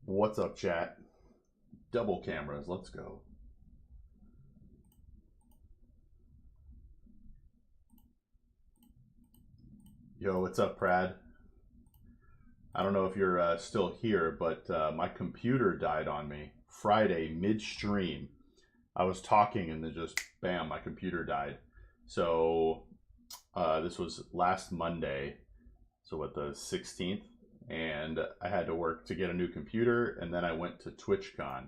What's up, chat? Double cameras, let's go. Yo, what's up, Prad? I don't know if you're still here, but my computer died on me Friday midstream. I was talking and then just bam, my computer died. So this was last Monday, so what, the 16th? And I had to work to get a new computer, and then I went to TwitchCon.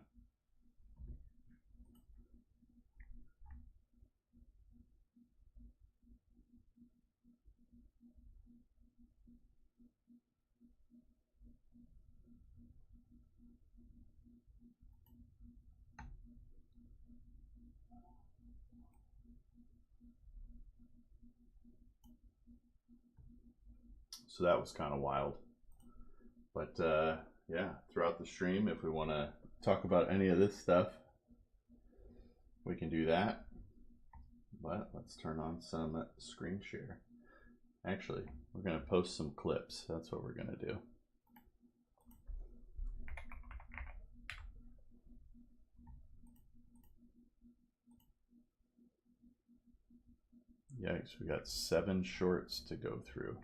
So that was kind of wild. But yeah, throughout the stream, if we want to talk about any of this stuff, we can do that. But let's turn on some screen share. Actually, we're going to post some clips. That's what we're going to do. Yikes, we got 7 shorts to go through.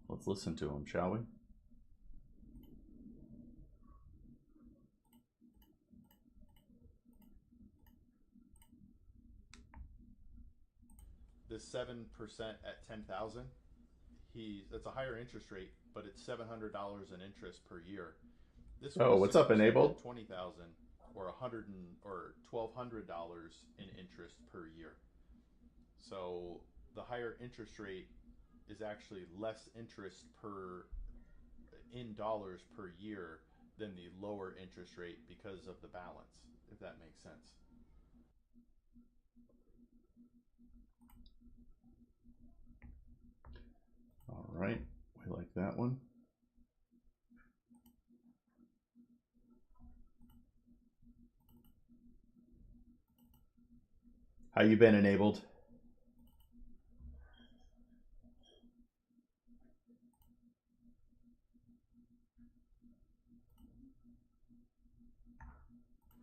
Let's listen to them, shall we? This 7% at 10,000, that's a higher interest rate, but it's $700 in interest per year. This one what's up, Enabled? 20,000 or $1,200 in interest per year. So the higher interest rate is actually less interest in dollars per year than the lower interest rate because of the balance, if that makes sense. All right, we like that one. How you been, Enabled?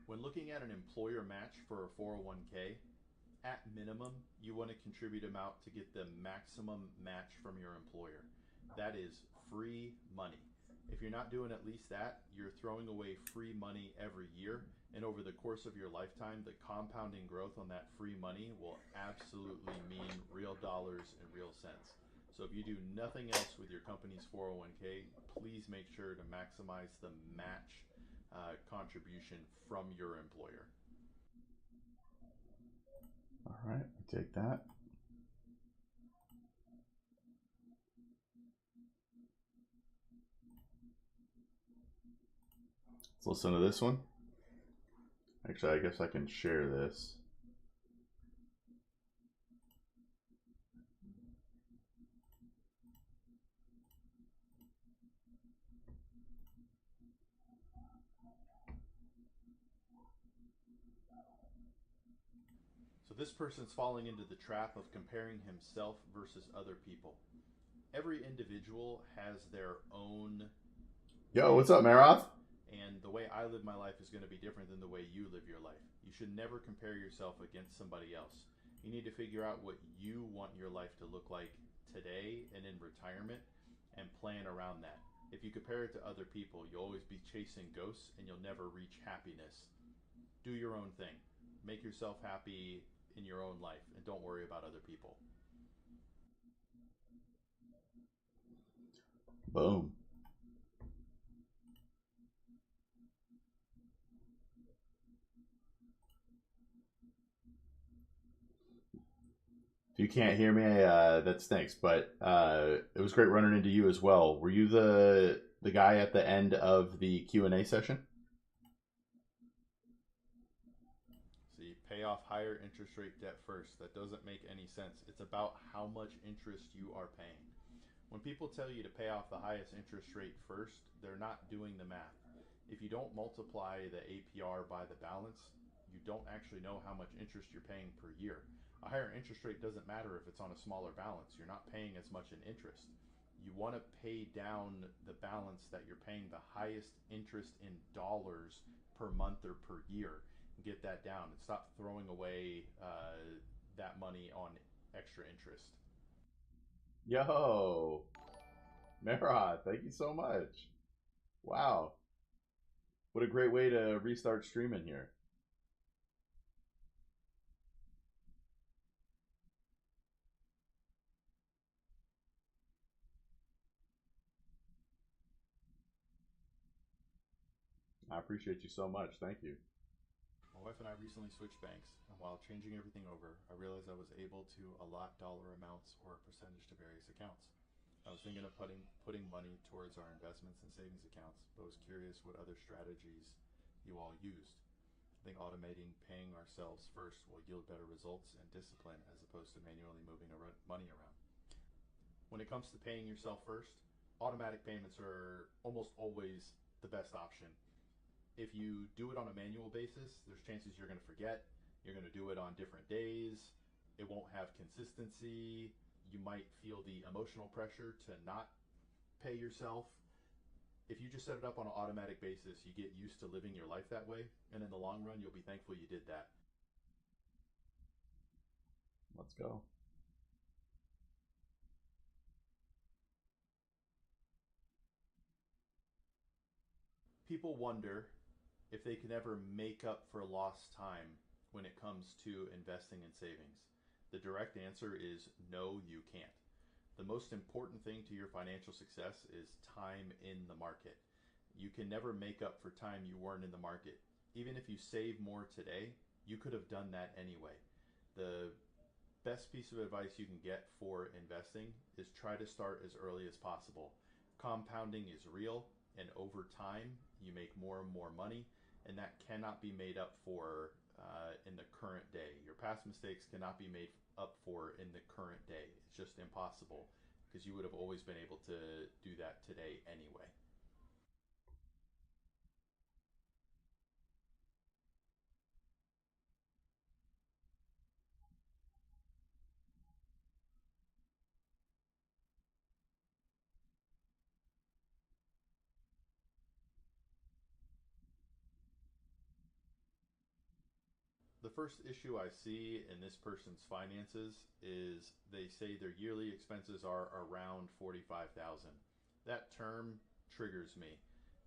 When looking at an employer match for a 401k, at minimum, you want to contribute amount to get the maximum match from your employer. That is free money. If you're not doing at least that, you're throwing away free money every year. And over the course of your lifetime, the compounding growth on that free money will absolutely mean real dollars and real cents. So if you do nothing else with your company's 401k, please make sure to maximize the match contribution from your employer. All right, we take that. Let's listen to this one. Actually, I guess I can share this. So this person's falling into the trap of comparing himself versus other people. Every individual has their own... Yo, what's up, Maroth? And the way I live my life is going to be different than the way you live your life. You should never compare yourself against somebody else. You need to figure out what you want your life to look like today and in retirement and plan around that. If you compare it to other people, you'll always be chasing ghosts and you'll never reach happiness. Do your own thing. Make yourself happy in your own life and don't worry about other people. Boom. If you can't hear me, that stinks. But it was great running into you as well. Were you the guy at the end of the Q&A session? See, pay off higher interest rate debt first. That doesn't make any sense. It's about how much interest you are paying. When people tell you to pay off the highest interest rate first, they're not doing the math. If you don't multiply the APR by the balance, you don't actually know how much interest you're paying per year. A higher interest rate doesn't matter if it's on a smaller balance. You're not paying as much in interest. You want to pay down the balance that you're paying the highest interest in dollars per month or per year and get that down and stop throwing away that money on extra interest. Yo, Marah, thank you so much. Wow. What a great way to restart streaming here. I appreciate you so much. Thank you. My wife and I recently switched banks, and while changing everything over, I realized I was able to allot dollar amounts or a percentage to various accounts. I was thinking of putting money towards our investments and savings accounts, but was curious what other strategies you all used. I think automating paying ourselves first will yield better results and discipline as opposed to manually moving money around. When it comes to paying yourself first, automatic payments are almost always the best option. If you do it on a manual basis, there's chances you're going to forget. You're going to do it on different days. It won't have consistency. You might feel the emotional pressure to not pay yourself. If you just set it up on an automatic basis, you get used to living your life that way, and in the long run, you'll be thankful you did that. Let's go. People wonder if they can ever make up for lost time when it comes to investing in savings. The direct answer is no, you can't. The most important thing to your financial success is time in the market. You can never make up for time you weren't in the market. Even if you save more today, you could have done that anyway. The best piece of advice you can get for investing is try to start as early as possible. Compounding is real, and over time, you make more and more money, and that cannot be made up for in the current day. Your past mistakes cannot be made up for in the current day. It's just impossible because you would have always been able to do that today anyway. The first issue I see in this person's finances is they say their yearly expenses are around 45,000. That term triggers me.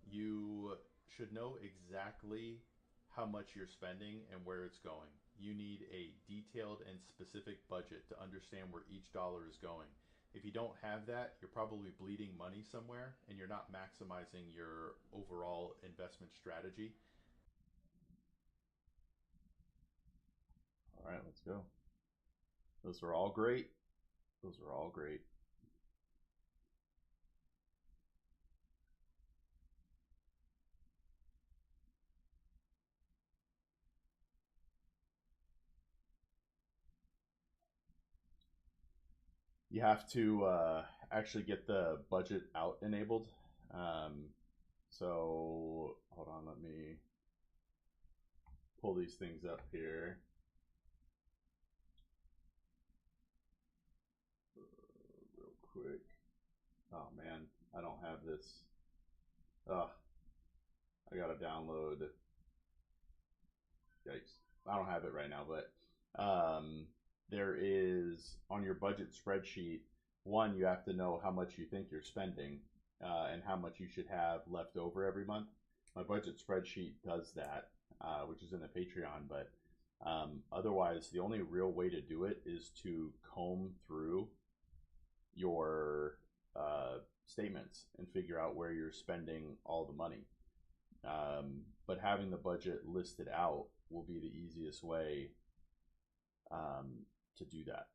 You should know exactly how much you're spending and where it's going. You need a detailed and specific budget to understand where each dollar is going. If you don't have that, you're probably bleeding money somewhere and you're not maximizing your overall investment strategy. All right, let's go. Those are all great. Those are all great. You have to actually get the budget out enabled. So hold on, let me pull these things up here. Real quick. Oh man, I don't have this. Ugh, I gotta download. Yikes. I don't have it right now, but there is on your budget spreadsheet. One, you have to know how much you think you're spending and how much you should have left over every month. My budget spreadsheet does that, which is in the Patreon, but otherwise, the only real way to do it is to comb through your statements and figure out where you're spending all the money. But having the budget listed out will be the easiest way to do that.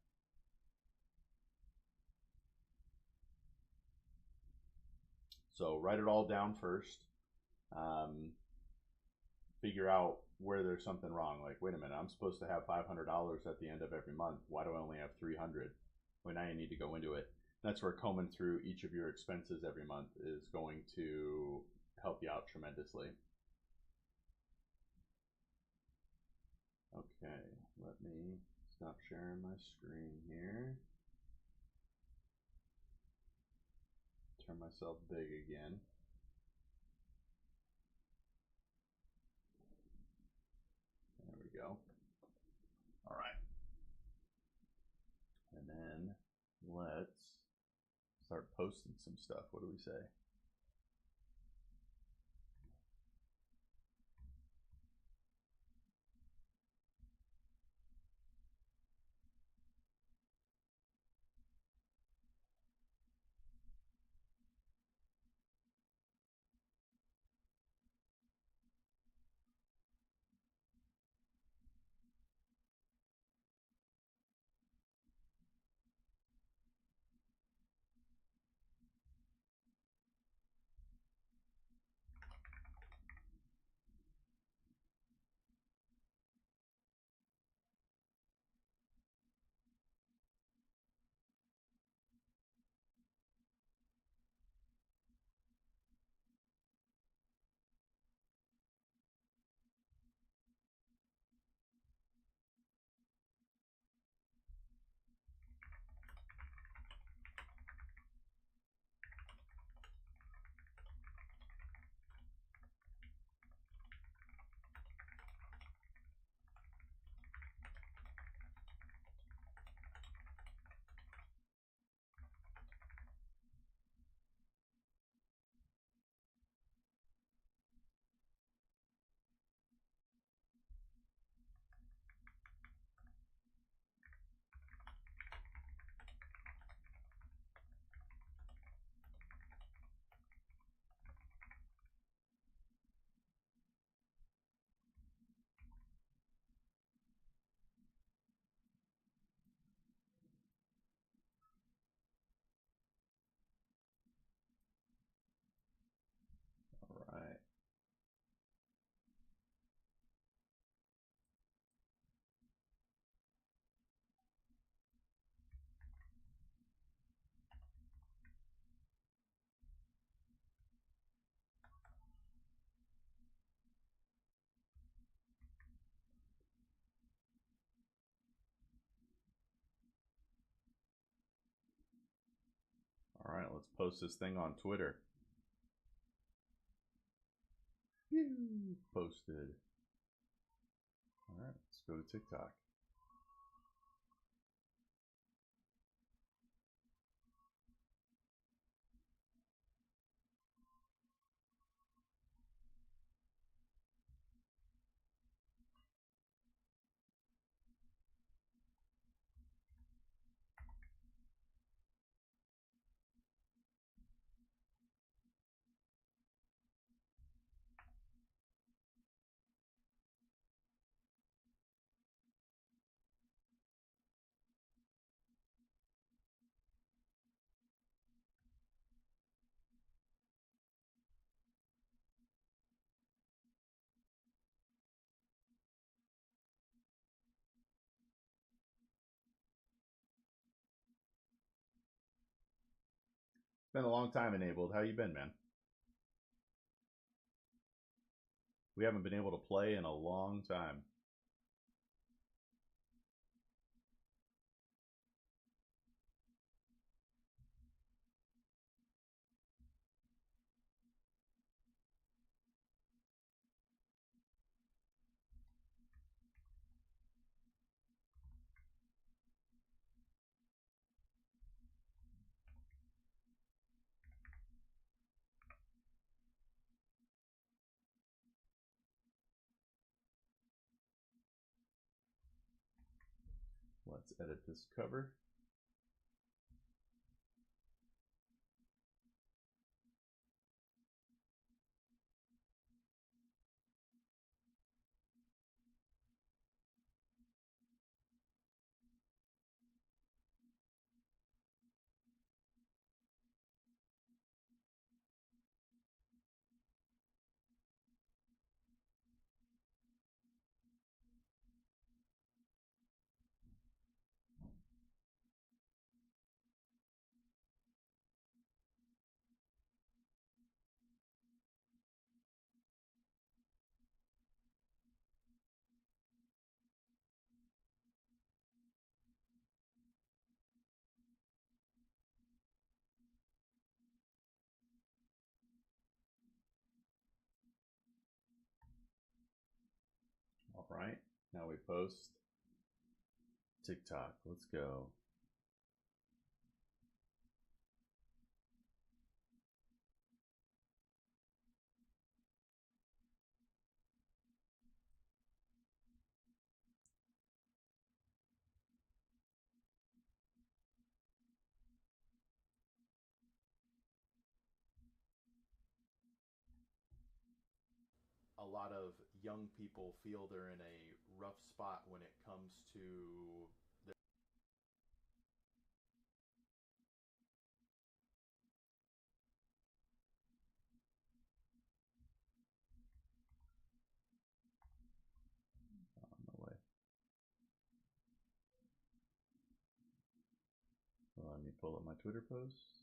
So write it all down first. Figure out where there's something wrong. Like, wait a minute, I'm supposed to have $500 at the end of every month. Why do I only have 300? Well, now you need to go into it. That's where combing through each of your expenses every month is going to help you out tremendously. Okay, let me stop sharing my screen here. Turn myself big again. There we go. All right. And then let's start posting some stuff. What do we say? All right. All right, let's post this thing on Twitter. Posted. All right, let's go to TikTok. Been a long time, Enabled. How you been, man? We haven't been able to play in a long time. Let's edit this cover. right, now we post TikTok. Let's go. A lot of young people feel they're in a rough spot when it comes to their on the way. Let me pull up my Twitter post.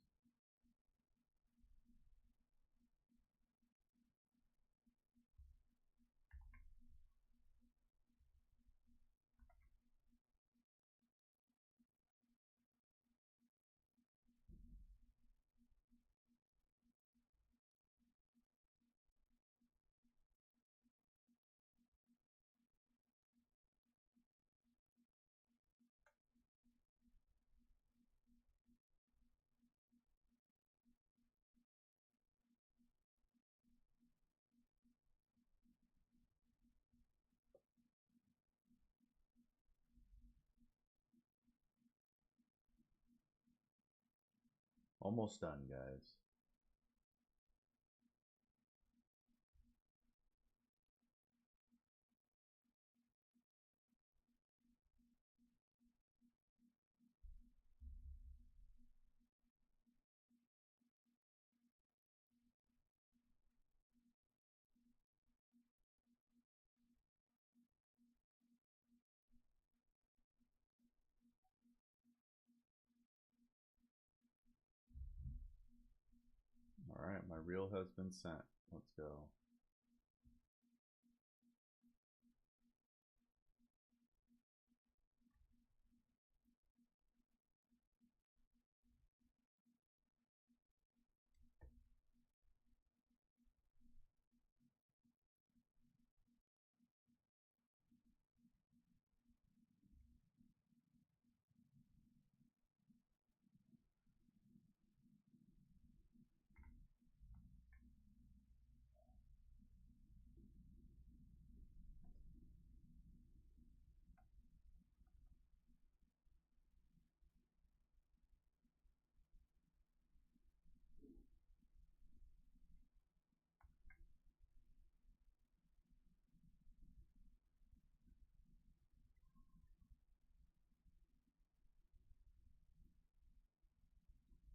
Almost done, guys. All right, my reel has been sent. Let's go.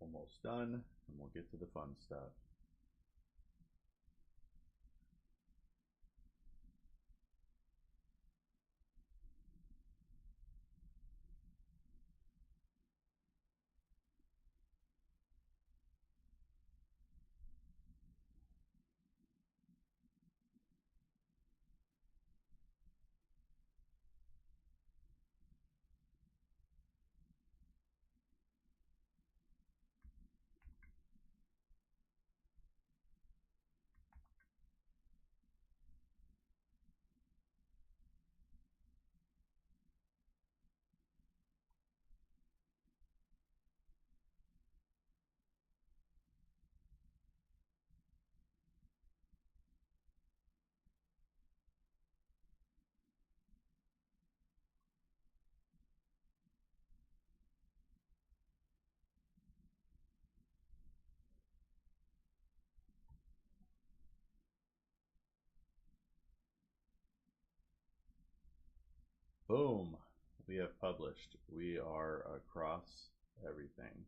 Almost done, and we'll get to the fun stuff. Boom, we have published. We are across everything.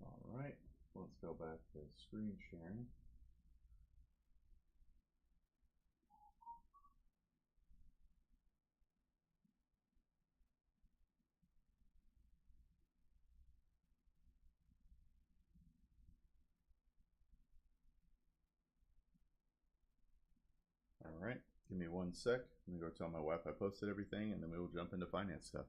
All right, let's go back to screen sharing. Give me 1 sec. Let me go tell my wife I posted everything, and then we will jump into finance stuff.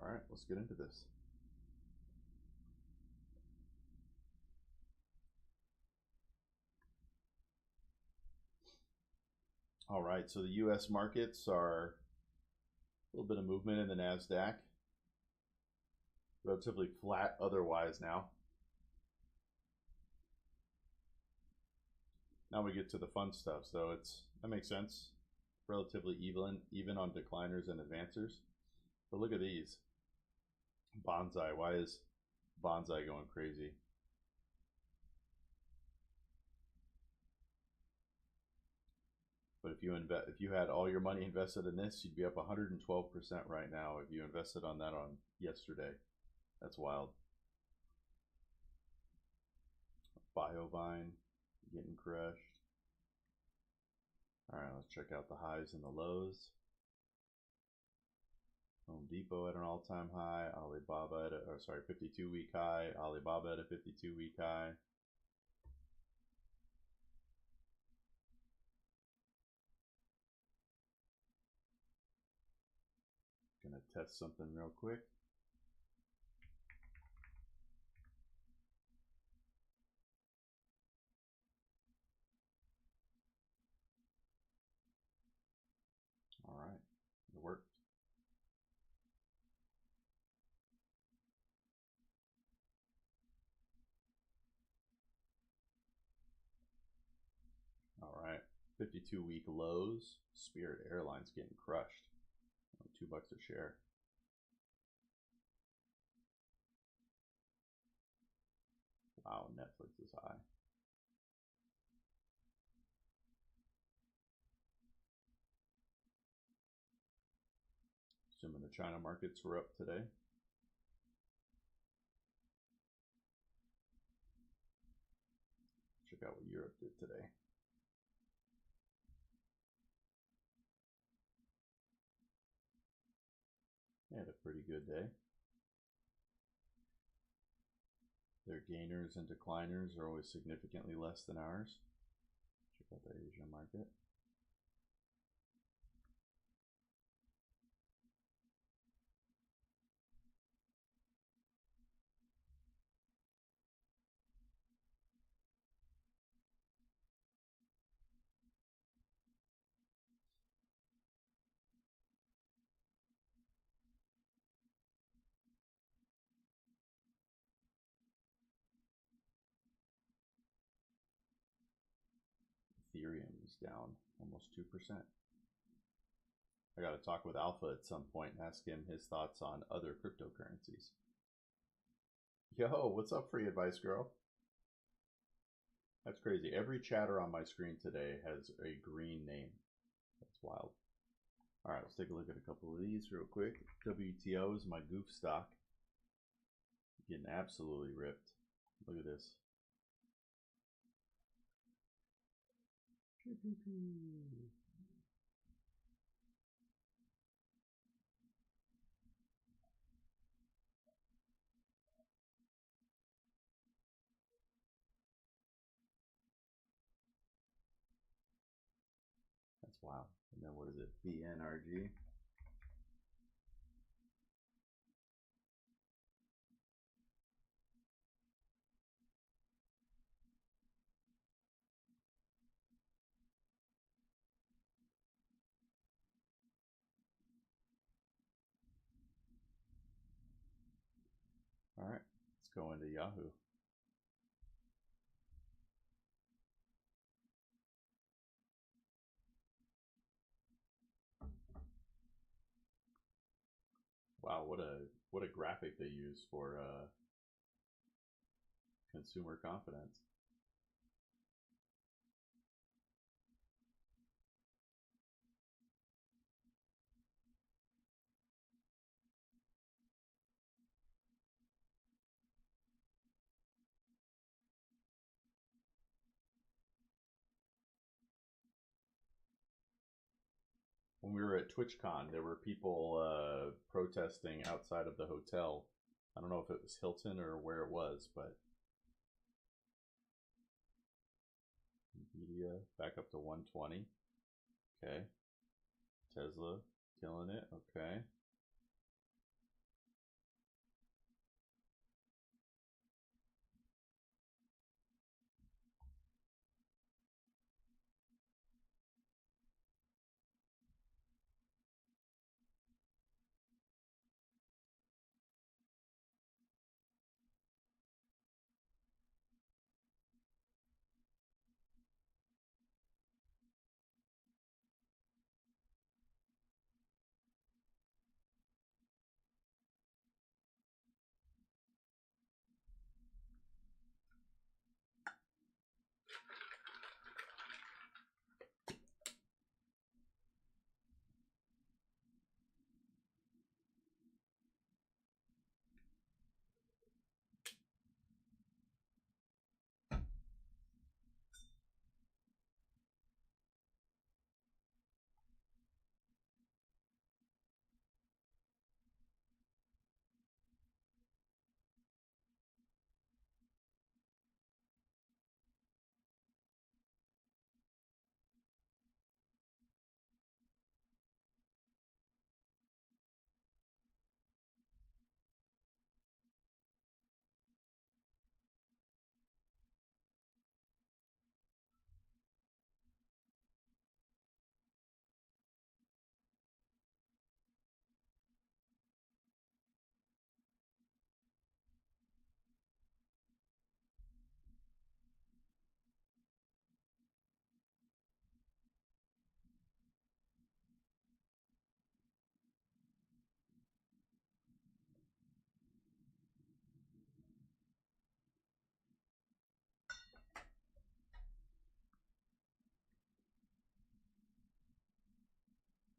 All right, let's get into this. All right, so the U.S. markets are a little bit of movement in the NASDAQ. Relatively flat otherwise now. Now we get to the fun stuff. So that makes sense. Relatively even on decliners and advancers. But look at these. Bonsai. Why is Bonsai going crazy? But if you had all your money invested in this, you'd be up 112% right now if you invested on that on yesterday. That's wild. BioVine getting crushed. All right, let's check out the highs and the lows. Home Depot at an all-time high. Alibaba at a 52-week high. Alibaba at a 52-week high. Gonna test something real quick. All right, it worked. All right, 52-week lows. Spirit Airlines getting crushed. $2 a share. Wow, Netflix is high. Assuming the China markets were up today. Check out what Europe did today. They had a pretty good day. Their gainers and decliners are always significantly less than ours. Check out the Asian market. Ethereum is down almost 2%. I got to talk with Alpha at some point and ask him his thoughts on other cryptocurrencies. Yo, what's up, Free Advice Girl? That's crazy. Every chatter on my screen today has a green name. That's wild. All right, let's take a look at a couple of these real quick. WTO is my goof stock. Getting absolutely ripped. Look at this. That's wild. And then what is it? BNRG. All right, let's go into Yahoo. Wow, what a graphic they use for consumer confidence. When we were at TwitchCon, there were people protesting outside of the hotel. I don't know if it was Hilton or where it was, but media back up to 120. Okay. Tesla killing it. Okay.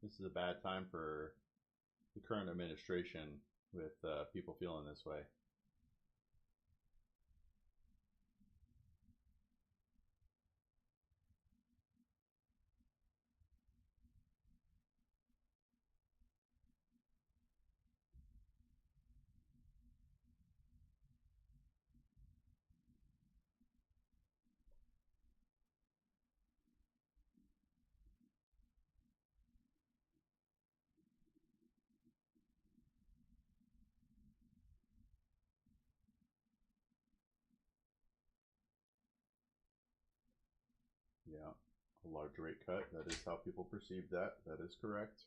This is a bad time for the current administration with people feeling this way. Yeah, a large rate cut. That is how people perceive that. That is correct.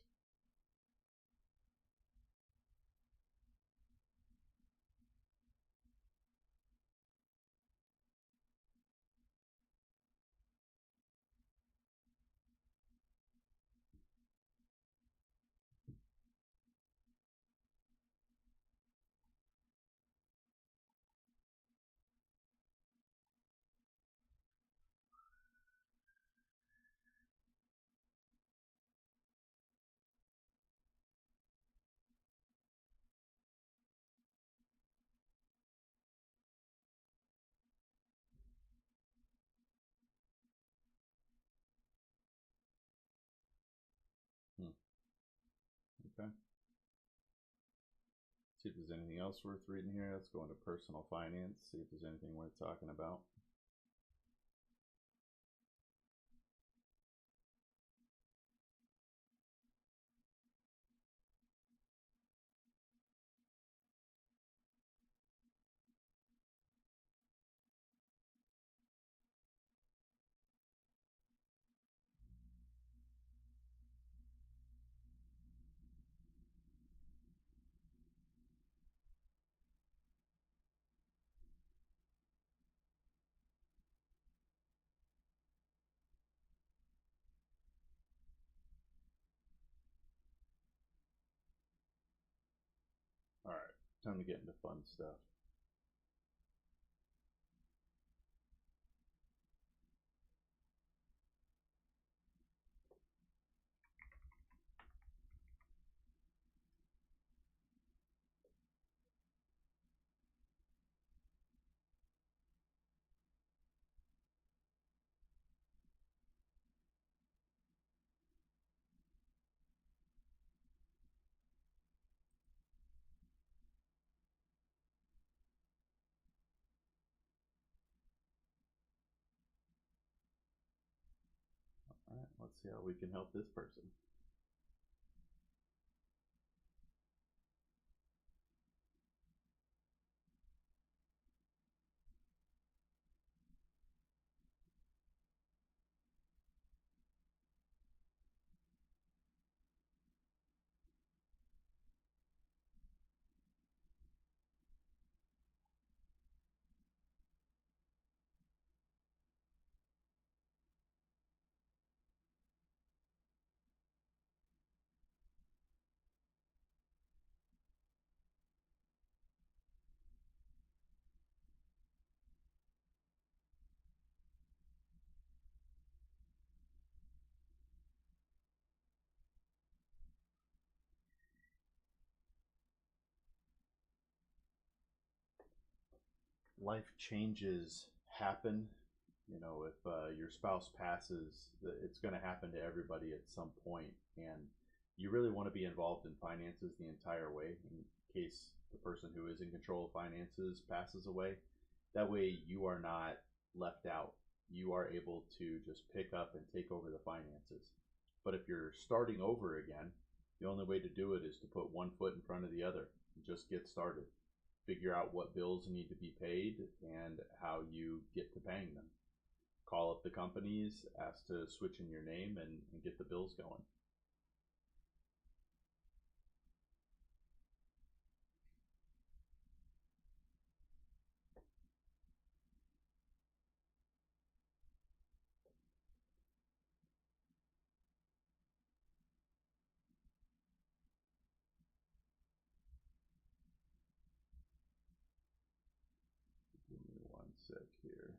Okay. See if there's anything else worth reading here. Let's go into personal finance. See if there's anything worth talking about. All right, time to get into fun stuff. All right, let's see how we can help this person. Life changes happen. You know, if your spouse passes, it's going to happen to everybody at some point, and you really want to be involved in finances the entire way in case the person who is in control of finances passes away. That way, you are not left out. You are able to just pick up and take over the finances. But if you're starting over again, the only way to do it is to put one foot in front of the other and just get started. Figure out what bills need to be paid and how you get to paying them. Call up the companies, ask to switch in your name, and get the bills going. Give me one sec here.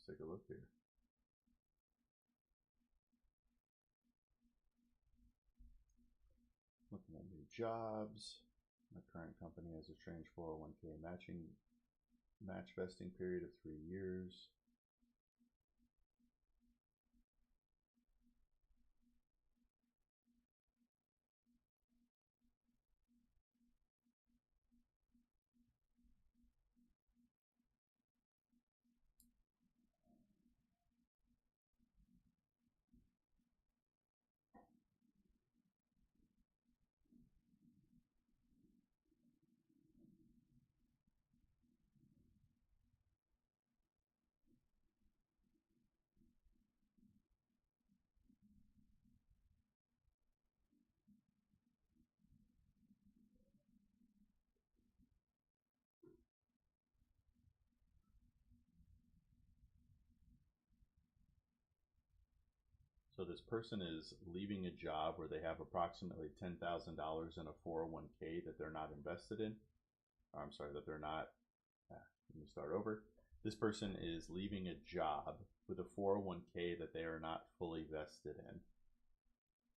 take a look here. Looking at new jobs. My current company has a strange 401k match vesting period of 3 years. So this person is leaving a job where they have approximately $10,000 in a 401k that they're not invested in. I'm sorry, that they're not. Let me start over. This person is leaving a job with a 401k that they are not fully vested in.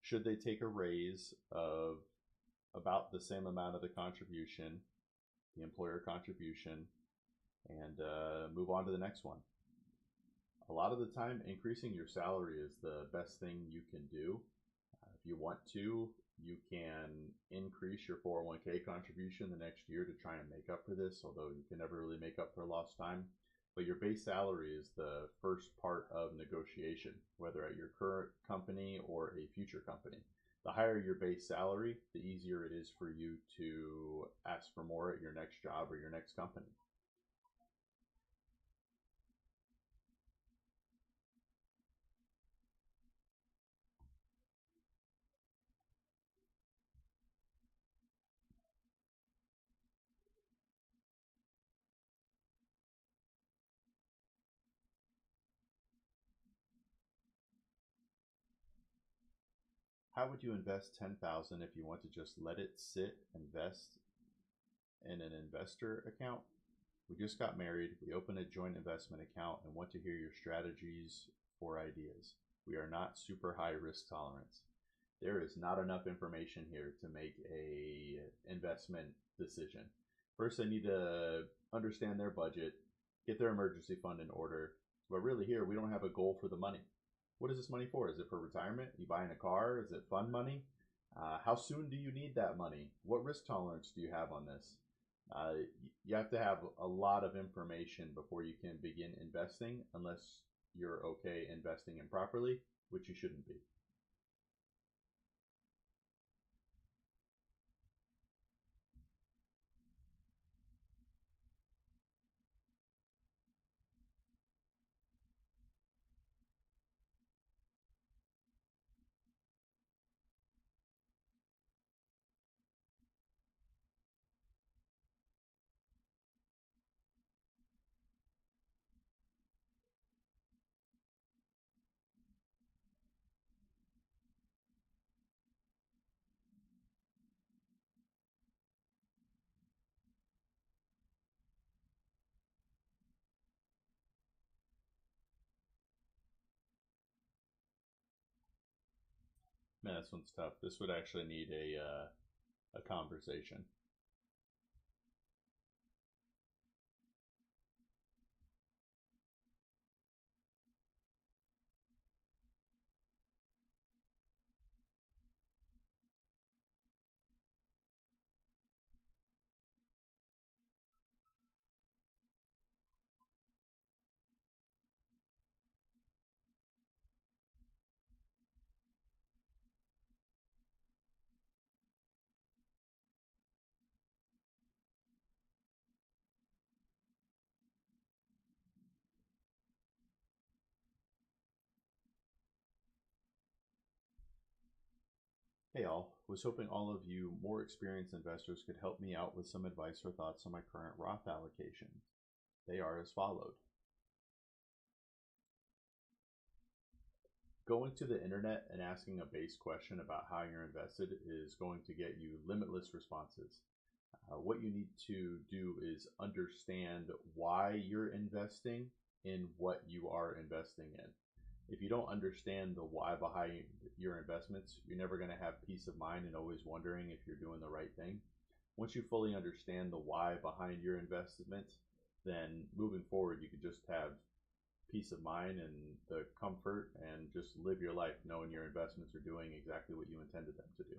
Should they take a raise of about the same amount of the contribution, the employer contribution, and move on to the next one? A lot of the time, increasing your salary is the best thing you can do. If you want to, you can increase your 401k contribution the next year to try and make up for this, although you can never really make up for lost time. But your base salary is the first part of negotiation, whether at your current company or a future company. The higher your base salary, the easier it is for you to ask for more at your next job or your next company. How would you invest $10,000 if you want to just let it sit, invest in an investor account? We just got married, we opened a joint investment account and want to hear your strategies for ideas. We are not super high risk tolerance. There is not enough information here to make a investment decision. First, I need to understand their budget, get their emergency fund in order. But really here, we don't have a goal for the money. What is this money for? Is it for retirement? You buying a car? Is it fund money? How soon do you need that money? What risk tolerance do you have on this? You have to have a lot of information before you can begin investing, unless you're okay investing improperly, which you shouldn't be. Man, this one's tough. This would actually need a conversation. Hey all, was hoping all of you more experienced investors could help me out with some advice or thoughts on my current Roth allocation. They are as followed. Going to the internet and asking a base question about how you're invested is going to get you limitless responses. What you need to do is understand why you're investing in what you are investing in. If you don't understand the why behind your investments, you're never going to have peace of mind and always wondering if you're doing the right thing. Once you fully understand the why behind your investment, then moving forward, you can just have peace of mind and the comfort and just live your life knowing your investments are doing exactly what you intended them to do.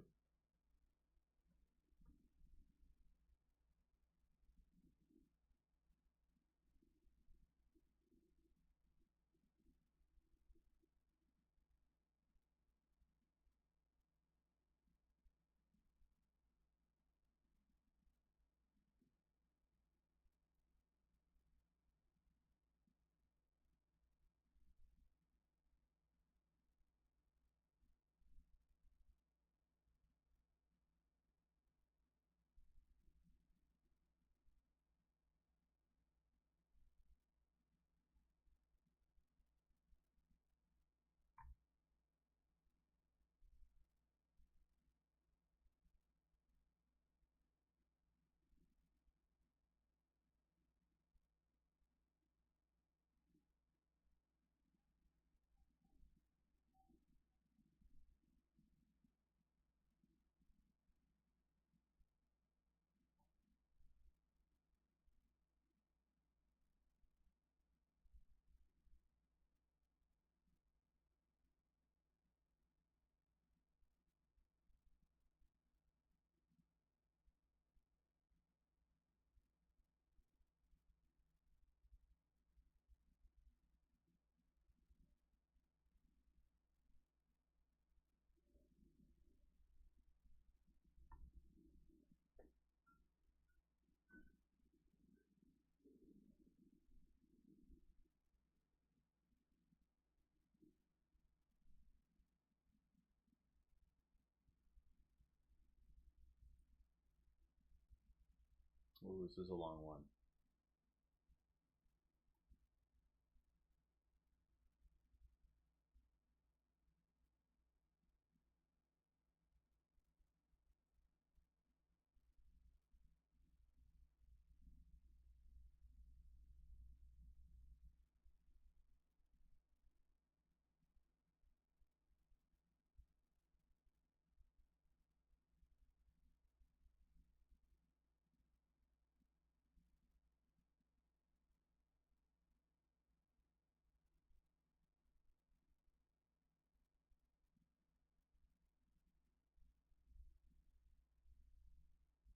Oh, this is a long one.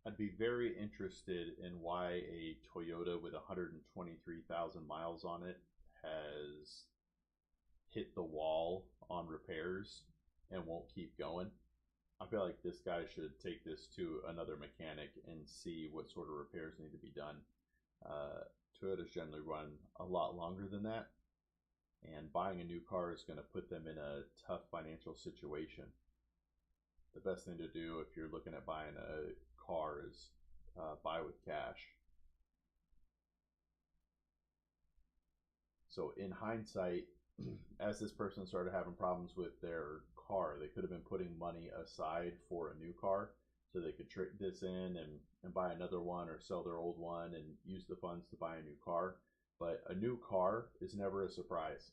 I'd be very interested in why a Toyota with 123,000 miles on it has hit the wall on repairs and won't keep going. I feel like this guy should take this to another mechanic and see what sort of repairs need to be done. Toyotas generally run a lot longer than that, and buying a new car is going to put them in a tough financial situation. The best thing to do if you're looking at buying a car is buy with cash. So in hindsight, as this person started having problems with their car, they could have been putting money aside for a new car so they could trade this in and buy another one or sell their old one and use the funds to buy a new car. But a new car is never a surprise.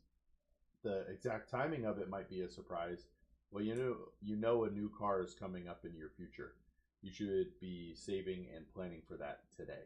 The exact timing of it might be a surprise. Well, you know a new car is coming up in your future. You should be saving and planning for that today.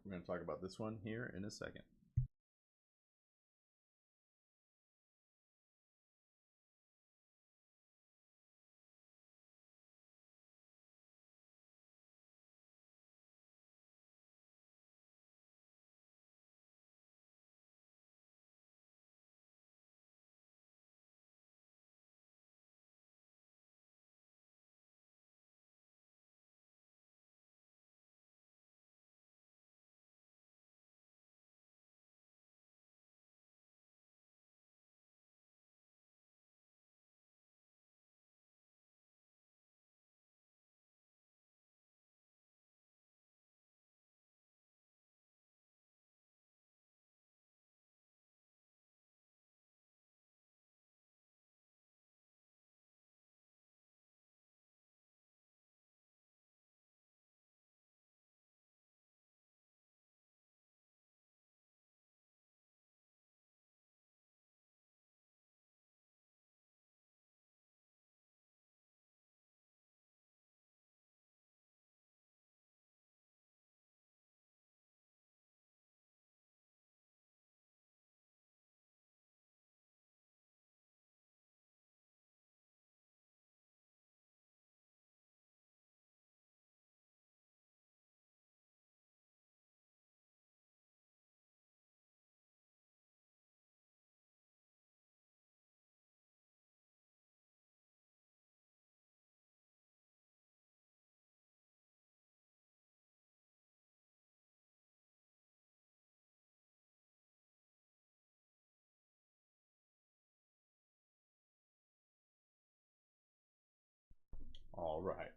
We're going to talk about this one here in a second. All right.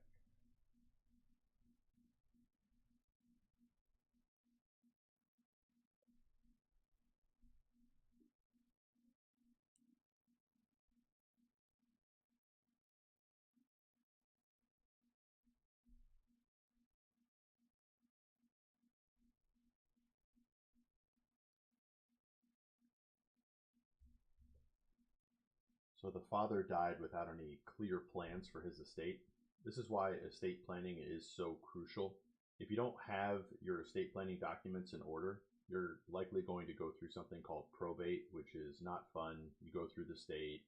So the father died without any clear plans for his estate. This is why estate planning is so crucial. If you don't have your estate planning documents in order, you're likely going to go through something called probate, which is not fun. You go through the state,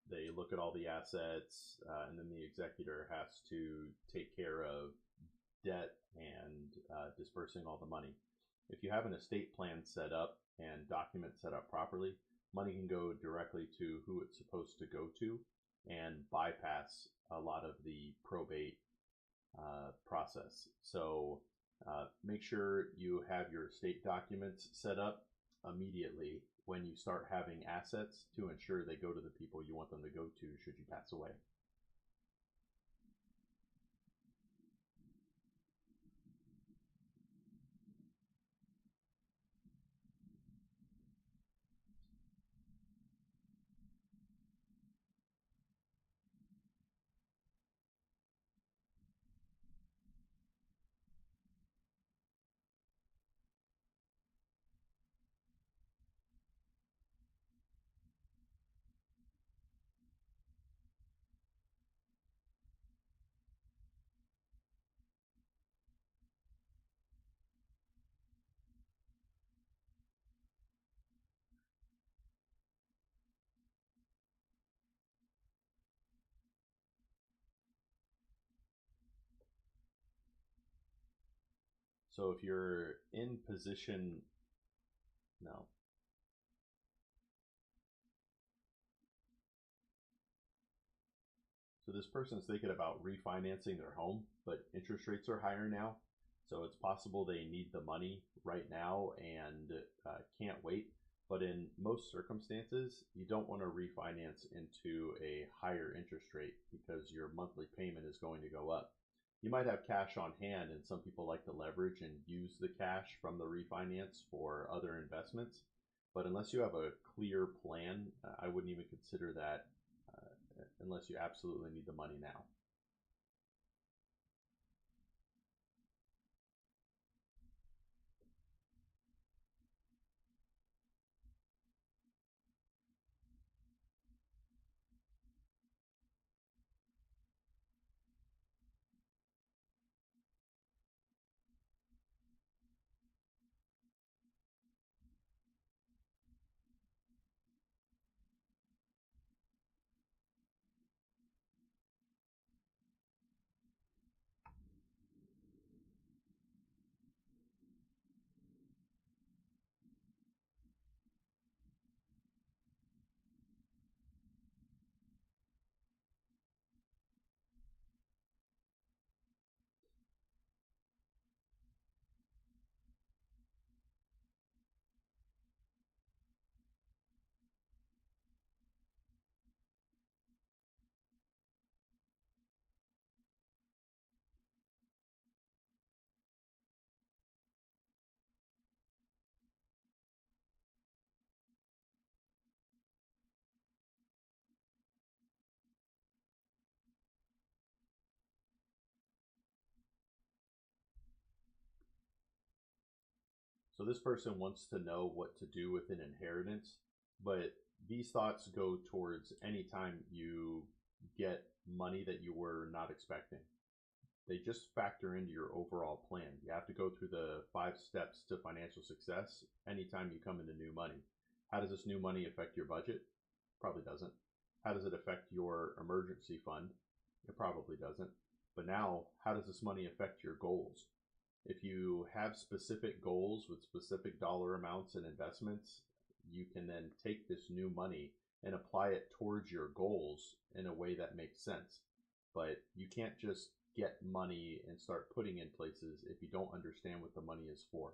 they look at all the assets, and then the executor has to take care of debt and dispersing all the money. If you have an estate plan set up and documents set up properly, money can go directly to who it's supposed to go to and bypass a lot of the probate process. So make sure you have your estate documents set up immediately when you start having assets to ensure they go to the people you want them to go to should you pass away. So if you're in position, no. So this person's thinking about refinancing their home, but interest rates are higher now. So it's possible they need the money right now and can't wait. But in most circumstances, you don't want to refinance into a higher interest rate because your monthly payment is going to go up. You might have cash on hand, and some people like to leverage and use the cash from the refinance for other investments. But unless you have a clear plan, I wouldn't even consider that unless you absolutely need the money now. So this person wants to know what to do with an inheritance, but these thoughts go towards any time you get money that you were not expecting. They just factor into your overall plan. You have to go through the 5 steps to financial success anytime you come into new money. How does this new money affect your budget? Probably doesn't. How does it affect your emergency fund? It probably doesn't. But now, how does this money affect your goals? If you have specific goals with specific dollar amounts and investments, you can then take this new money and apply it towards your goals in a way that makes sense. But you can't just get money and start putting in places if you don't understand what the money is for.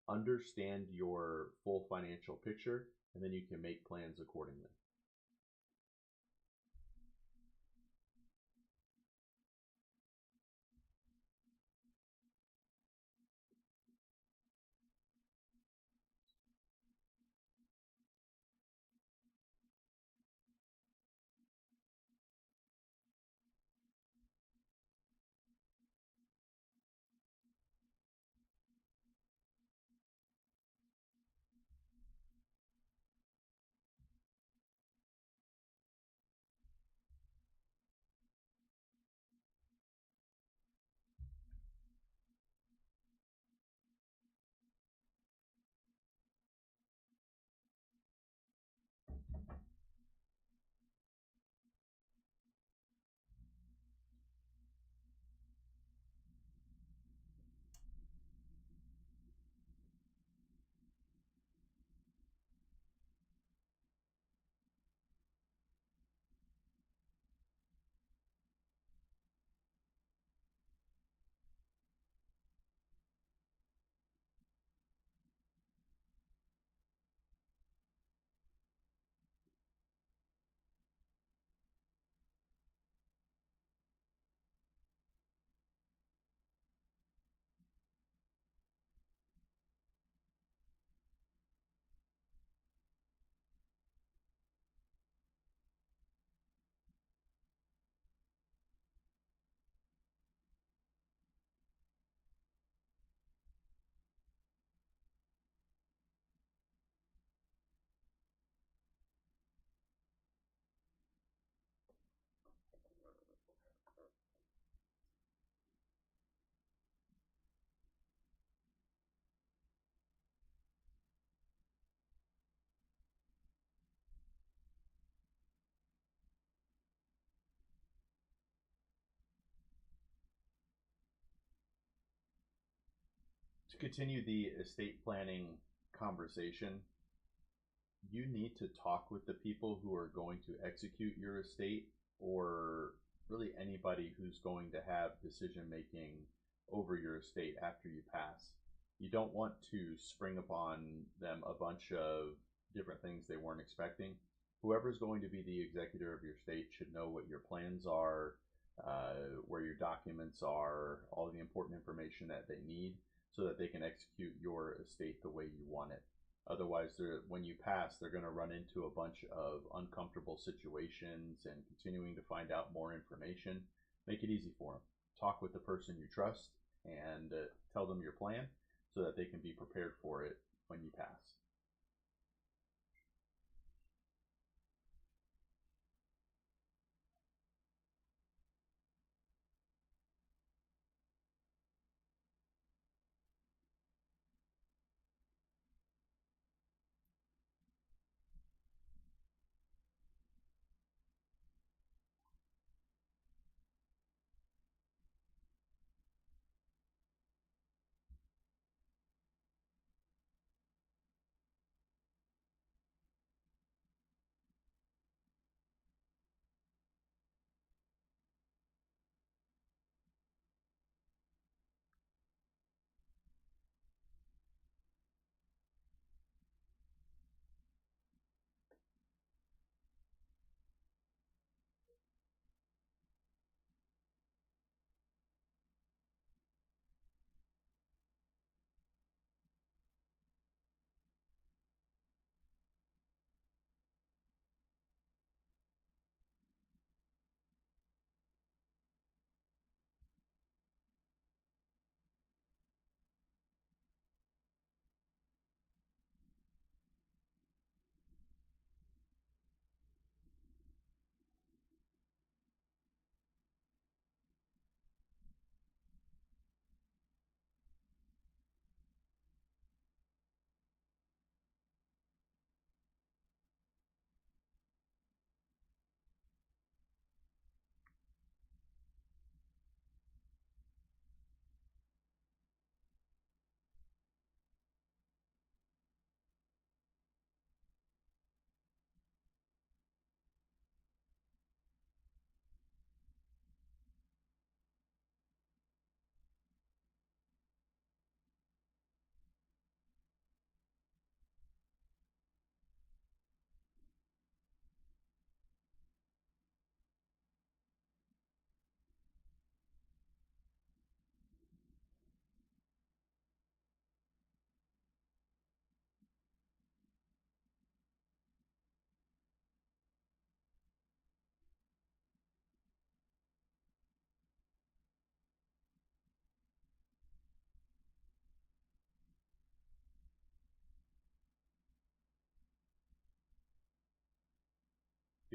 Understand your full financial picture, and then you can make plans accordingly. To continue the estate planning conversation, you need to talk with the people who are going to execute your estate, or really anybody who's going to have decision making over your estate after you pass. You don't want to spring upon them a bunch of different things they weren't expecting. Whoever's going to be the executor of your estate should know what your plans are, where your documents are, all the important information that they need so that they can execute your estate the way you want it. Otherwise, when you pass, they're going to run into a bunch of uncomfortable situations and continuing to find out more information. Make it easy for them. Talk with the person you trust and tell them your plan so that they can be prepared for it when you pass.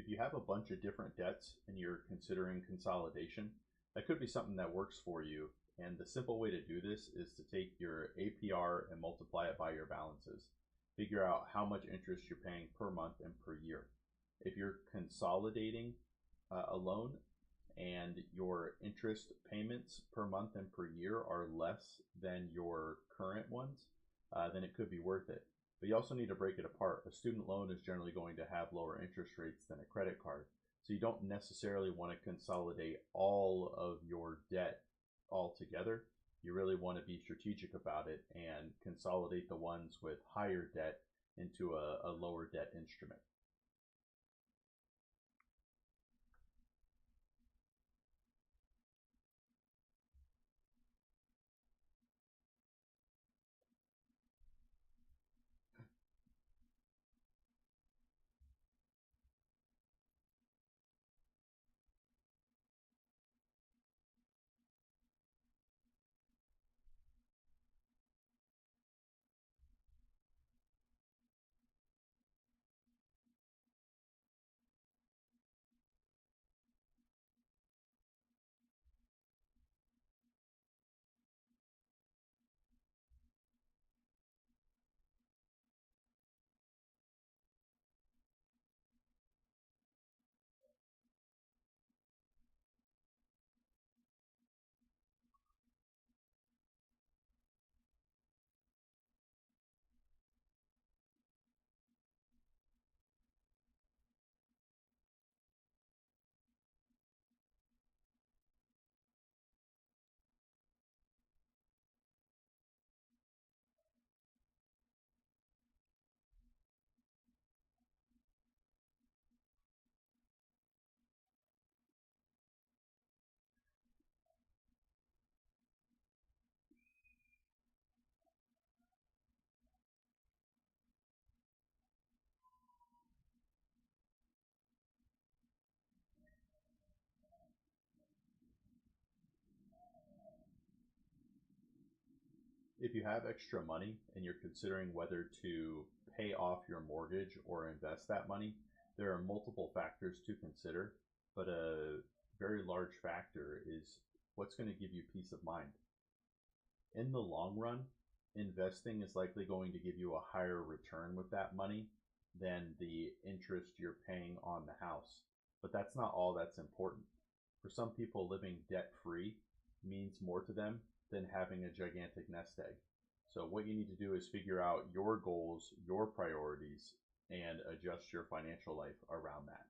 if you have a bunch of different debts and you're considering consolidation, that could be something that works for you. And the simple way to do this is to take your APR and multiply it by your balances. Figure out how much interest you're paying per month and per year. If you're consolidating a loan and your interest payments per month and per year are less than your current ones, then it could be worth it. But you also need to break it apart. A student loan is generally going to have lower interest rates than a credit card. So you don't necessarily want to consolidate all of your debt all together. You really want to be strategic about it and consolidate the ones with higher debt into a lower debt instrument. If you have extra money and you're considering whether to pay off your mortgage or invest that money, there are multiple factors to consider, but a very large factor is what's going to give you peace of mind. In the long run, investing is likely going to give you a higher return with that money than the interest you're paying on the house. But that's not all that's important. For some people, living debt free means more to them than having a gigantic nest egg. So, what you need to do is figure out your goals, your priorities, and adjust your financial life around that.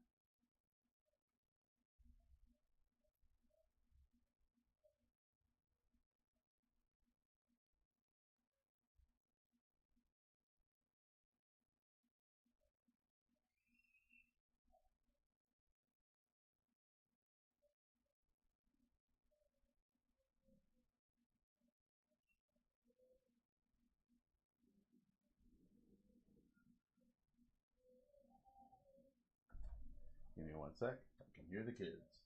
Give me one sec. I can hear the kids.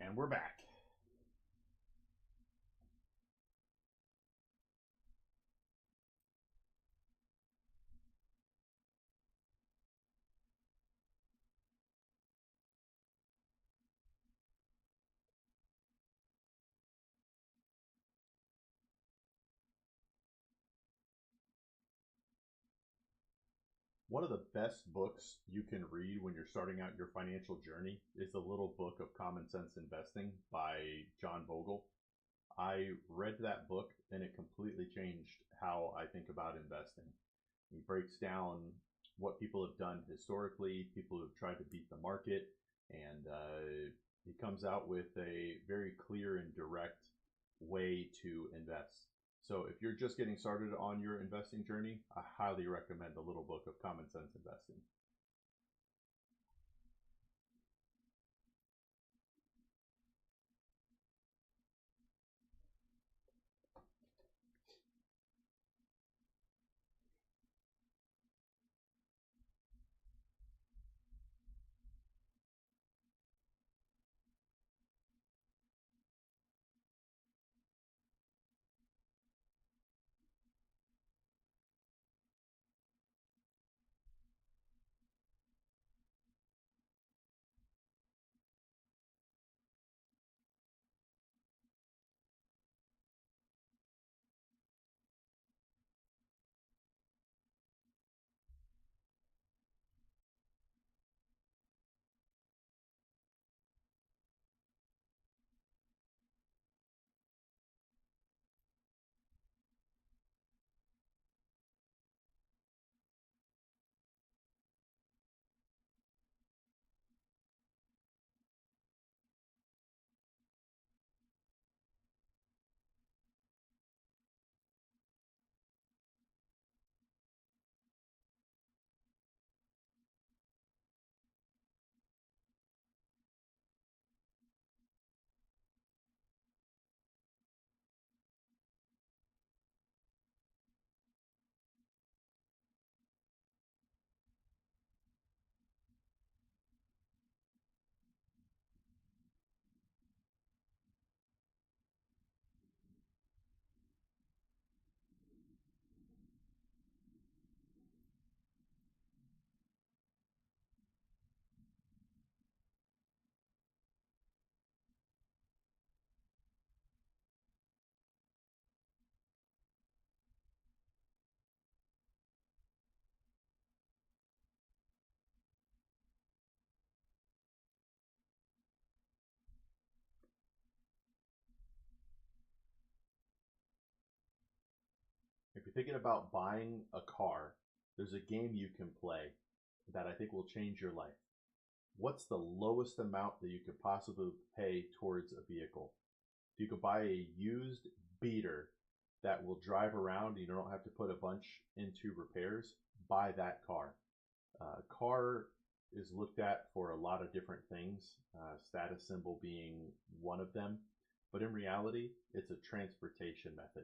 And we're back. One of the best books you can read when you're starting out your financial journey is the Little Book of Common Sense Investing by John Bogle. I read that book and it completely changed how I think about investing. He breaks down what people have done historically, people who've tried to beat the market, and he comes out with a very clear and direct way to invest. So if you're just getting started on your investing journey, I highly recommend the Little Book of Common Sense Investing. If you're thinking about buying a car, there's a game you can play that I think will change your life. What's the lowest amount that you could possibly pay towards a vehicle? If you could buy a used beater that will drive around, you don't have to put a bunch into repairs, buy that car. Car is looked at for a lot of different things, status symbol being one of them. But in reality, it's a transportation method.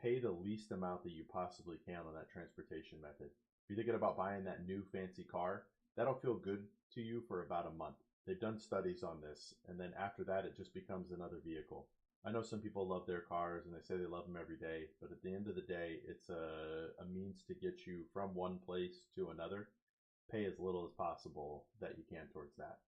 Pay the least amount that you possibly can on that transportation method. If you're thinking about buying that new fancy car, that'll feel good to you for about a month. They've done studies on this, and then after that, it just becomes another vehicle. I know some people love their cars and they say they love them every day, but at the end of the day, it's a means to get you from one place to another. Pay as little as possible that you can towards that.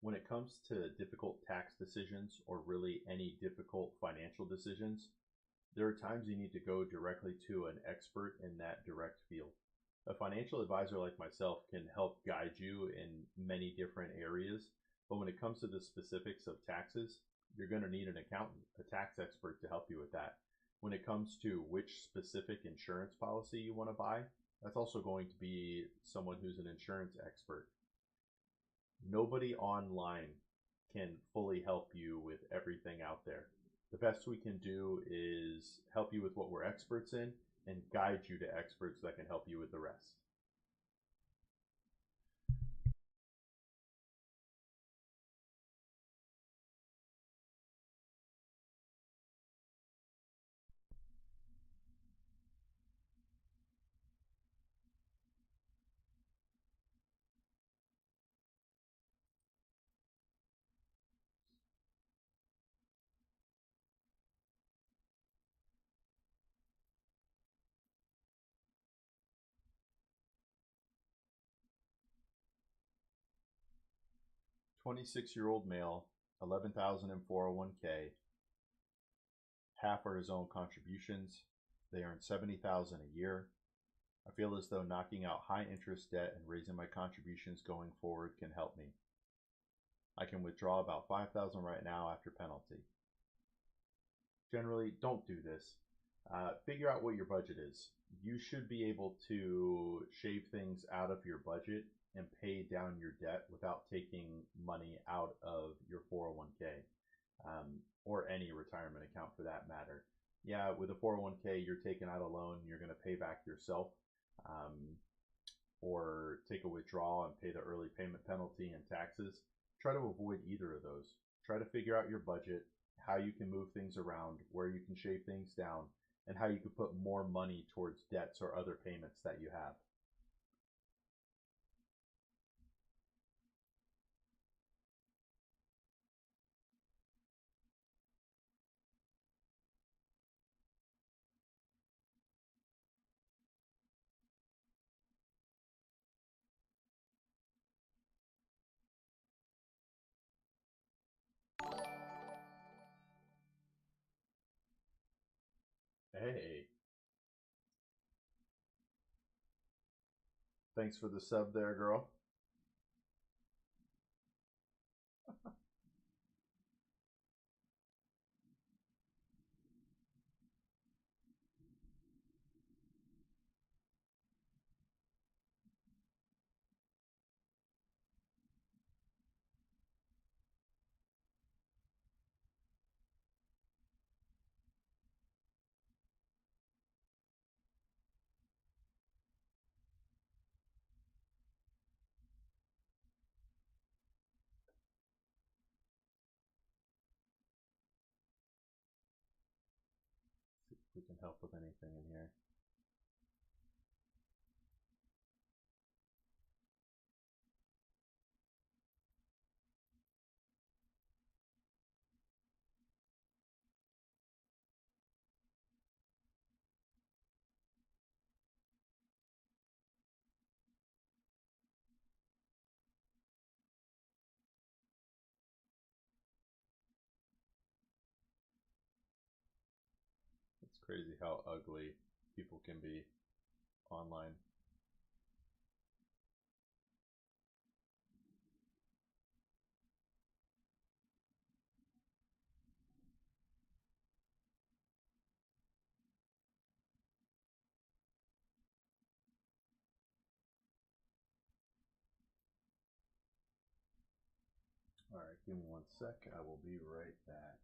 When it comes to difficult tax decisions or really any difficult financial decisions, there are times you need to go directly to an expert in that direct field. A financial advisor like myself can help guide you in many different areas, but when it comes to the specifics of taxes, you're going to need an accountant, a tax expert to help you with that. When it comes to which specific insurance policy you want to buy, that's also going to be someone who's an insurance expert. Nobody online can fully help you with everything out there. The best we can do is help you with what we're experts in and guide you to experts that can help you with the rest. "26-year-old male, 11,000 in 401k. Half are his own contributions. They earn 70,000 a year. I feel as though knocking out high interest debt and raising my contributions going forward can help me. I can withdraw about 5,000 right now after penalty. Generally, don't do this. Figure out what your budget is. You should be able to shave things out of your budget and pay down your debt without taking money out of your 401k or any retirement account for that matter. Yeah, with a 401k, you're taking out a loan, you're going to pay back yourself or take a withdrawal and pay the early payment penalty and taxes. Try to avoid either of those. Try to figure out your budget, how you can move things around, where you can shave things down, and how you can put more money towards debts or other payments that you have. Hey, thanks for the sub there, girl. See if we can help with anything in here. It's crazy how ugly people can be online. All right, give me 1 sec. I will be right back.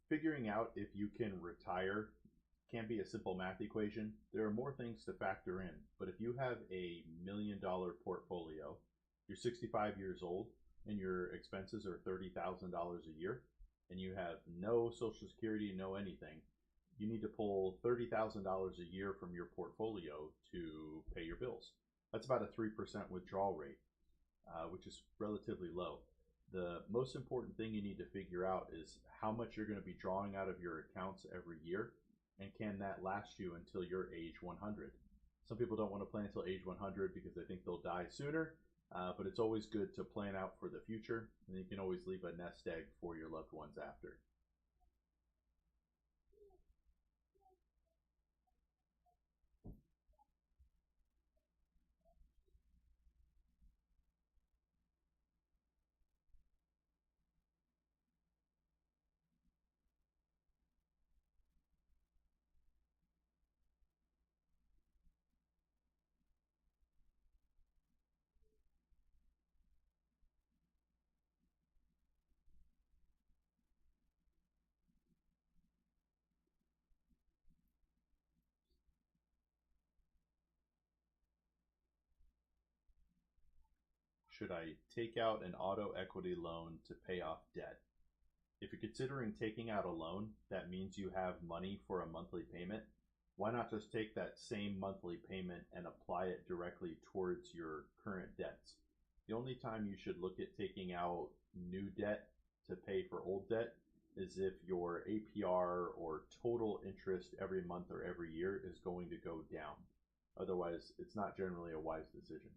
Figuring out if you can retire can be a simple math equation. There are more things to factor in, but if you have a $1 million portfolio, you're 65 years old, and your expenses are $30,000 a year, and you have no Social Security, no anything, you need to pull $30,000 a year from your portfolio to pay your bills. That's about a 3% withdrawal rate, which is relatively low. The most important thing you need to figure out is how much you're going to be drawing out of your accounts every year, and can that last you until your age 100. Some people don't want to plan until age 100 because they think they'll die sooner, but it's always good to plan out for the future, and you can always leave a nest egg for your loved ones after. Should I take out an auto equity loan to pay off debt? If you're considering taking out a loan, that means you have money for a monthly payment. Why not just take that same monthly payment and apply it directly towards your current debts? The only time you should look at taking out new debt to pay for old debt is if your APR or total interest every month or every year is going to go down. Otherwise, it's not generally a wise decision.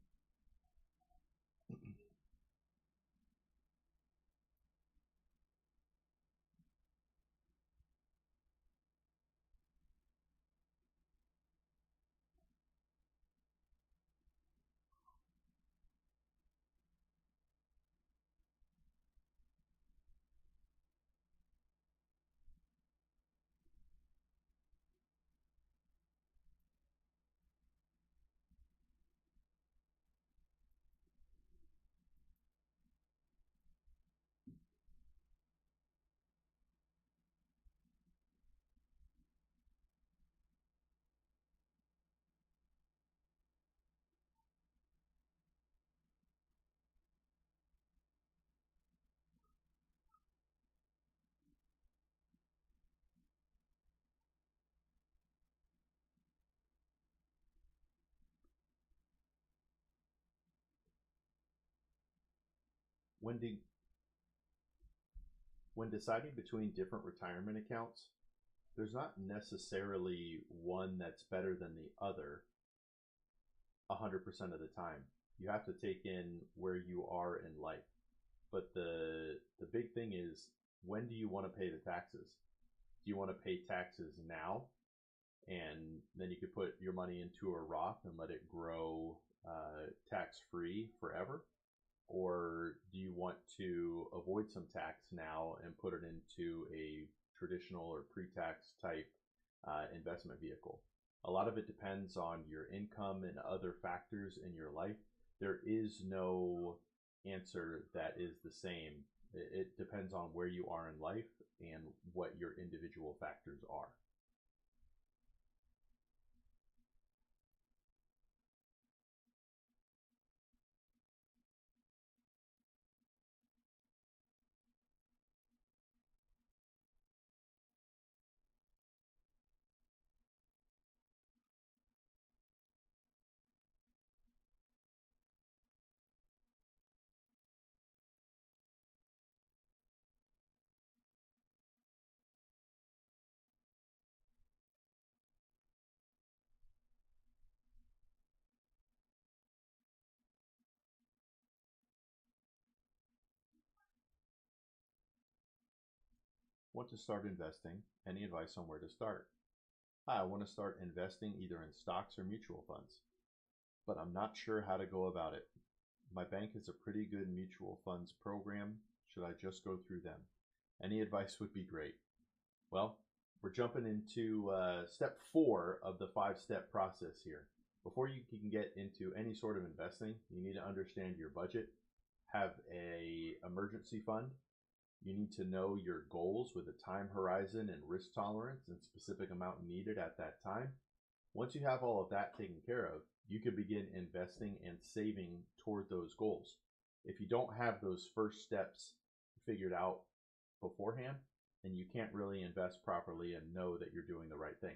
When, de- when deciding between different retirement accounts, there's not necessarily one that's better than the other 100% of the time. You have to take in where you are in life. But the big thing is, when do you want to pay the taxes? Do you want to pay taxes now, and then you could put your money into a Roth and let it grow tax free forever? Or do you want to avoid some tax now and put it into a traditional or pre-tax type investment vehicle? A lot of it depends on your income and other factors in your life. There is no answer that is the same. It depends on where you are in life and what your individual factors are. Want to start investing? Any advice on where to start? Hi, I want to start investing either in stocks or mutual funds, but I'm not sure how to go about it. My bank has a pretty good mutual funds program. Should I just go through them? Any advice would be great. Well, we're jumping into step 4 of the 5-step process here. Before you can get into any sort of investing, you need to understand your budget, have a emergency fund, You need to know your goals with a time horizon and risk tolerance and specific amount needed at that time. Once you have all of that taken care of, you can begin investing and saving toward those goals. If you don't have those first steps figured out beforehand, then you can't really invest properly and know that you're doing the right thing.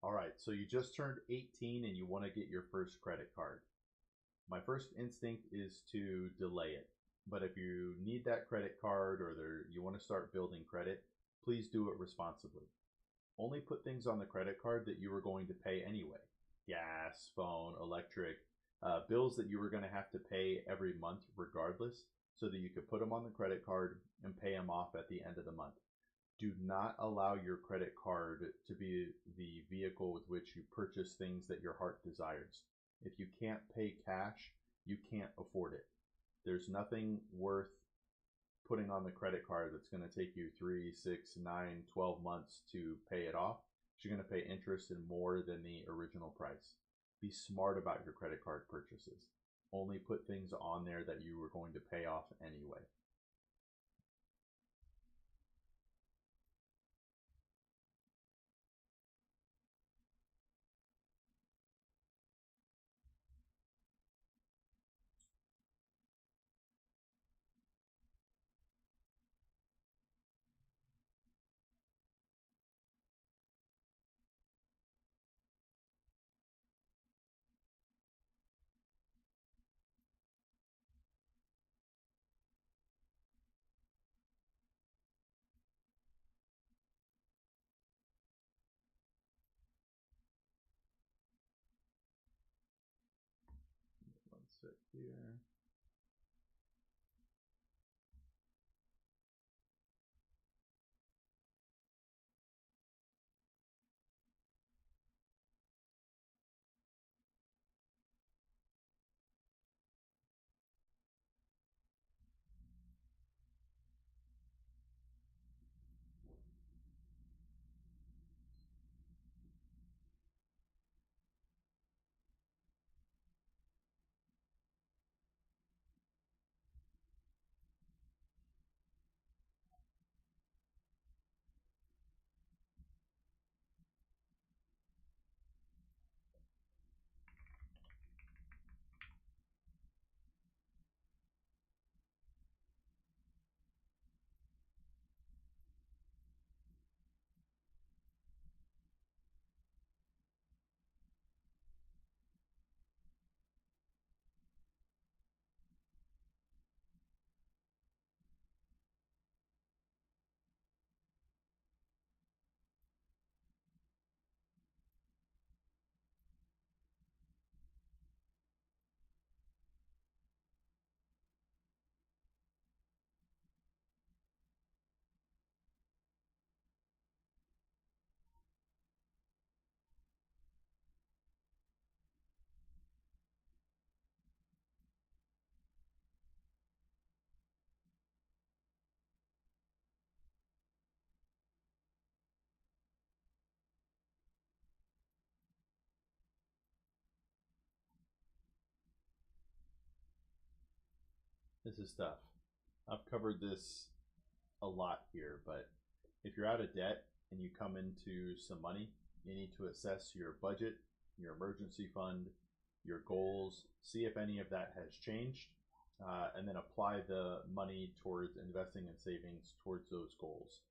All right, so you just turned 18 and you want to get your first credit card. My first instinct is to delay it. But if you need that credit card or you want to start building credit, please do it responsibly. Only put things on the credit card that you were going to pay anyway. Gas, phone, electric, bills that you were going to have to pay every month regardless, so that you could put them on the credit card and pay them off at the end of the month. Do not allow your credit card to be the vehicle with which you purchase things that your heart desires. If you can't pay cash, you can't afford it. There's nothing worth putting on the credit card that's going to take you 3, 6, 9, 12 months to pay it off. You're going to pay interest in more than the original price. Be smart about your credit card purchases. Only put things on there that you were going to pay off anyway. One sec here. This is tough. I've covered this a lot here, but if you're out of debt and you come into some money, you need to assess your budget, your emergency fund, your goals, see if any of that has changed, and then apply the money towards investing and savings towards those goals.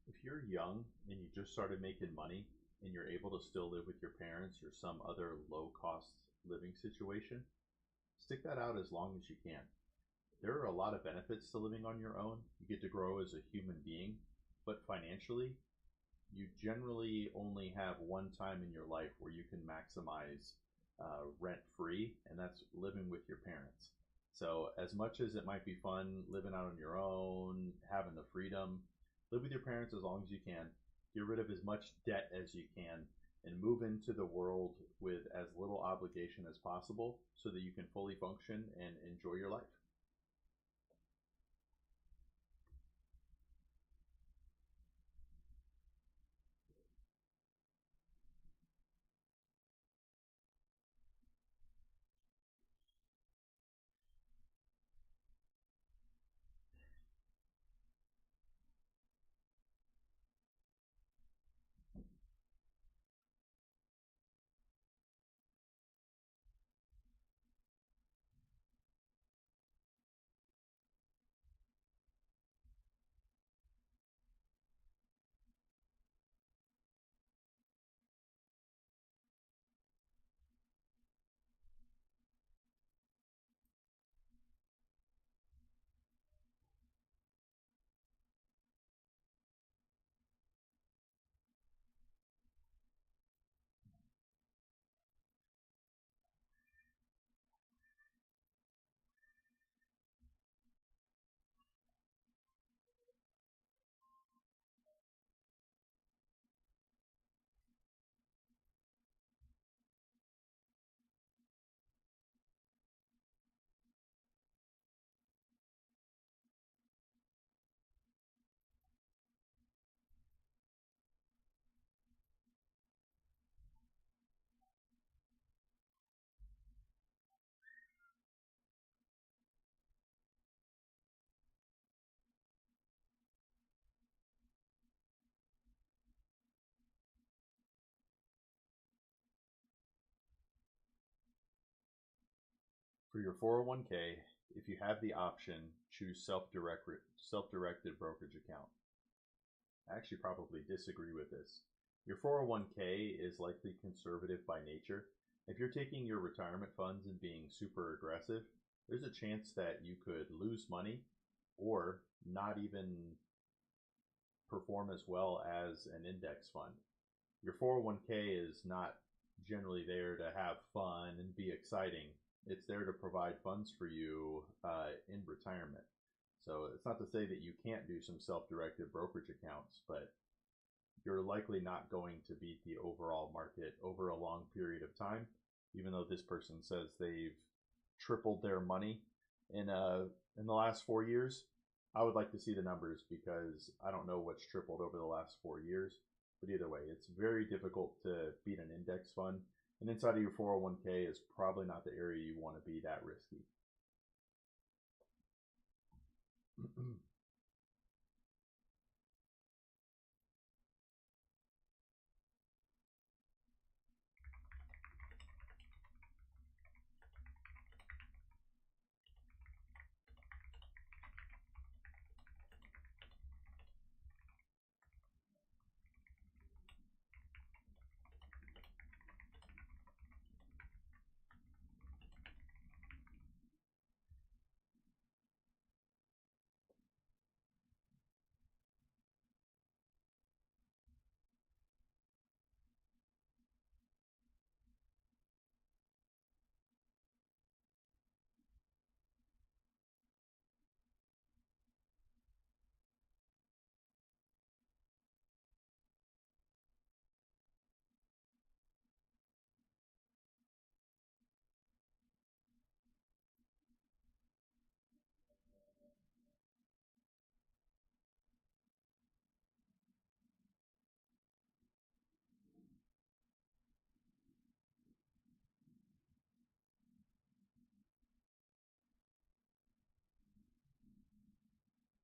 If you're young and you just started making money and you're able to still live with your parents or some other low cost living situation, stick that out as long as you can. There are a lot of benefits to living on your own. You get to grow as a human being, but financially, you generally only have one time in your life where you can maximize rent free, and that's living with your parents. So, as much as it might be fun living out on your own, having the freedom, live with your parents as long as you can. Get rid of as much debt as you can, and move into the world with as little obligation as possible so that you can fully function and enjoy your life. For your 401k, if you have the option, choose self-directed brokerage account. I actually probably disagree with this. Your 401k is likely conservative by nature. If you're taking your retirement funds and being super aggressive, there's a chance that you could lose money or not even perform as well as an index fund. Your 401k is not generally there to have fun and be exciting. It's there to provide funds for you in retirement. So it's not to say that you can't do some self-directed brokerage accounts, but you're likely not going to beat the overall market over a long period of time, even though this person says they've tripled their money in the last 4 years. I would like to see the numbers because I don't know what's tripled over the last 4 years. But either way, it's very difficult to beat an index fund. And inside of your 401k is probably not the area you want to be that risky.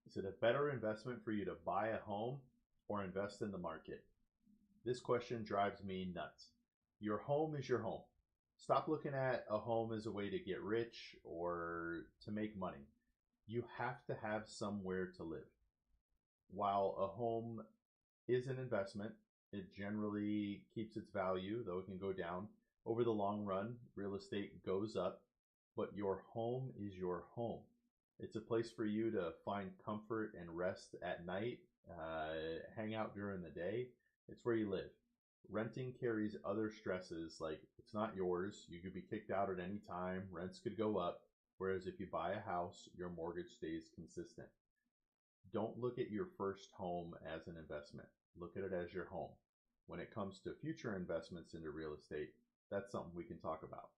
Is it a better investment for you to buy a home or invest in the market? This question drives me nuts. Your home is your home. Stop looking at a home as a way to get rich or to make money. You have to have somewhere to live. While a home is an investment, it generally keeps its value, though it can go down. Over the long run, real estate goes up, but your home is your home. It's a place for you to find comfort and rest at night, hang out during the day. It's where you live. Renting carries other stresses, like it's not yours. You could be kicked out at any time. Rents could go up. Whereas if you buy a house, your mortgage stays consistent. Don't look at your first home as an investment. Look at it as your home. When it comes to future investments into real estate, that's something we can talk about.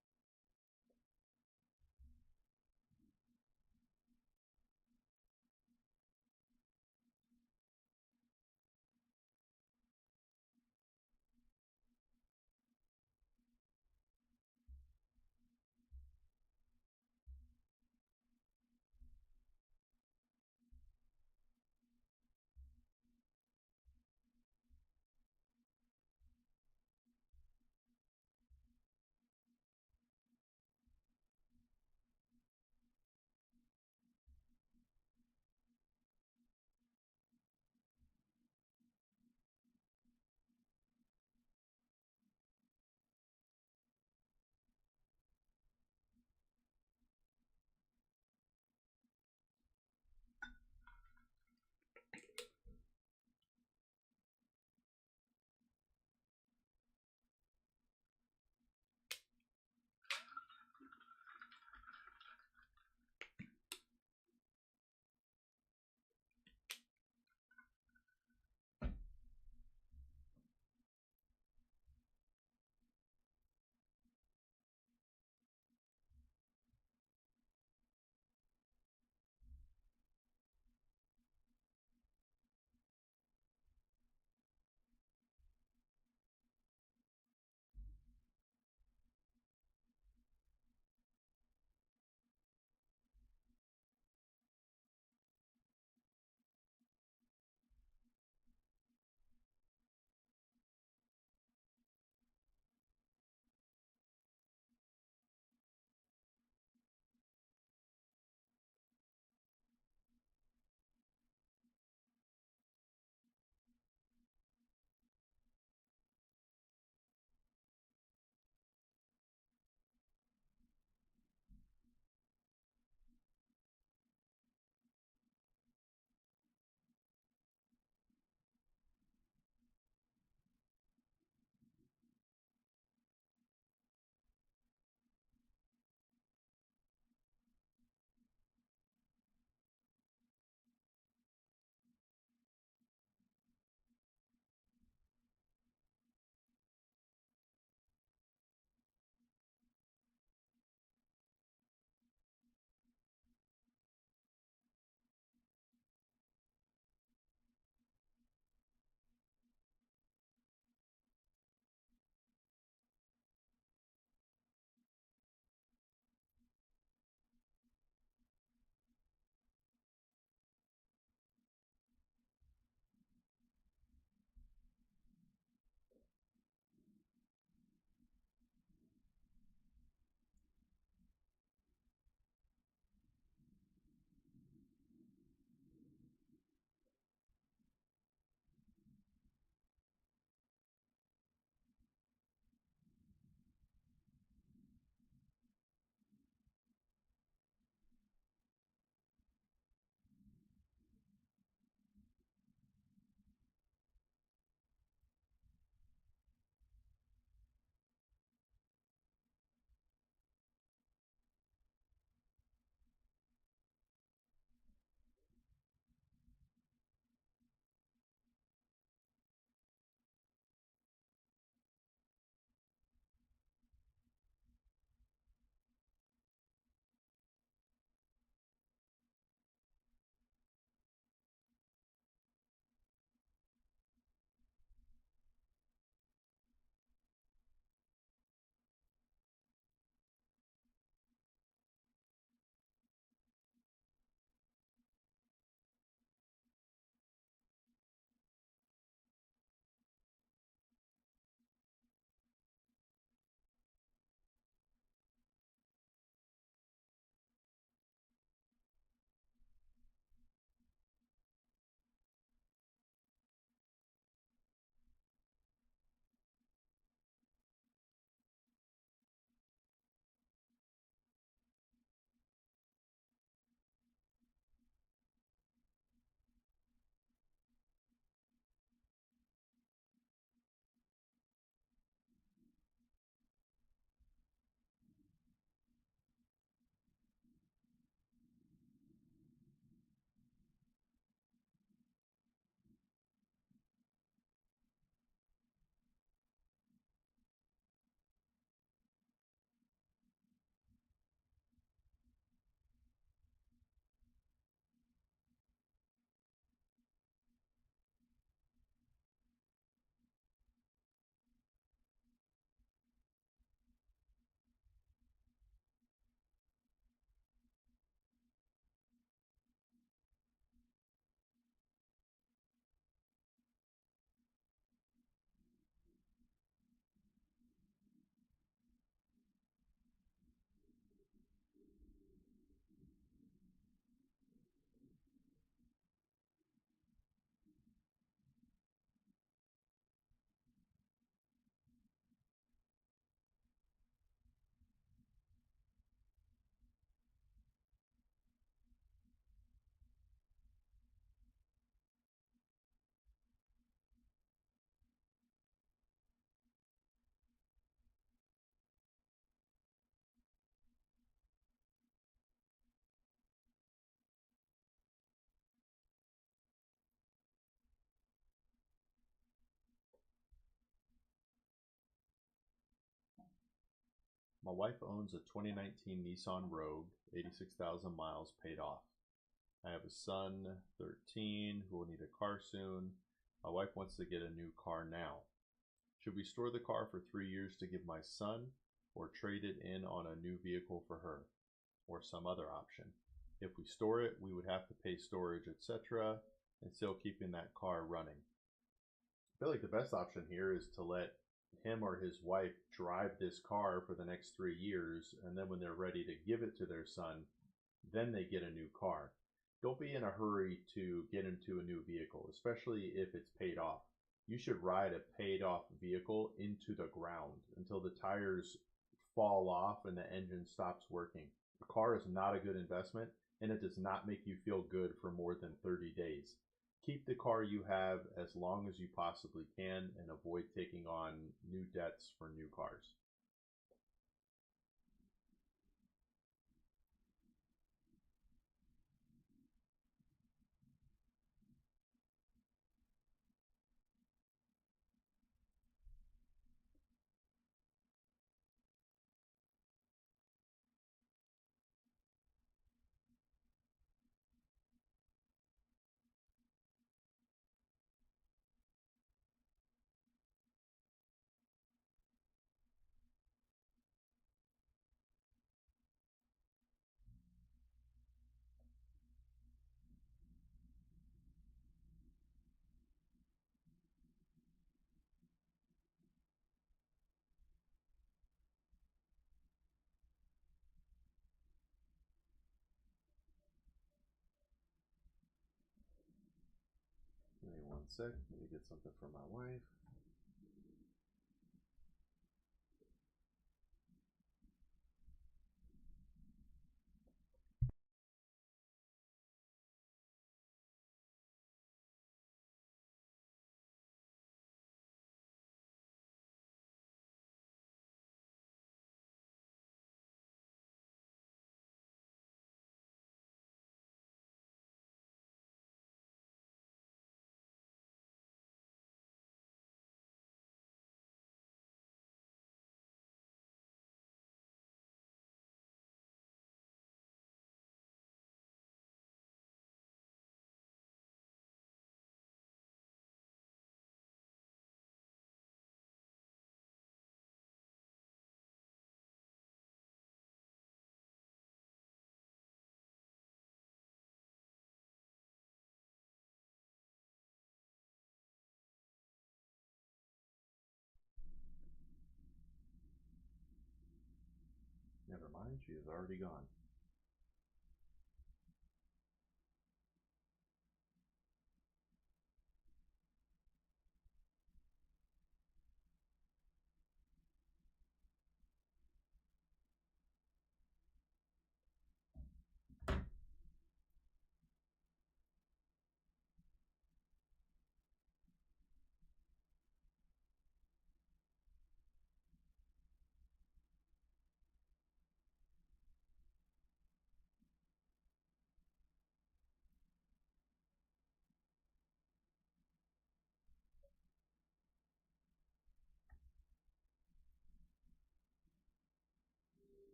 My wife owns a 2019 Nissan Rogue, 86,000 miles paid off. I have a son, 13, who will need a car soon. My wife wants to get a new car now. Should we store the car for 3 years to give my son, or trade it in on a new vehicle for her, or some other option? If we store it, we would have to pay storage, etc., and still keeping that car running. I feel like the best option here is to let him or his wife drive this car for the next 3 years, and then when they're ready to give it to their son, then they get a new car. Don't be in a hurry to get into a new vehicle, especially if it's paid off. You should ride a paid off vehicle into the ground until the tires fall off and the engine stops working. A car is not a good investment, and it does not make you feel good for more than 30 days. Keep the car you have as long as you possibly can and avoid taking on new debts for new cars. Give me 1 sec. Let me get something from my wife. Never mind, she is already gone.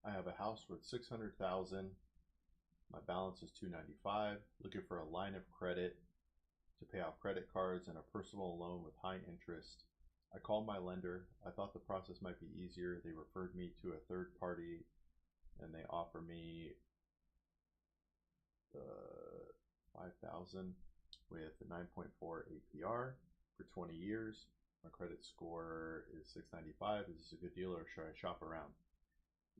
I have a house worth $600,000 My balance is $295. Looking for a line of credit to pay off credit cards and a personal loan with high interest. I called my lender. I thought the process might be easier. They referred me to a third party and they offer me $5,000 with a 9.4 APR for 20 years. My credit score is 695. Is this a good deal or should I shop around?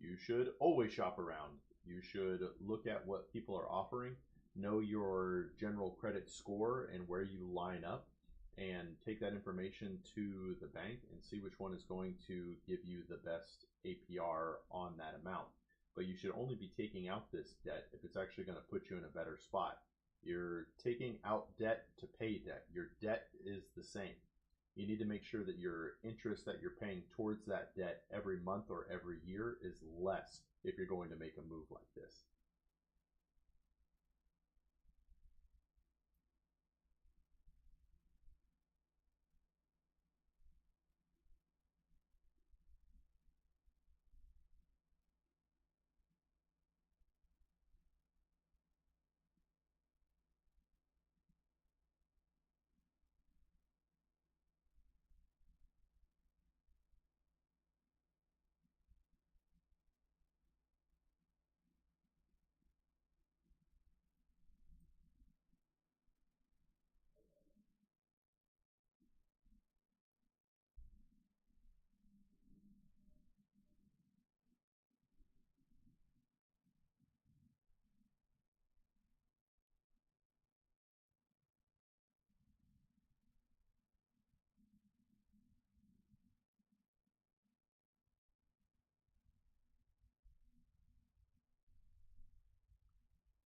You should always shop around. You should look at what people are offering, know your general credit score and where you line up, and take that information to the bank and see which one is going to give you the best APR on that amount. But you should only be taking out this debt if it's actually going to put you in a better spot. You're taking out debt to pay debt. Your debt is the same. You need to make sure that your interest that you're paying towards that debt every month or every year is less if you're going to make a move like this.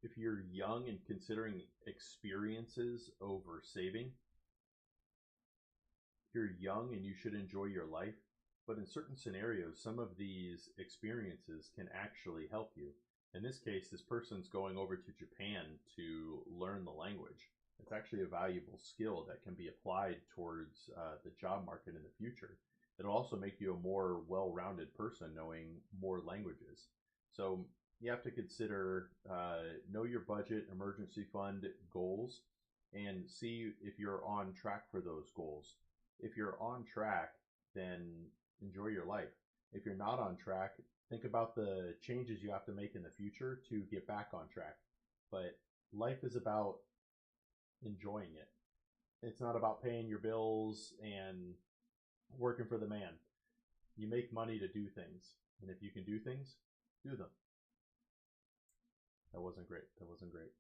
If you're young and considering experiences over saving, you're young and you should enjoy your life, but in certain scenarios, some of these experiences can actually help you. In this case, this person's going over to Japan to learn the language. It's actually a valuable skill that can be applied towards the job market in the future. It'll also make you a more well-rounded person knowing more languages. So you have to consider know your budget, emergency fund goals, and see if you're on track for those goals. If you're on track, then enjoy your life. If you're not on track, think about the changes you have to make in the future to get back on track. But life is about enjoying it. It's not about paying your bills and working for the man. You make money to do things. And if you can do things, do them. That wasn't great. That wasn't great.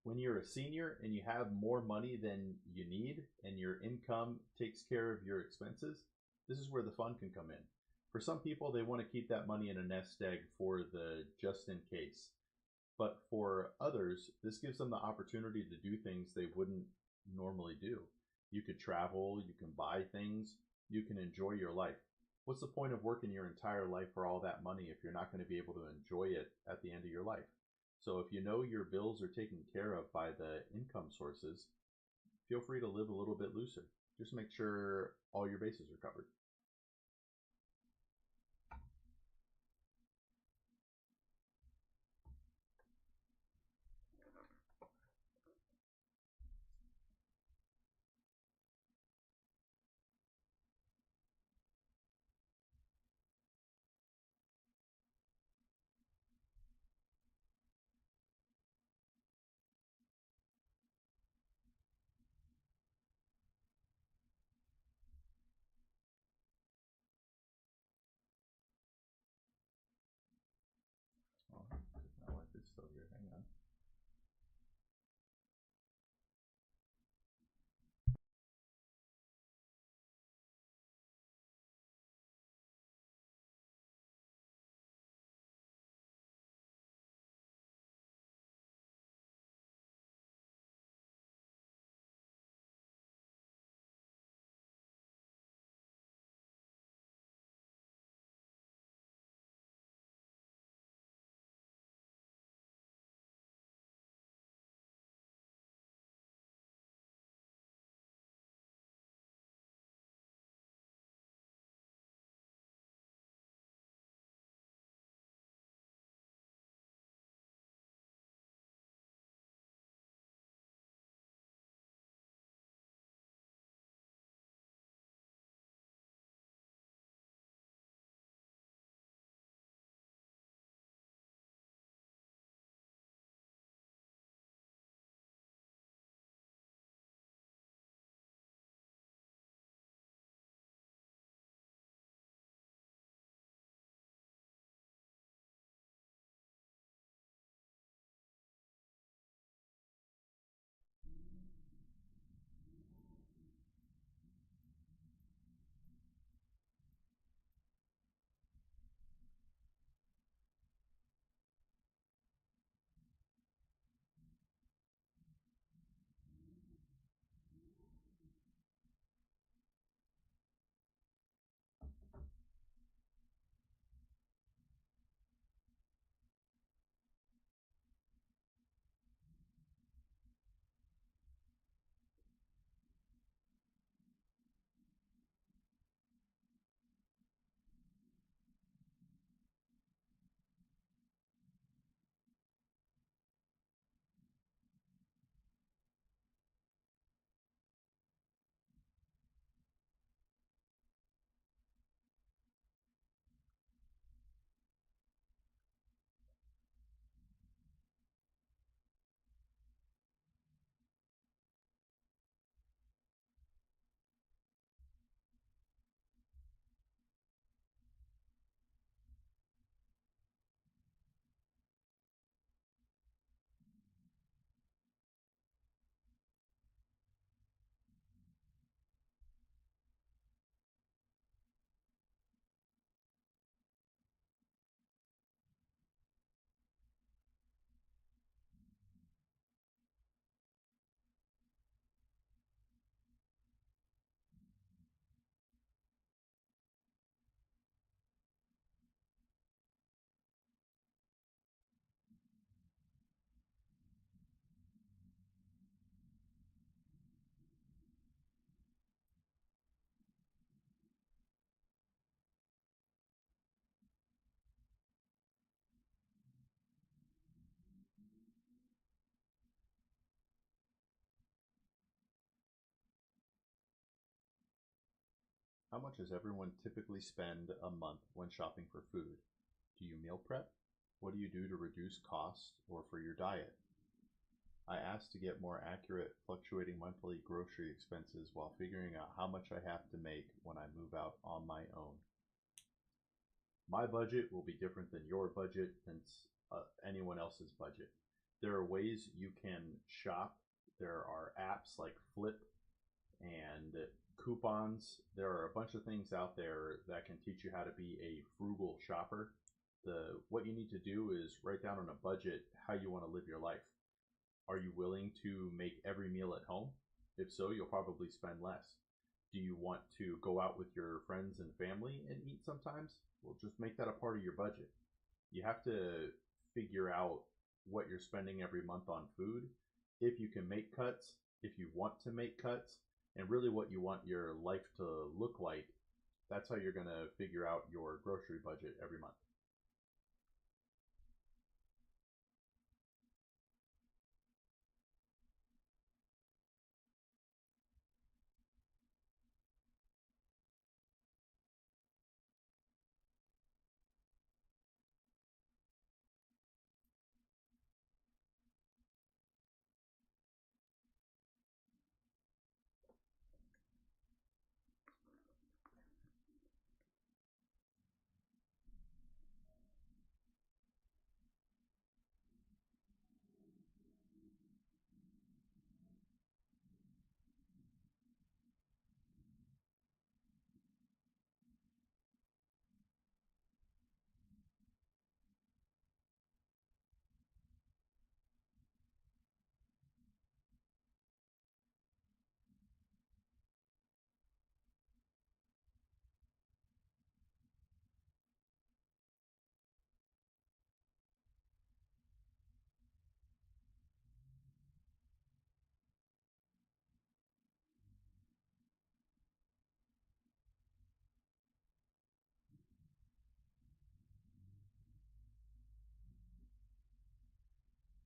When you're a senior and you have more money than you need and your income takes care of your expenses, this is where the fun can come in. For some people, they want to keep that money in a nest egg for the just in case. But for others, this gives them the opportunity to do things they wouldn't normally do. You could travel, you can buy things, you can enjoy your life. What's the point of working your entire life for all that money if you're not going to be able to enjoy it at the end of your life? So if you know your bills are taken care of by the income sources, feel free to live a little bit looser. Just make sure all your bases are covered. Oh, my wife is still here. Hang on. How much does everyone typically spend a month when shopping for food? Do you meal prep? What do you do to reduce costs or for your diet? I asked to get more accurate fluctuating monthly grocery expenses while figuring out how much I have to make when I move out on my own. My budget will be different than your budget than anyone else's budget. There are ways you can shop. There are apps like Flip and coupons. There are a bunch of things out there that can teach you how to be a frugal shopper. What you need to do is write down on a budget how you want to live your life. Are you willing to make every meal at home? If so, you'll probably spend less. Do you want to go out with your friends and family and eat sometimes? Well, just make that a part of your budget. You have to figure out what you're spending every month on food, if you can make cuts, if you want to make cuts, and really what you want your life to look like. That's how you're going to figure out your grocery budget every month.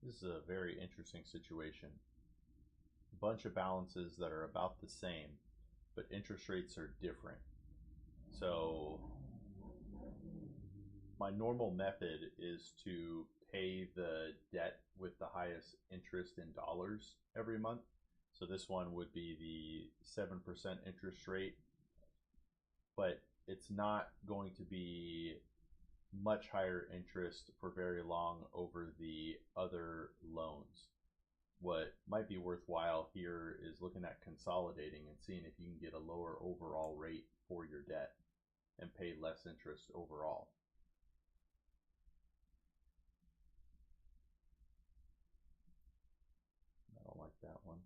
This is a very interesting situation. A bunch of balances that are about the same, but interest rates are different. So my normal method is to pay the debt with the highest interest in dollars every month. So this one would be the 7% interest rate, but it's not going to be much higher interest for very long over the other loans. What might be worthwhile here is looking at consolidating and seeing if you can get a lower overall rate for your debt and pay less interest overall. I don't like that one.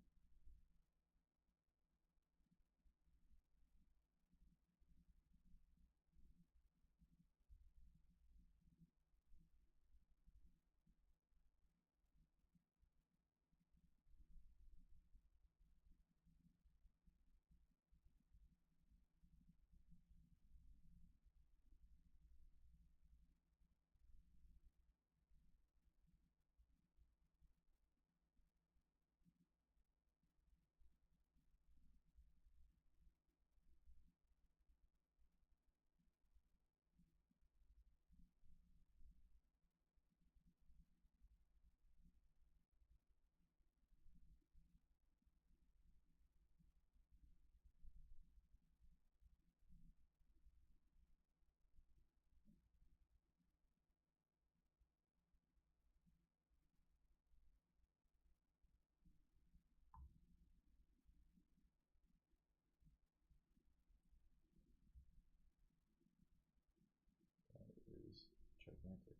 That is gigantic.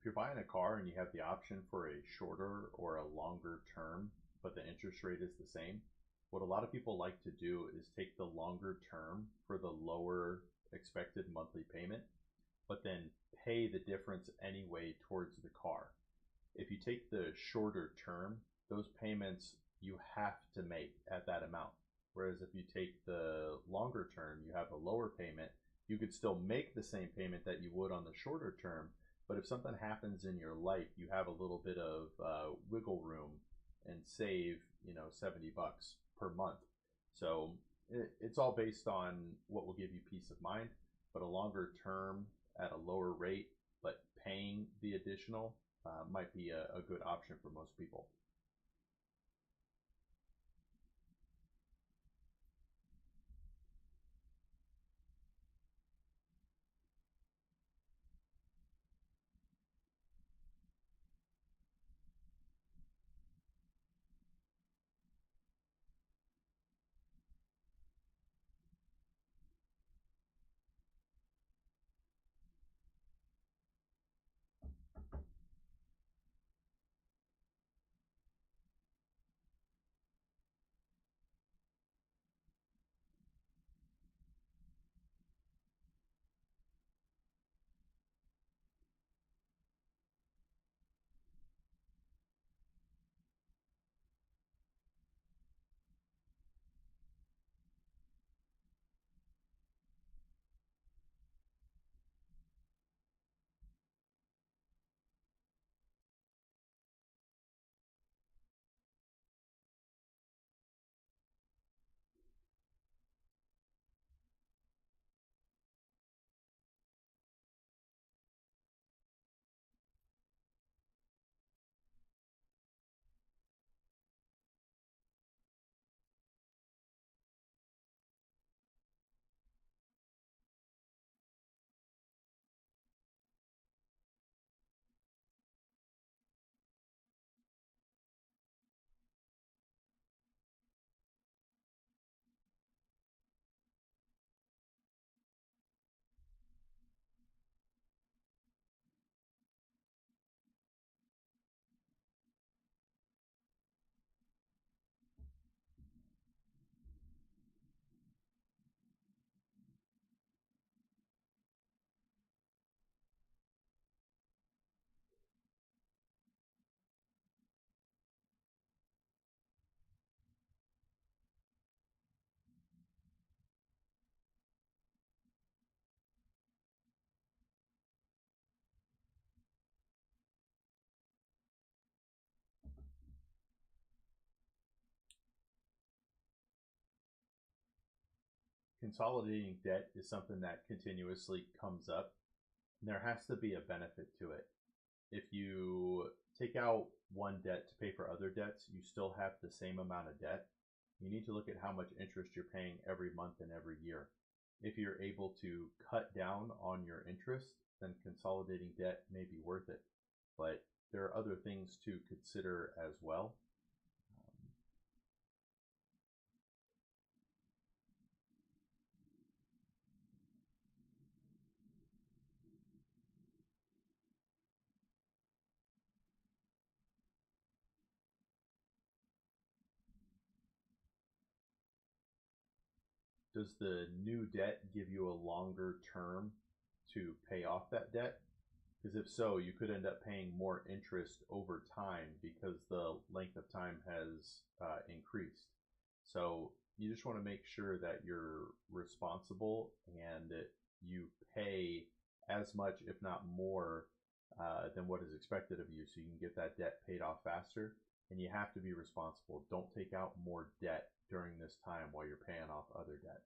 If you're buying a car and you have the option for a shorter or a longer term, but the interest rate is the same. What a lot of people like to do is take the longer term for the lower expected monthly payment, but then pay the difference anyway towards the car. If you take the shorter term, those payments you have to make at that amount. Whereas if you take the longer term, you have a lower payment. You could still make the same payment that you would on the shorter term, but if something happens in your life, you have a little bit of wiggle room and save, $70 per month. So it's all based on what will give you peace of mind, but a longer term at a lower rate, but paying the additional might be a good option for most people. Consolidating debt is something that continuously comes up. And there has to be a benefit to it. If you take out one debt to pay for other debts, you still have the same amount of debt. You need to look at how much interest you're paying every month and every year. If you're able to cut down on your interest, then consolidating debt may be worth it. But there are other things to consider as well. Does the new debt give you a longer term to pay off that debt? Because if so, you could end up paying more interest over time because the length of time has increased. So you just want to make sure that you're responsible and that you pay as much, if not more, than what is expected of you so you can get that debt paid off faster. And you have to be responsible. Don't take out more debt during this time while you're paying off other debt.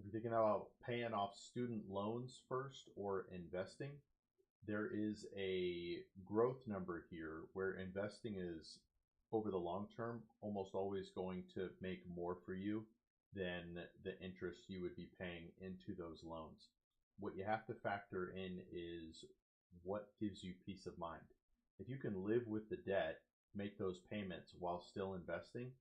you're thinking about paying off student loans first or investing, there is a growth number here where investing is, over the long term, almost always going to make more for you than the interest you would be paying into those loans. What you have to factor in is what gives you peace of mind. If you can live with the debt, make those payments while still investing,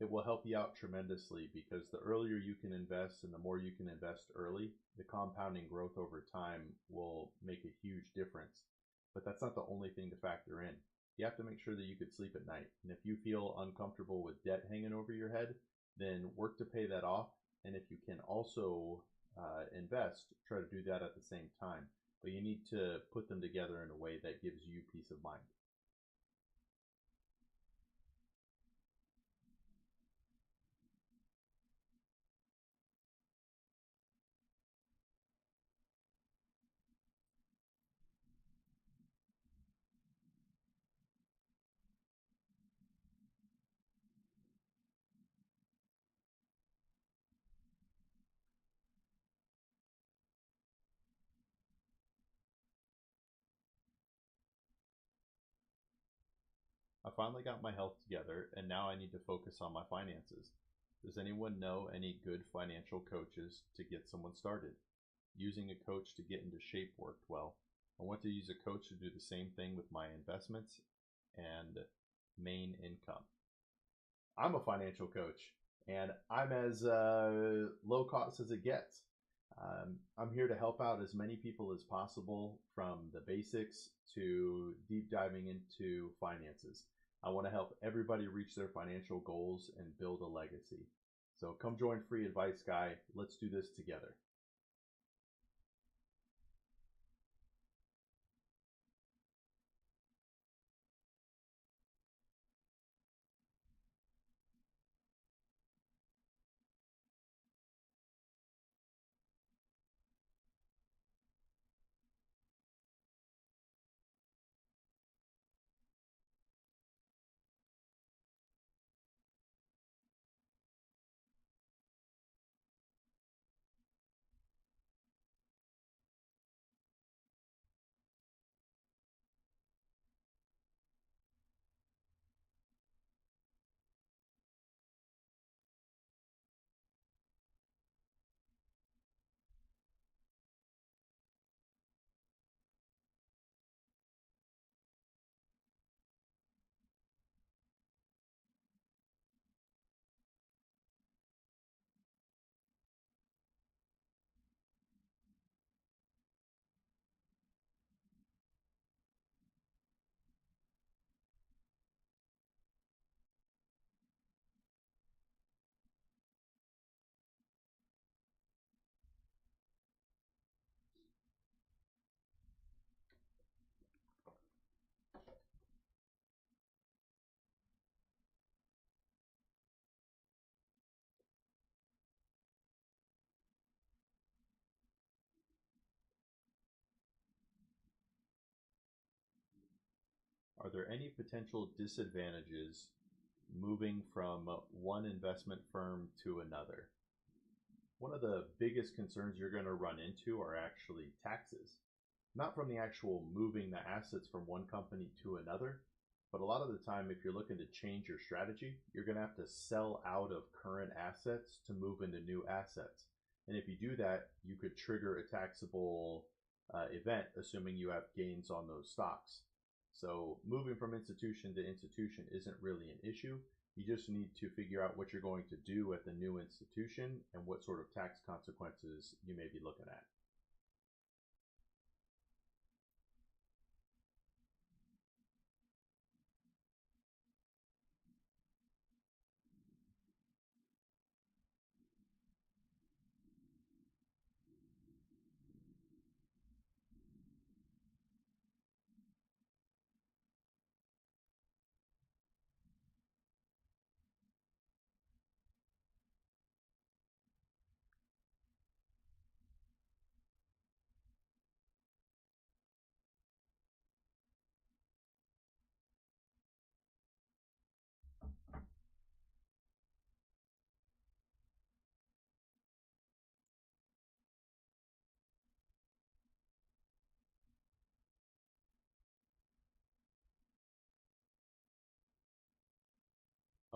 it will help you out tremendously, because the earlier you can invest and the more you can invest early, the compounding growth over time will make a huge difference. But that's not the only thing to factor in. You have to make sure that you could sleep at night. And if you feel uncomfortable with debt hanging over your head, then work to pay that off. And if you can also invest, try to do that at the same time. But you need to put them together in a way that gives you peace of mind. I finally got my health together, and now I need to focus on my finances. Does anyone know any good financial coaches to get someone started? Using a coach to get into shape worked well. I want to use a coach to do the same thing with my investments and main income. I'm a financial coach, and I'm as low cost as it gets. I'm here to help out as many people as possible, from the basics to deep diving into finances. I want to help everybody reach their financial goals and build a legacy. So come join Free Advice Guy. Let's do this together. Are there any potential disadvantages moving from one investment firm to another? One of the biggest concerns you're going to run into are actually taxes. Not from the actual moving the assets from one company to another, but a lot of the time, if you're looking to change your strategy, you're going to have to sell out of current assets to move into new assets. And if you do that, you could trigger a taxable event, assuming you have gains on those stocks. So moving from institution to institution isn't really an issue. You just need to figure out what you're going to do at the new institution and what sort of tax consequences you may be looking at.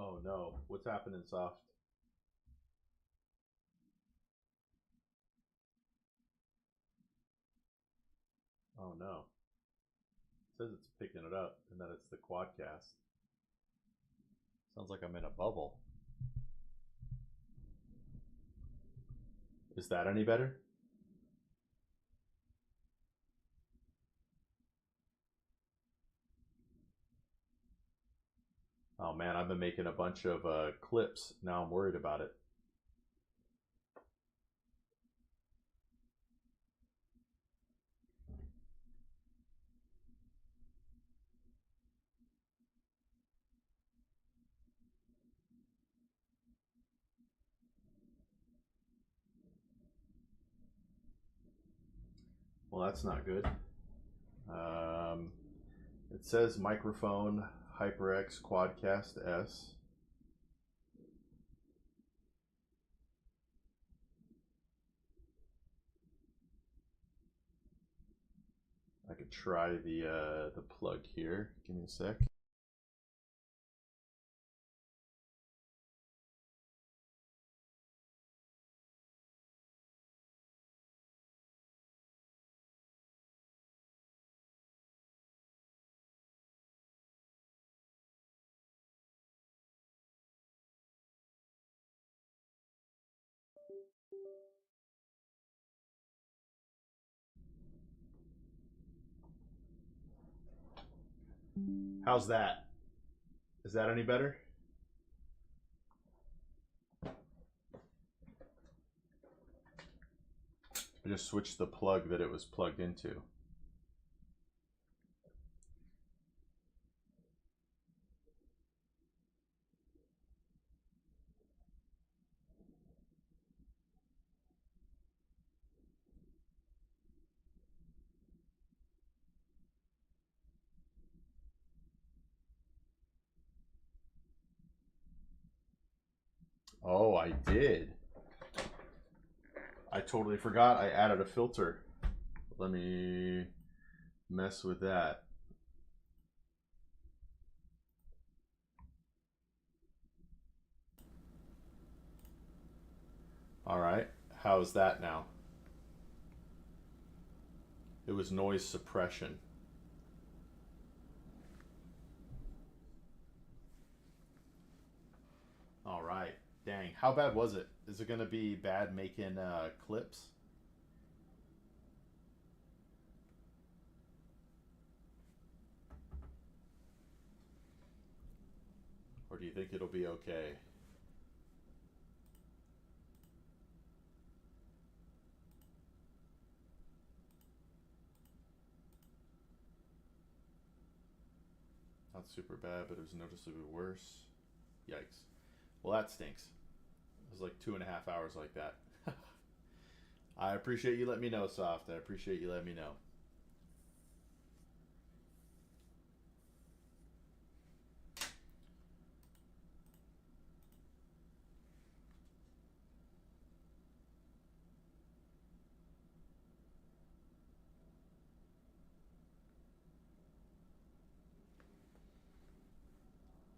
Oh no, what's happening, Soft? Oh no. It says it's picking it up and that it's the quadcast. Sounds like I'm in a bubble. Is that any better? Oh man, I've been making a bunch of clips. Now I'm worried about it. Well, that's not good. It says microphone HyperX Quadcast S. I could try the plug here. Give me a sec. How's that? Is that any better? I just switched the plug that it was plugged into. Oh, I did. I totally forgot I added a filter. Let me mess with that. All right, how's that now? It was noise suppression. All right, dang, how bad was it? Is it gonna be bad making clips? Or do you think it'll be okay? Not super bad, but it was noticeably worse. Yikes. Well, that stinks. It was like 2.5 hours like that. I appreciate you letting me know, Soft. I appreciate you letting me know.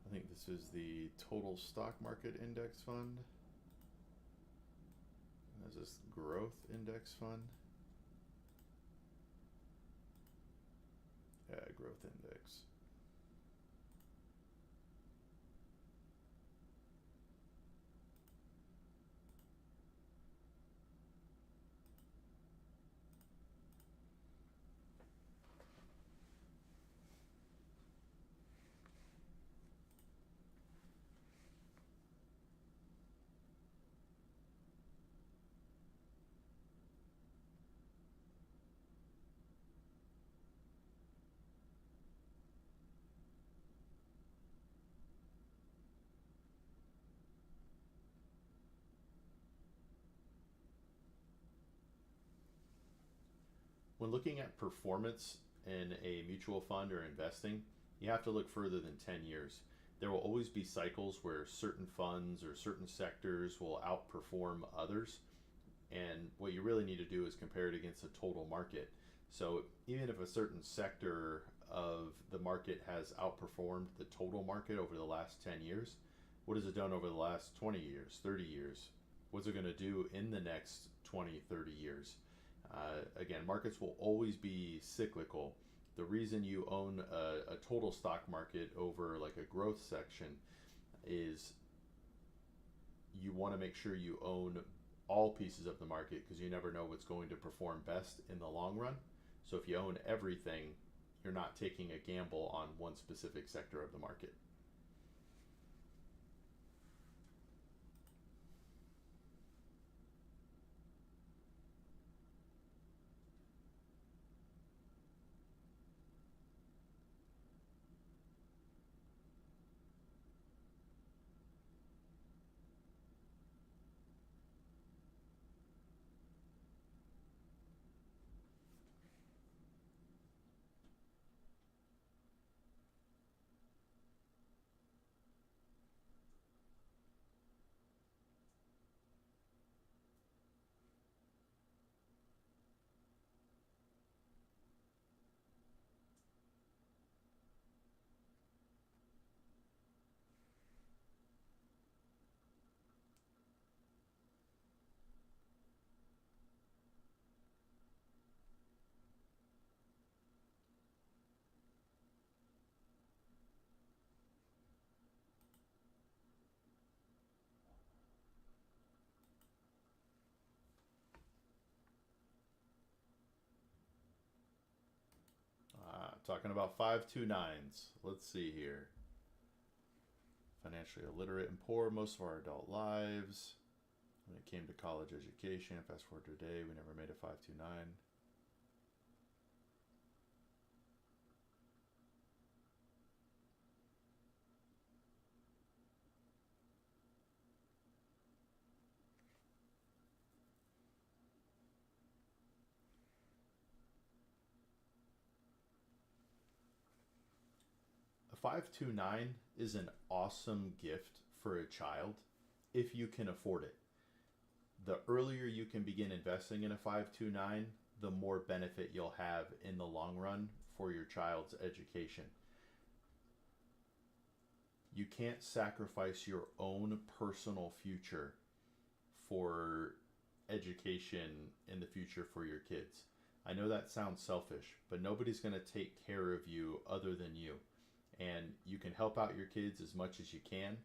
I think this is the total stock market index fund. There's this growth index fund. Yeah, growth index. When looking at performance in a mutual fund or investing, you have to look further than 10 years. There will always be cycles where certain funds or certain sectors will outperform others. And what you really need to do is compare it against the total market. So even if a certain sector of the market has outperformed the total market over the last 10 years, what has it done over the last 20 years, 30 years? What's it going to do in the next 20, 30 years? Again, markets will always be cyclical. The reason you own a total stock market over like a growth section is you want to make sure you own all pieces of the market because you never know what's going to perform best in the long run. So if you own everything, you're not taking a gamble on one specific sector of the market. Talking about 529s. Let's see here. Financially illiterate and poor most of our adult lives. When it came to college education, fast forward to today, we never made a 529. A 529 is an awesome gift for a child if you can afford it. The earlier you can begin investing in a 529, the more benefit you'll have in the long run for your child's education. You can't sacrifice your own personal future for education in the future for your kids. I know that sounds selfish, but nobody's going to take care of you other than you. And you can help out your kids as much as you can.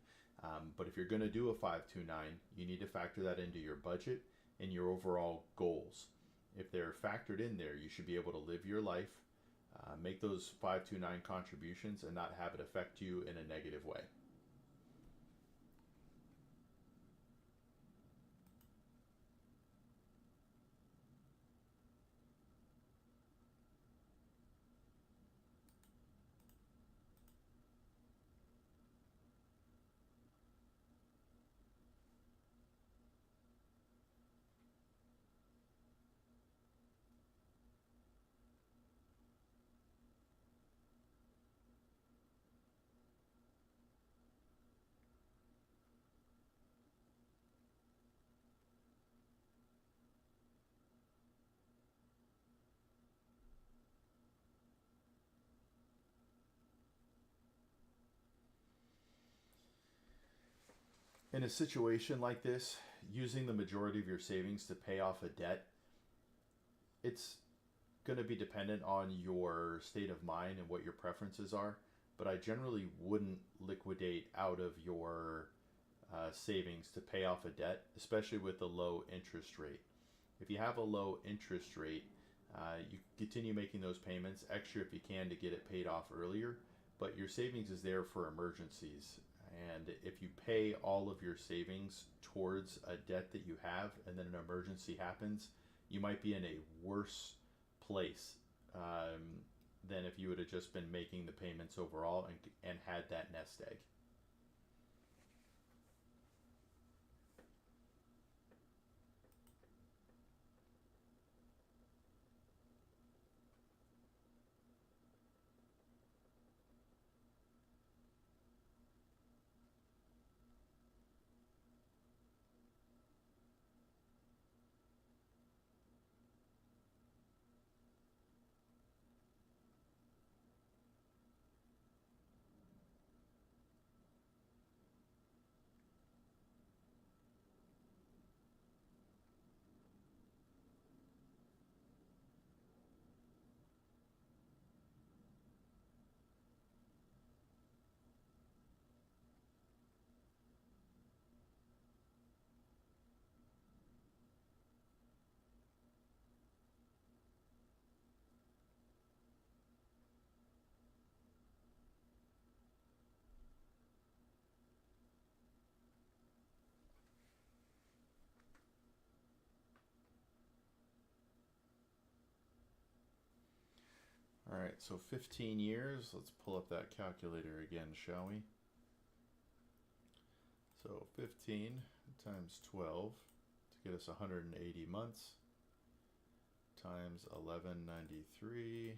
But if you're going to do a 529, you need to factor that into your budget and your overall goals. If they're factored in there, you should be able to live your life, make those 529 contributions, and not have it affect you in a negative way. In a situation like this, using the majority of your savings to pay off a debt, it's going to be dependent on your state of mind and what your preferences are. But I generally wouldn't liquidate out of your savings to pay off a debt, especially with a low interest rate. If you have a low interest rate, you continue making those payments extra if you can to get it paid off earlier, but your savings is there for emergencies. And if you pay all of your savings towards a debt that you have and then an emergency happens, you might be in a worse place than if you would have just been making the payments overall and had that nest egg. right, so 15 years. Let's pull up that calculator again, shall we? So 15 times 12 to get us 180 months times 1193.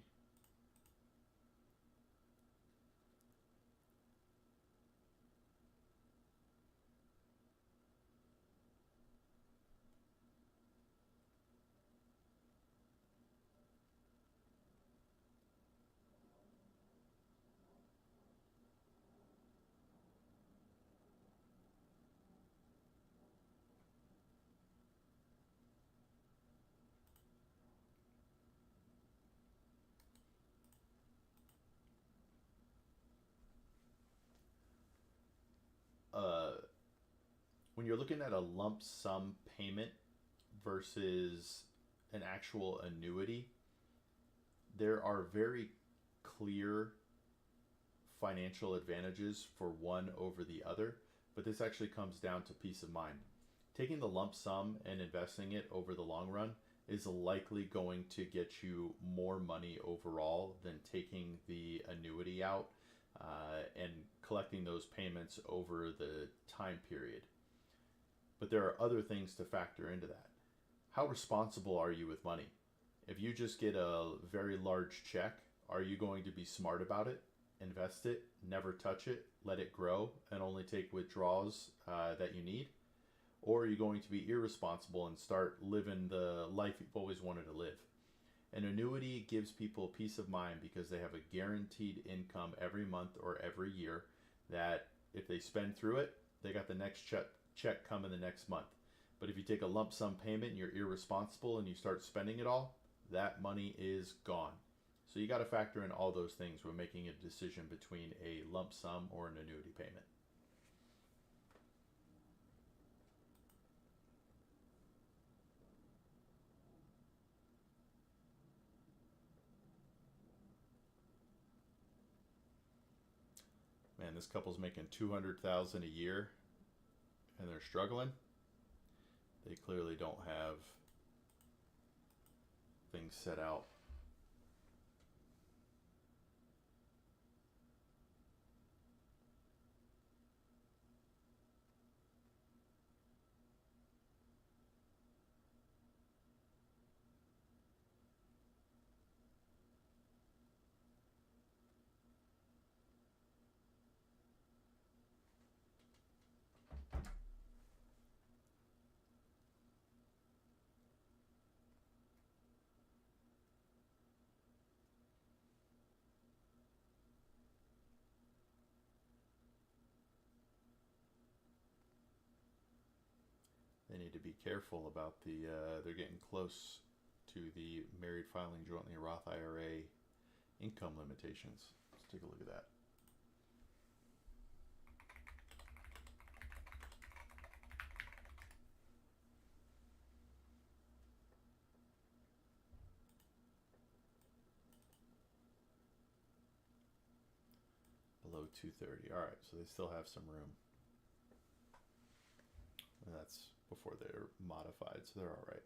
When you're looking at a lump sum payment versus an actual annuity, there are very clear financial advantages for one over the other, but this actually comes down to peace of mind. Taking the lump sum and investing it over the long run is likely going to get you more money overall than taking the annuity out and collecting those payments over the time period. But there are other things to factor into that. How responsible are you with money? If you just get a very large check, are you going to be smart about it, invest it, never touch it, let it grow, and only take withdrawals that you need? Or are you going to be irresponsible and start living the life you've always wanted to live? An annuity gives people peace of mind because they have a guaranteed income every month or every year that if they spend through it, they got the next check coming the next month. But if you take a lump sum payment and you're irresponsible and you start spending it all, that money is gone. So you got to factor in all those things when making a decision between a lump sum or an annuity payment. Man, this couple's making $200,000 a year and they're struggling. They clearly don't have things set out. They need to be careful about they're getting close to the married filing jointly Roth IRA income limitations. Let's take a look at that. Below 230. All right, so they still have some room. And that's before they're modified, so they're all right.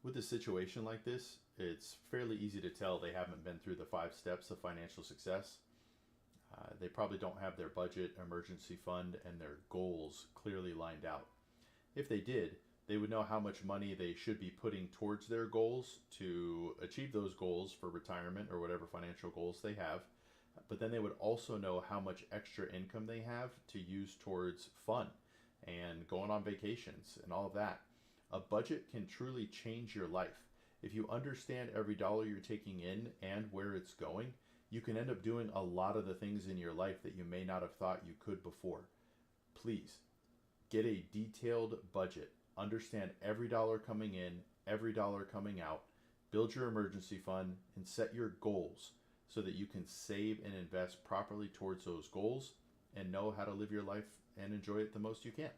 With a situation like this, it's fairly easy to tell they haven't been through the 5 steps of financial success. They probably don't have their budget, emergency fund, and their goals clearly lined out. If they did, they would know how much money they should be putting towards their goals to achieve those goals for retirement or whatever financial goals they have. But then they would also know how much extra income they have to use towards fun and going on vacations and all of that. A budget can truly change your life. If you understand every dollar you're taking in and where it's going, you can end up doing a lot of the things in your life that you may not have thought you could before. Please, get a detailed budget. Understand every dollar coming in, every dollar coming out, build your emergency fund, and set your goals so that you can save and invest properly towards those goals and know how to live your life and enjoy it the most you can.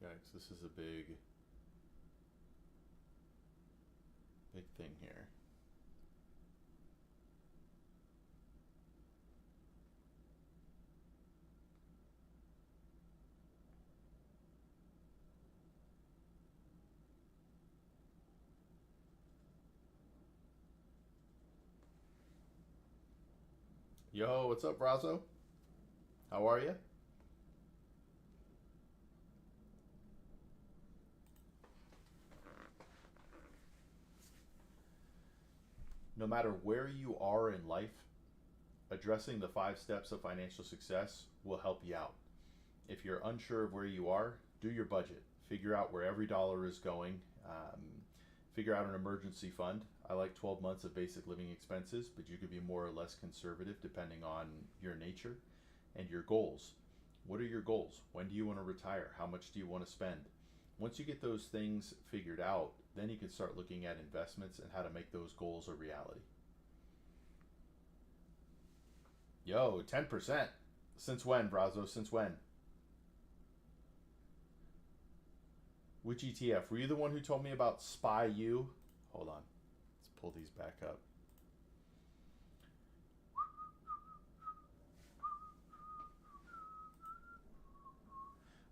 Yikes, this is a big thing here. Yo, what's up, Brazo? How are you? No matter where you are in life, addressing the 5 steps of financial success will help you out. If you're unsure of where you are, do your budget. Figure out where every dollar is going. Figure out an emergency fund. I like 12 months of basic living expenses, but you could be more or less conservative depending on your nature and your goals. What are your goals? When do you want to retire? How much do you want to spend? Once you get those things figured out, then you can start looking at investments and how to make those goals a reality. Yo, 10%. Since when, Brazo? Since when? Which ETF? Were you the one who told me about SPY U? Hold on. Let's pull these back up.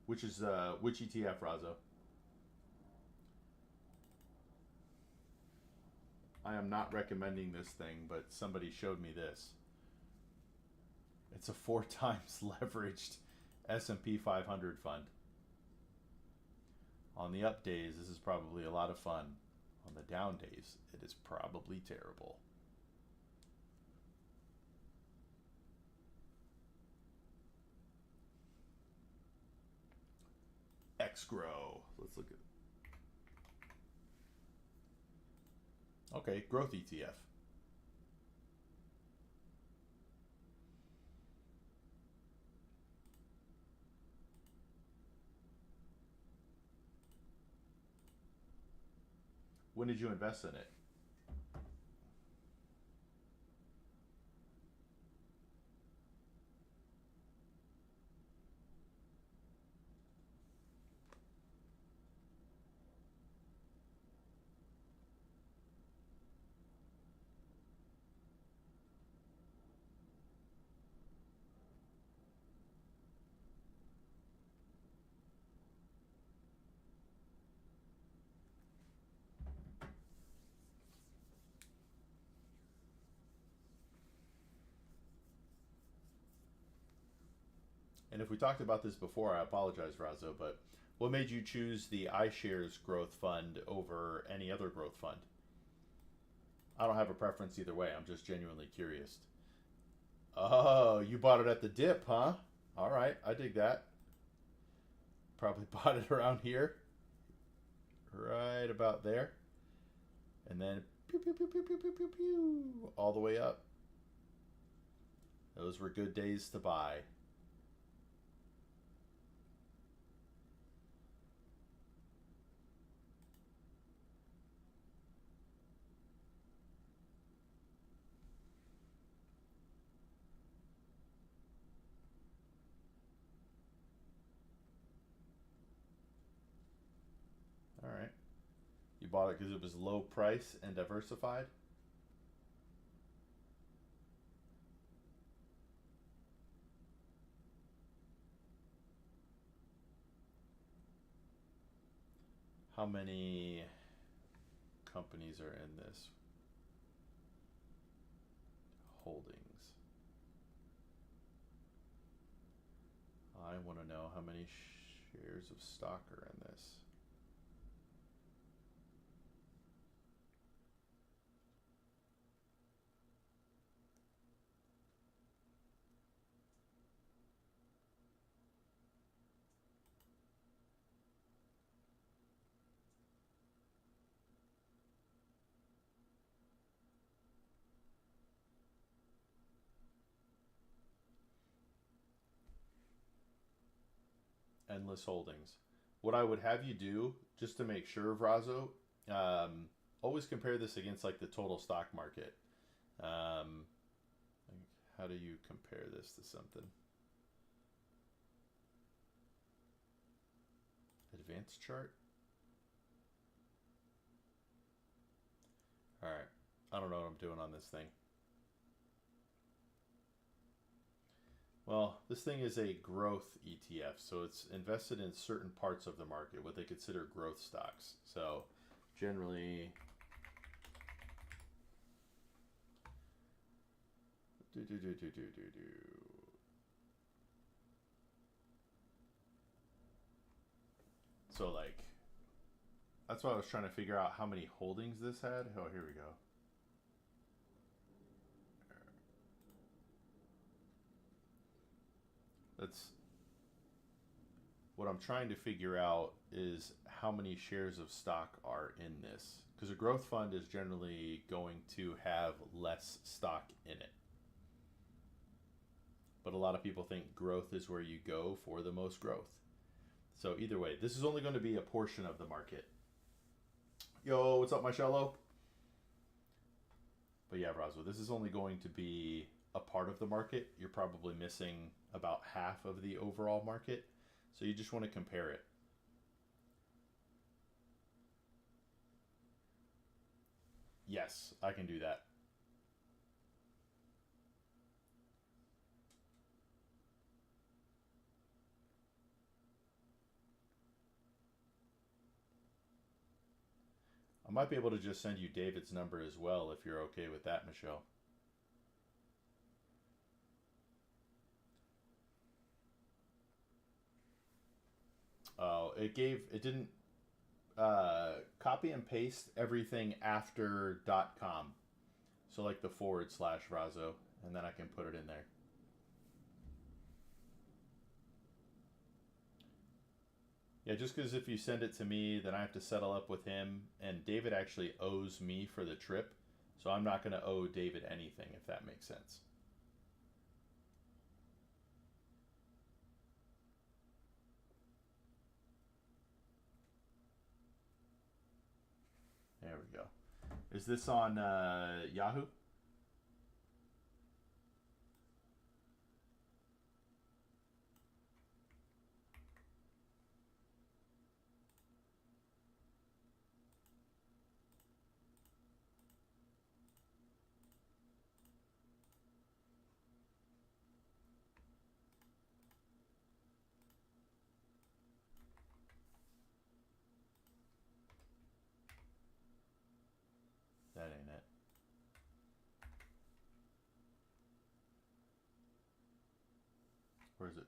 Which ETF, Brazo? I am not recommending this thing, but somebody showed me this. It's a 4 times leveraged S&P 500 fund. On the up days, this is probably a lot of fun. On the down days, it is probably terrible. XGROW. Let's look at. Okay, growth ETF. When did you invest in it? And if we talked about this before, I apologize, Razo, but what made you choose the iShares growth fund over any other growth fund? I don't have a preference either way. I'm just genuinely curious. Oh, you bought it at the dip, huh? All right, I dig that. Probably bought it around here, right about there, and then pew pew pew pew pew pew pew pew all the way up. Those were good days to buy. All right. You bought it because it was low price and diversified? How many companies are in this? Holdings. I want to know how many shares of stock are in this. Endless holdings. What I would have you do, just to make sure, Vrazo, always compare this against like the total stock market. How do you compare this to something? Advanced chart? All right. I don't know what I'm doing on this thing. Well, this thing is a growth ETF, so it's invested in certain parts of the market, what they consider growth stocks. So generally, so like, that's why I was trying to figure out how many holdings this had. Oh, here we go. That's what I'm trying to figure out is how many shares of stock are in this. Because a growth fund is generally going to have less stock in it. But a lot of people think growth is where you go for the most growth. So either way, this is only going to be a portion of the market. Yo, what's up, my shallow? But yeah, Roswell, this is only going to be a part of the market. You're probably missing about half of the overall market. So you just want to compare it. Yes, I can do that. I might be able to just send you David's number as well if you're okay with that, Michelle. Oh, it didn't copy and paste everything after .com. So like the / Razo, and then I can put it in there. Yeah, just because if you send it to me, then I have to settle up with him, and David actually owes me for the trip, so I'm not going to owe David anything, if that makes sense. There we go. Is this on Yahoo? That ain't it. Where is it?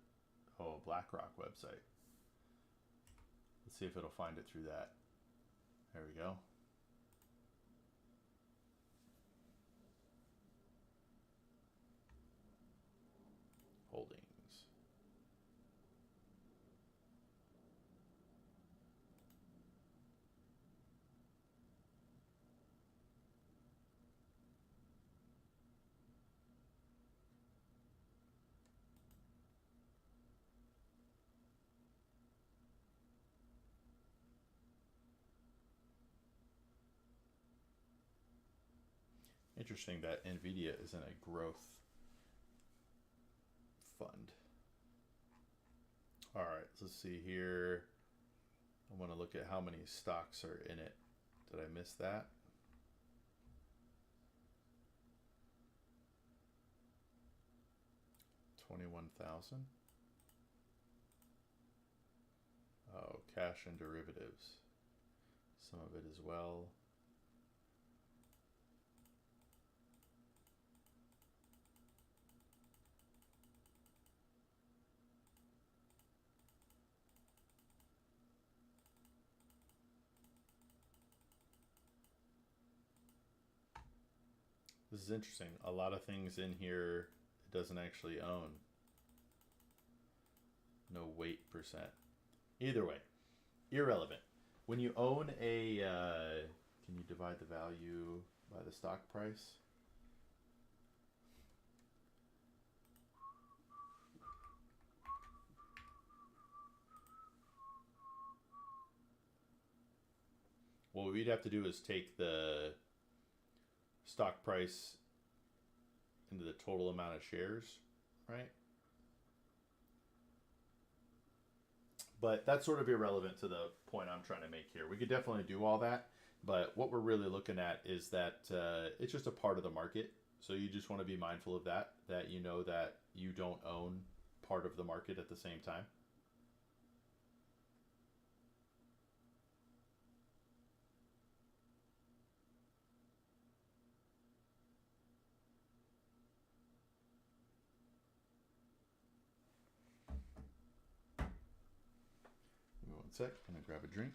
a BlackRock website. Let's see if it'll find it through that. There we go. Holdings. Interesting that NVIDIA isn't a growth fund. All right, let's see here. I want to look at how many stocks are in it. Did I miss that? $21,000. Oh, cash and derivatives. Some of it as well. This is interesting. A lot of things in here it doesn't actually own. No weight percent. Either way, irrelevant. When you own a, can you divide the value by the stock price? What we'd have to do is take the stock price into the total amount of shares, right? But that's sort of irrelevant to the point I'm trying to make here. We could definitely do all that, but what we're really looking at is that it's just a part of the market. So you just want to be mindful of that, that you know that you don't own part of the market at the same time. Give me 1 sec. I'm going to grab a drink.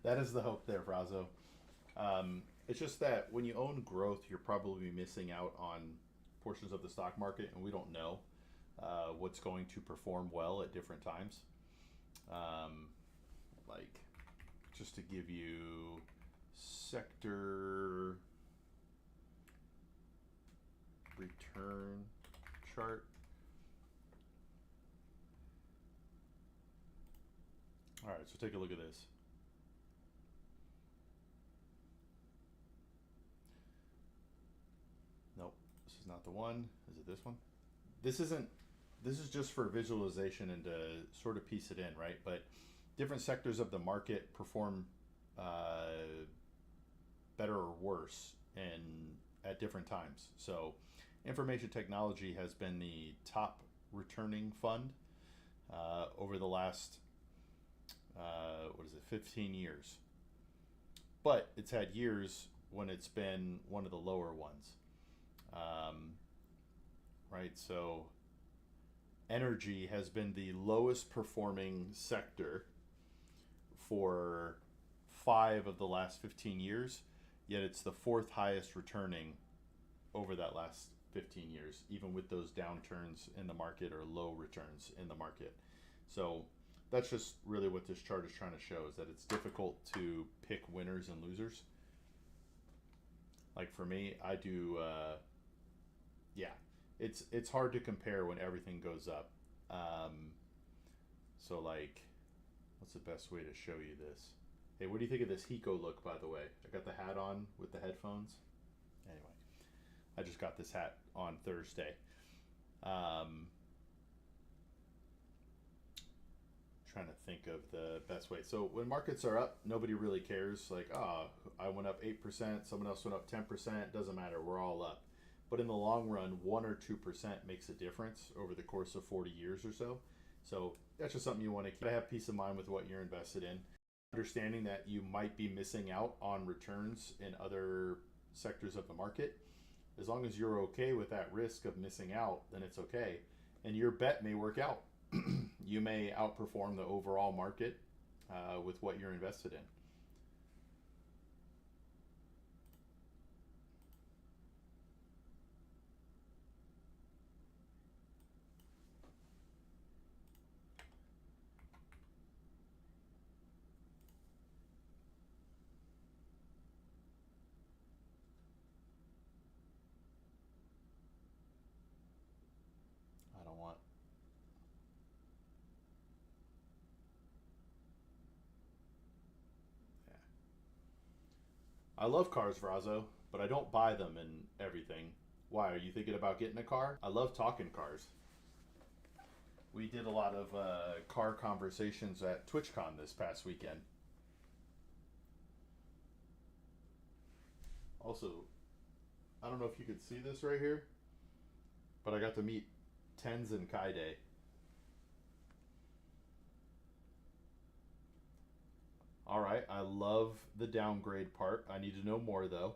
That is the hope there, Brazo. It's just that when you own growth, you're probably missing out on portions of the stock market, and we don't know what's going to perform well at different times. Like, just to give you sector return chart. All right, so take a look at this. Nope, this is not the one. Is it this one? This isn't this is just for visualization and to sort of piece it in, right? But different sectors of the market perform uh, better or worse in at different times. So, information technology has been the top returning fund over the last what is it, 15 years. But it's had years when it's been one of the lower ones, um, right? So, energy has been the lowest performing sector for 5 of the last 15 years, yet it's the fourth highest returning over that last 15 years, even with those downturns in the market or low returns in the market. So that's just really what this chart is trying to show, is that it's difficult to pick winners and losers. Like for me, I do, yeah, it's hard to compare when everything goes up. So like, what's the best way to show you this? Hey, what do you think of this Hiko look, by the way? I got the hat on with the headphones. Anyway, I just got this hat on Thursday. Trying to think of the best way. So when markets are up, nobody really cares. Like, oh, I went up 8%, someone else went up 10%. Doesn't matter. We're all up. But in the long run, 1 or 2% makes a difference over the course of 40 years or so. So that's just something you want to keep. Have peace of mind with what you're invested in. Understanding that you might be missing out on returns in other sectors of the market. As long as you're okay with that risk of missing out, then it's okay. And your bet may work out. You may outperform the overall market with what you're invested in. I don't want. Yeah. I love cars, Vrazo, but I don't buy them and everything. Why? Are you thinking about getting a car? I love talking cars. We did a lot of car conversations at TwitchCon this past weekend. Also, I don't know if you could see this right here, but I got to meet Tens and Kaide. All right, I love the downgrade part. I need to know more though.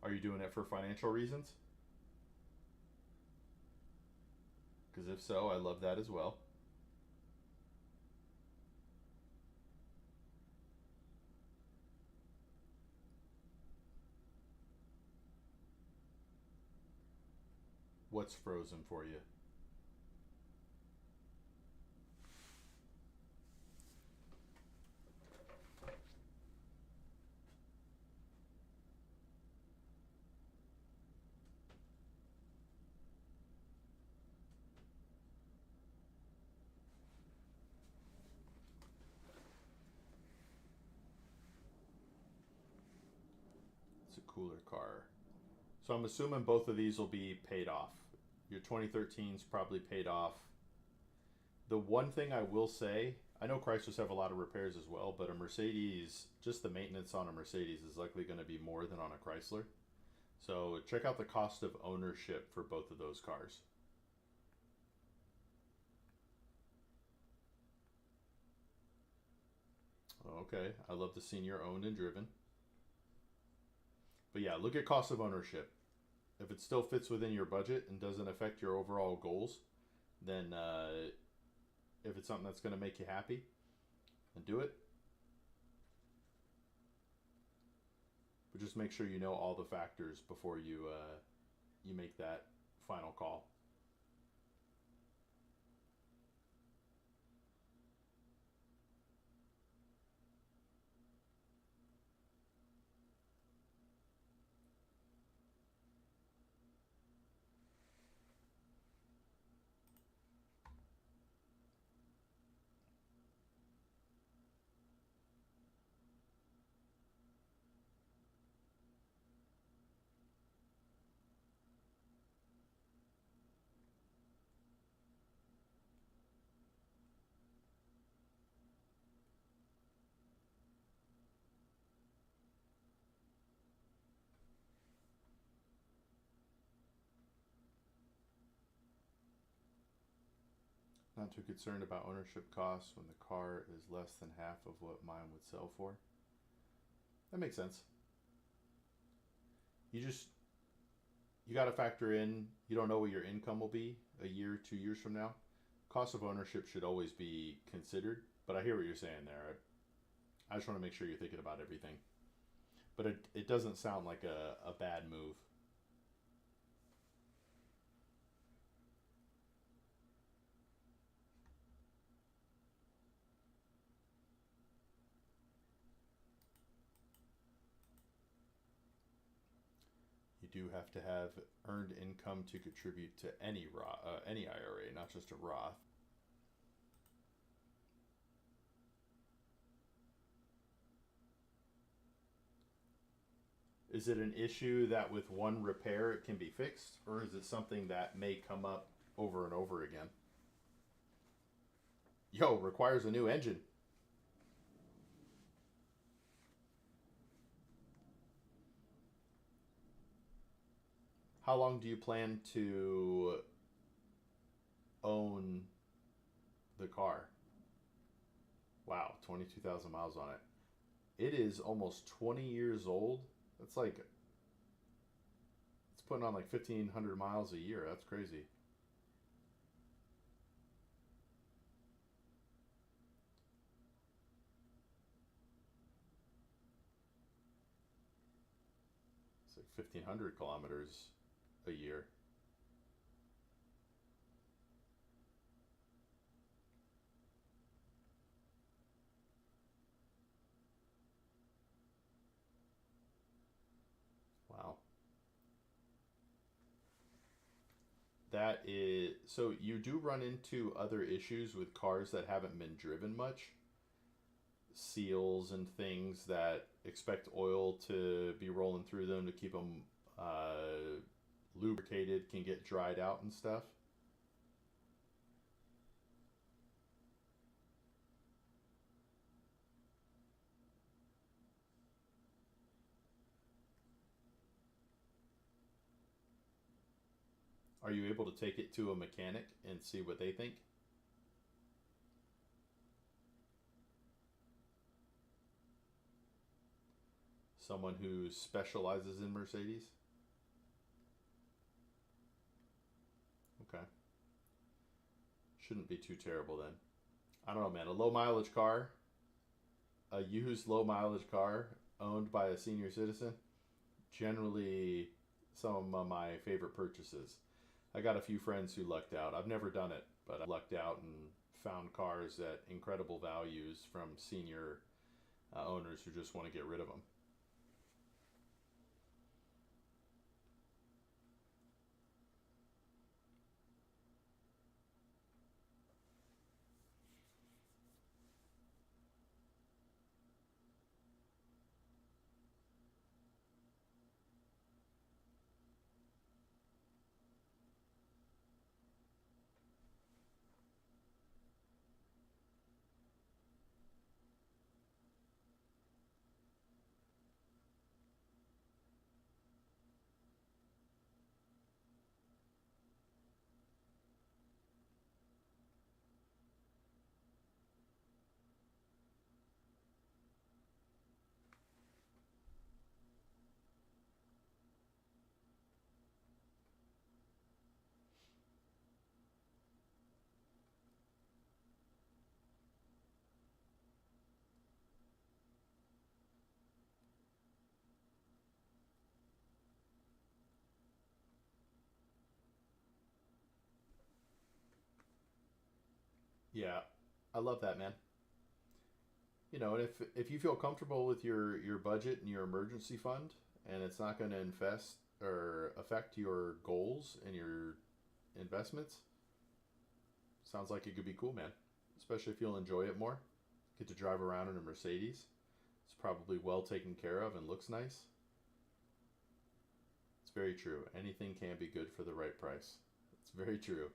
Are you doing it for financial reasons? Because if so, I love that as well. What's frozen for you? It's a cooler car. So I'm assuming both of these will be paid off. Your 2013's probably paid off. The one thing I will say, I know Chryslers have a lot of repairs as well, but a Mercedes, just the maintenance on a Mercedes is likely going to be more than on a Chrysler. So check out the cost of ownership for both of those cars. Okay, I love the senior owned and driven. But yeah, look at cost of ownership. If it still fits within your budget and doesn't affect your overall goals, then if it's something that's going to make you happy, then do it. But just make sure you know all the factors before you make that final call. Not too concerned about ownership costs when the car is less than half of what mine would sell for. That makes sense. You got to factor in, you don't know what your income will be a year, 2 years from now. Cost of ownership should always be considered, but I hear what you're saying there. I just want to make sure you're thinking about everything. But it doesn't sound like a bad move. You do have to have earned income to contribute to any IRA, not just a Roth. Is it an issue that with one repair it can be fixed, or is it something that may come up over and over again? Yo, requires a new engine. How long do you plan to own the car? Wow, 22,000 miles on it. It is almost 20 years old. That's like, it's putting on like 1,500 miles a year. That's crazy. It's like 1,500 kilometers a year. Wow. That is, so you do run into other issues with cars that haven't been driven much. Seals and things that expect oil to be rolling through them to keep them lubricated can get dried out and stuff. Are you able to take it to a mechanic and see what they think? Someone who specializes in Mercedes? Okay. Shouldn't be too terrible then. I don't know, man. A low mileage car, a used low mileage car owned by a senior citizen, generally some of my favorite purchases. I got a few friends who lucked out. I've never done it, but I lucked out and found cars at incredible values from senior owners who just want to get rid of them. Yeah, I love that, man. You know, and if you feel comfortable with your budget and your emergency fund, and it's not going to invest or affect your goals and your investments, sounds like it could be cool, man. Especially if you'll enjoy it more. Get to drive around in a Mercedes. It's probably well taken care of and looks nice. It's very true. Anything can be good for the right price. It's very true.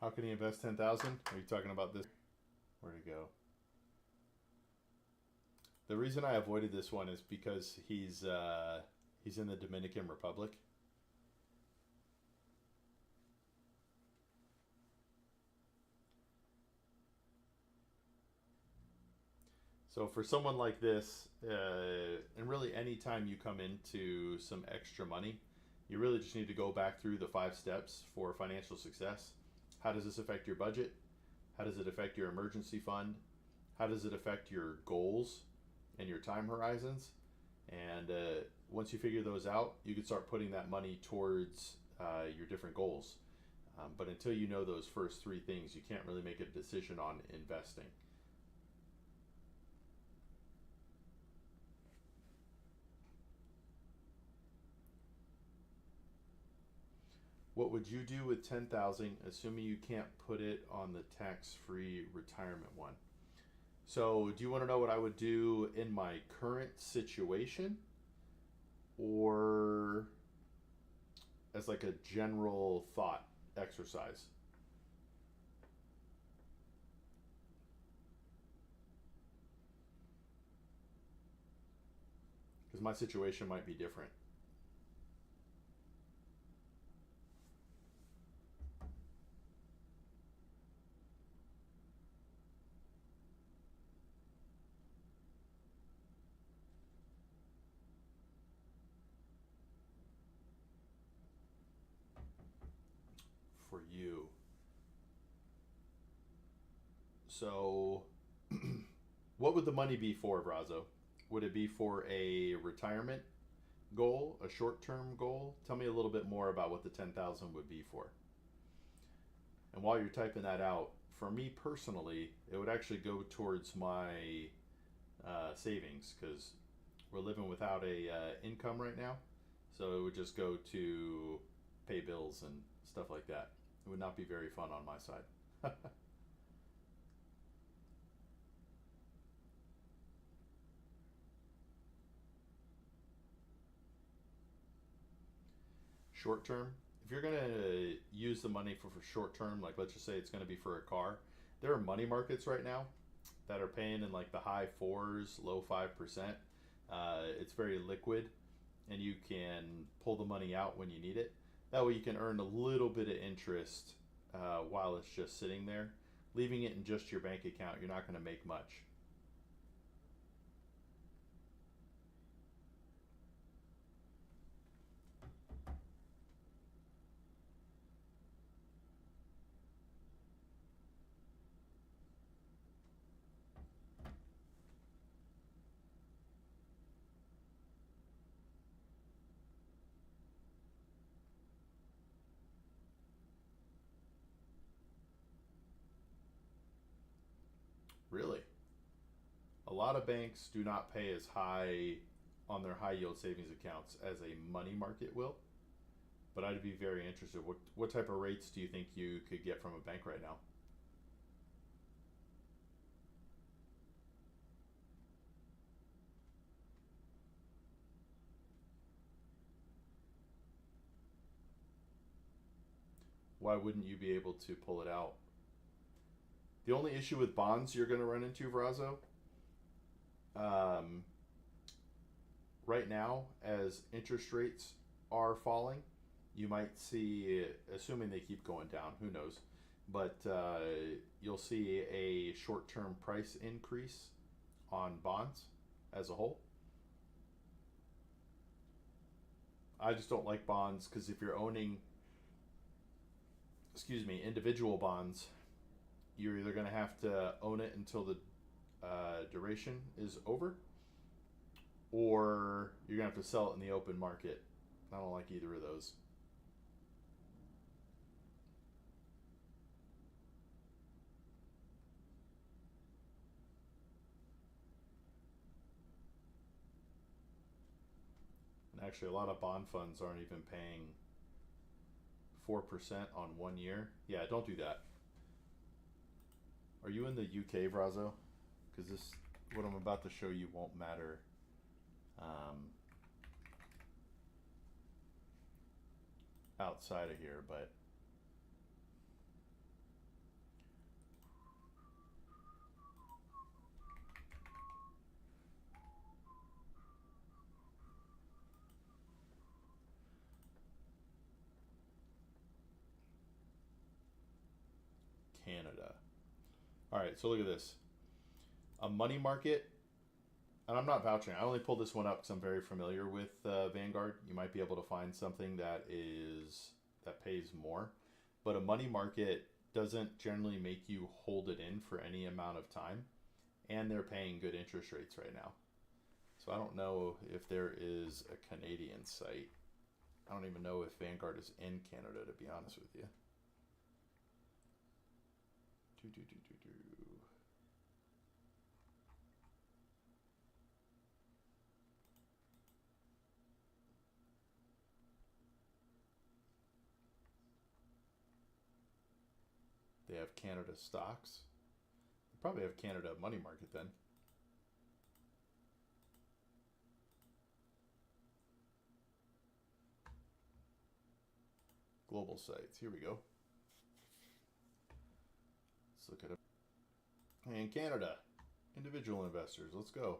How can he invest 10,000? Are you talking about this? Where'd it go? The reason I avoided this one is because he's in the Dominican Republic. So for someone like this, and really any time you come into some extra money, you really just need to go back through the 5 steps for financial success. How does this affect your budget? How does it affect your emergency fund? How does it affect your goals and your time horizons? And once you figure those out, you can start putting that money towards your different goals. But until you know those first 3 things, you can't really make a decision on investing. What would you do with 10,000, assuming you can't put it on the tax-free retirement one? So, do you want to know what I would do in my current situation, or as like a general thought exercise? Because my situation might be different. For you. So, what would the money be for, Brazo? Would it be for a retirement goal, a short-term goal? Tell me a little bit more about what the 10,000 would be for. And while you're typing that out, for me personally, it would actually go towards my savings because we're living without a income right now. So it would just go to pay bills and stuff like that. It would not be very fun on my side. Short term, if you're going to use the money for short term, like let's just say it's going to be for a car, there are money markets right now that are paying in like the high 4s, low 5%. It's very liquid and you can pull the money out when you need it. That way you can earn a little bit of interest while it's just sitting there. Leaving it in just your bank account, you're not going to make much. Really? A lot of banks do not pay as high on their high yield savings accounts as a money market will. But I'd be very interested. What type of rates do you think you could get from a bank right now? Why wouldn't you be able to pull it out? The only issue with bonds you're going to run into, Vrazo, um, right now, as interest rates are falling, you might see, assuming they keep going down, who knows, but you'll see a short term price increase on bonds as a whole. I just don't like bonds because if you're owning, excuse me, individual bonds, you're either going to have to own it until the duration is over, or you're going to have to sell it in the open market. I don't like either of those. And actually, a lot of bond funds aren't even paying 4% on 1 year. Yeah, don't do that. Are you in the UK, Vrazo? Because this, what I'm about to show you, won't matter. Outside of here, but Canada. All right, so look at this. A money market, and I'm not vouching. I only pulled this one up because I'm very familiar with Vanguard. You might be able to find something that pays more, but a money market doesn't generally make you hold it in for any amount of time, and they're paying good interest rates right now. So I don't know if there is a Canadian site. I don't even know if Vanguard is in Canada, to be honest with you. They have Canada stocks. They probably have Canada money market then. Global sites. Here we go. Let's look at it. And Canada. Individual investors. Let's go.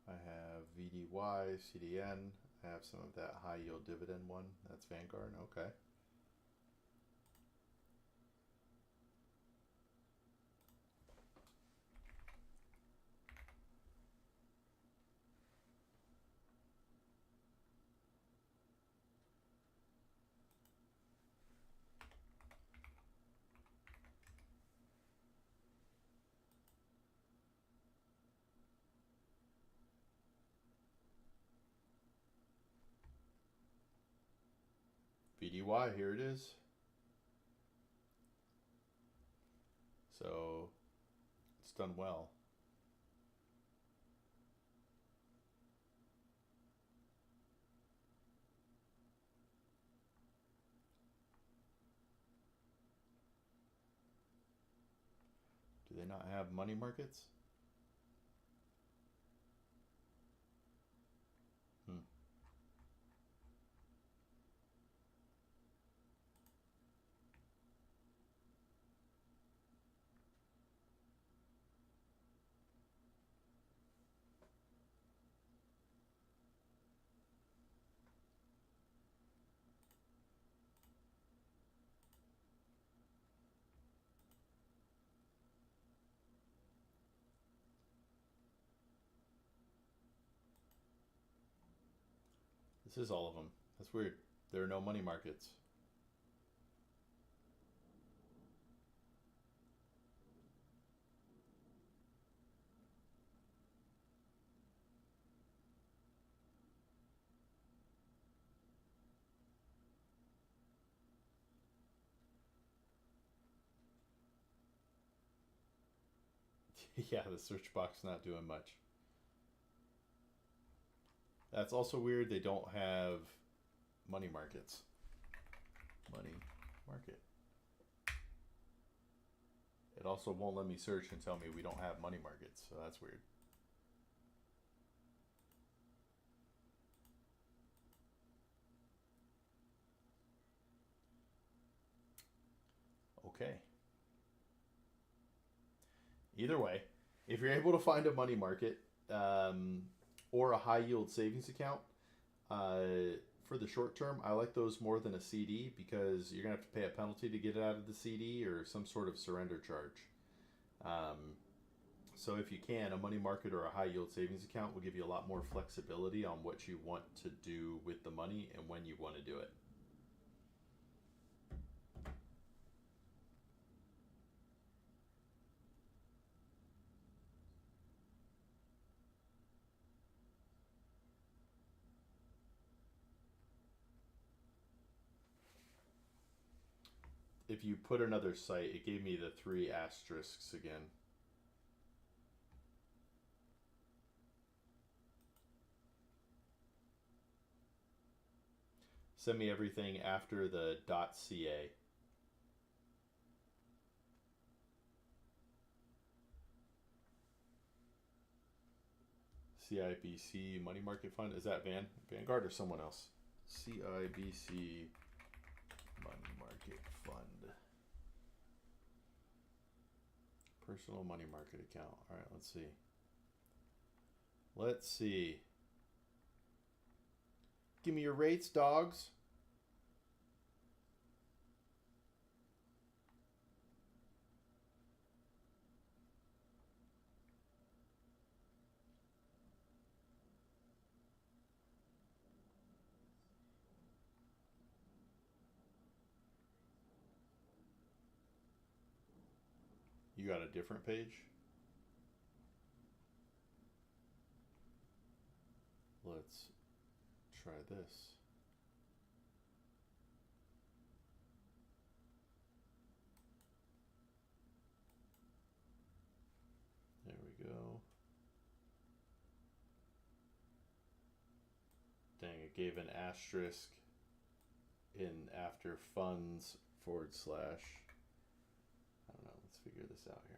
I have VDY, CDN. I have some of that high yield dividend one. That's Vanguard. Okay. VDY, here it is. So it's done well. Do they not have money markets? This is all of them. That's weird. There are no money markets. Yeah, the search box not doing much. That's also weird. They don't have money markets. Money market. It also won't let me search and tell me we don't have money markets, so that's weird. Okay. Either way, if you're able to find a money market or a high yield savings account, for the short term, I like those more than a CD because you're going to have to pay a penalty to get it out of the CD or some sort of surrender charge. So if you can, a money market or a high yield savings account will give you a lot more flexibility on what you want to do with the money and when you want to do it. If you put another site, it gave me the 3 asterisks again. Send me everything after the .ca. CIBC money market fund. Is that Vanguard or someone else? CIBC money market fund. Personal money market account. All right, let's see. Let's see. Give me your rates, dogs. You got a different page? Let's try this. There we go. Dang, it gave an asterisk in after funds / I don't know, let's figure this out here.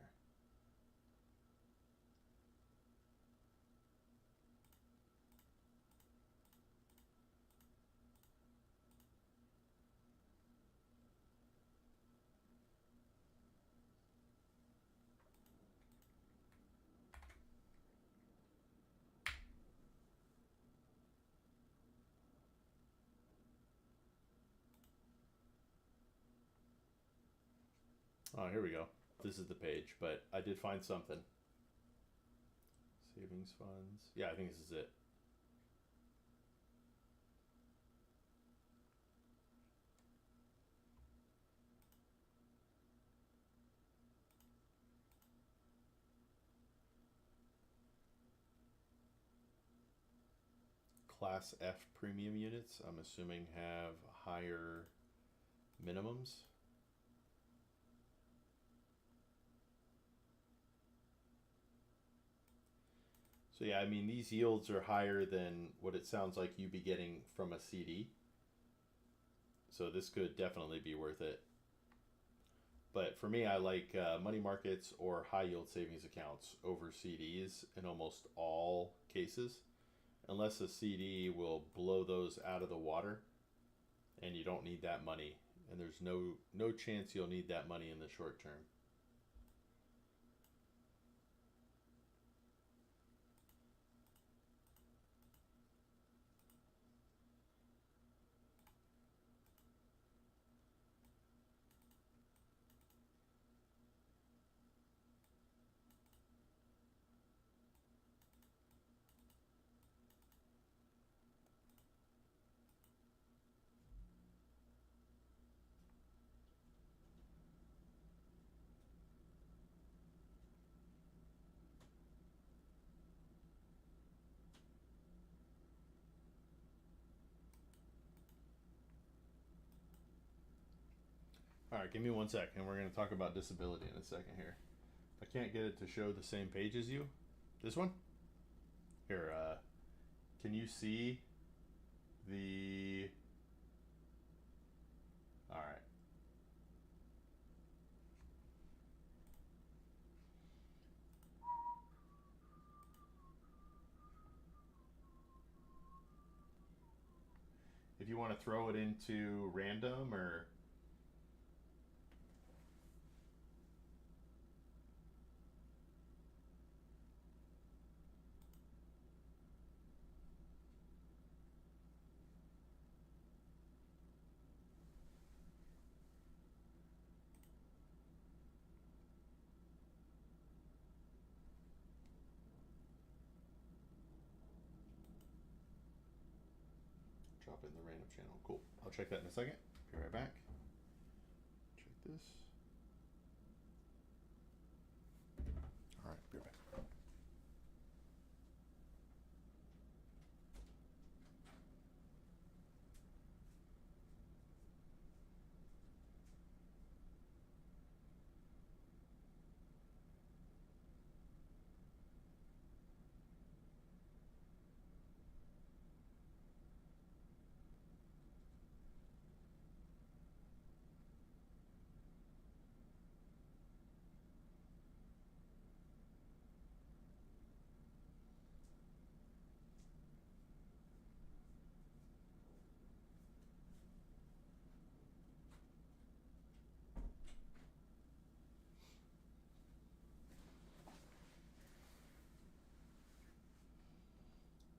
Oh, here we go. This is the page, but I did find something. Savings funds. Yeah, I think this is it. Class F premium units, I'm assuming, have higher minimums. So yeah, I mean, these yields are higher than what it sounds like you'd be getting from a CD. So this could definitely be worth it. But for me, I like money markets or high yield savings accounts over CDs in almost all cases, unless a CD will blow those out of the water and you don't need that money. And there's no chance you'll need that money in the short term. All right, give me 1 second. We're going to talk about disability in a second here. I can't get it to show the same page as you. This one? Here, can you see the... All right. If you want to throw it into random or... Drop it in the random channel. Cool. I'll check that in a second. Be right back. Check this. All right, be right back.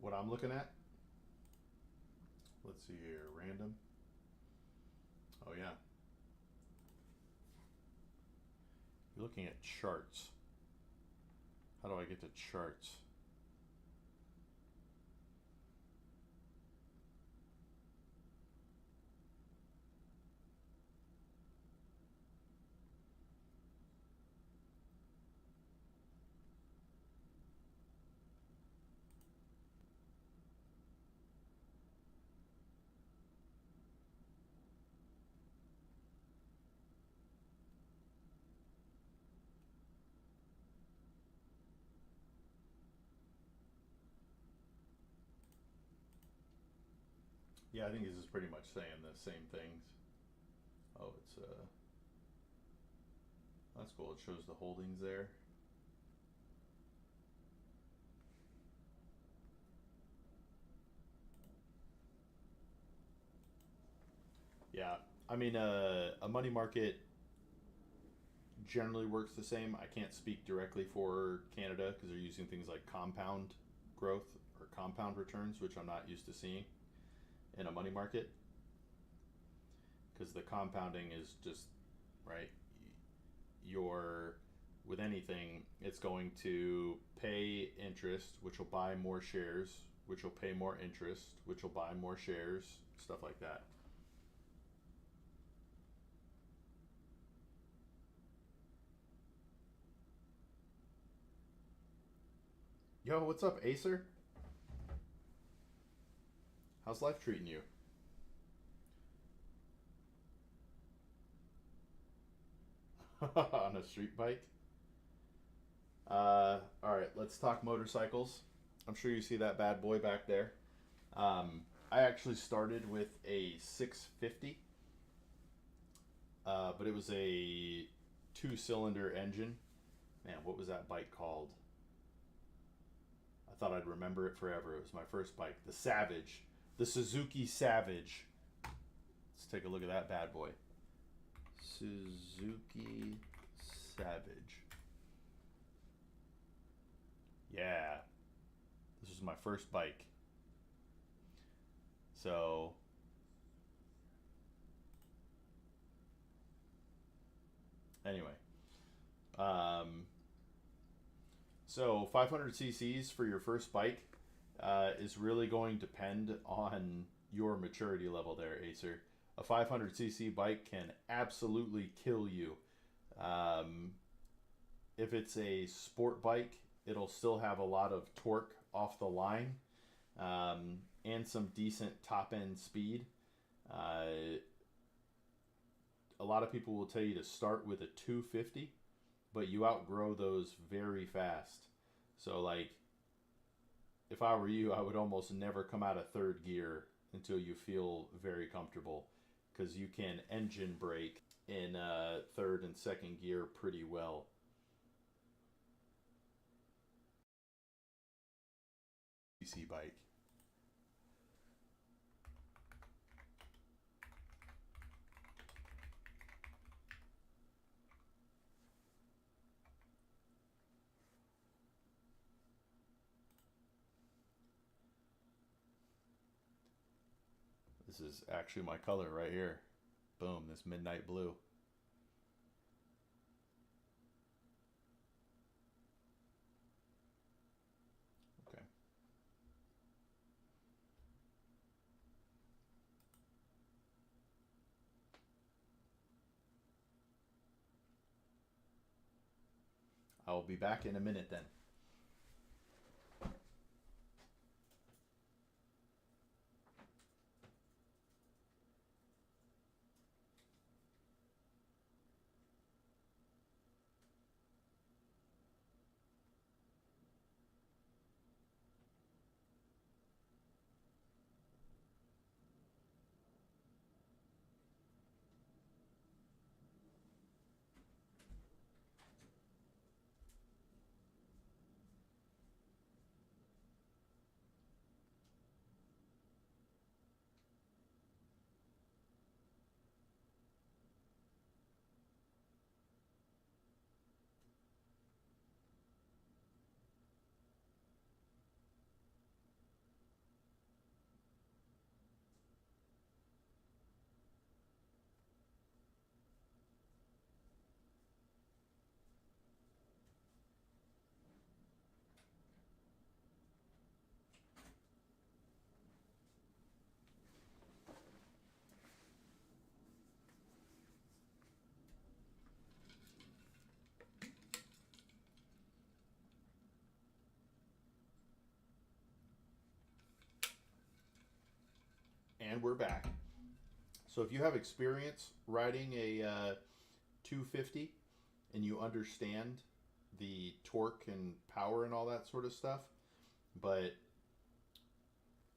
What I'm looking at Let's see here. Random. Oh, yeah. You're looking at charts. How do I get to charts? Yeah, I think this is pretty much saying the same things. Oh, it's that's cool. It shows the holdings there. Yeah, I mean, a money market generally works the same. I can't speak directly for Canada because they're using things like compound growth or compound returns, which I'm not used to seeing in a money market because the compounding is just right. Your with anything, it's going to pay interest, which will buy more shares, which will pay more interest, which will buy more shares, stuff like that. Yo, what's up, Acer? How's life treating you? On a street bike? All right, let's talk motorcycles. I'm sure you see that bad boy back there. I actually started with a 650, but it was a two-cylinder engine. Man, what was that bike called? I thought I'd remember it forever. It was my first bike, the Savage, the Suzuki Savage. Let's take a look at that bad boy. Suzuki Savage. Yeah, this was my first bike. So, anyway, um, so 500 cc's for your first bike is really going to depend on your maturity level there, Acer. A 500cc bike can absolutely kill you. Um, if it's a sport bike, it'll still have a lot of torque off the line and some decent top end speed. A lot of people will tell you to start with a 250, but you outgrow those very fast. So, like, if I were you, I would almost never come out of third gear until you feel very comfortable because you can engine brake in third and second gear pretty well. PC bike. This is actually my color right here. Boom, this midnight blue. Okay. I will be back in a minute then. And we're back. So if you have experience riding a 250 and you understand the torque and power and all that sort of stuff, but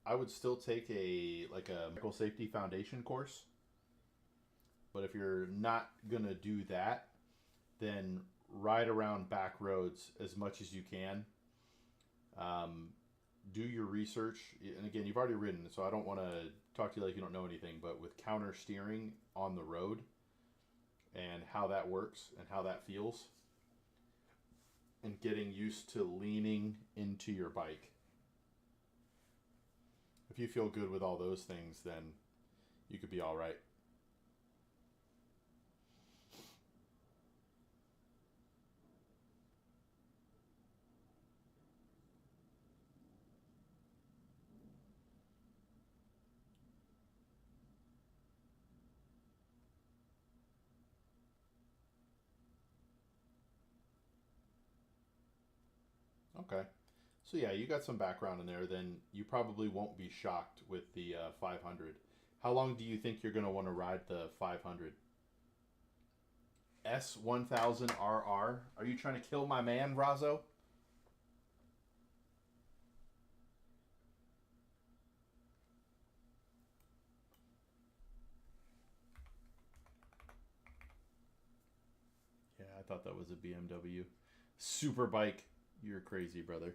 I would still take a vehicle safety foundation course. But if you're not gonna do that, then ride around back roads as much as you can. Do your research, and again, you've already ridden, so I don't want to talk to you like you don't know anything. But with counter steering on the road and how that works and how that feels, and getting used to leaning into your bike. If you feel good with all those things, then you could be all right. Okay. So yeah, you got some background in there. Then you probably won't be shocked with the 500. How long do you think you're going to want to ride the 500? S1000RR? Are you trying to kill my man, Razzo? Yeah, I thought that was a BMW. Super bike. You're crazy, brother.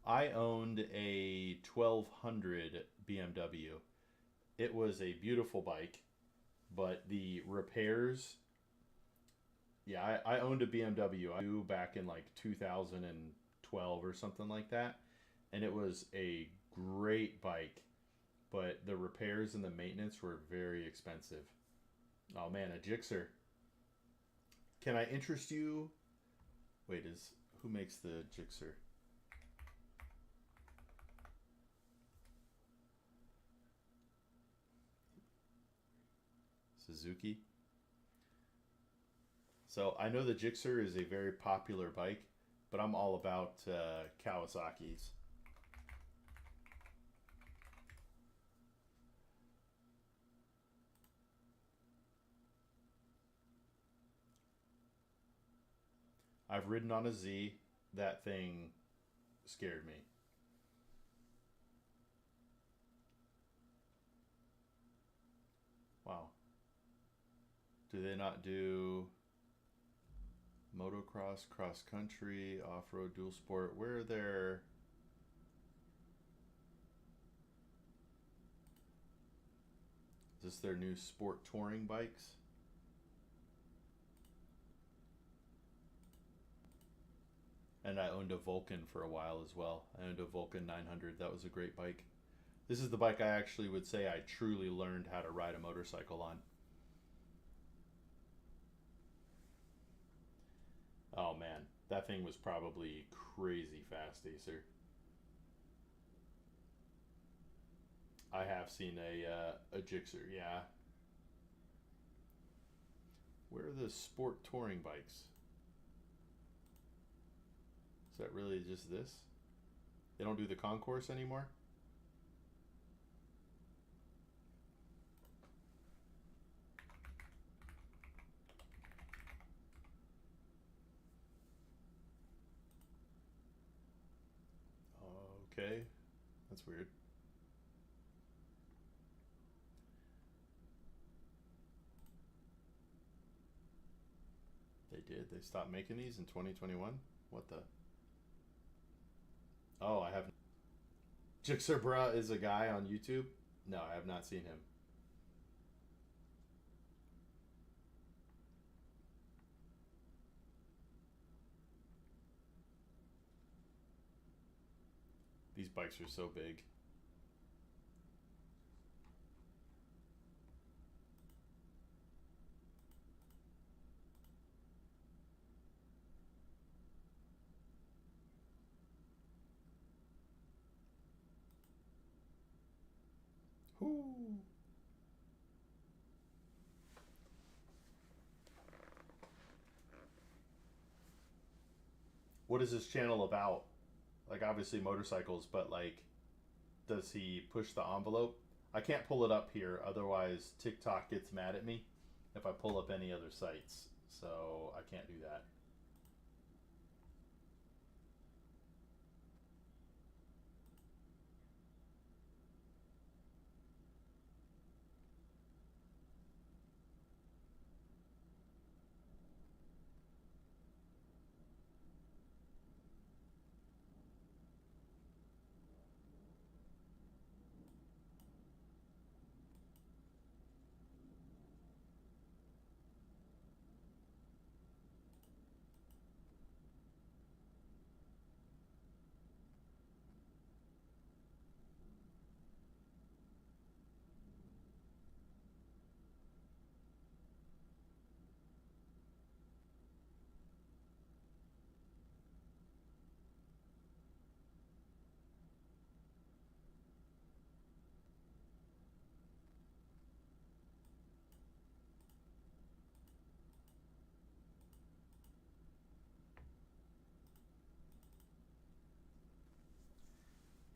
I owned a 1200 BMW. It was a beautiful bike, but the repairs. Yeah, I owned a BMW back in like 2012 or something like that, and it was a great bike, but the repairs and the maintenance were very expensive. Oh man, a Gixxer. Can I interest you? Wait, who makes the Gixxer? Suzuki. So I know the Gixxer is a very popular bike, but I'm all about Kawasaki's. I've ridden on a Z. That thing scared me. Wow. Do they not do motocross, cross country, off-road, dual sport? Where are their... Is this their new sport touring bikes? And I owned a Vulcan for a while as well. I owned a Vulcan 900. That was a great bike. This is the bike I actually would say I truly learned how to ride a motorcycle on. Oh man, that thing was probably crazy fast, Acer. I have seen a Gixxer, yeah. Where are the sport touring bikes? Is that really just this? They don't do the concourse anymore? Okay, that's weird. They did. They stopped making these in 2021? What the? Oh, I have. Jixer Bruh is a guy on YouTube? No, I have not seen him. These bikes are so big. Whoo. What is this channel about? Like, obviously motorcycles, but like, Does he push the envelope? I can't pull it up here, otherwise TikTok gets mad at me if I pull up any other sites. So I can't do that.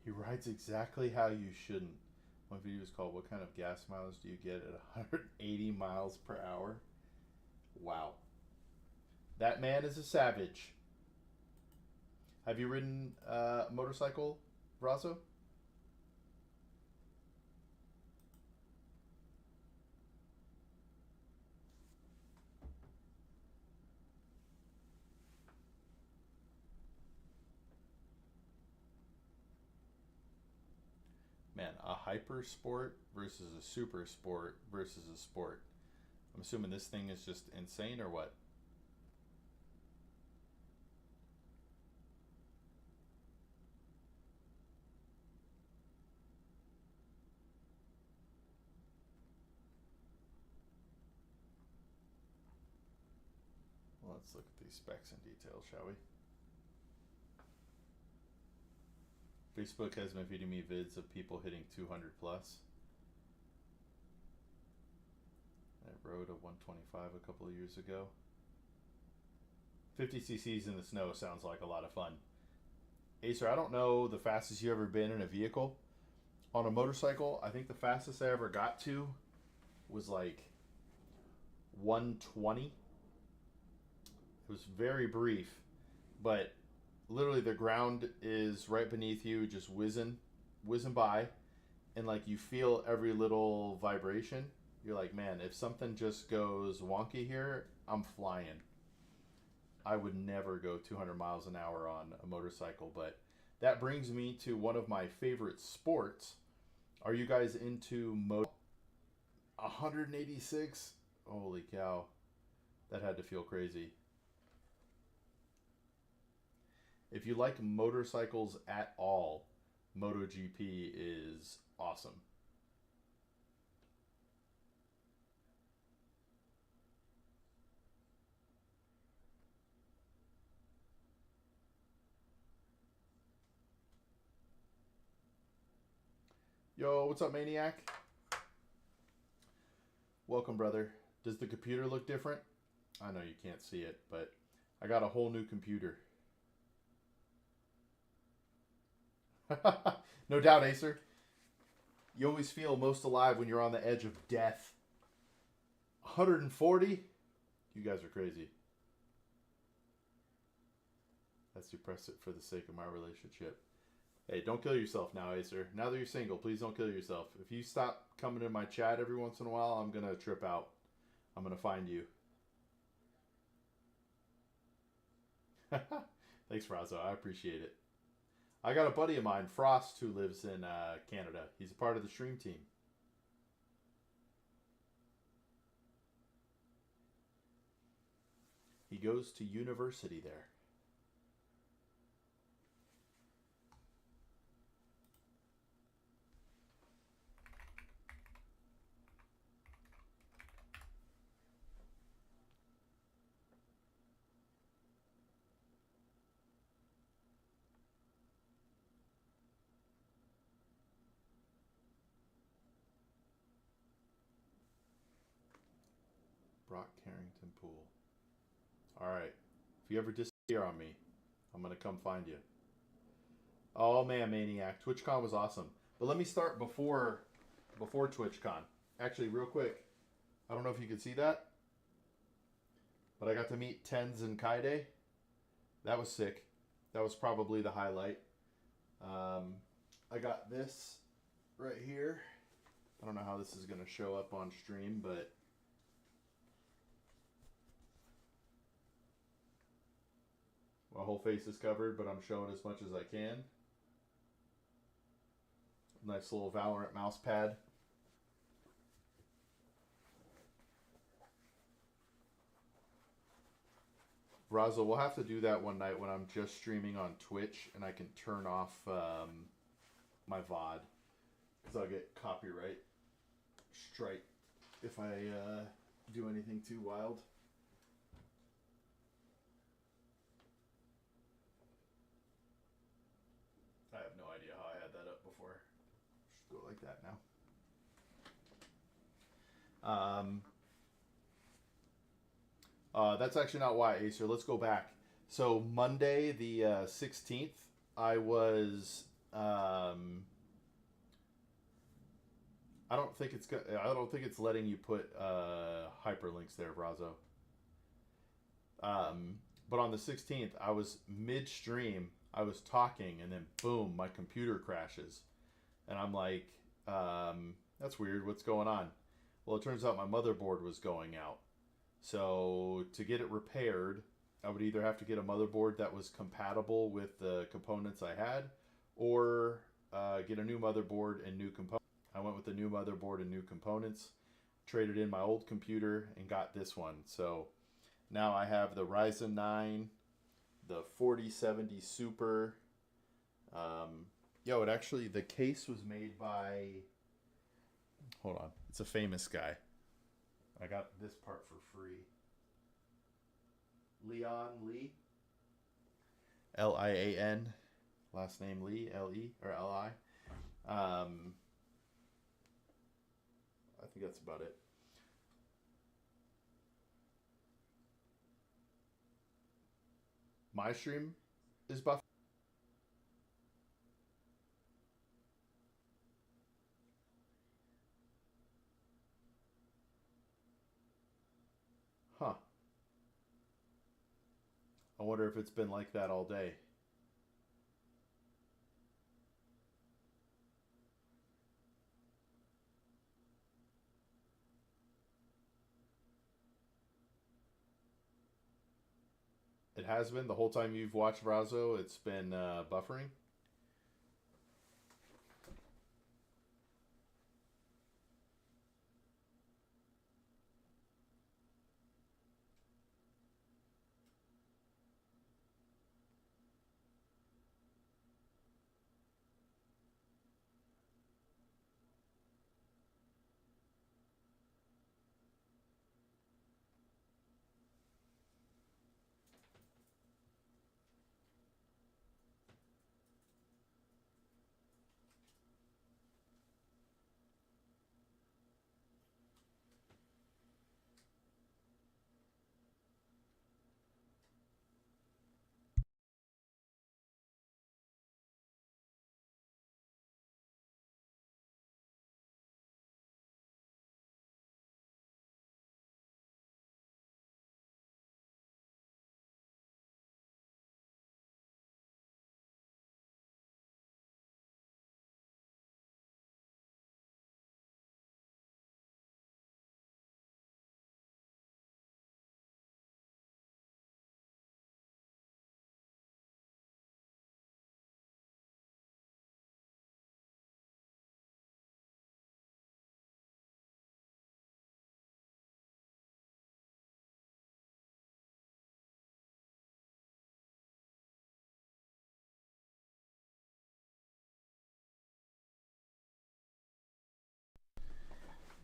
He rides exactly how you shouldn't. One video is called "What kind of gas mileage do you get at 180 miles per hour?" Wow, that man is a savage. Have you ridden a motorcycle, Brazo? Man, a hyper sport versus a super sport versus a sport. I'm assuming this thing is just insane or what? Well, let's look at these specs in detail, shall we? Facebook has been feeding me vids of people hitting 200 plus. I rode a 125 a couple of years ago. 50 cc's in the snow sounds like a lot of fun. Acer, I don't know the fastest you ever been in a vehicle. On a motorcycle, I think the fastest I ever got to was like 120. It was very brief, but literally the ground is right beneath you, just whizzing by, and like you feel every little vibration. You're like, man, if something just goes wonky here, I'm flying. I would never go 200 miles an hour on a motorcycle, but that brings me to one of my favorite sports. Are you guys into 186? Holy cow. That had to feel crazy. If you like motorcycles at all, MotoGP is awesome. Yo, what's up, Maniac? Welcome, brother. Does the computer look different? I know you can't see it, but I got a whole new computer. No doubt, Acer. You always feel most alive when you're on the edge of death. 140? You guys are crazy. Let's suppress it for the sake of my relationship. Hey, don't kill yourself now, Acer. Now that you're single, please don't kill yourself. If you stop coming in my chat every once in a while, I'm going to trip out. I'm going to find you. Thanks, Razzo. I appreciate it. I got a buddy of mine, Frost, who lives in Canada. He's a part of the stream team. He goes to university there. Brock Carrington Pool. Alright. If you ever disappear on me, I'm going to come find you. Oh man, Maniac. TwitchCon was awesome. But let me start before TwitchCon. Actually, real quick, I don't know if you could see that, but I got to meet Tens and Kaide. That was sick. That was probably the highlight. I got this right here. I don't know how this is going to show up on stream, but my whole face is covered, but I'm showing as much as I can. Nice little Valorant mouse pad. Raza, we'll have to do that one night when I'm just streaming on Twitch and I can turn off my VOD. Because I'll get copyright strike if I do anything too wild. I have no idea how I had that up before. Just go like that now. That's actually not why, Acer. Let's go back. So Monday the 16th, I was. I don't think it's letting you put hyperlinks there, Brazo. But on the 16th, I was midstream. I was talking, and then boom, my computer crashes, and I'm like, that's weird. What's going on? Well, it turns out my motherboard was going out. So to get it repaired, I would either have to get a motherboard that was compatible with the components I had, or get a new motherboard and new components. I went with the new motherboard and new components, traded in my old computer, and got this one. So now I have the Ryzen 9, the 4070 Super. It actually, the case was made by, hold on, it's a famous guy. I got this part for free. Leon Lee. Lian. Last name Lee. L-E or L-I. I think that's about it. My stream is buffed. Huh. I wonder if it's been like that all day. It has been the whole time you've watched Brazo. It's been buffering.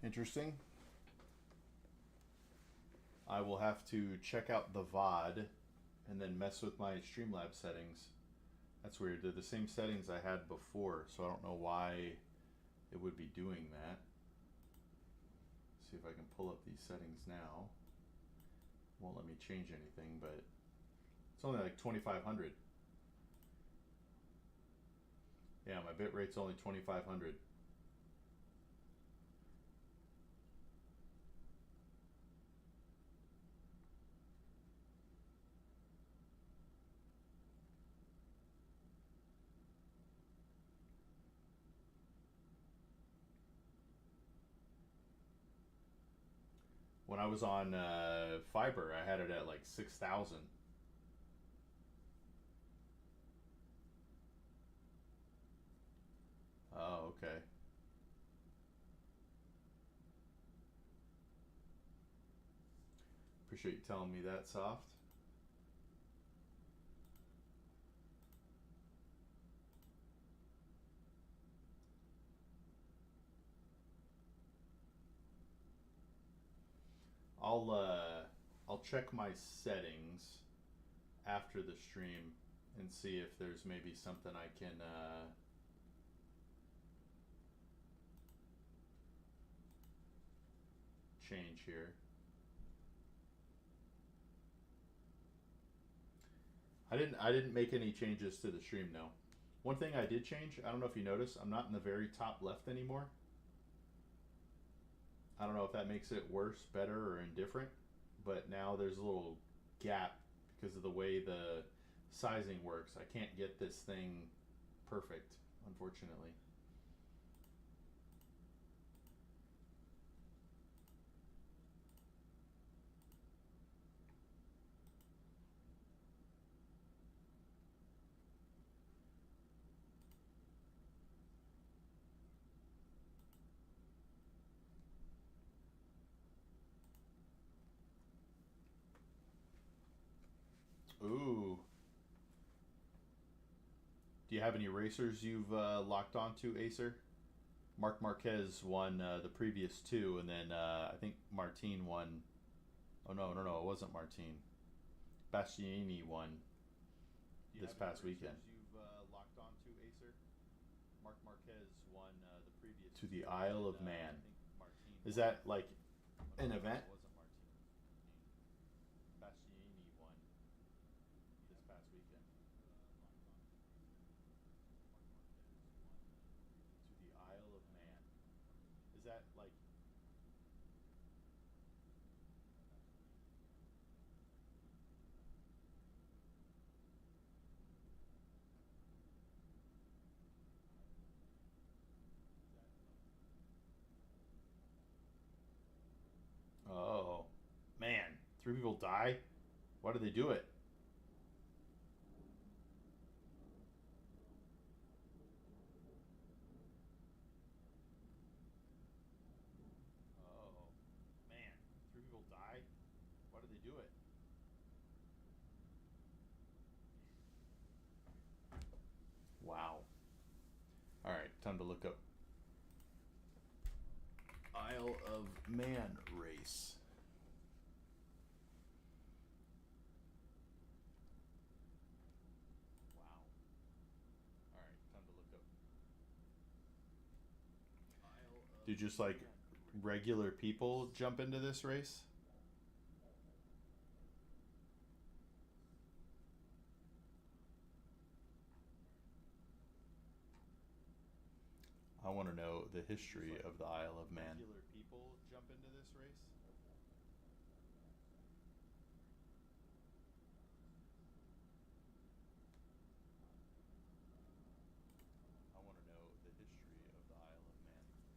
Interesting. I will have to check out the VOD and then mess with my Streamlabs settings. That's weird. They're the same settings I had before, so I don't know why it would be doing that. See if I can pull up these settings now. Won't let me change anything, but it's only like 2,500. Yeah, my bit rate's only 2500. When I was on fiber, I had it at like 6000. Oh, okay. Appreciate you telling me that, Soft. I'll check my settings after the stream and see if there's maybe something I can change here. I didn't make any changes to the stream, no. One thing I did change, I don't know if you noticed, I'm not in the very top left anymore. I don't know if that makes it worse, better, or indifferent, but now there's a little gap because of the way the sizing works. I can't get this thing perfect, unfortunately. Ooh. Do you have any racers you've locked onto, Acer? Mark Marquez won the previous two, and then I think Martin won. Oh no, no, no! It wasn't Martin. Bastianini won this past weekend. You've locked onto, Acer? Mark Marquez won the previous to the Isle of Man. Is that like an event? Bastianini won this past weekend. To the Isle of Man. Is that like? Oh, man! 3 people die. Why did they do it? Oh, man! 3 people die. Why did they do it? Wow. All right, time to look up Isle of Man race. Wow. All right, time to look up. Do just like regular people jump into this race? I want to know the history of the Isle of Man. Regular people jump into this race? I want to know the history of the Isle of Man.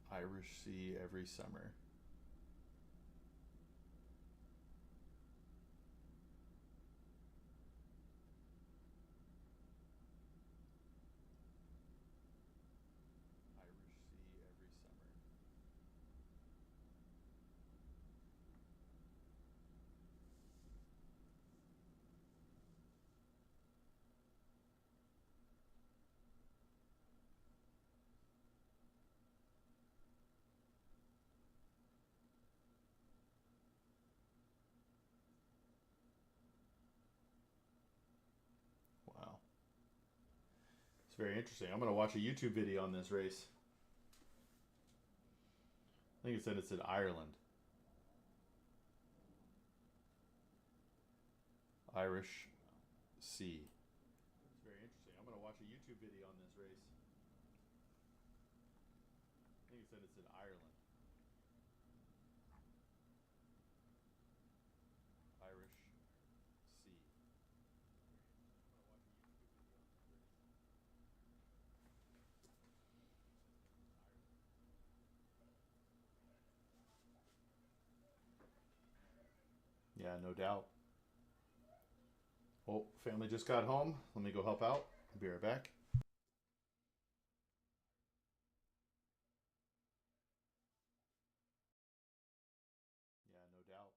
Irish Sea every summer. Irish Sea every summer. Wow. It's very interesting. I'm going to watch a YouTube video on this race. I think it said it's in Ireland. Irish Sea. It's very interesting. I'm going to watch a YouTube video on this race. I think it said it's in Ireland. Irish Sea. Yeah, no doubt. Oh, family just got home. Let me go help out. I'll be right back. Yeah, no doubt.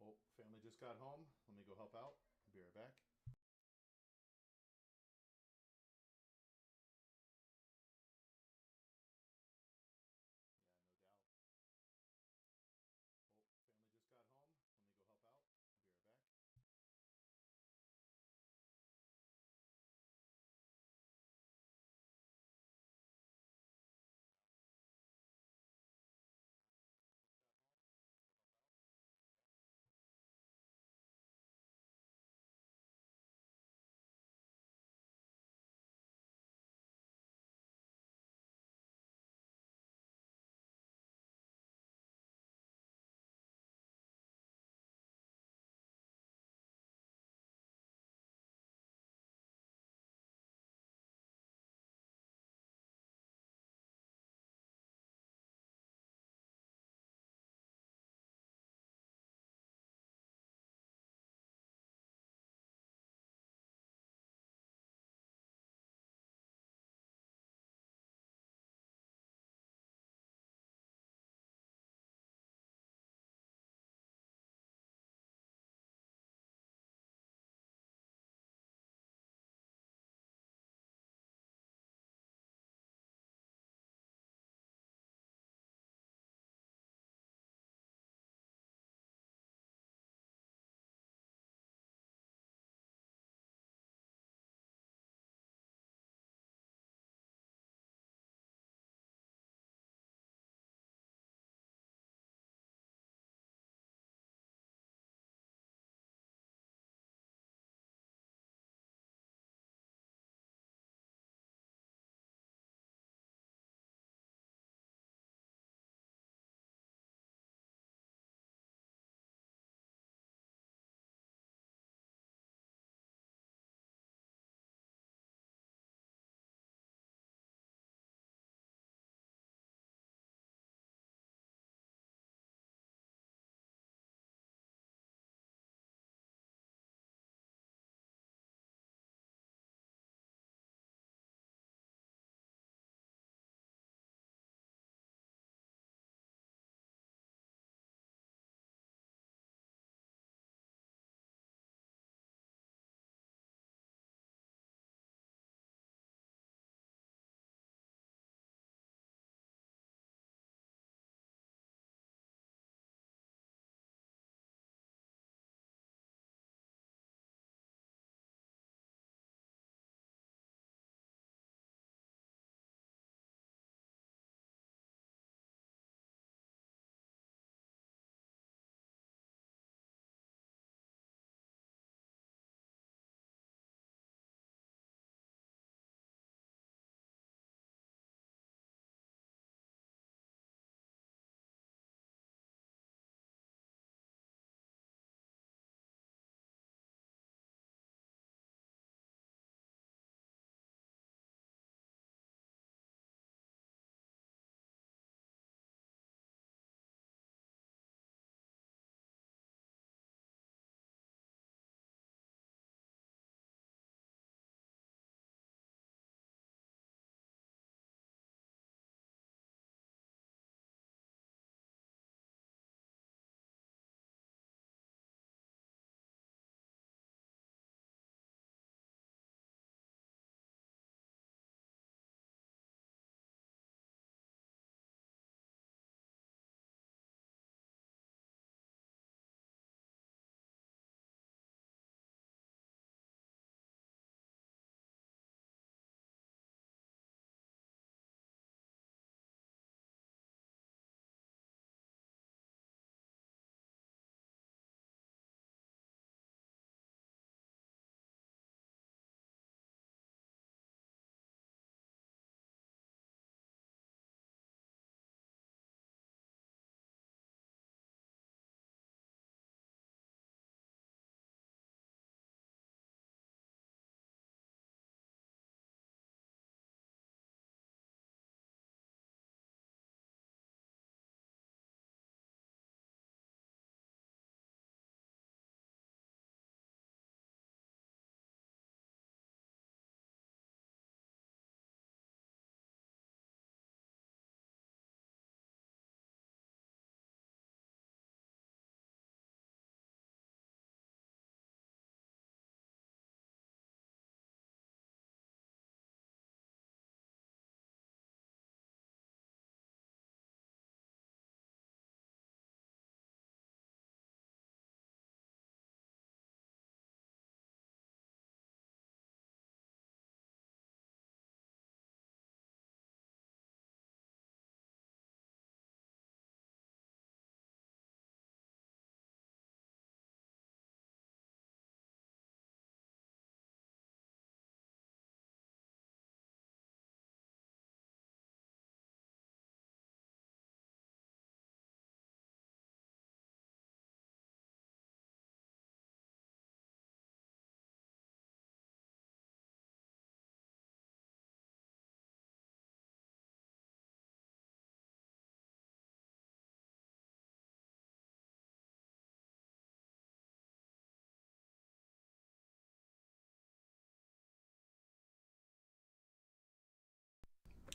Oh, family just got home. Let me go help out. I'll be right back.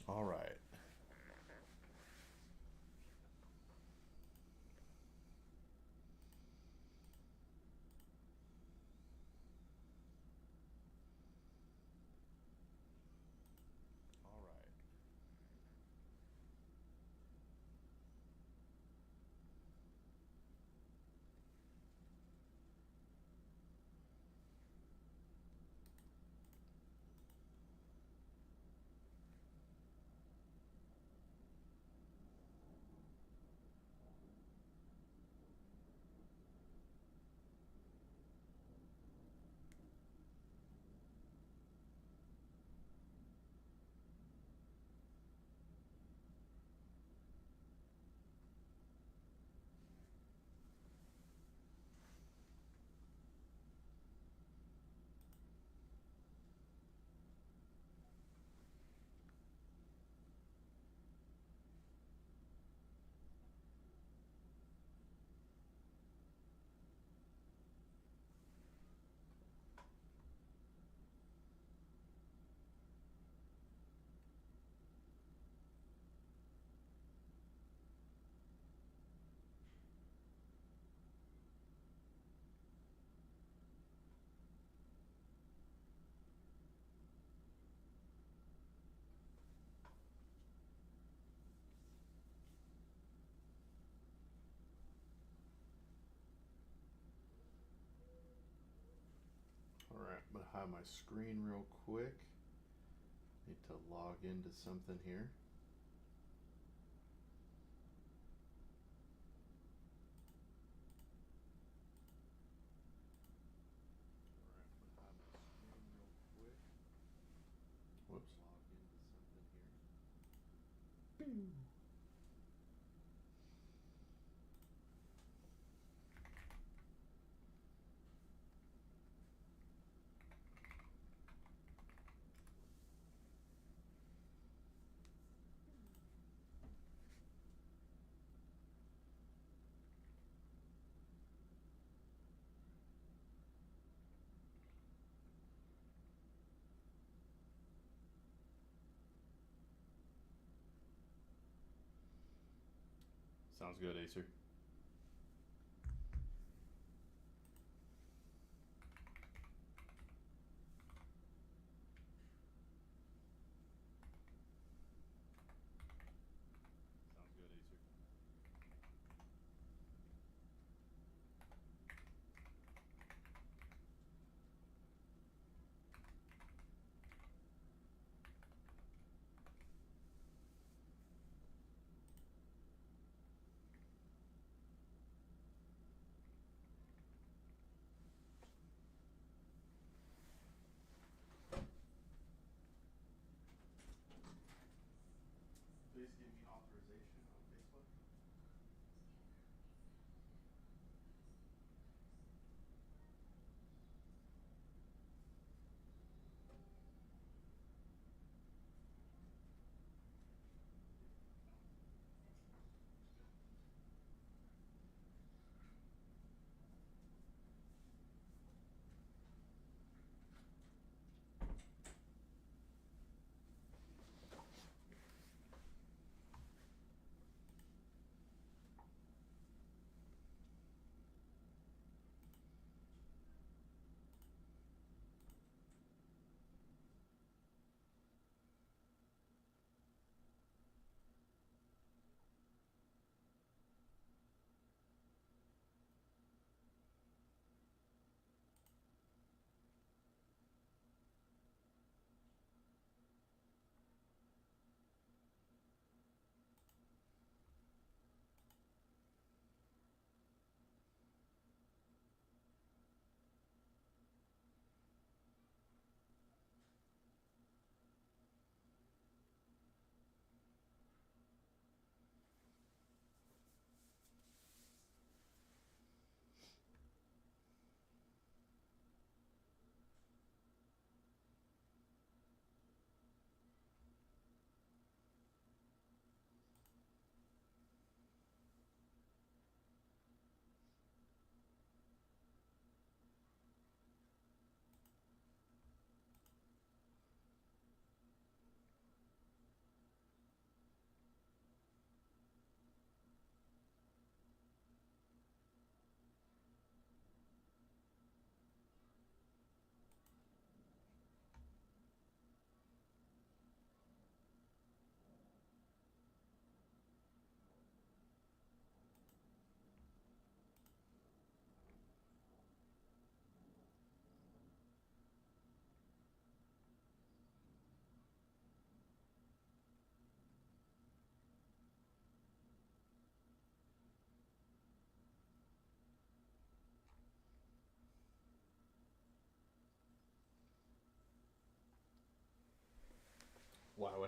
All right. All right. All right, I'm gonna hide my screen real quick. Need to log into something here. Whoops. Log into something here. Sounds good, Acer. Sounds good, Acer. Please give me authorization on Facebook.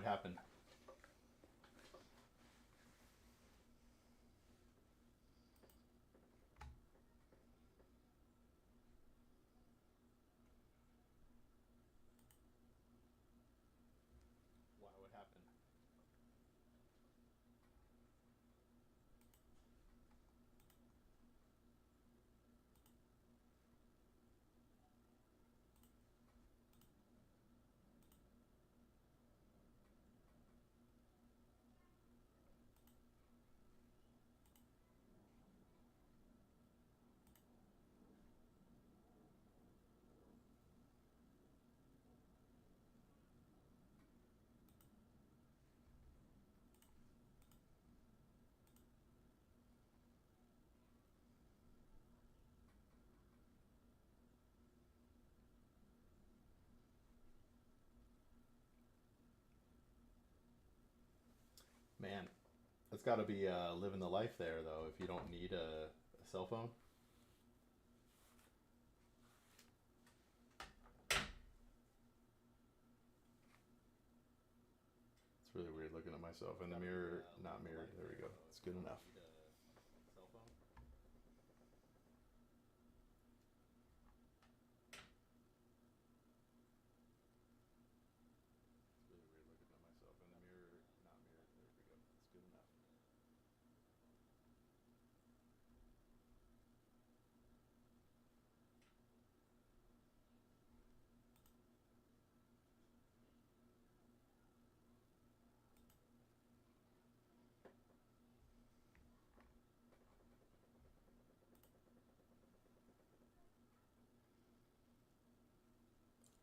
happened? Why? What happened? Man, that's got to be living the life there, though, if you don't need a cell phone. It's really weird looking at myself in the mirror. Not mirrored. There we go. It's good enough. Cell phone? It's really weird looking at myself in the mirror. Not mirrored. There we go. It's good enough.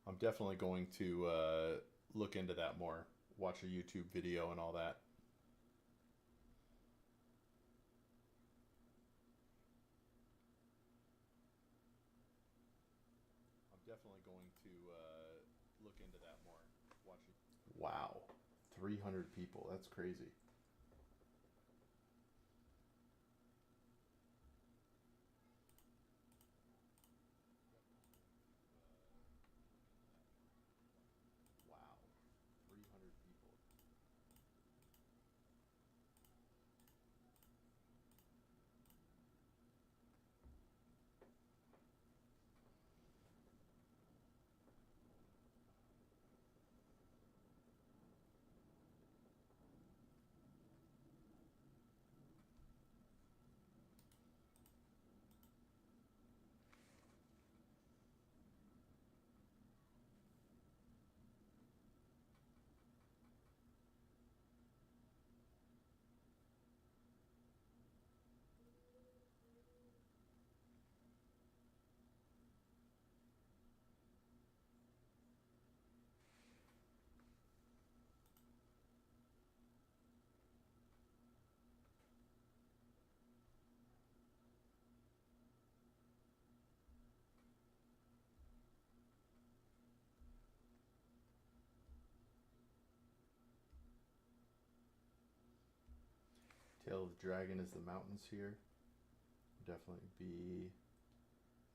I'm definitely going to look into that more. Watch a YouTube video and all that. I'm definitely going to look into that more. Watch it. Wow, 300 people. That's crazy. Wow, 300 people. Tail of the Dragon is the mountains here. Definitely be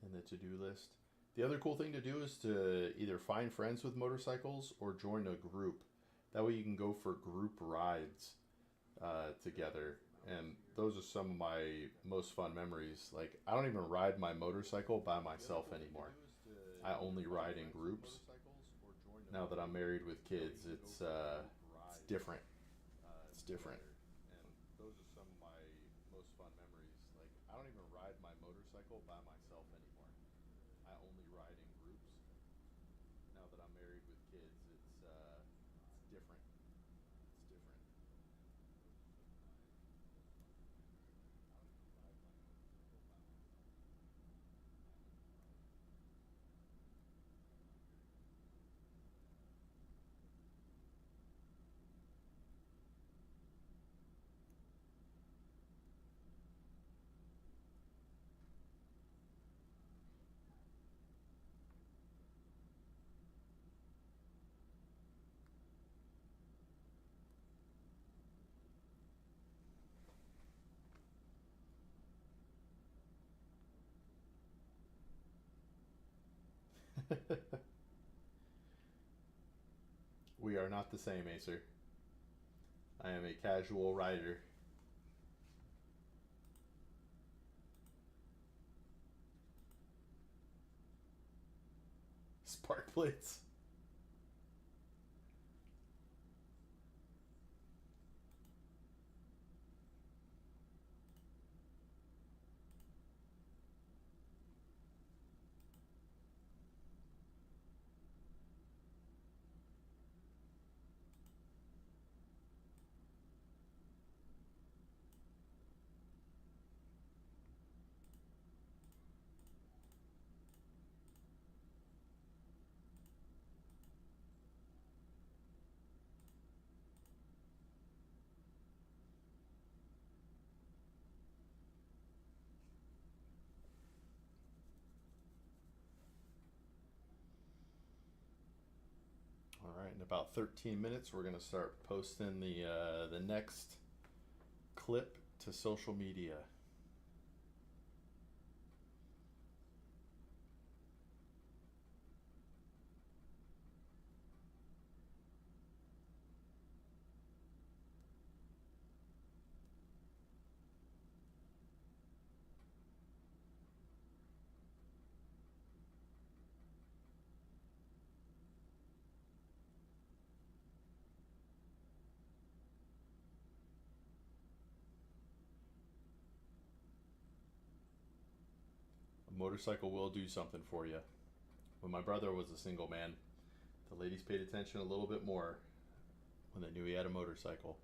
in the to-do list. The other cool thing to do is to either find friends with motorcycles or join a group. That way you can go for group rides together. And those are some of my most fun memories. Like, I don't even ride my motorcycle by myself anymore. I only ride in groups. Now that I'm married with kids, it's different. It's different. And those are some of my most fun memories. Like, I don't even ride my motorcycle by myself anymore. I only ride in groups. Now that I'm married with kids, it's different. It's different. We are not the same, Acer. I am a casual rider. Spark plates. All right, in about 13 minutes, we're gonna start posting the next clip to social media. A motorcycle will do something for you. When my brother was a single man, the ladies paid attention a little bit more when they knew he had a motorcycle.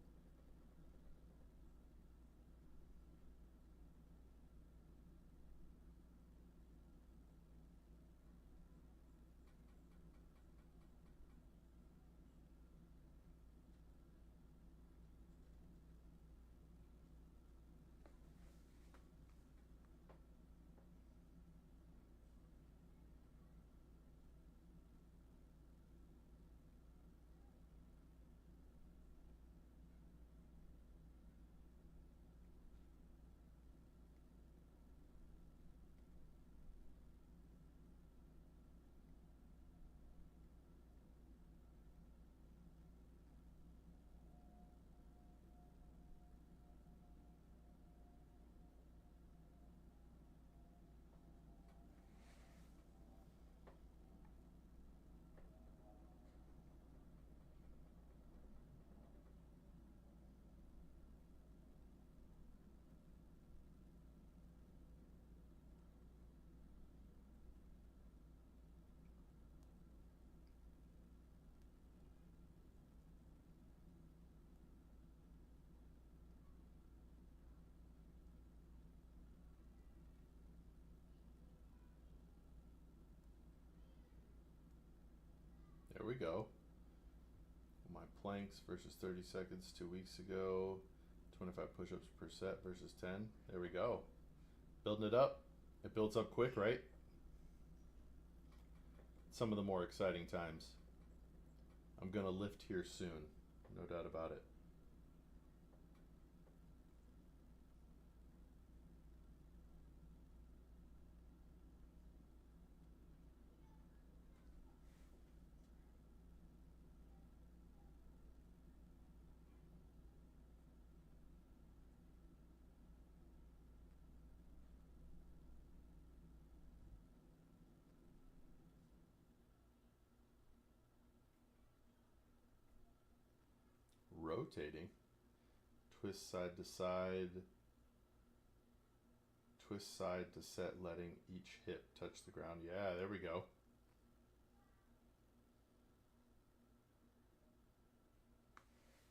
There we go. My planks versus 30 seconds 2 weeks ago. 25 push-ups per set versus 10. There we go. Building it up. It builds up quick, right? Some of the more exciting times. I'm gonna lift here soon. No doubt about it. Rotating. Twist side to side. Twist side to set, letting each hip touch the ground. Yeah, there we go.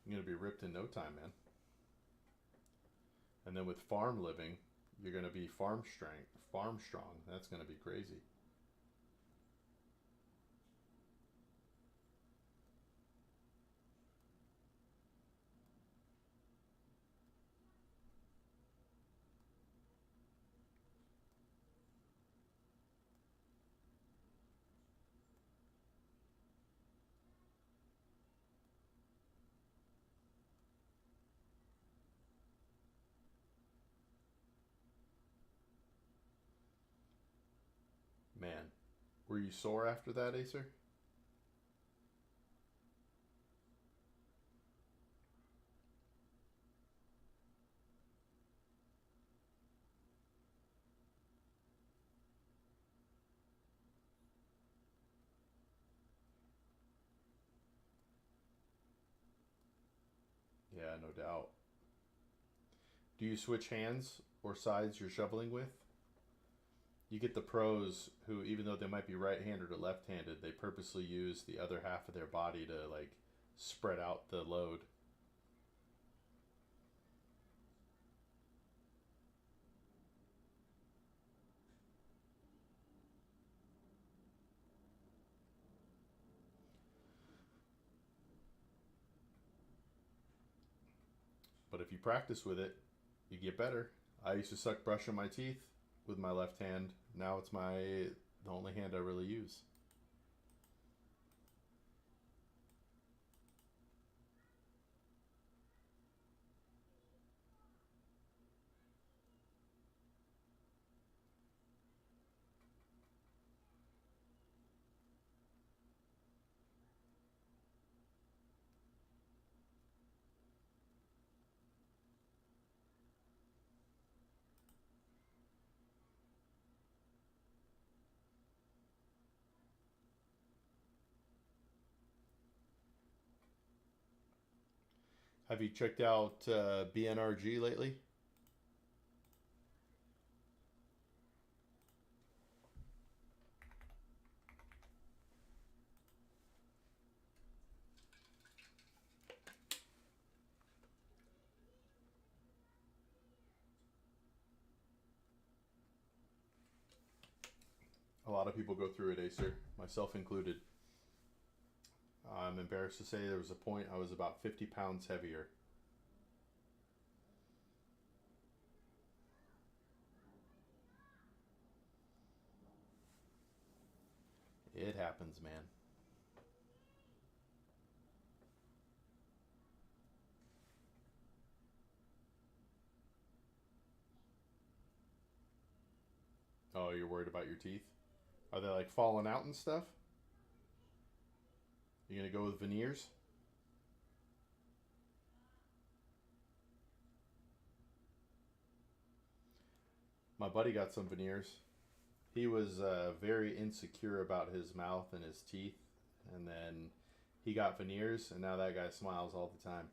You're gonna be ripped in no time, man. And then with farm living, you're gonna be farm strong. That's gonna be crazy. Man, were you sore after that, Acer? Yeah, no doubt. Do you switch hands or sides you're shoveling with? You get the pros who, even though they might be right-handed or left-handed, they purposely use the other half of their body to like spread out the load. But if you practice with it, you get better. I used to suck brush on my teeth with my left hand. Now it's the only hand I really use. Have you checked out BNRG lately? A lot of people go through it, Acer, myself included. I'm embarrassed to say there was a point I was about 50 pounds heavier. It happens, man. Oh, you're worried about your teeth? Are they like falling out and stuff? You gonna go with veneers? My buddy got some veneers. He was very insecure about his mouth and his teeth, and then he got veneers, and now that guy smiles all the time.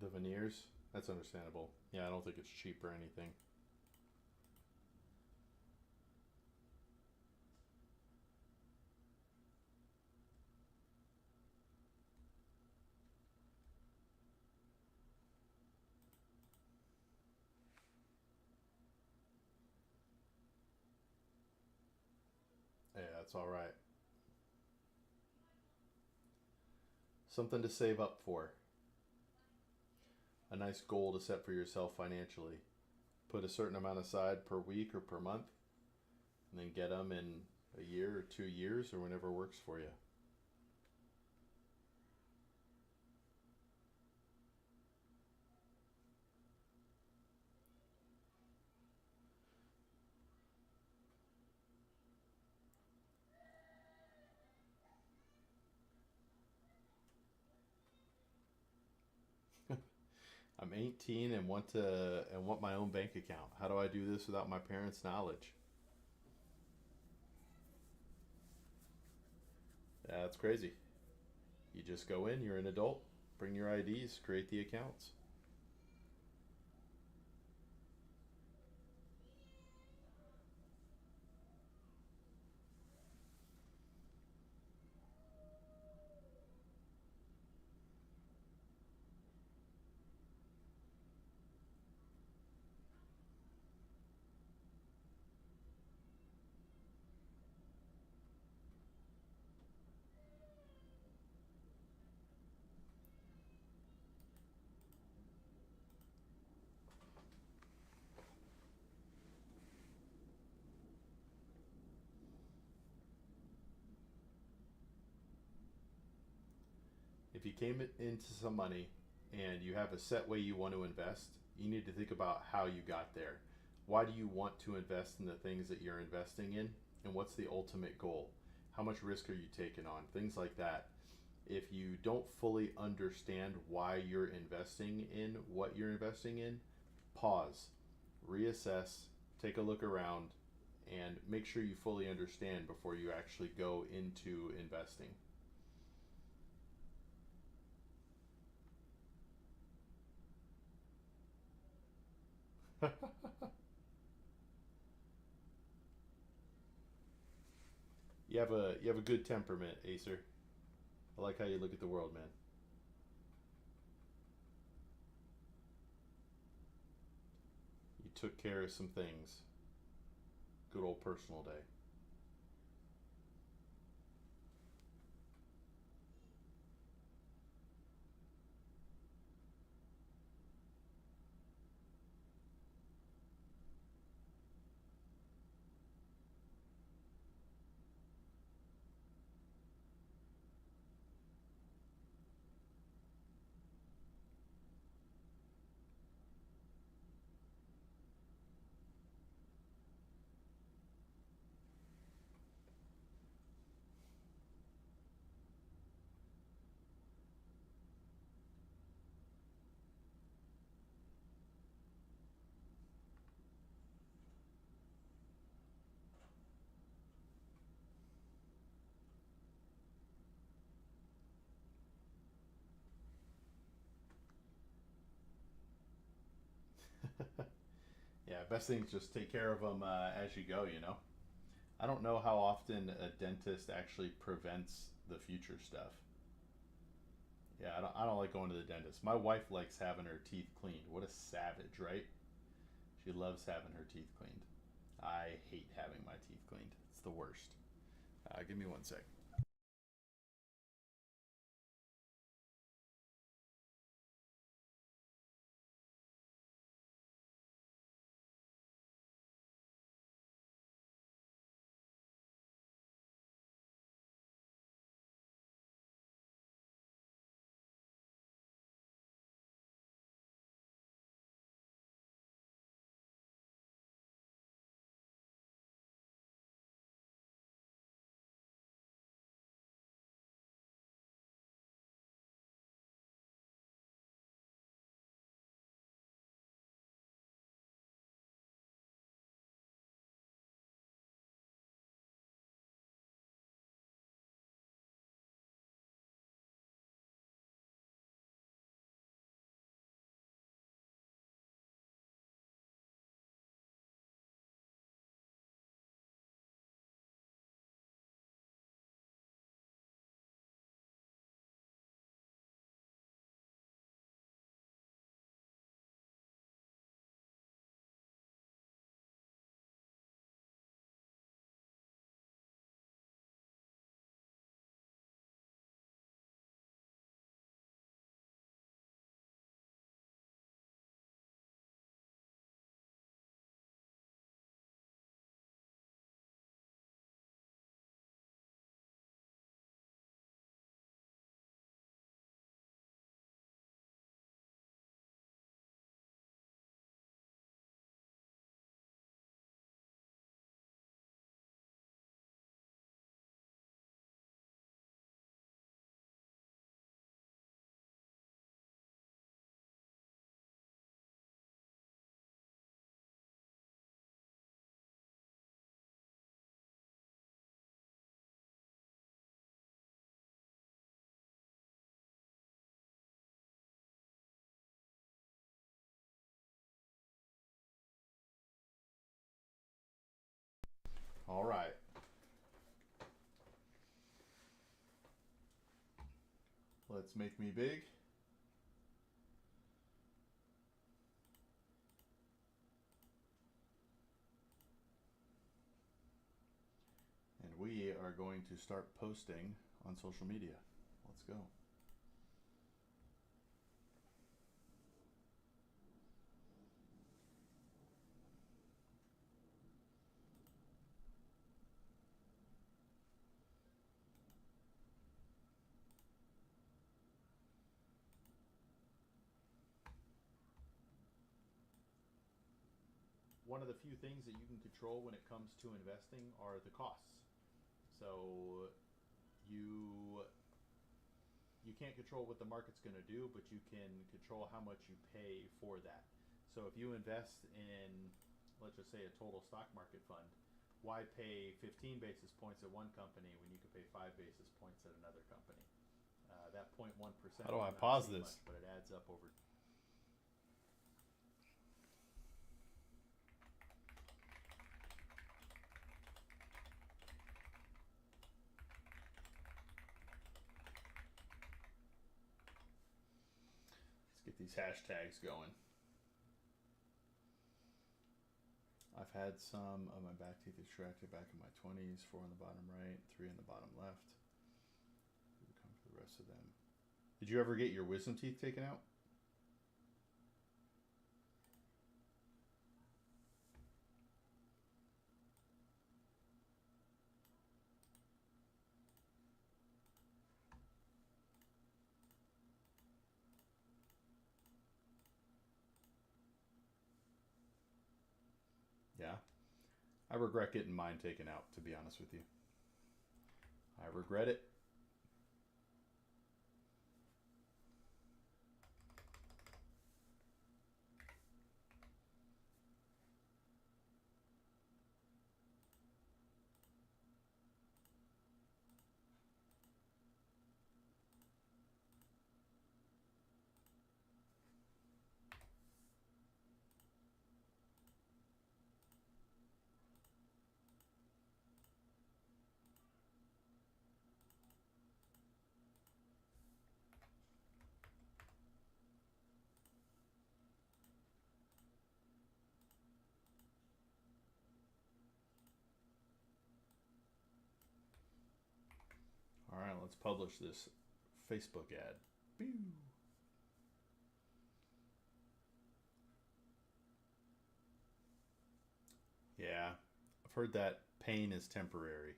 The veneers? That's understandable. Yeah, I don't think it's cheap or anything. Yeah, that's all right. Something to save up for. A nice goal to set for yourself financially. Put a certain amount aside per week or per month, and then get them in a year or 2 years or whenever works for you. I'm 18 and want my own bank account. How do I do this without my parents' knowledge? That's crazy. You just go in, you're an adult, bring your IDs, create the accounts. If you came into some money and you have a set way you want to invest, You need to think about how you got there. Why do you want to invest in the things that you're investing in? And what's the ultimate goal? How much risk are you taking on? Things like that. If you don't fully understand why you're investing in what you're investing in, pause, reassess, take a look around, and make sure you fully understand before you actually go into investing. You have a good temperament, Acer. I like how you look at the world, man. You took care of some things. Good old personal day. Yeah, best thing is just take care of them as you go, you know? I don't know how often a dentist actually prevents the future stuff. Yeah, I don't like going to the dentist. My wife likes having her teeth cleaned. What a savage, right? She loves having her teeth cleaned. I hate having my teeth cleaned. It's the worst. Give me one sec. All right. Let's make me big. And we are going to start posting on social media. Let's go. one of the few things that you can control when it comes to investing are the costs. So you can't control what the market's going to do, but you can control how much you pay for that. So if you invest in, let's just say, a total stock market fund, why pay 15 basis points at one company when you could pay 5 basis points at another company? That 0.1%. How do I pause this? Much, but it adds up over. Let's get these hashtags going. I've had some of my back teeth extracted back in my 20s, 4 on the bottom right, 3 on the bottom left. We'll come for the rest of them. Did you ever get your wisdom teeth taken out? Yeah. I regret getting mine taken out, to be honest with you. I regret it. All right, let's publish this Facebook ad. Pew. Yeah, I've heard that pain is temporary.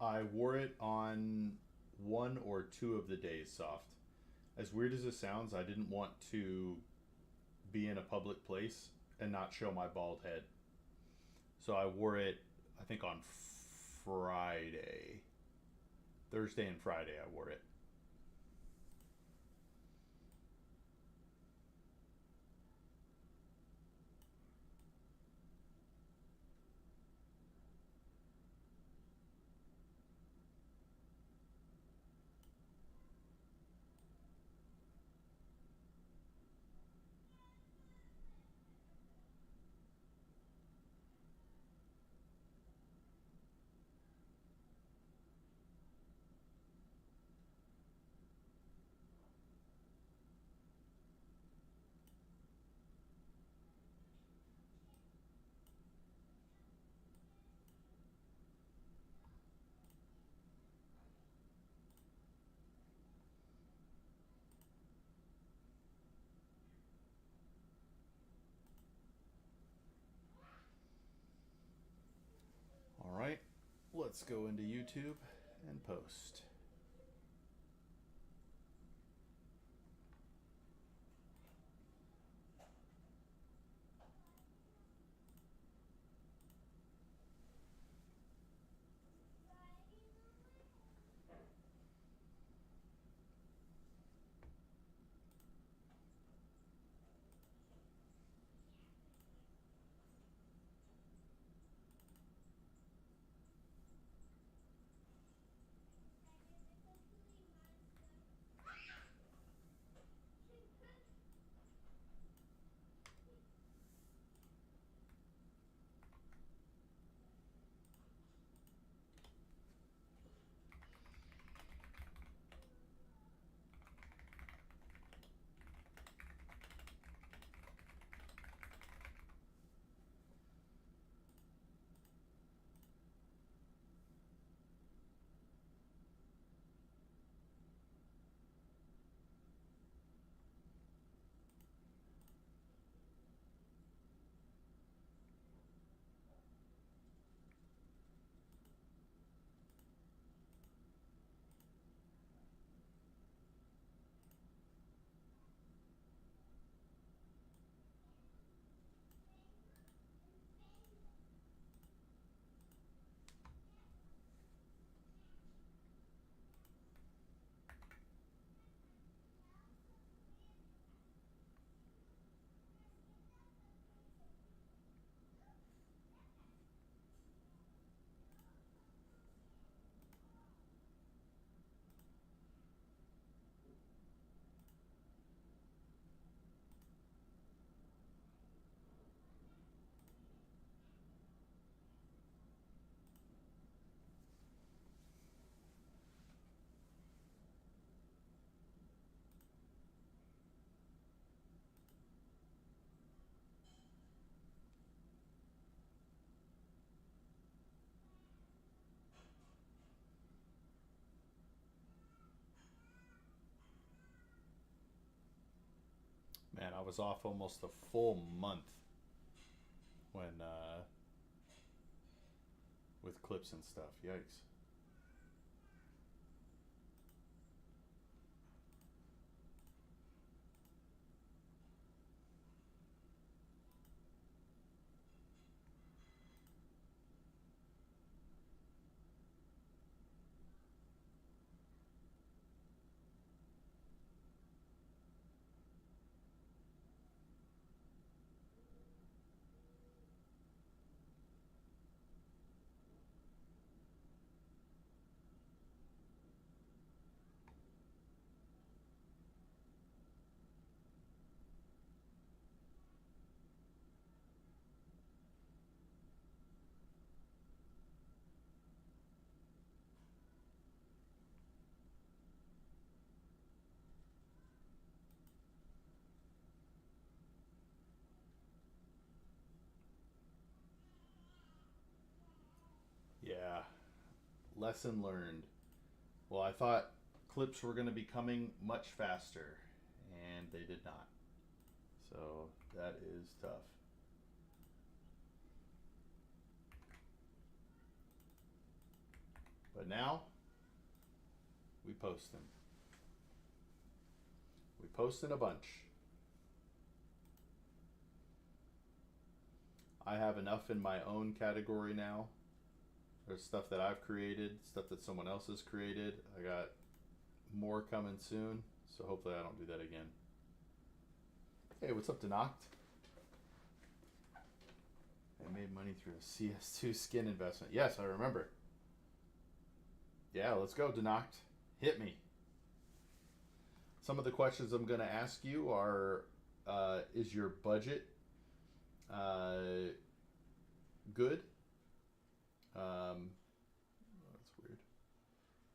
I wore it on 1 or 2 of the days, Soft. As weird as it sounds, I didn't want to be in a public place and not show my bald head. So I wore it, I think, on Friday. Thursday and Friday I wore it. let's go into YouTube and post. Man, I was off almost a full month when with clips and stuff. Yikes. Yeah. Lesson learned. Well, I thought clips were going to be coming much faster, and they did not. So that is tough. But now, we post them. We post in a bunch. I have enough in my own category now. There's stuff that I've created, stuff that someone else has created. I got more coming soon, so hopefully I don't do that again. Hey, what's up, Denoct? I made money through a CS2 skin investment. Yes, I remember. Yeah, let's go, Denoct. Hit me. Some of the questions I'm going to ask you are, is your budget good? That's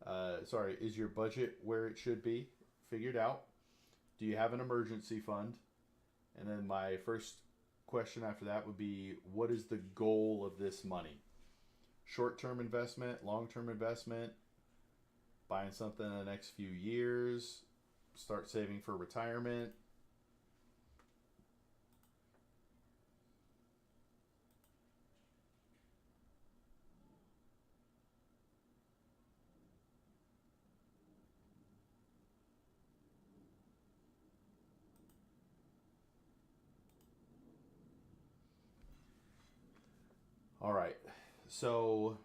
weird. Sorry, is your budget where it should be? Figured out. Do you have an emergency fund? And then my first question after that would be, what is the goal of this money? Short-term investment, long-term investment, buying something in the next few years, start saving for retirement. All right. So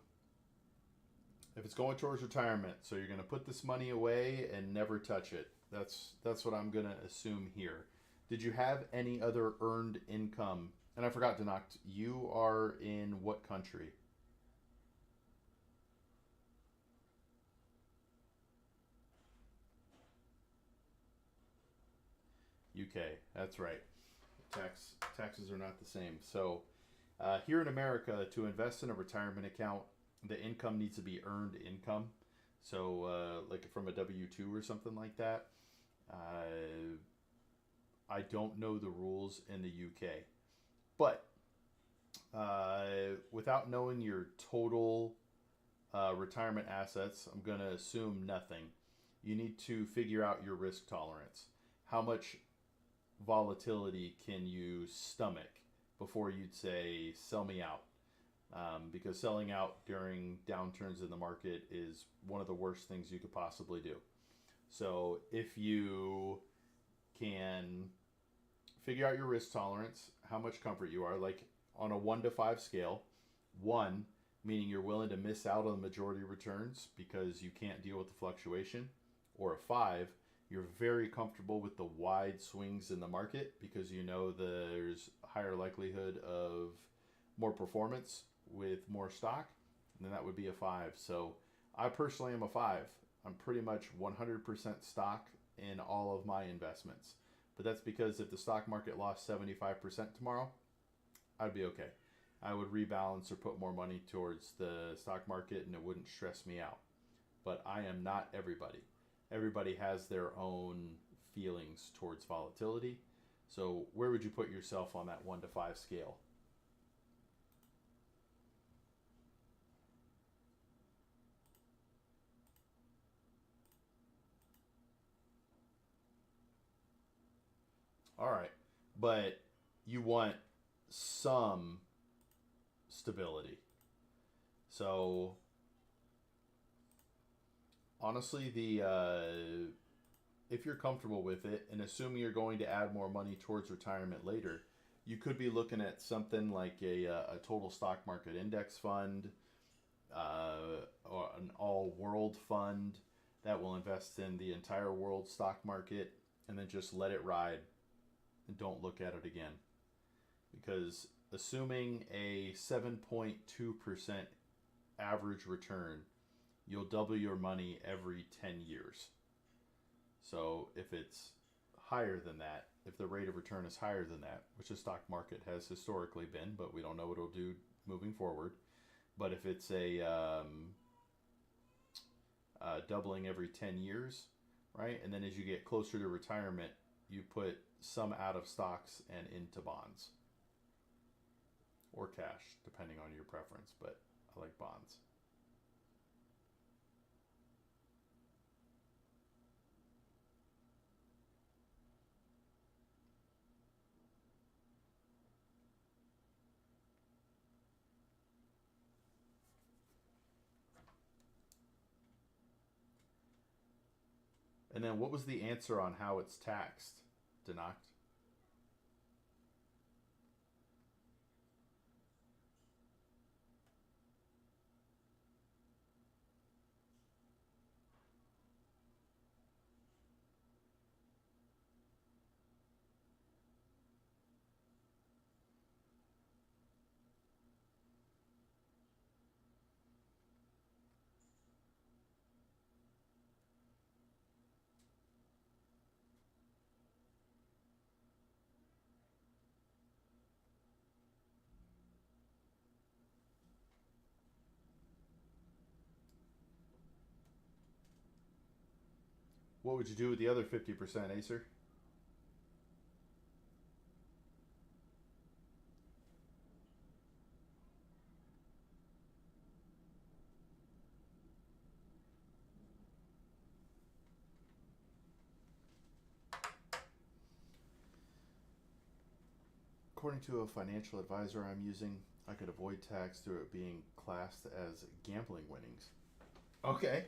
if it's going towards retirement, so you're going to put this money away and never touch it. That's what I'm going to assume here. Did you have any other earned income? And I forgot to knock. You are in what country? UK. That's right. Taxes are not the same. So here in America, to invest in a retirement account, the income needs to be earned income. So like from a W-2 or something like that. I don't know the rules in the UK, but without knowing your total retirement assets, I'm going to assume nothing. You need to figure out your risk tolerance. How much volatility can you stomach before you'd say, sell me out? Because selling out during downturns in the market is one of the worst things you could possibly do. So if you can figure out your risk tolerance, how much comfort you are, like on a 1 to 5 scale, 1 meaning you're willing to miss out on the majority returns because you can't deal with the fluctuation, or a 5, you're very comfortable with the wide swings in the market because you know there's higher likelihood of more performance with more stock, then that would be a 5. So I personally am a 5. I'm pretty much 100% stock in all of my investments. But that's because if the stock market lost 75% tomorrow, I'd be okay. I would rebalance or put more money towards the stock market and it wouldn't stress me out. But I am not everybody. Everybody has their own feelings towards volatility. So where would you put yourself on that 1 to 5 scale? All right. But you want some stability. So honestly, the if you're comfortable with it and assuming you're going to add more money towards retirement later, you could be looking at something like a total stock market index fund, or an all world fund that will invest in the entire world stock market and then just let it ride and don't look at it again. Because assuming a 7.2% average return, you'll double your money every 10 years. So if it's higher than that, if the rate of return is higher than that, which the stock market has historically been, but we don't know what it'll do moving forward. But if it's a doubling every 10 years, right? And then as you get closer to retirement, you put some out of stocks and into bonds or cash, depending on your preference, but I like bonds. And then what was the answer on how it's taxed, Danacht? What would you do with the other 50%, Acer? According to a financial advisor I'm using, I could avoid tax through it being classed as gambling winnings. Okay.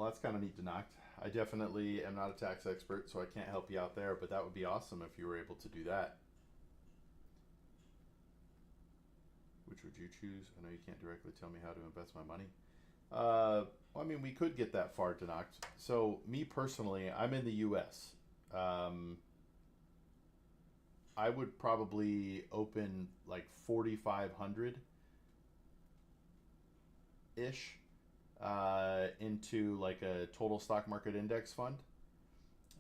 Well, that's kind of neat to knock. I definitely am not a tax expert, so I can't help you out there, but that would be awesome if you were able to do that. Which would you choose? I know you can't directly tell me how to invest my money. Well, I mean, we could get that far to knocked. So, me personally, I'm in the U.S. Um, I would probably open like 4,500 ish into like a total stock market index fund.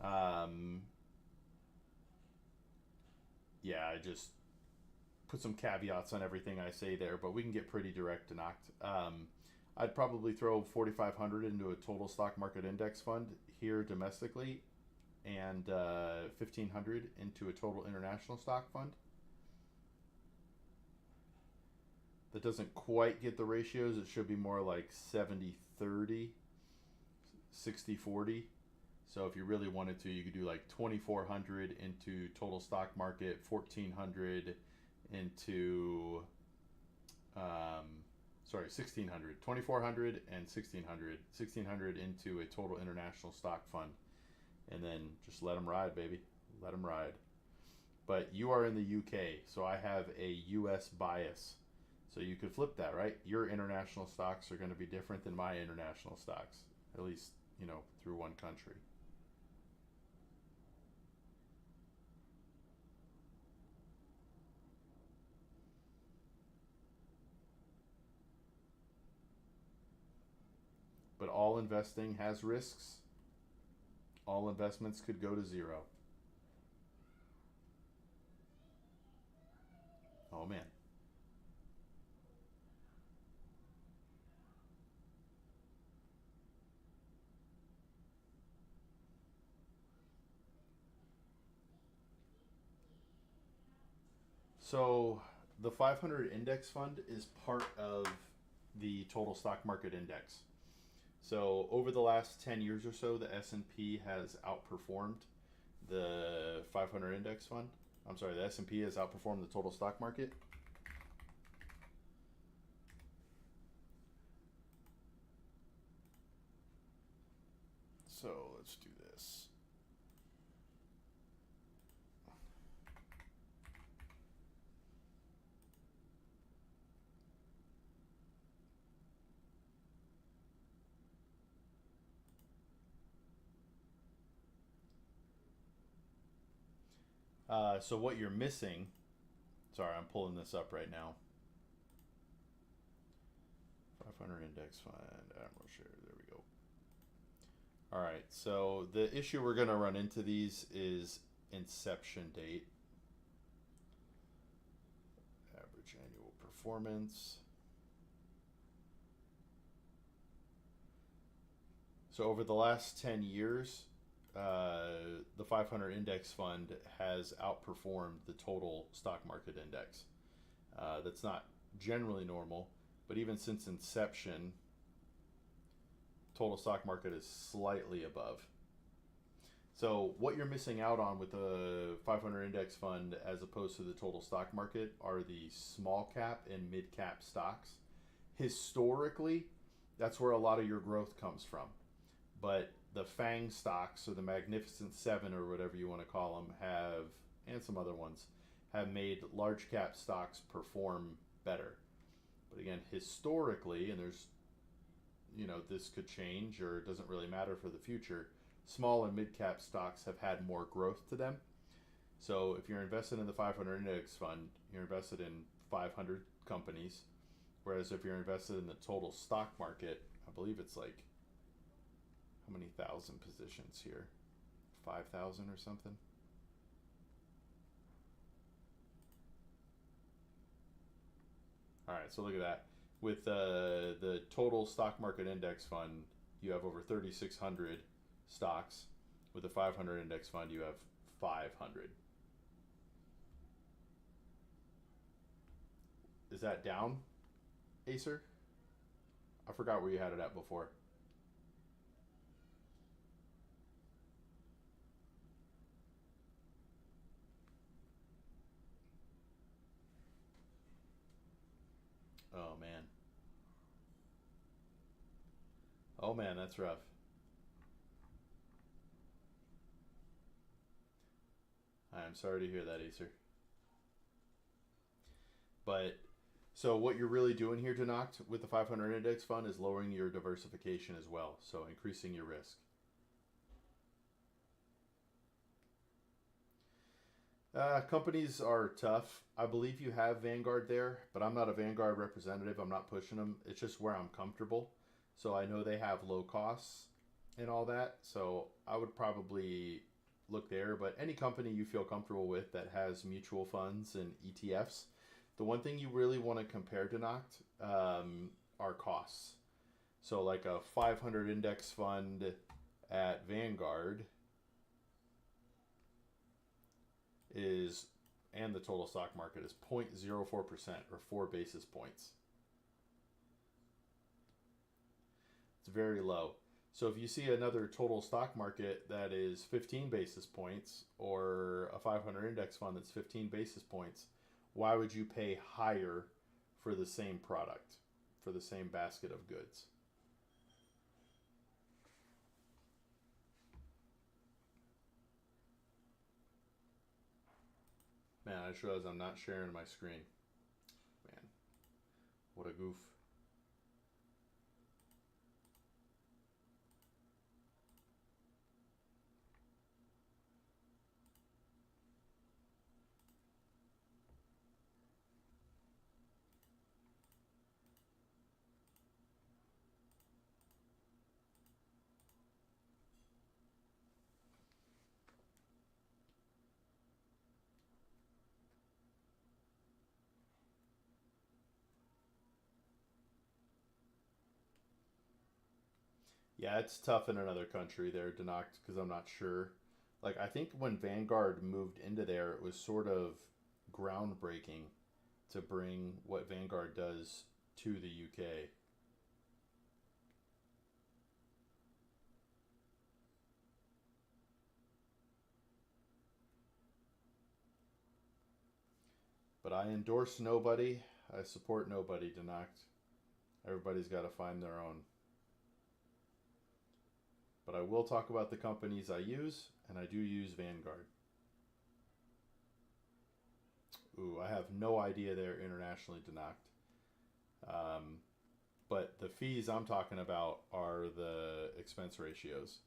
Um, yeah, I just put some caveats on everything I say there, but we can get pretty direct to knocked. I'd probably throw 4,500 into a total stock market index fund here domestically, and 1,500 into a total international stock fund. That doesn't quite get the ratios. It should be more like 70-30, 60-40. So if you really wanted to, you could do like 2,400 into total stock market, 1,400 into, sorry, 1,600, 2,400 and 1,600 into a total international stock fund. And then just let them ride, baby. Let them ride. But you are in the UK, so I have a US bias. So you could flip that, right? Your international stocks are going to be different than my international stocks, at least, you know, through one country. But all investing has risks. All investments could go to zero. Oh man. So the 500 index fund is part of the total stock market index. So over the last 10 years or so, the S&P has outperformed the 500 index fund. I'm sorry, the S&P has outperformed the total stock market. So let's do this. So what you're missing, sorry, I'm pulling this up right now. 500 index fund, Admiral share, there we go. All right, so the issue we're going to run into these is inception date. Average annual performance. So over the last 10 years, the 500 index fund has outperformed the total stock market index. That's not generally normal, but even since inception, total stock market is slightly above. So what you're missing out on with the 500 index fund as opposed to the total stock market are the small cap and mid cap stocks. Historically, that's where a lot of your growth comes from. But the FANG stocks, or the Magnificent Seven, or whatever you want to call them, have, and some other ones, have made large cap stocks perform better. But again, historically, and there's, you know, this could change or it doesn't really matter for the future, small and mid cap stocks have had more growth to them. So if you're invested in the 500 index fund, you're invested in 500 companies. Whereas if you're invested in the total stock market, I believe it's like, how many thousand positions here? 5,000 or something? All right, so look at that. With the total stock market index fund, you have over 3,600 stocks. With the 500 index fund, you have 500. Is that down, Acer? I forgot where you had it at before. Oh man. Oh man, that's rough. I'm sorry to hear that, Acer. But so what you're really doing here, Danact, with the 500 index fund is lowering your diversification as well, so increasing your risk. Companies are tough. I believe you have Vanguard there, but I'm not a Vanguard representative. I'm not pushing them. It's just where I'm comfortable. So I know they have low costs and all that. So I would probably look there. But any company you feel comfortable with that has mutual funds and ETFs, the one thing you really want to compare to Noct are costs. So like a 500 index fund at Vanguard is, and the total stock market is 0.04% or 4 basis points. It's very low. So if you see another total stock market that is 15 basis points or a 500 index fund that's 15 basis points, why would you pay higher for the same product, for the same basket of goods? Man, I just realized I'm not sharing my screen. Man, what a goof. Yeah, it's tough in another country there, Danact, because I'm not sure. Like, I think when Vanguard moved into there, it was sort of groundbreaking to bring what Vanguard does to the UK. But I endorse nobody. I support nobody, Danact. Everybody's got to find their own. But I will talk about the companies I use, and I do use Vanguard. Ooh, I have no idea they're internationally Danact. But the fees I'm talking about are the expense ratios.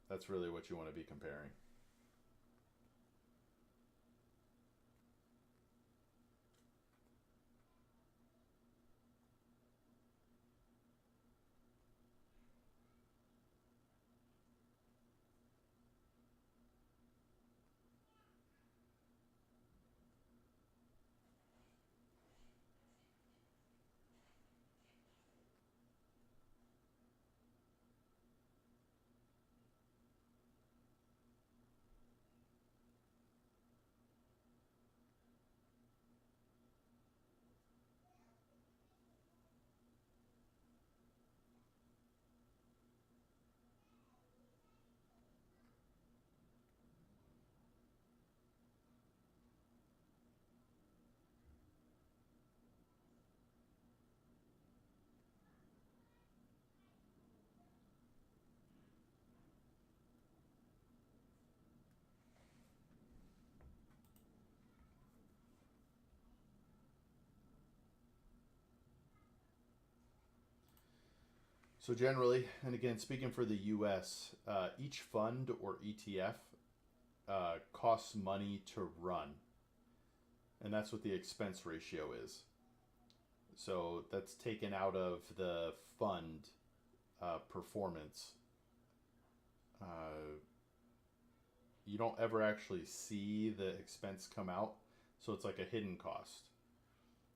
That's really what you want to be comparing. So generally, and again, speaking for the U.S., each fund or ETF costs money to run, and that's what the expense ratio is. So that's taken out of the fund performance. You don't ever actually see the expense come out, so it's like a hidden cost.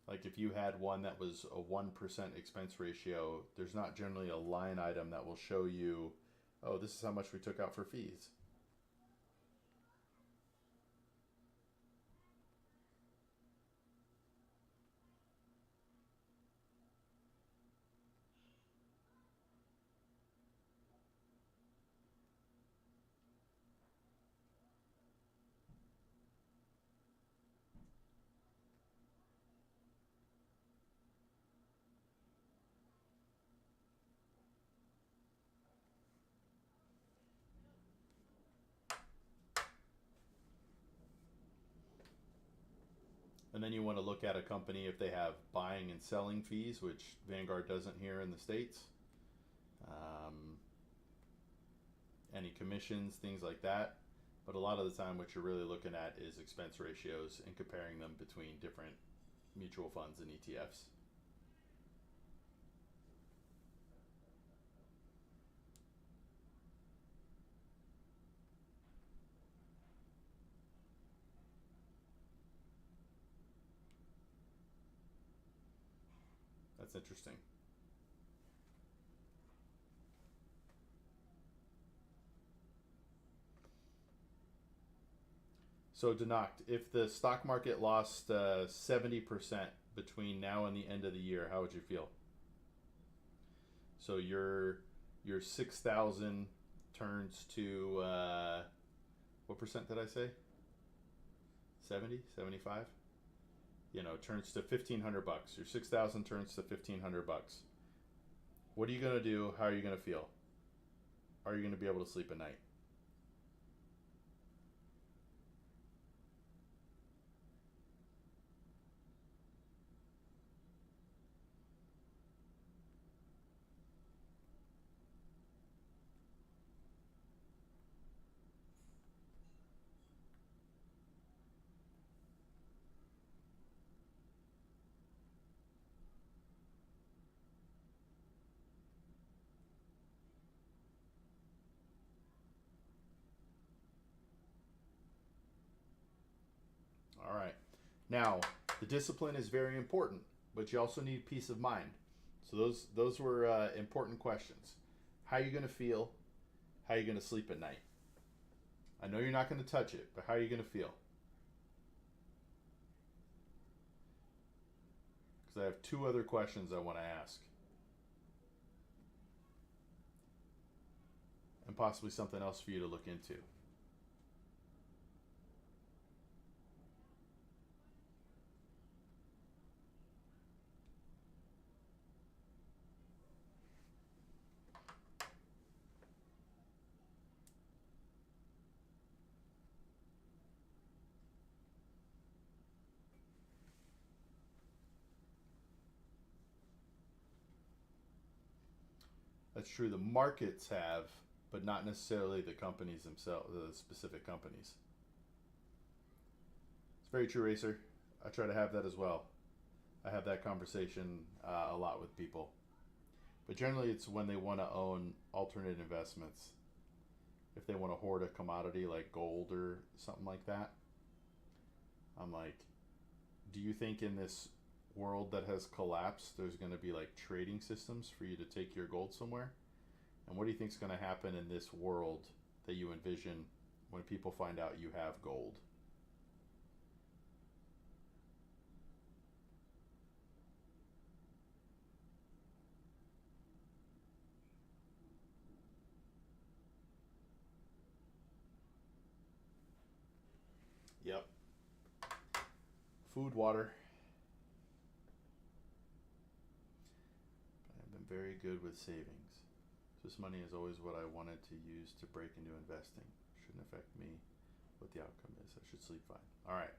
Like if you had one that was a 1% expense ratio, there's not generally a line item that will show you, oh, this is how much we took out for fees. And then you want to look at a company if they have buying and selling fees, which Vanguard doesn't here in the States. Any commissions, things like that. But a lot of the time, what you're really looking at is expense ratios and comparing them between different mutual funds and ETFs. That's interesting. So Denacht, if the stock market lost 70% between now and the end of the year, how would you feel? So your 6,000 turns to what percent did I say? 70, 75? You know, turns to 1,500 bucks. Your 6,000 turns to 1,500 bucks. What are you gonna do? How are you gonna feel? Are you gonna be able to sleep at night? All right. Now, the discipline is very important, but you also need peace of mind. So those were important questions. How are you going to feel? How are you going to sleep at night? I know you're not going to touch it, but how are you going to feel? Because I have two other questions I want to ask. And possibly something else for you to look into. That's true. The markets have, but not necessarily the companies themselves, the specific companies. It's very true, Racer. I try to have that as well. I have that conversation a lot with people. But generally, it's when they want to own alternate investments. If they want to hoard a commodity like gold or something like that, I'm like, do you think in this world that has collapsed, there's going to be like trading systems for you to take your gold somewhere? And what do you think is going to happen in this world that you envision when people find out you have gold? Yep. Food, water. I've been very good with savings. This money is always what I wanted to use to break into investing. Shouldn't affect me what the outcome is. I should sleep fine. All right.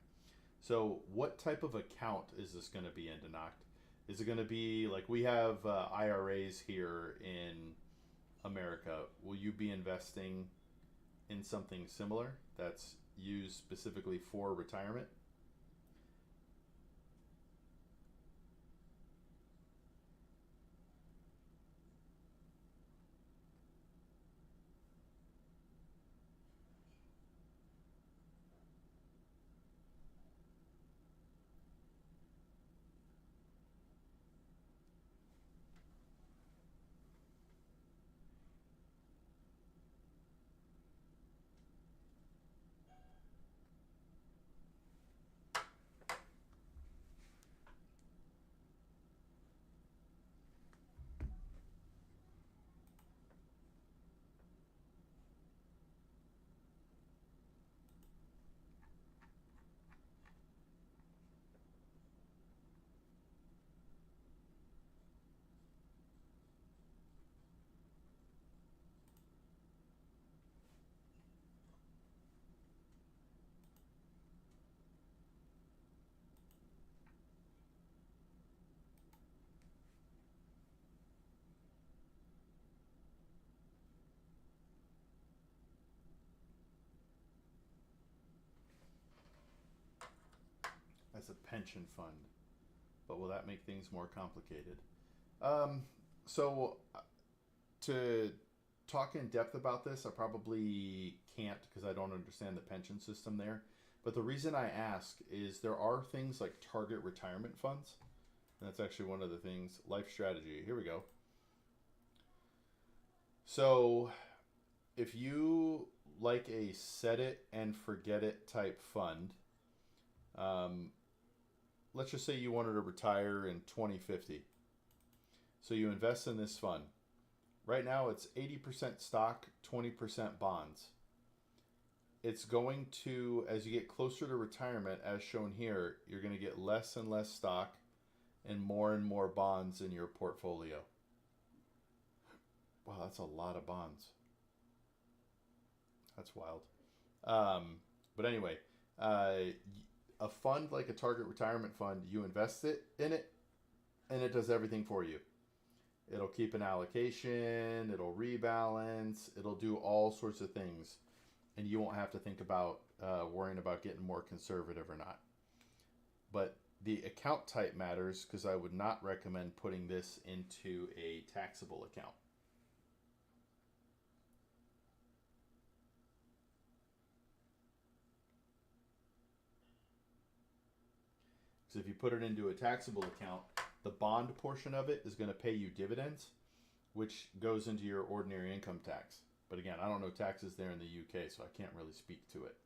So what type of account is this going to be in Denacht? Is it going to be like we have IRAs here in America? Will you be investing in something similar that's used specifically for retirement? pension fund. But will that make things more complicated? So to talk in depth about this, I probably can't because I don't understand the pension system there. But the reason I ask is there are things like target retirement funds. And that's actually one of the things. Life strategy. Here we go. So if you like a set it and forget it type fund, um, let's just say you wanted to retire in 2050. So you invest in this fund. Right now it's 80% stock, 20% bonds. It's going to, as you get closer to retirement, as shown here, you're going to get less and less stock and more bonds in your portfolio. Wow, that's a lot of bonds. That's wild. But anyway, a fund like a target retirement fund, you invest it in it, and it does everything for you. It'll keep an allocation, it'll rebalance, it'll do all sorts of things, and you won't have to think about worrying about getting more conservative or not. But the account type matters because I would not recommend putting this into a taxable account. Because if you put it into a taxable account, the bond portion of it is going to pay you dividends, which goes into your ordinary income tax. But again, I don't know taxes there in the UK, so I can't really speak to it.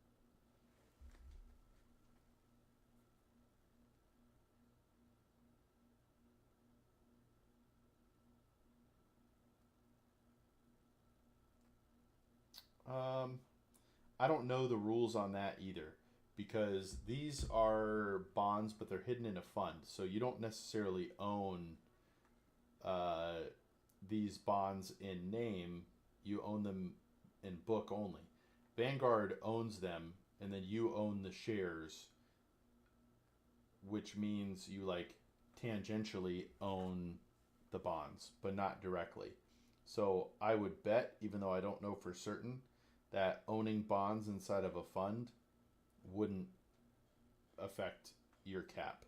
I don't know the rules on that either because these are bonds, but they're hidden in a fund. So you don't necessarily own these bonds in name, you own them in book only. Vanguard owns them, and then you own the shares, which means you like tangentially own the bonds, but not directly. So I would bet, even though I don't know for certain, that owning bonds inside of a fund wouldn't affect your cap.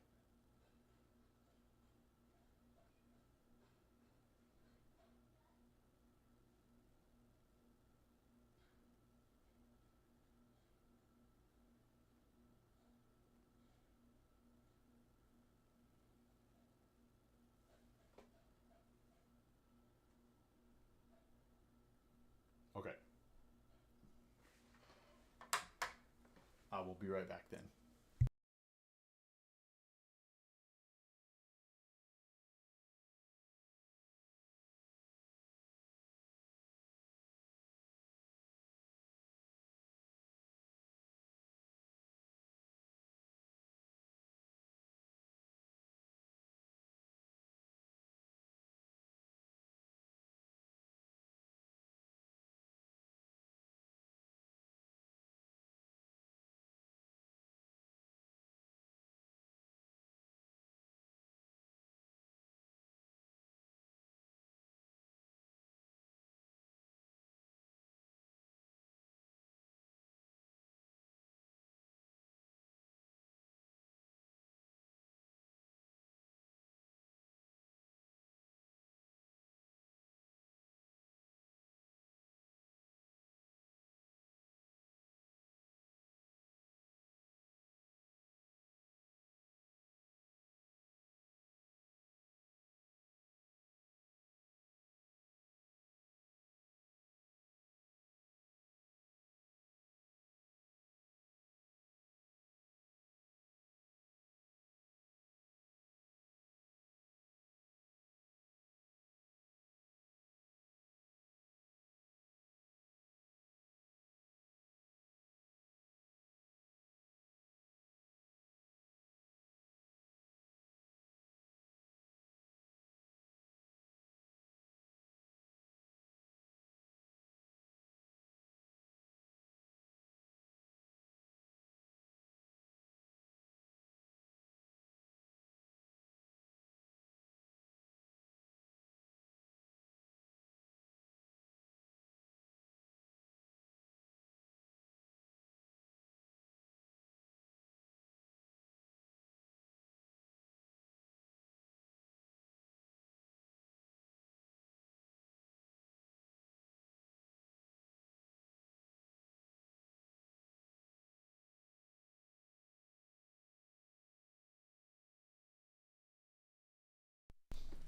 Okay. I will be right back then.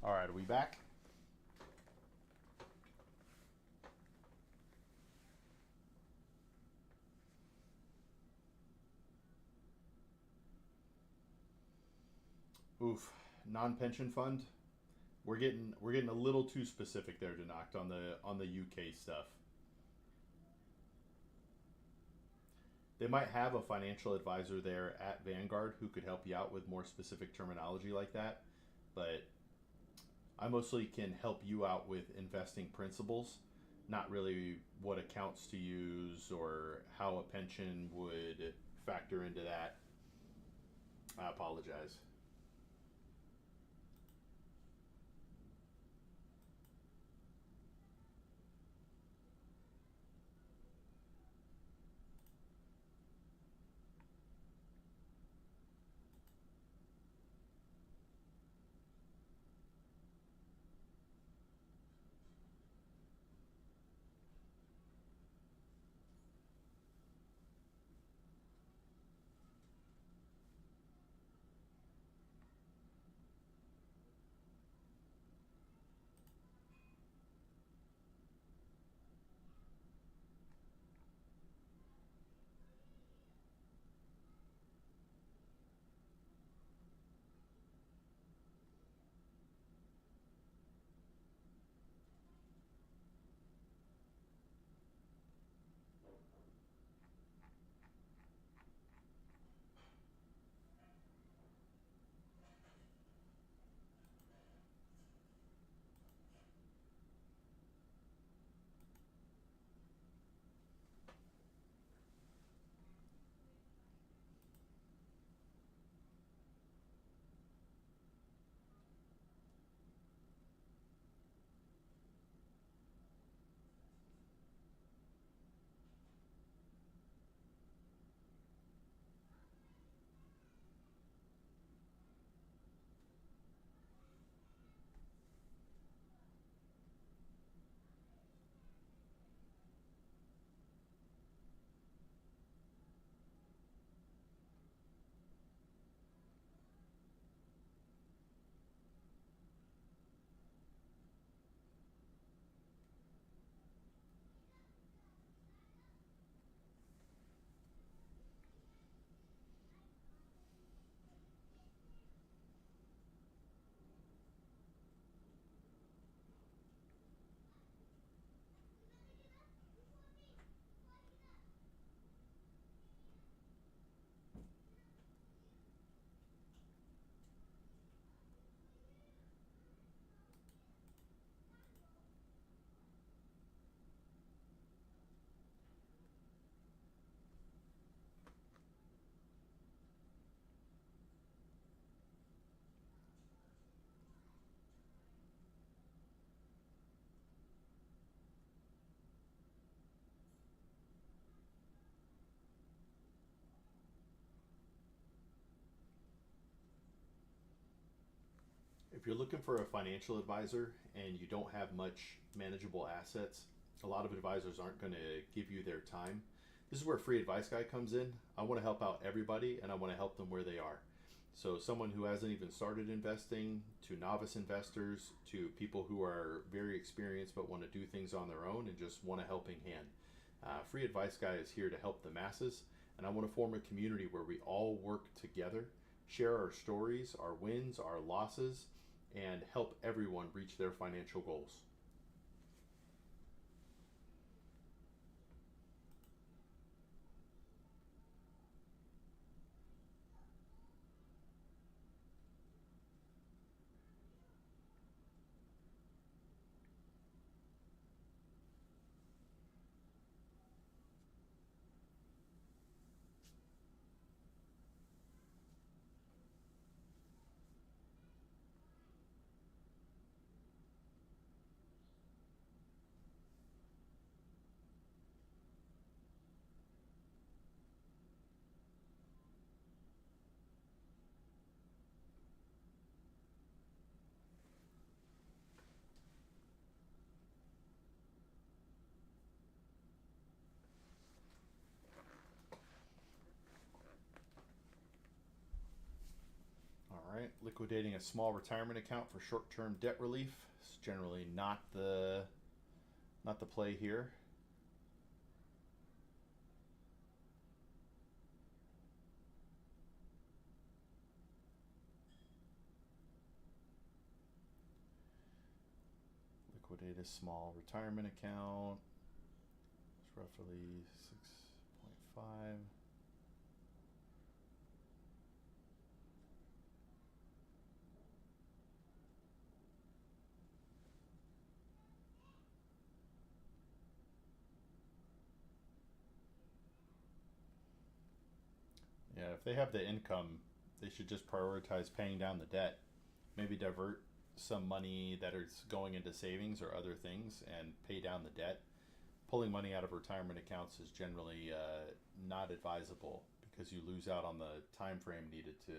All right, are we back? Oof, non-pension fund. We're getting a little too specific there, Denoct, on the UK stuff. They might have a financial advisor there at Vanguard who could help you out with more specific terminology like that, but I mostly can help you out with investing principles, not really what accounts to use or how a pension would factor into that. I apologize. If you're looking for a financial advisor and you don't have much manageable assets, a lot of advisors aren't going to give you their time. This is where Free Advice Guy comes in. I want to help out everybody and I want to help them where they are. So, someone who hasn't even started investing, to novice investors, to people who are very experienced but want to do things on their own and just want a helping hand. Free Advice Guy is here to help the masses, and I want to form a community where we all work together, share our stories, our wins, our losses, and help everyone reach their financial goals. Liquidating a small retirement account for short-term debt relief is generally not the play here. Liquidate a small retirement account. It's roughly 6.5. Yeah, if they have the income, they should just prioritize paying down the debt. Maybe divert some money that is going into savings or other things and pay down the debt. Pulling money out of retirement accounts is generally not advisable because you lose out on the time frame needed to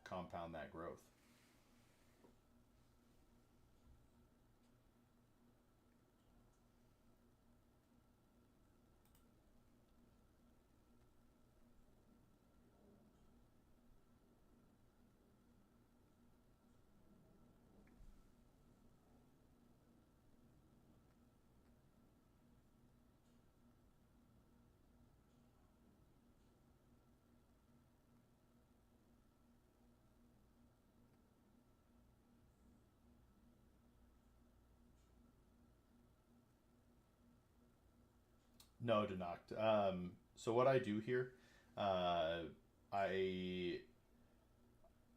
compound that growth. No, do not. So what I do here, uh, I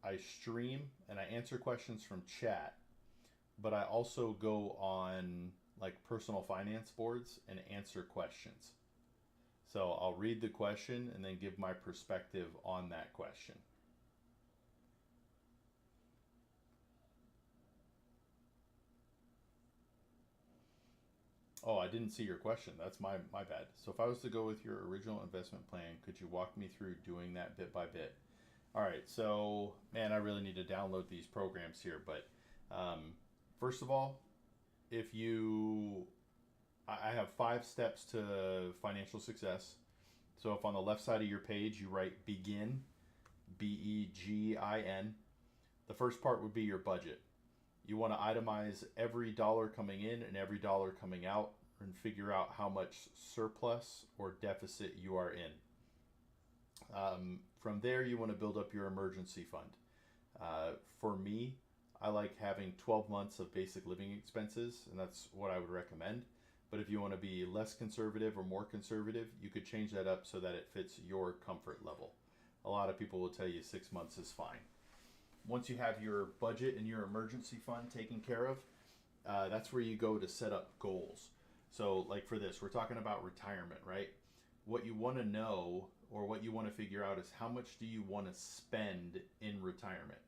I stream and I answer questions from chat, but I also go on like personal finance boards and answer questions. So I'll read the question and then give my perspective on that question. Oh, I didn't see your question. That's my bad. So if I was to go with your original investment plan, could you walk me through doing that bit by bit? All right. So man, I really need to download these programs here. But first of all, if you, I have 5 steps to financial success. So if on the left side of your page you write begin, BEGIN, the first part would be your budget. You want to itemize every dollar coming in and every dollar coming out and figure out how much surplus or deficit you are in. From there, you want to build up your emergency fund. For me, I like having 12 months of basic living expenses, and that's what I would recommend. But if you want to be less conservative or more conservative, you could change that up so that it fits your comfort level. A lot of people will tell you 6 months is fine. Once you have your budget and your emergency fund taken care of, that's where you go to set up goals. So, like for this, we're talking about retirement, right? What you want to know or what you want to figure out is how much do you want to spend in retirement?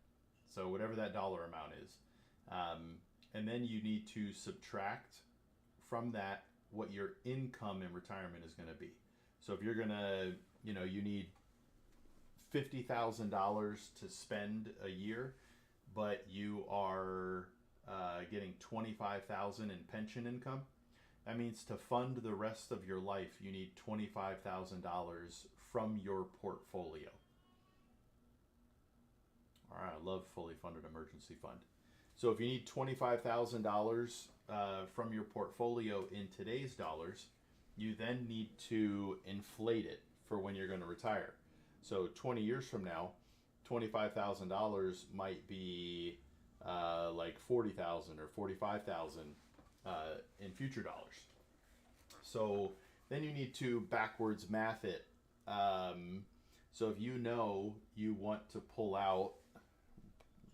So, whatever that dollar amount is. And then you need to subtract from that what your income in retirement is going to be. So, if you're going to, you need $50,000 to spend a year, but you are getting $25,000 in pension income. That means to fund the rest of your life, you need $25,000 from your portfolio. All right, I love fully funded emergency fund. So if you need $25,000 from your portfolio in today's dollars, you then need to inflate it for when you're going to retire. So 20 years from now, $25,000 might be like $40,000 or $45,000 in future dollars. So then you need to backwards math it. So if you know you want to pull out,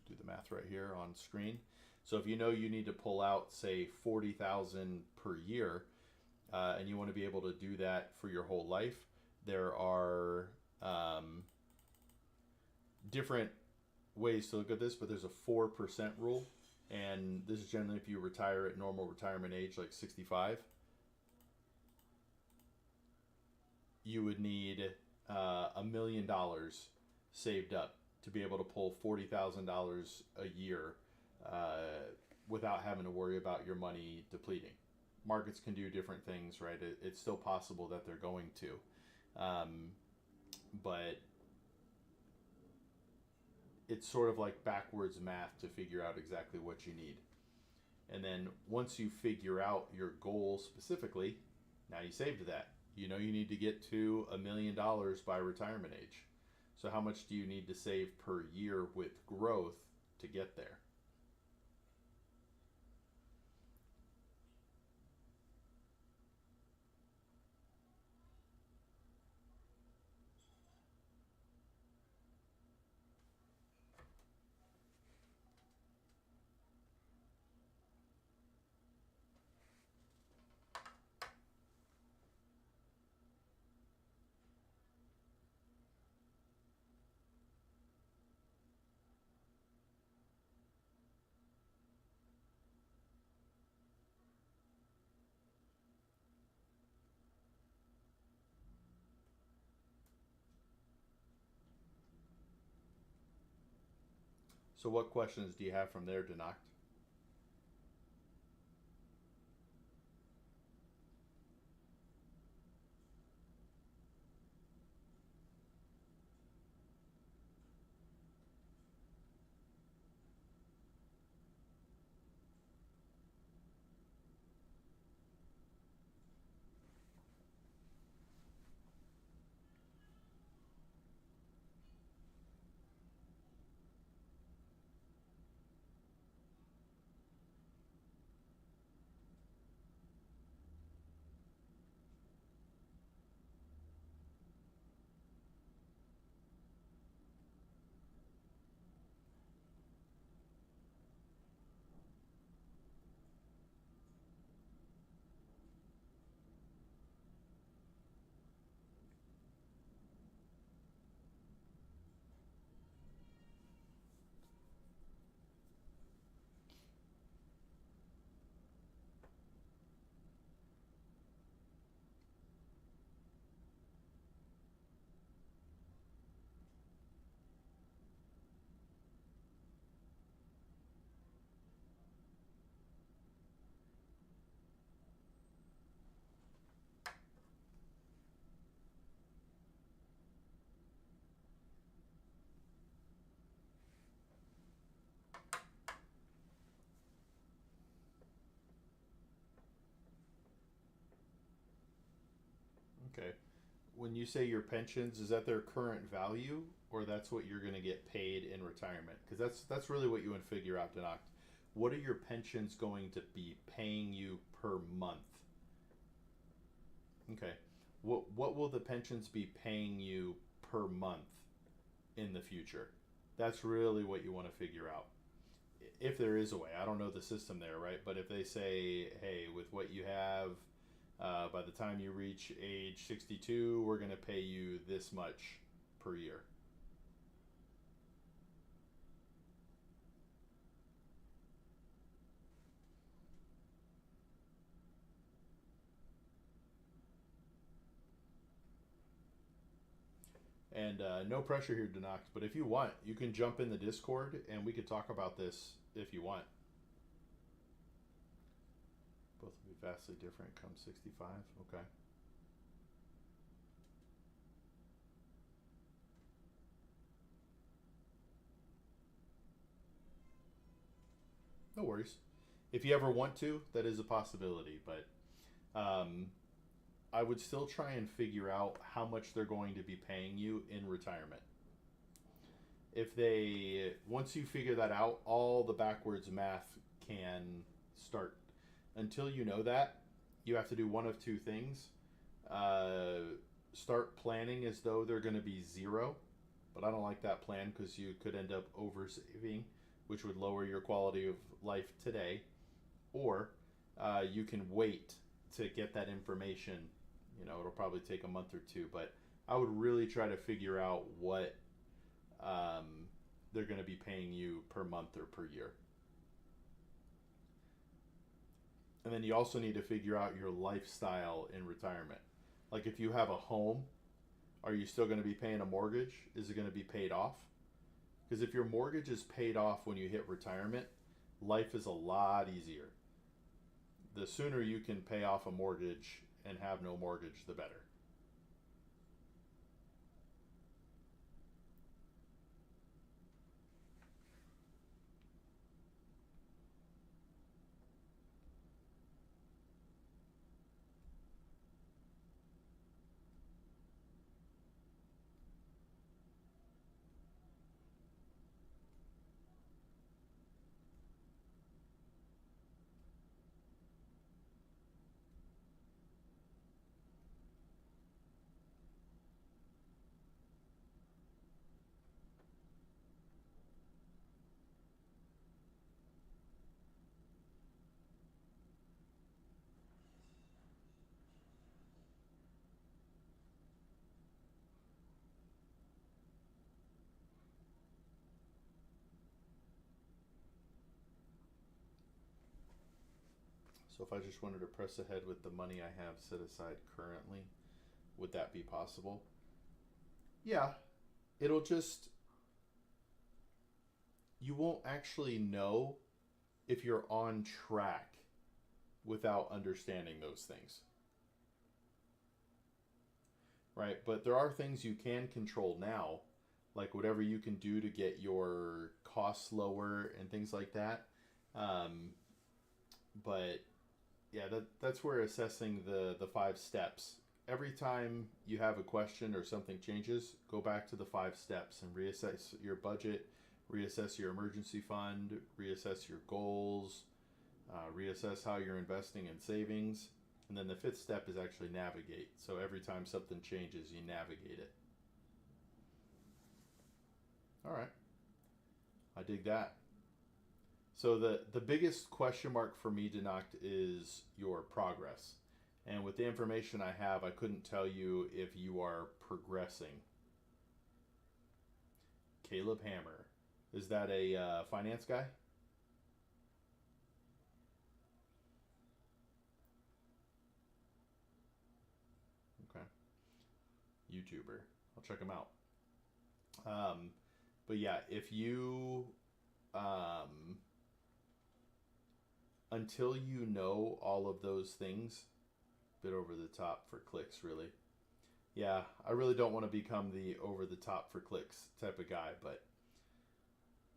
do the math right here on screen. So if you know you need to pull out, say, $40,000 per year, and you want to be able to do that for your whole life, there are different ways to look at this, but there's a 4% rule, and this is generally if you retire at normal retirement age, like 65. You would need $1 million saved up to be able to pull $40,000 a year without having to worry about your money depleting. Markets can do different things, right? It's still possible that they're going to. But it's sort of like backwards math to figure out exactly what you need. And then once you figure out your goal specifically, now you saved that. You know you need to get to $1 million by retirement age. So how much do you need to save per year with growth to get there? So what questions do you have from there, Danacht? Okay. When you say your pensions, is that their current value, or that's what you're going to get paid in retirement? Because that's really what you want to figure out, Danacht. What are your pensions going to be paying you per month? Okay. What will the pensions be paying you per month in the future? That's really what you want to figure out. If there is a way, I don't know the system there, right? But if they say, hey, with what you have, by the time you reach age 62, we're going to pay you this much per year. And no pressure here, Danax, but if you want, you can jump in the Discord and we could talk about this if you want. Both will be vastly different come 65. Okay. No worries. If you ever want to, that is a possibility, but I would still try and figure out how much they're going to be paying you in retirement. If they, once you figure that out, all the backwards math can start. Until you know that, you have to do one of two things. Start planning as though they're going to be zero, but I don't like that plan because you could end up over saving, which would lower your quality of life today. Or you can wait to get that information. You know, it'll probably take a month or two, but I would really try to figure out what they're going to be paying you per month or per year. And then you also need to figure out your lifestyle in retirement. Like if you have a home, are you still going to be paying a mortgage? Is it going to be paid off? Because if your mortgage is paid off when you hit retirement, life is a lot easier. The sooner you can pay off a mortgage and have no mortgage, the better. So if I just wanted to press ahead with the money I have set aside currently, would that be possible? Yeah, it'll just, you won't actually know if you're on track without understanding those things. Right? But there are things you can control now, like whatever you can do to get your costs lower and things like that. But yeah, that's where assessing the 5 steps. Every time you have a question or something changes, go back to the 5 steps and reassess your budget, reassess your emergency fund, reassess your goals, reassess how you're investing in savings. And then the 5th step is actually navigate. So every time something changes, you navigate it. All right. I dig that. So the biggest question mark for me, Denacht, is your progress. And with the information I have, I couldn't tell you if you are progressing. Caleb Hammer. Is that a finance guy? Okay. YouTuber. I'll check him out. But yeah, if you until you know all of those things, bit over the top for clicks, really. Yeah, I really don't want to become the over the top for clicks type of guy, but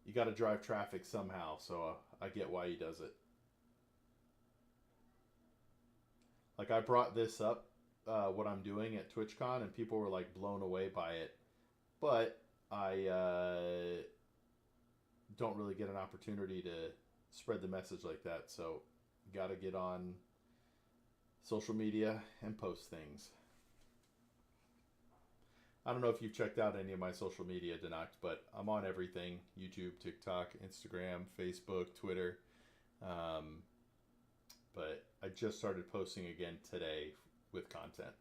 you got to drive traffic somehow, so I get why he does it. Like, I brought this up, what I'm doing at TwitchCon, and people were like blown away by it, but I don't really get an opportunity to spread the message like that, so got to get on social media and post things. I don't know if you've checked out any of my social media, Denacht, but I'm on everything: YouTube, TikTok, Instagram, Facebook, Twitter. But I just started posting again today with content.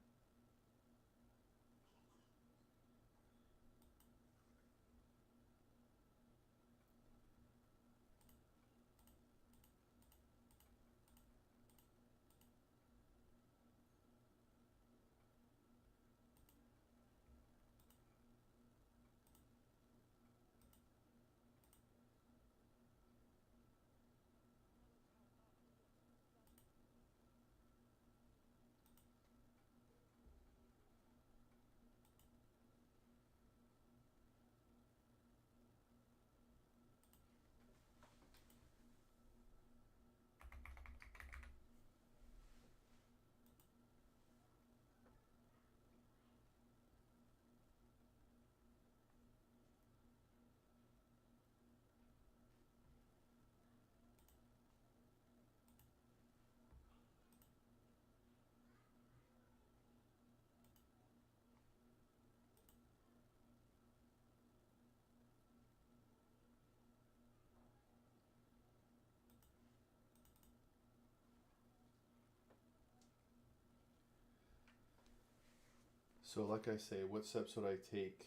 So, like I say, what steps would I take?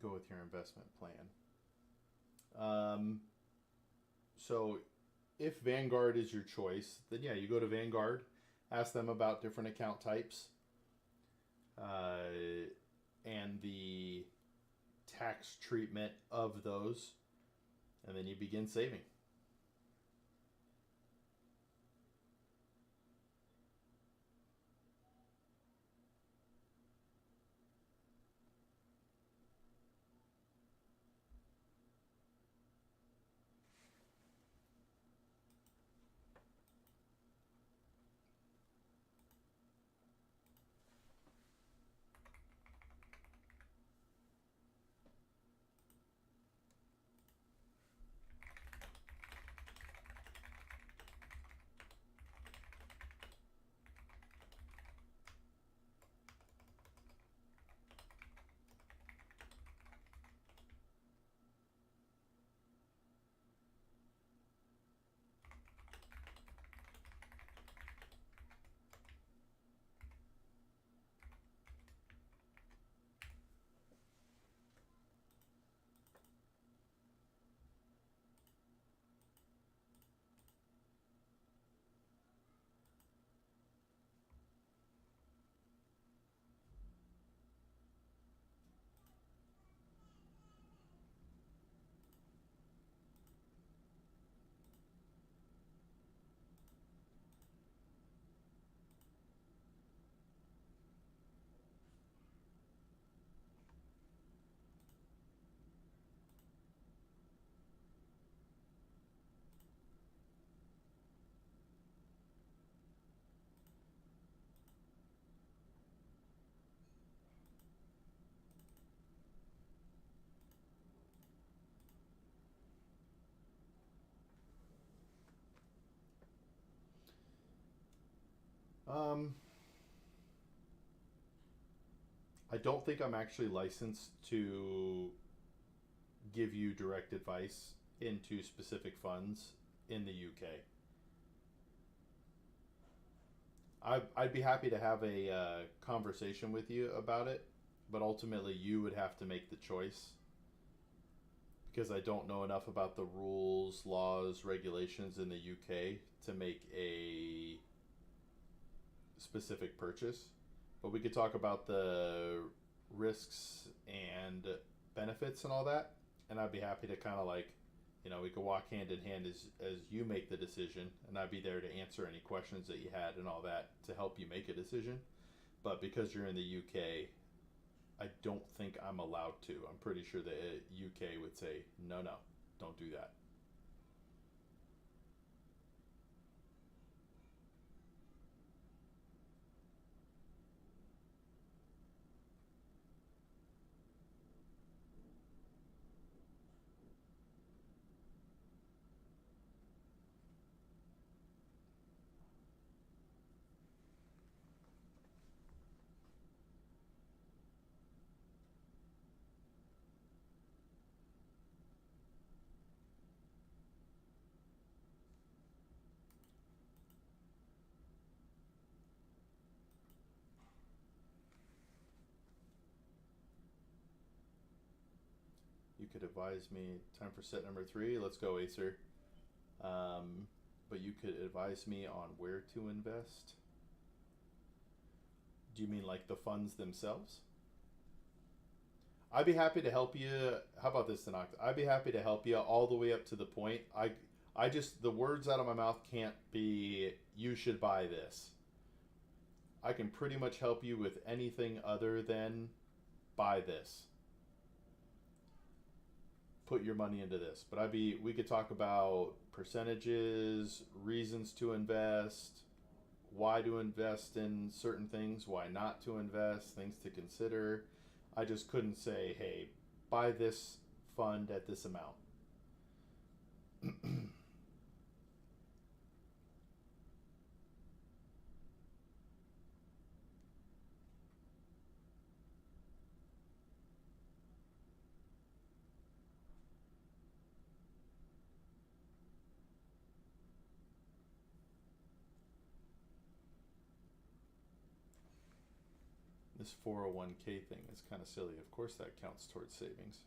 Go with your investment plan. So, if Vanguard is your choice, then yeah, you go to Vanguard, ask them about different account types, and the tax treatment of those, and then you begin saving. Um, I don't think I'm actually licensed to give you direct advice into specific funds in the UK. I'd be happy to have a conversation with you about it, but ultimately you would have to make the choice because I don't know enough about the rules, laws, regulations in the UK to make a specific purchase. But we could talk about the risks and benefits and all that, and I'd be happy to kind of like, we could walk hand in hand as you make the decision, and I'd be there to answer any questions that you had and all that to help you make a decision. But because you're in the UK, I don't think I'm allowed to. I'm pretty sure the UK would say, no, no, don't do that. You could advise me. Time for set number 3. Let's go, Acer. But you could advise me on where to invest. Do you mean like the funds themselves? I'd be happy to help you. How about this, Tanaka? I'd be happy to help you all the way up to the point. I just, the words out of my mouth can't be, you should buy this. I can pretty much help you with anything other than buy this. Put your money into this. But we could talk about percentages, reasons to invest, why to invest in certain things, why not to invest, things to consider. I just couldn't say, hey, buy this fund at this amount. This 401k thing is kind of silly. Of course that counts towards savings.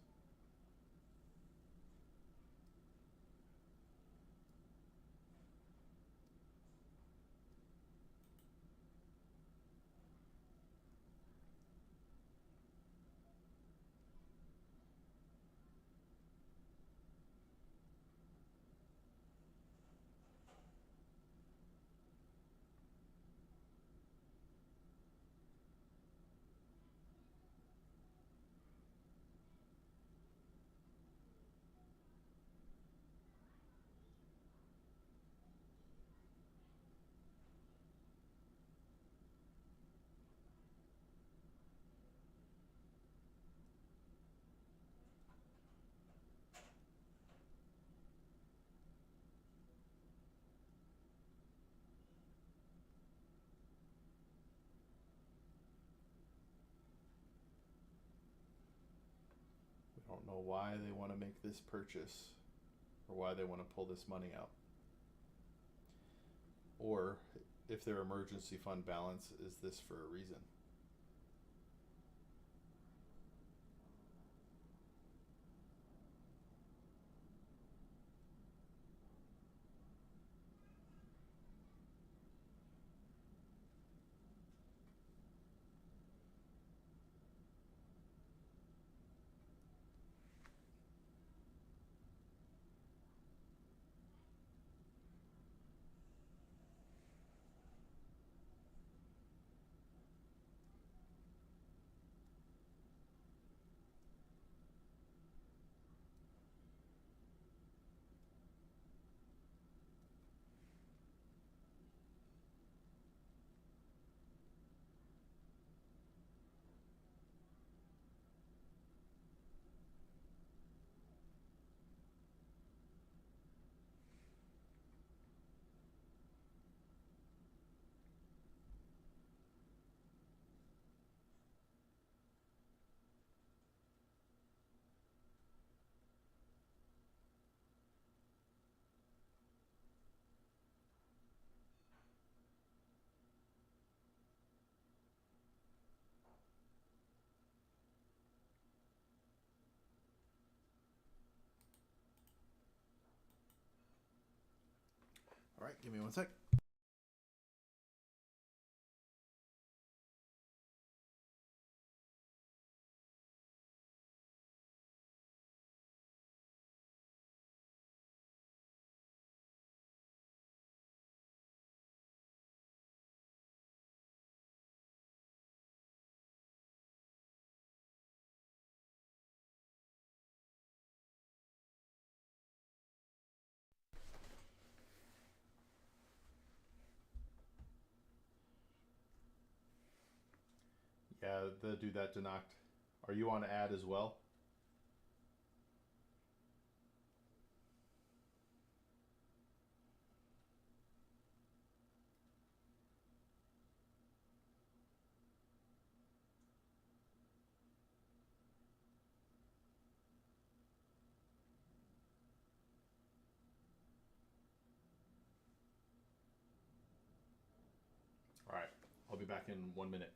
We don't know why they want to make this purchase or why they want to pull this money out. Or if their emergency fund balance is this for a reason. All right, give me one sec. Yeah, the dude that knocked. Are you on ad as well? All right, I'll be back in 1 minute.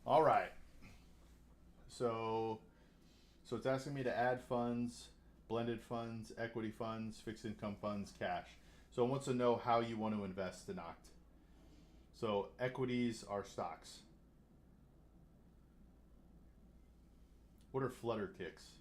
All right. So it's asking me to add funds, blended funds, equity funds, fixed income funds, cash. So it wants to know how you want to invest in Oct. So equities are stocks. What are flutter kicks?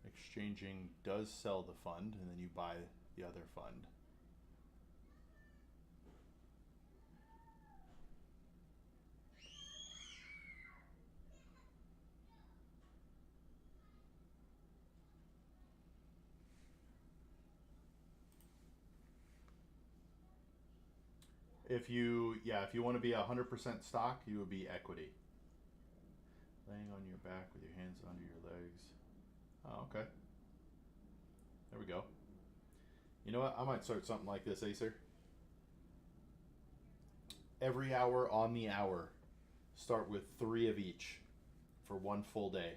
Exchanging does sell the fund, and then you buy the other fund. If you want to be 100% stock, you would be equity. Laying on your back with your hands under your legs. Oh, okay. There we go. You know what? I might start something like this, Acer. Every hour on the hour, start with 3 of each for one full day.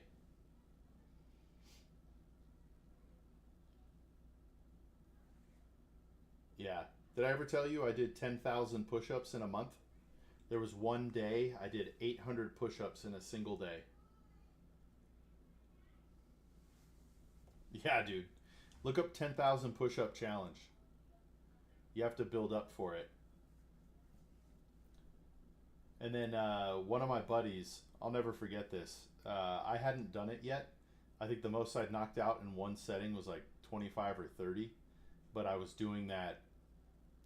Yeah. Did I ever tell you I did 10,000 push ups in a month? There was one day I did 800 push ups in a single day. Yeah, dude. Look up 10,000 push up challenge. You have to build up for it. And then one of my buddies, I'll never forget this. I hadn't done it yet. I think the most I'd knocked out in one setting was like 25 or 30, but I was doing that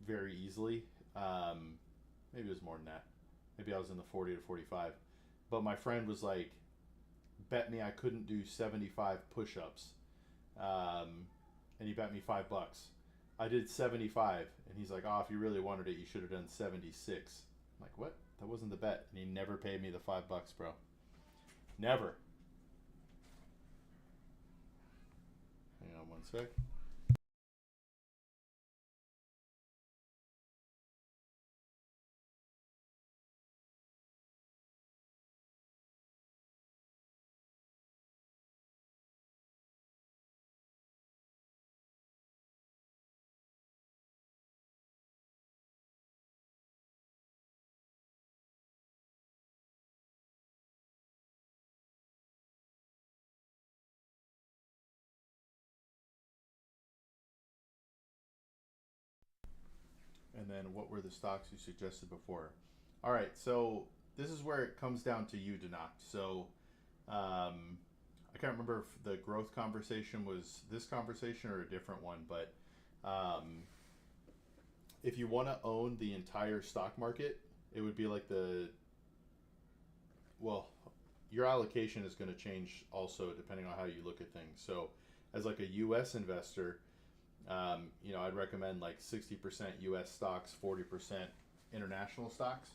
very easily. Maybe it was more than that. Maybe I was in the 40 to 45. But my friend was like, bet me I couldn't do 75 push ups. And he bet me $5. I did 75, and he's like, "Oh, if you really wanted it, you should have done 76." I'm like, "What? That wasn't the bet." And he never paid me the $5, bro. Never. Hang on one sec. And then what were the stocks you suggested before? All right, so this is where it comes down to you, Denacht. So I can't remember if the growth conversation was this conversation or a different one, but um, if you want to own the entire stock market, it would be like well, your allocation is going to change also depending on how you look at things. So, as like a U.S. investor, I'd recommend like 60% U.S. stocks, 40% international stocks,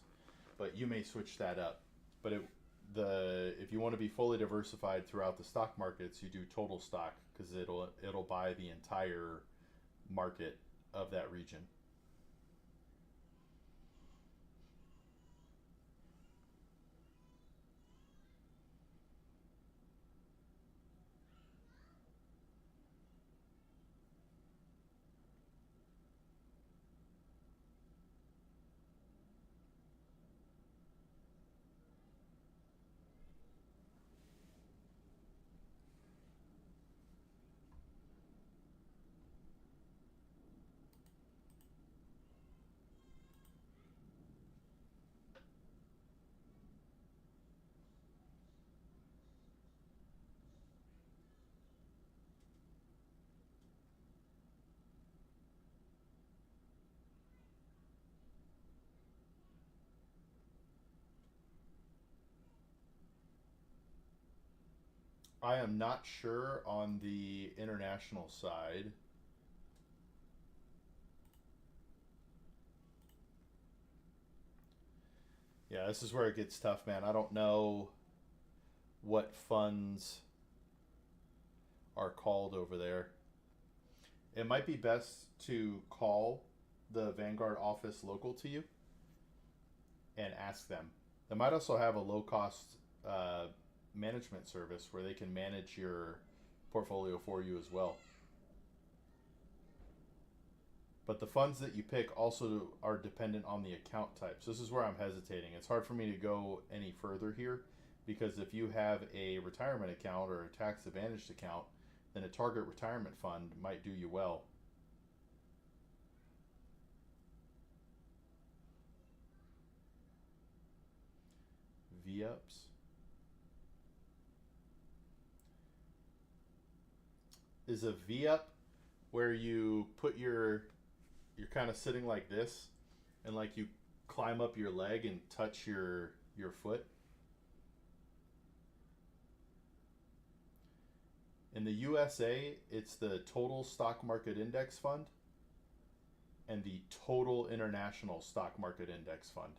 but you may switch that up. But if you want to be fully diversified throughout the stock markets, you do total stock because it'll buy the entire market of that region. I am not sure on the international side. Yeah, this is where it gets tough, man. I don't know what funds are called over there. It might be best to call the Vanguard office local to you and ask them. They might also have a low cost uh, management service where they can manage your portfolio for you as well. But the funds that you pick also are dependent on the account type. So this is where I'm hesitating. It's hard for me to go any further here because if you have a retirement account or a tax advantaged account, then a target retirement fund might do you well. V-ups. Is a V-up where you put you're kind of sitting like this and like you climb up your leg and touch your foot. In the USA, it's the total stock market index fund and the total international stock market index fund.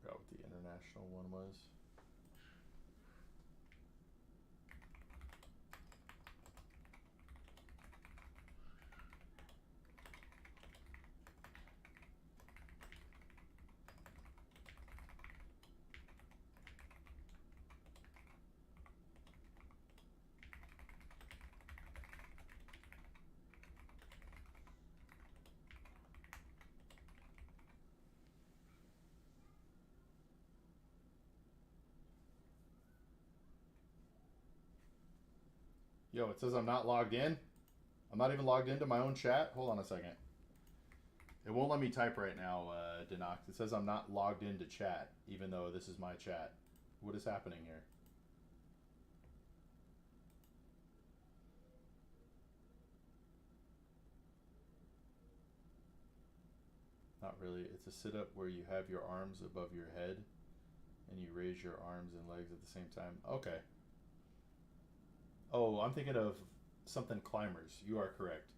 Forgot what the international one was. Yo, it says I'm not logged in. I'm not even logged into my own chat. Hold on a second. It won't let me type right now, Denox. It says I'm not logged into chat, even though this is my chat. What is happening here? Not really. It's a sit-up where you have your arms above your head and you raise your arms and legs at the same time. Okay. Oh, I'm thinking of something climbers. You are correct.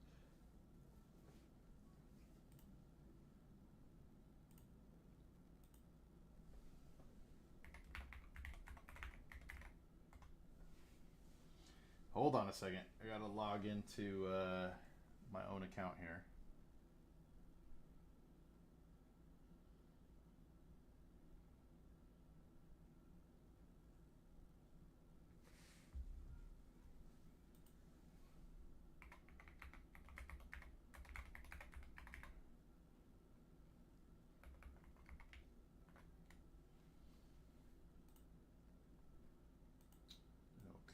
Hold on a second. I gotta log into my own account here.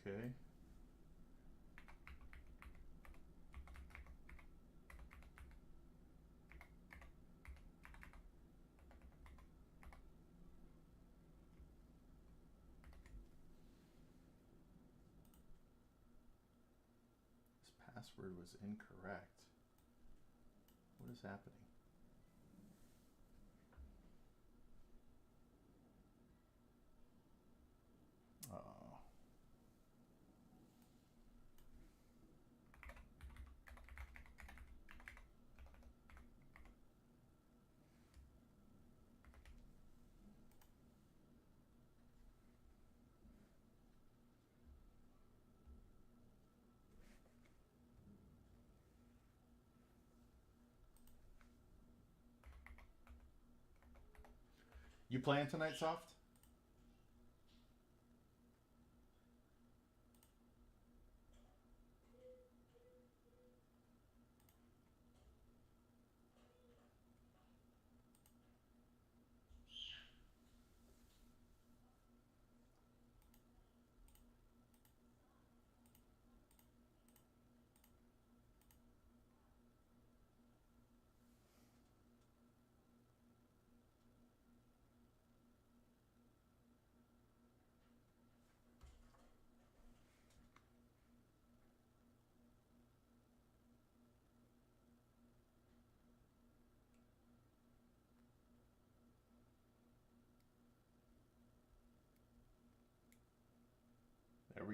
Okay. This password was incorrect. What is happening? Oh. You playing tonight, Soft?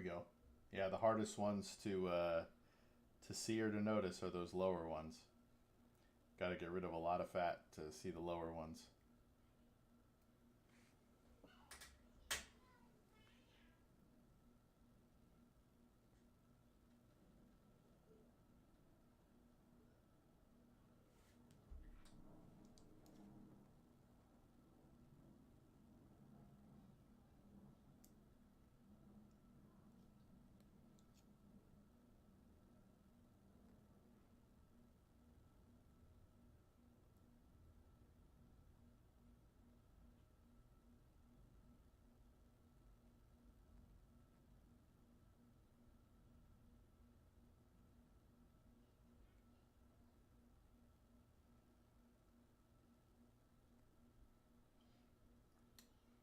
we go. Yeah, the hardest ones to see or to notice are those lower ones. Got to get rid of a lot of fat to see the lower ones.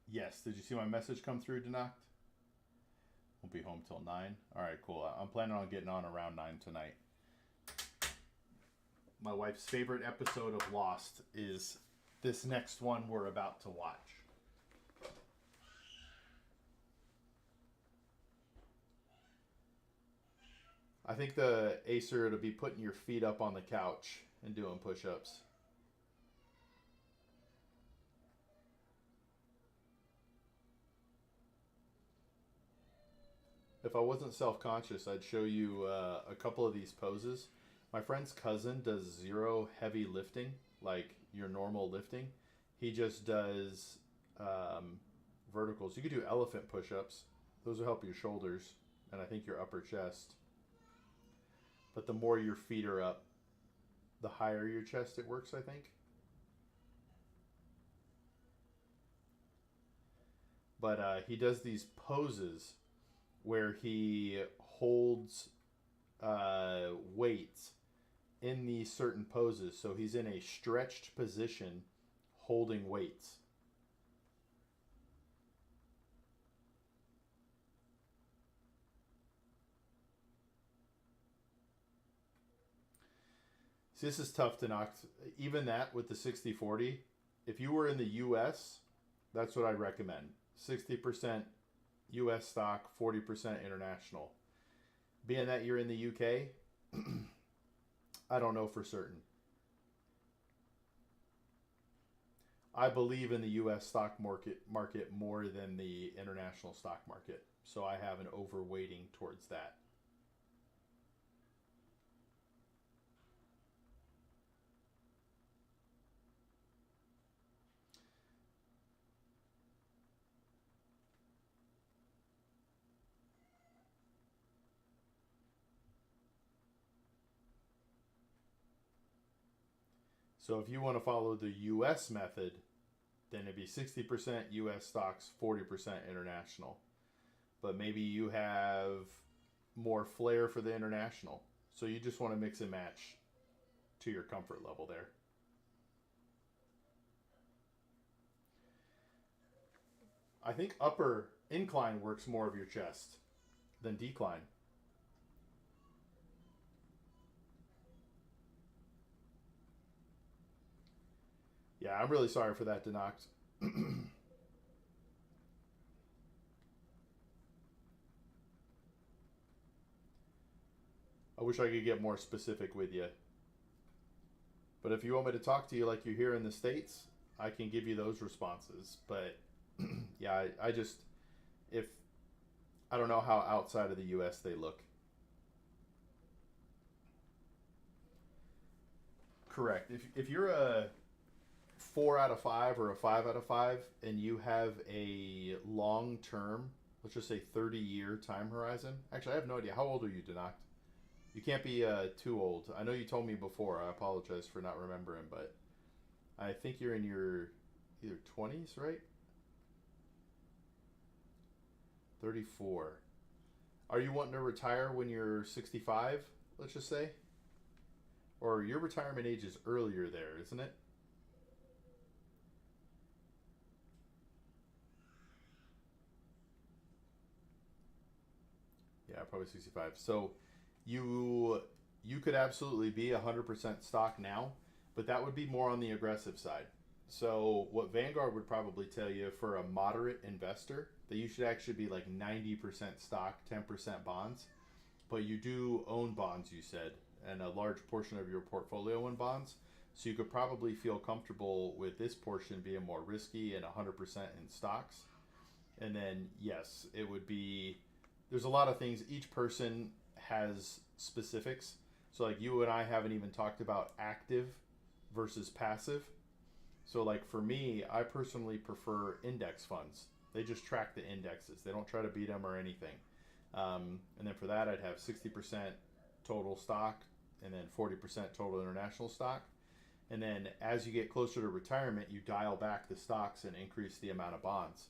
Yes, did you see my message come through, Denacht? Won't be home till 9. Alright, cool. I'm planning on getting on around 9 tonight. My wife's favorite episode of Lost is this next one we're about to watch. I think the Acer to be putting your feet up on the couch and doing push-ups. If I wasn't self-conscious, I'd show you a couple of these poses. My friend's cousin does zero heavy lifting, like your normal lifting. He just does verticals. You could do elephant push-ups. Those will help your shoulders and I think your upper chest. But the more your feet are up, the higher your chest it works, I think. But he does these poses where he holds weights in these certain poses. So he's in a stretched position holding weights. See, this is tough to knock. Even that with the 60-40, if you were in the US, that's what I'd recommend. 60% US stock, 40% international. Being that you're in the UK, I don't know for certain. I believe in the US stock market more than the international stock market. So I have an overweighting towards that. So if you want to follow the US method, then it'd be 60% US stocks, 40% international. But maybe you have more flair for the international. So you just want to mix and match to your comfort level there. I think upper incline works more of your chest than decline. Yeah, I'm really sorry for that, Denox. I wish I could get more specific with you. But if you want me to talk to you like you're here in the States, I can give you those responses. But yeah, I just, if, I don't know how outside of the US they look. Correct. If you're a 4 out of 5 or a 5 out of 5 and you have a long term, let's just say 30-year time horizon. Actually, I have no idea. How old are you, Denacht? You can't be too old. I know you told me before. I apologize for not remembering, but I think you're in your either 20s, right? 34. Are you wanting to retire when you're 65, let's just say? Or your retirement age is earlier there, isn't it? Yeah, probably 65. So you could absolutely be 100% stock now, but that would be more on the aggressive side. So what Vanguard would probably tell you for a moderate investor that you should actually be like 90% stock, 10% bonds. But you do own bonds, you said, and a large portion of your portfolio in bonds. So you could probably feel comfortable with this portion being more risky and 100% in stocks. And then, yes, it would be. There's a lot of things. Each person has specifics. So, like, you and I haven't even talked about active versus passive. So, like, for me, I personally prefer index funds. They just track the indexes, they don't try to beat them or anything. And then for that, I'd have 60% total stock and then 40% total international stock. And then as you get closer to retirement, you dial back the stocks and increase the amount of bonds.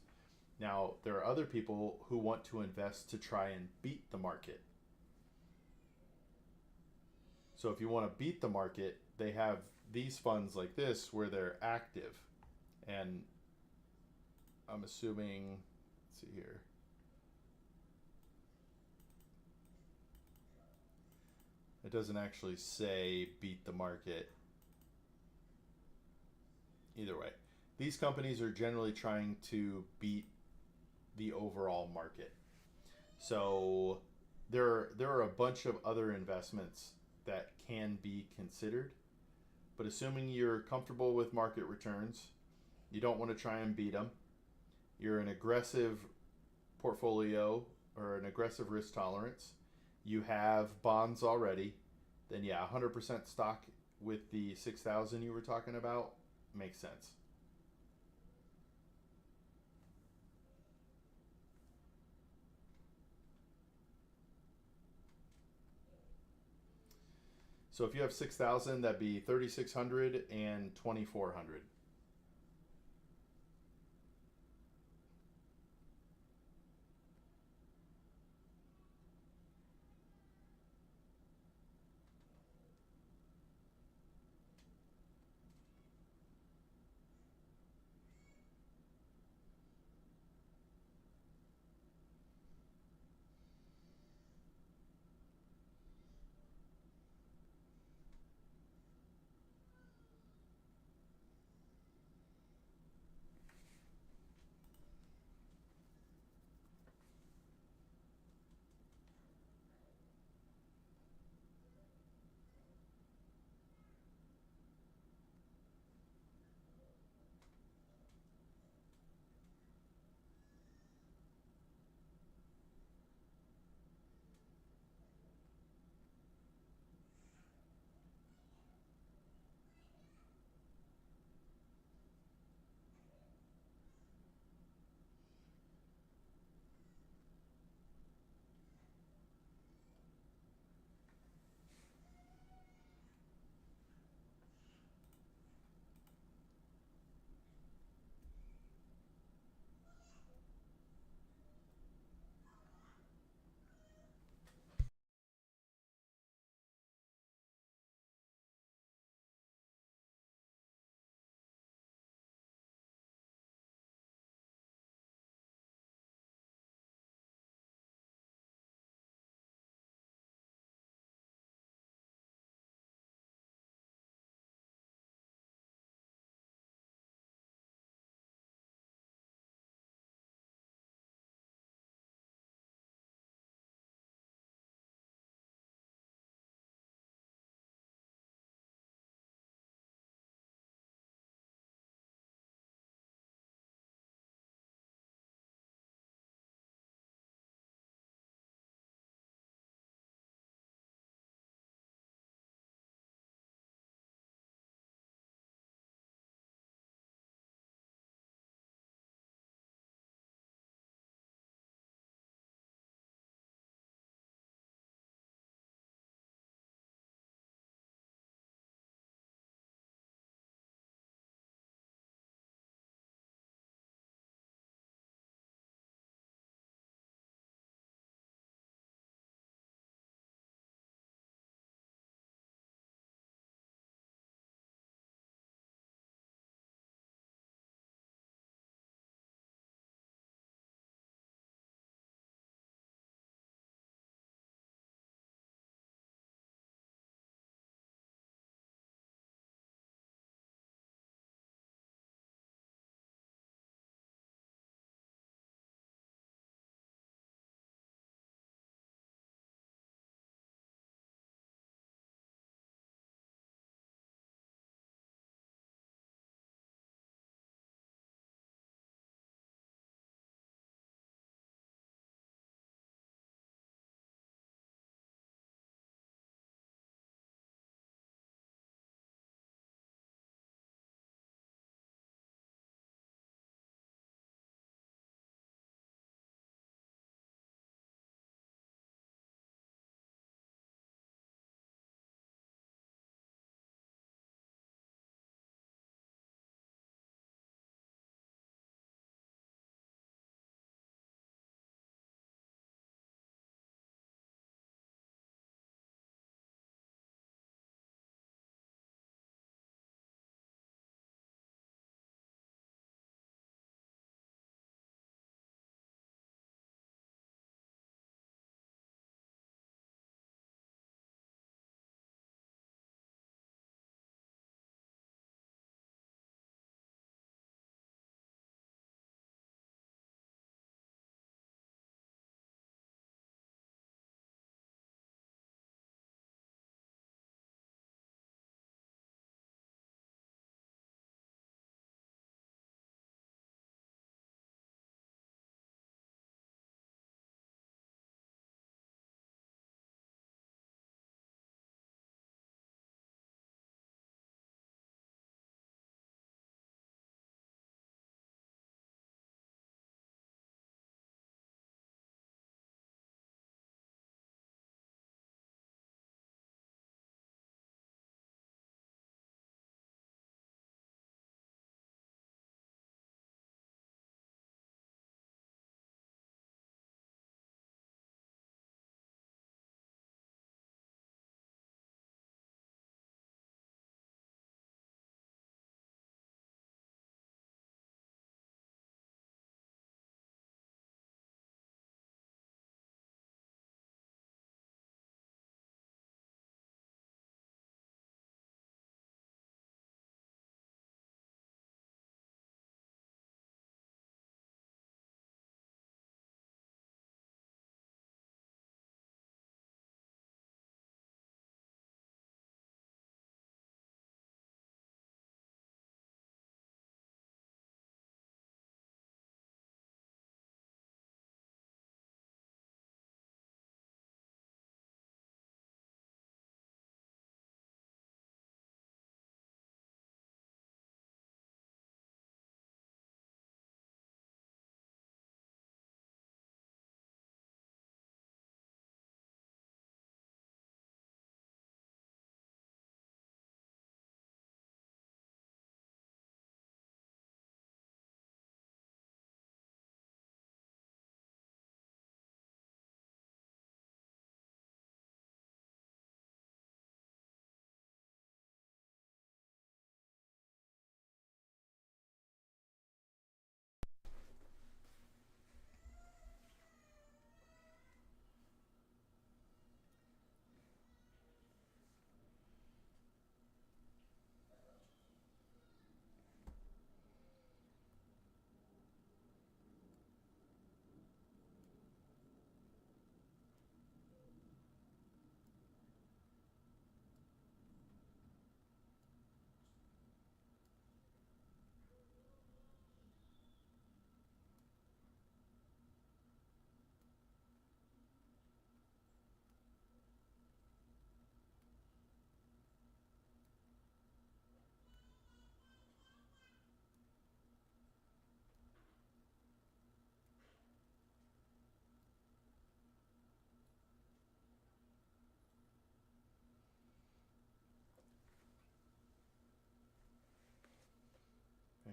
Now, there are other people who want to invest to try and beat the market. So if you want to beat the market, they have these funds like this where they're active. And I'm assuming, let's see here. It doesn't actually say beat the market. Either way, these companies are generally trying to beat the overall market. So there are a bunch of other investments that can be considered, but assuming you're comfortable with market returns, you don't want to try and beat them. You're an aggressive portfolio or an aggressive risk tolerance. You have bonds already. Then yeah, 100% stock with the 6,000 you were talking about makes sense. So if you have 6,000, that'd be 3,600 and 2,400.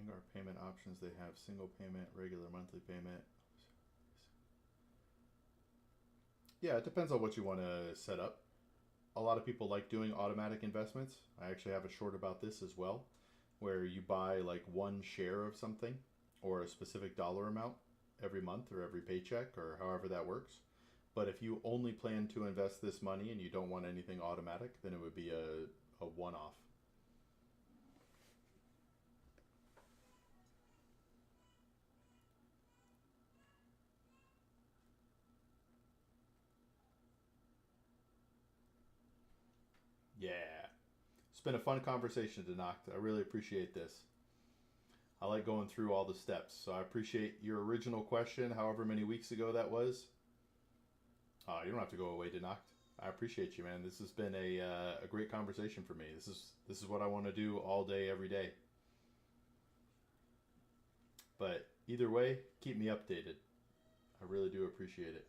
Vanguard payment options, they have single payment, regular monthly payment. Yeah, it depends on what you want to set up. A lot of people like doing automatic investments. I actually have a short about this as well, where you buy like one share of something or a specific dollar amount every month or every paycheck or however that works. But if you only plan to invest this money and you don't want anything automatic, then it would be a one off. Yeah. It's been a fun conversation, Danact. I really appreciate this. I like going through all the steps. So I appreciate your original question, however many weeks ago that was. You don't have to go away, Danact. I appreciate you, man. This has been a great conversation for me. This is what I want to do all day, every day. But either way, keep me updated. I really do appreciate it.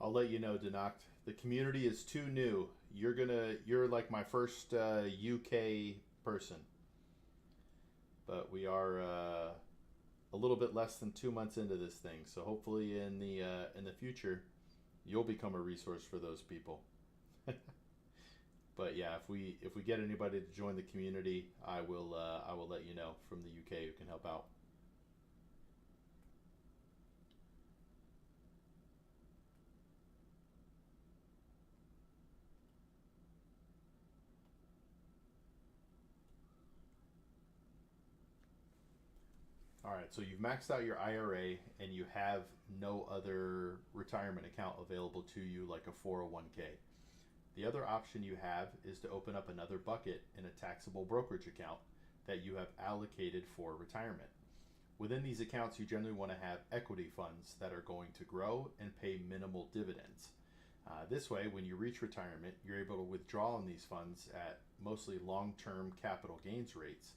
I'll let you know, Danact. The community is too new. You're like my first UK person, but we are a little bit less than 2 months into this thing. So hopefully in the future, you'll become a resource for those people. But yeah, if we get anybody to join the community, I will let you know from the UK who can help out. All right, so you've maxed out your IRA and you have no other retirement account available to you like a 401k. The other option you have is to open up another bucket in a taxable brokerage account that you have allocated for retirement. Within these accounts, you generally want to have equity funds that are going to grow and pay minimal dividends. This way, when you reach retirement, you're able to withdraw on these funds at mostly long-term capital gains rates,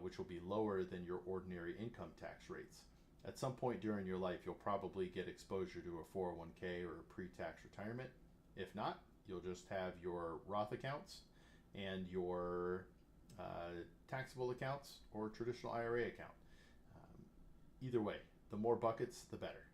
which will be lower than your ordinary income tax rates. At some point during your life, you'll probably get exposure to a 401k or a pre-tax retirement. If not, you'll just have your Roth accounts and your taxable accounts or traditional IRA account. Either way, the more buckets, the better.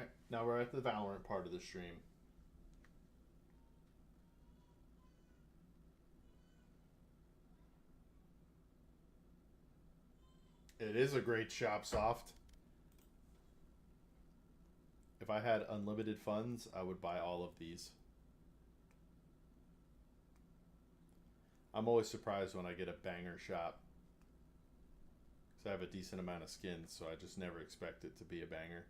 Alright, now we're at the Valorant part of the stream. It is a great shop, Soft. If I had unlimited funds, I would buy all of these. I'm always surprised when I get a banger shop. Because I have a decent amount of skins, so I just never expect it to be a banger.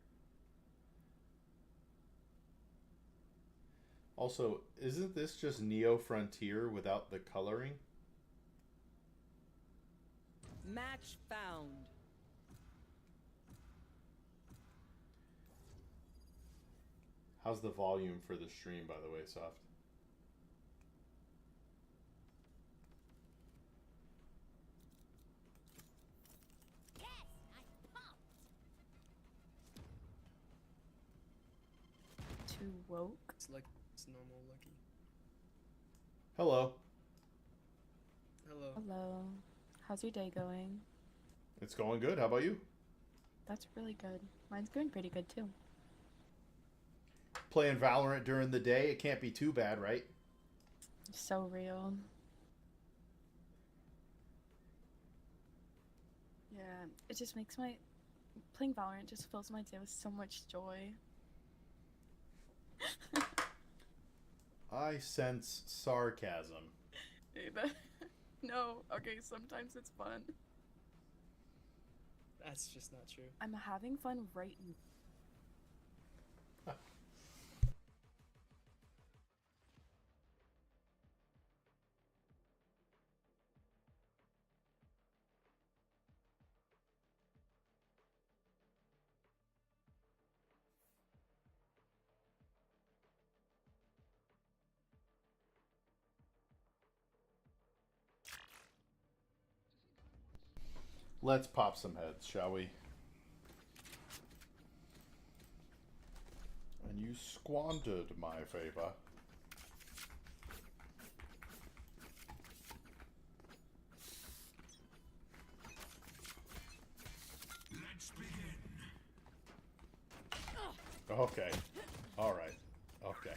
Also, isn't this just Neo Frontier without the coloring? Match found. How's the volume for the stream, by the way, Soft? Yes, I'm pumped. Too woke. It's like it's normal, Lucky. Hello. Hello. Hello. How's your day going? It's going good. How about you? That's really good. Mine's going pretty good too. Playing Valorant during the day, it can't be too bad, right? So real. Yeah, it just makes my playing Valorant just fills my day with so much joy. I sense sarcasm. No, okay, sometimes it's fun. That's just not true. I'm having fun right now. Let's pop some heads, shall we? And you squandered my favor. Let's begin. Okay. All right. Okay.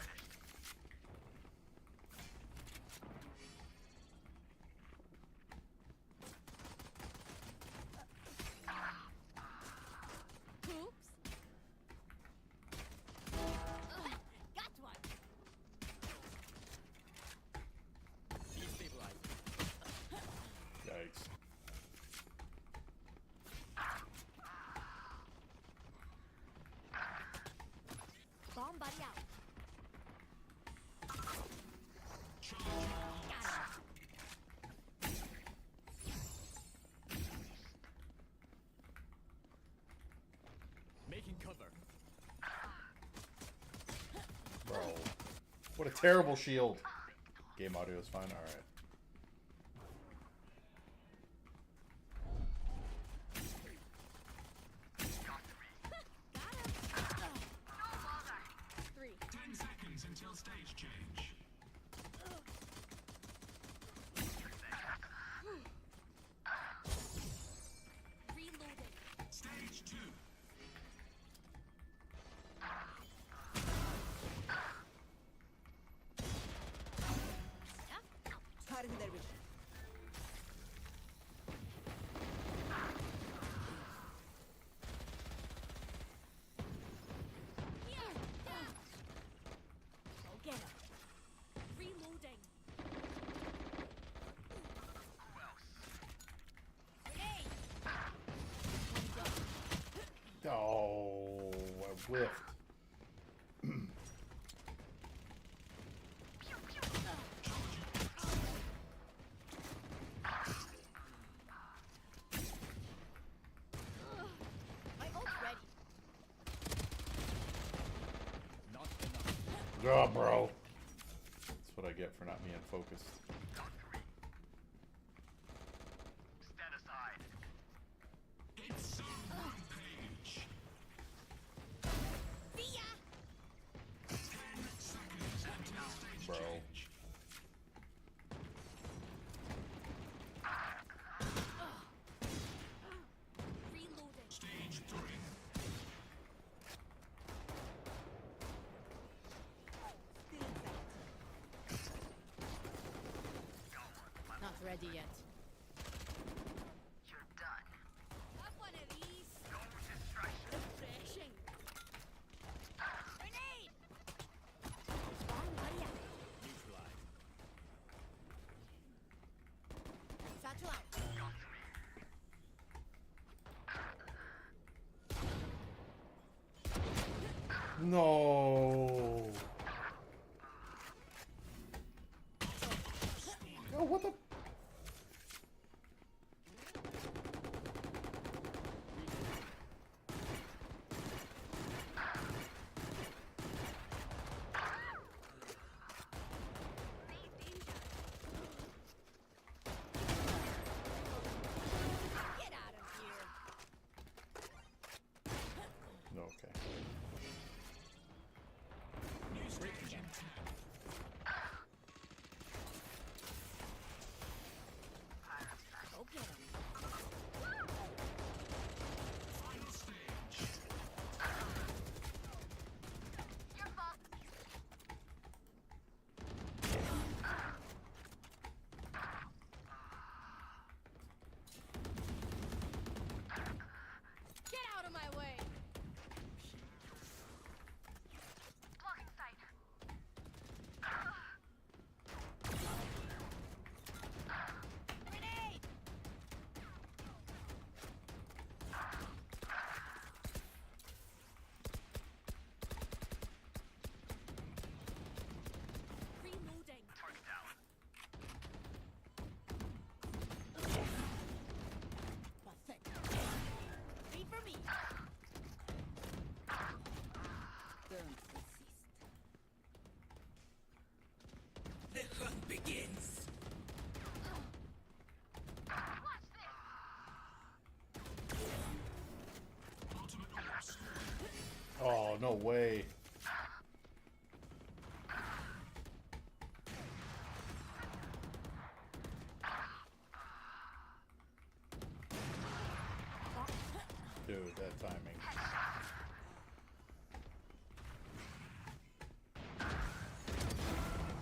Oops. Got one. Destabilize. Yikes. Bomb buddy out. Making cover. Bro. What a terrible shield. Game audio is fine. All right. Three. 10 seconds until stage change. Reloading. Stage 2. Cutting their vision. Go get him. Reloading. Grenade. Oh, I whiffed. My ult's ready. Not enough. Oh, bro. That's what I get for not being focused. Stand aside. It's a rampage. See ya. 10 seconds until stage Bro. change. Reloading. Stage 3. ready yet. Have one of these. Refreshing. Grenade! Strong barrier. Neutralized. Satchel out. No. Oh, what the? Get out of here. No, okay. New stage in 10. Go get 'em. Final stage. Get out of my way. Grenade! Reloading. Pathetic. Wait for me. Don't resist. The hunt begins. Ultimate Ops. Oh, no way. Dude, that timing.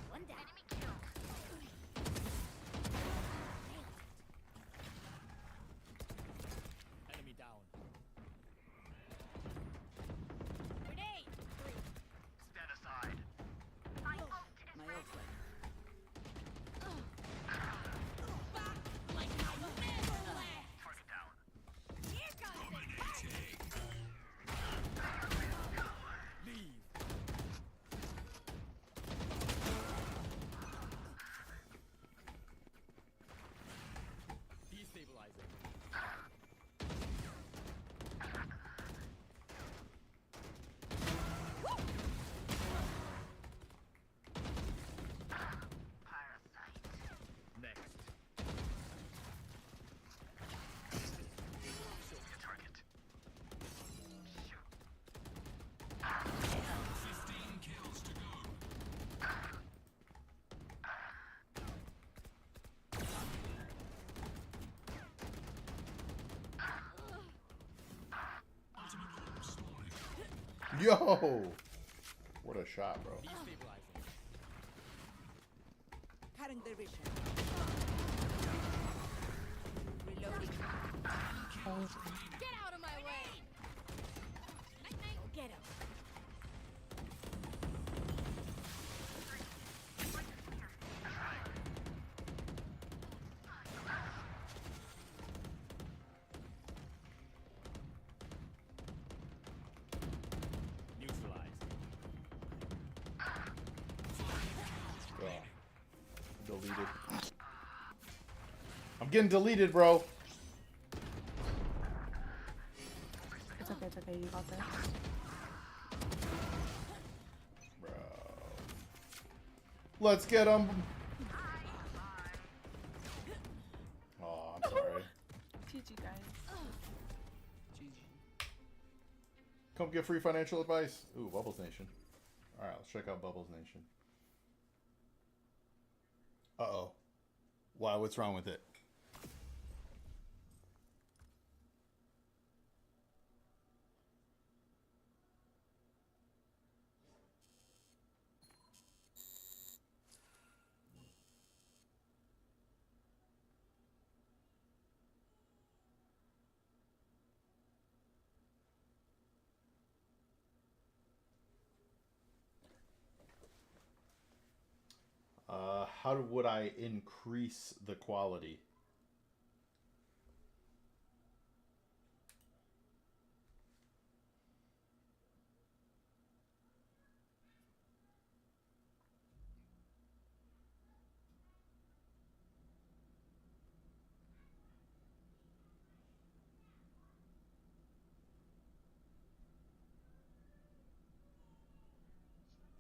One down. Enemy down. Grenade! Stand aside. My ult ready. Back like my middle leg. Target down. Here comes the Dominating. Leave. Destabilizing. Next. Target. 15 kills to go. Ultimate Ops spawning. Yo! What a shot, bro. Destabilizing. Cutting their vision. Reloading. Get out of my way! Go get him. Neutralized. Oh. Deleted. I'm getting deleted, bro. It's okay, it's okay. You got this. Bro. Let's get him. Oh, I'm sorry. GG, guys. GG. Come get free financial advice. Ooh, Bubbles Nation. Alright, let's check out Bubbles Nation. Uh-oh. Why? What's wrong with it? How would I increase the quality?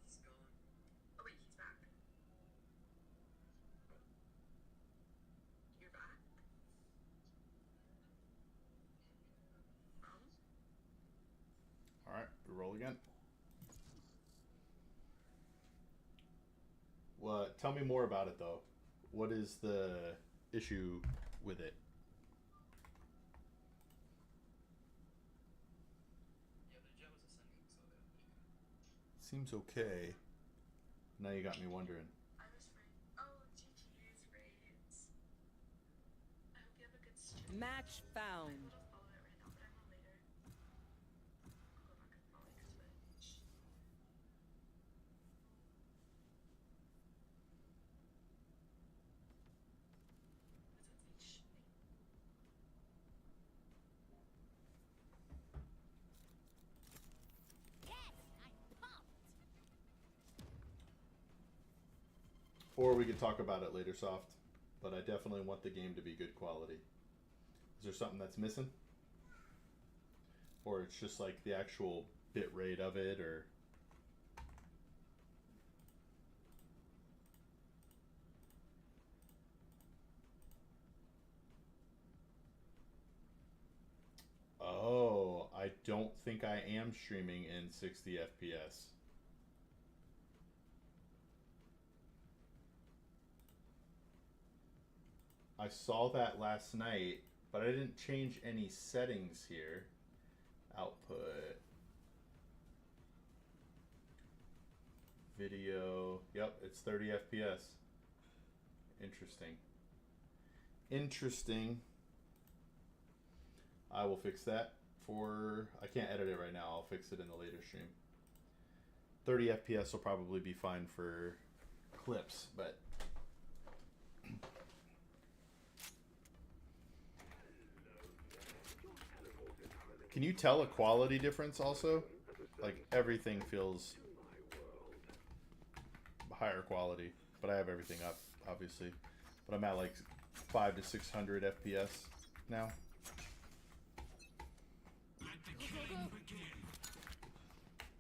He's gone. Oh wait, he's back. You're back? Alright, we roll again. Well, tell me more about it though. What is the issue with it? Yeah, the jet was ascending, so that Seems okay. Now you got me wondering. I was right. Oh, GG's raids. I hope you have a good stream. Match found. I will follow it right now, but I will later. I'll go back and follow your Twitch. What's that say? Yes, I'm pumped. Or we could talk about it later, Soft. But I definitely want the game to be good quality. Is there something that's missing? Or it's just like the actual bit rate of it, or... Oh, I don't think I am streaming in 60 FPS. I saw that last night, but I didn't change any settings here. Output. Video. Yep, it's 30 FPS. Interesting. Interesting. I will fix that for... I can't edit it right now. I'll fix it in the later stream. 30 FPS will probably be fine for clips, but... Can you tell a quality difference also? Like, everything feels higher quality, but I have everything up, obviously. But I'm at like 500 to 600 FPS now. Let the killing begin.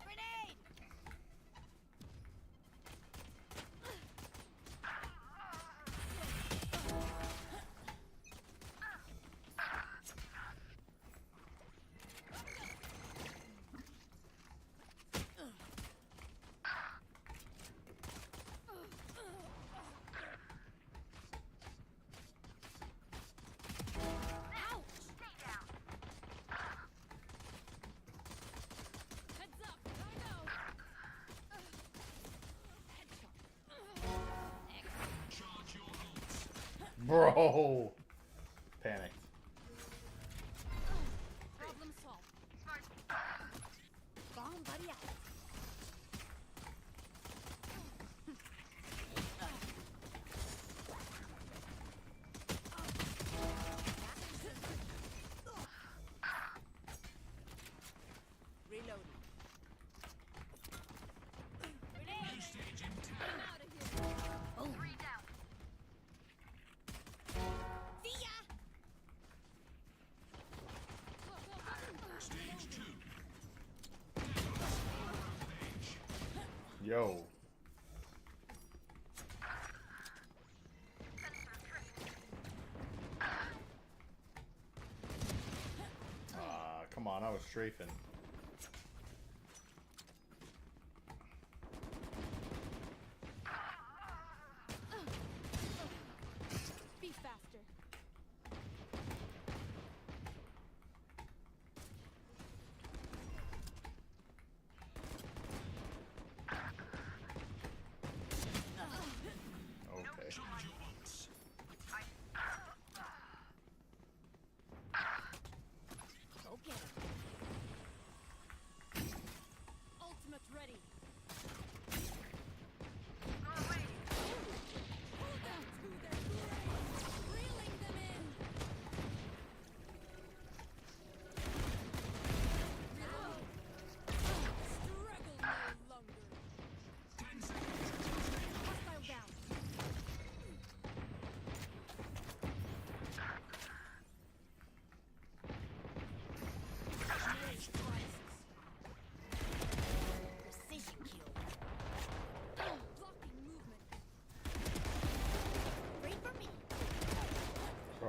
Grenade! Ouch! Stay down. Heads up, gotta go. Headshot. Charge your ults. Bro! Panicked. Problem solved. Bomb buddy out. Reloading. New stage intact. Out of here. Oh. 3 down. See ya. Go. Stage 2. Yo. Come on, I was strafing. Be faster. Okay. Charge your ults. Go get him.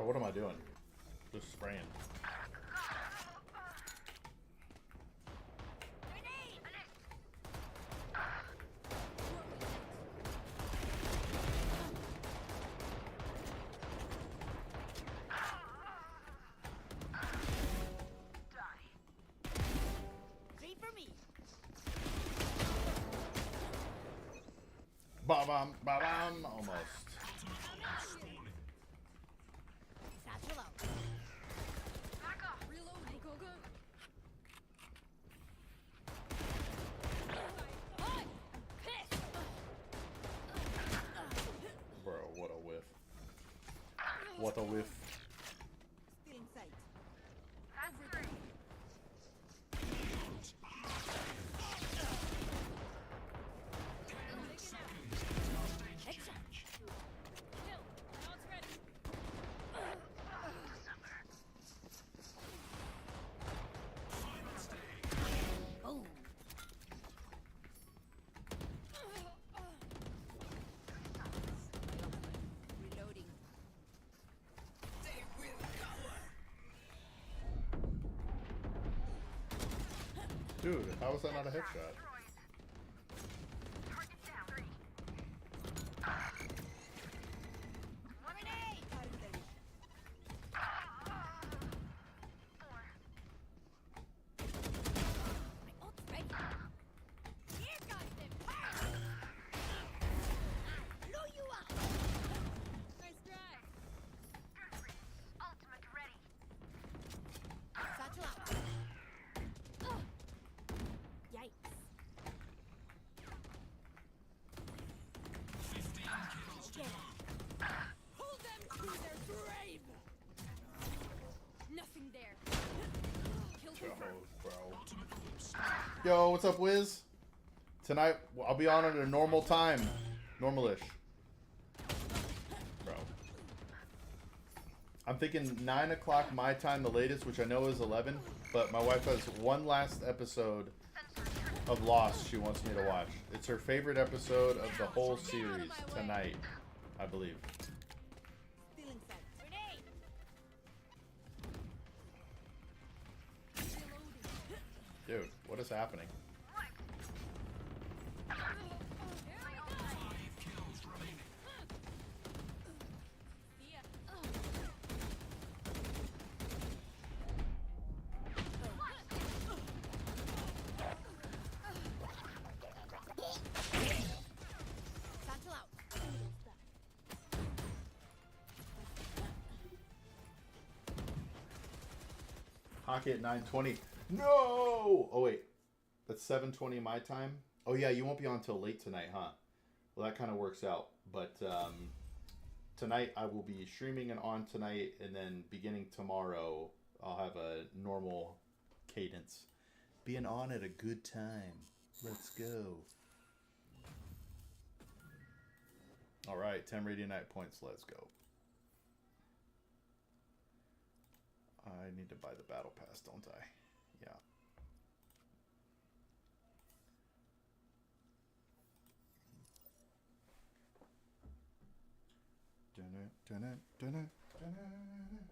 what am I doing? Just spraying. Three for me. Ba-bam, ba-bam, almost. Satchel out. Back off. Reload. Go, go. Hi. Pissed. Bro, what a whiff. What a whiff. Still in sight. Over there. Headshot. Kill. Now it's ready. Oh. Reloading. Dude, how was that not a headshot? Grenade. My ult's ready. Here comes the power. I blew you up. Nice drive. Ultimate ready. Satchel out. Yikes. 15 kills to go. Hold them to their grave. Nothing there. Kill Yo, confirmed. bro. Ultimate corpse. Yo, what's up, Wiz? Tonight, I'll be on at a normal time. Normalish. Bro. I'm thinking 9 o'clock my time, the latest, which I know is 11. But my wife has one last episode of Lost she wants me to watch. It's her favorite episode of the whole series tonight, I believe. Still in sight. Grenade. Dude, what is happening? Here we go. 5 kills remaining. See ya. Satchel out. Hockey at 9:20. No! Oh wait, that's 7:20 my time. Oh yeah, you won't be on till late tonight, huh? Well, that kind of works out. But tonight I will be streaming and on tonight, and then beginning tomorrow I'll have a normal cadence. Being on at a good time. Let's go. All right, 10 Radiant points. Let's go. I need to buy the battle pass, don't I? Yeah. Dun-dun, dun-dun, dun-dun, dun-dun.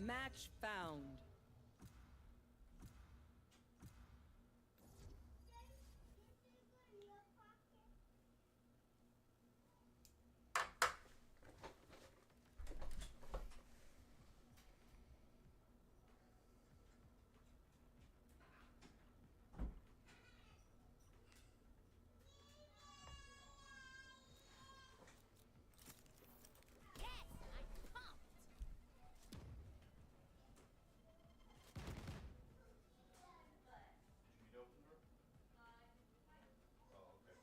Match found. Yes, I'm pumped. Oh, okay.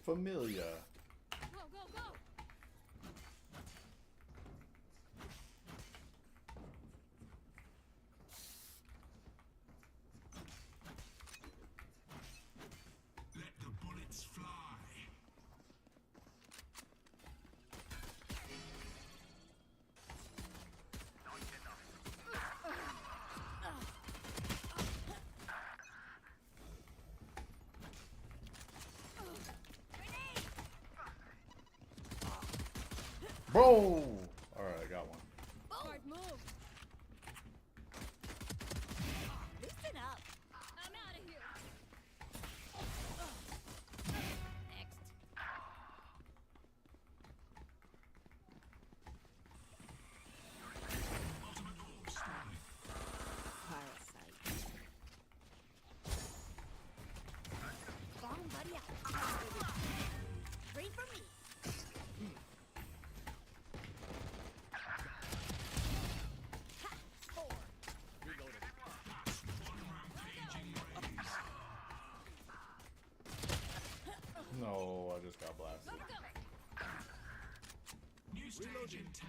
Familia. Go, go, go. Let the bullets fly. Bro! Alright, I got one. Hard move. Listen up. I'm out of here. Next. Ultimate orb spotted. Parasite. Bomb buddy out. Wait for me. Ha! Score. Reloading. Rampaging rays. No, I just got blasted. Go, go. New stage in 10.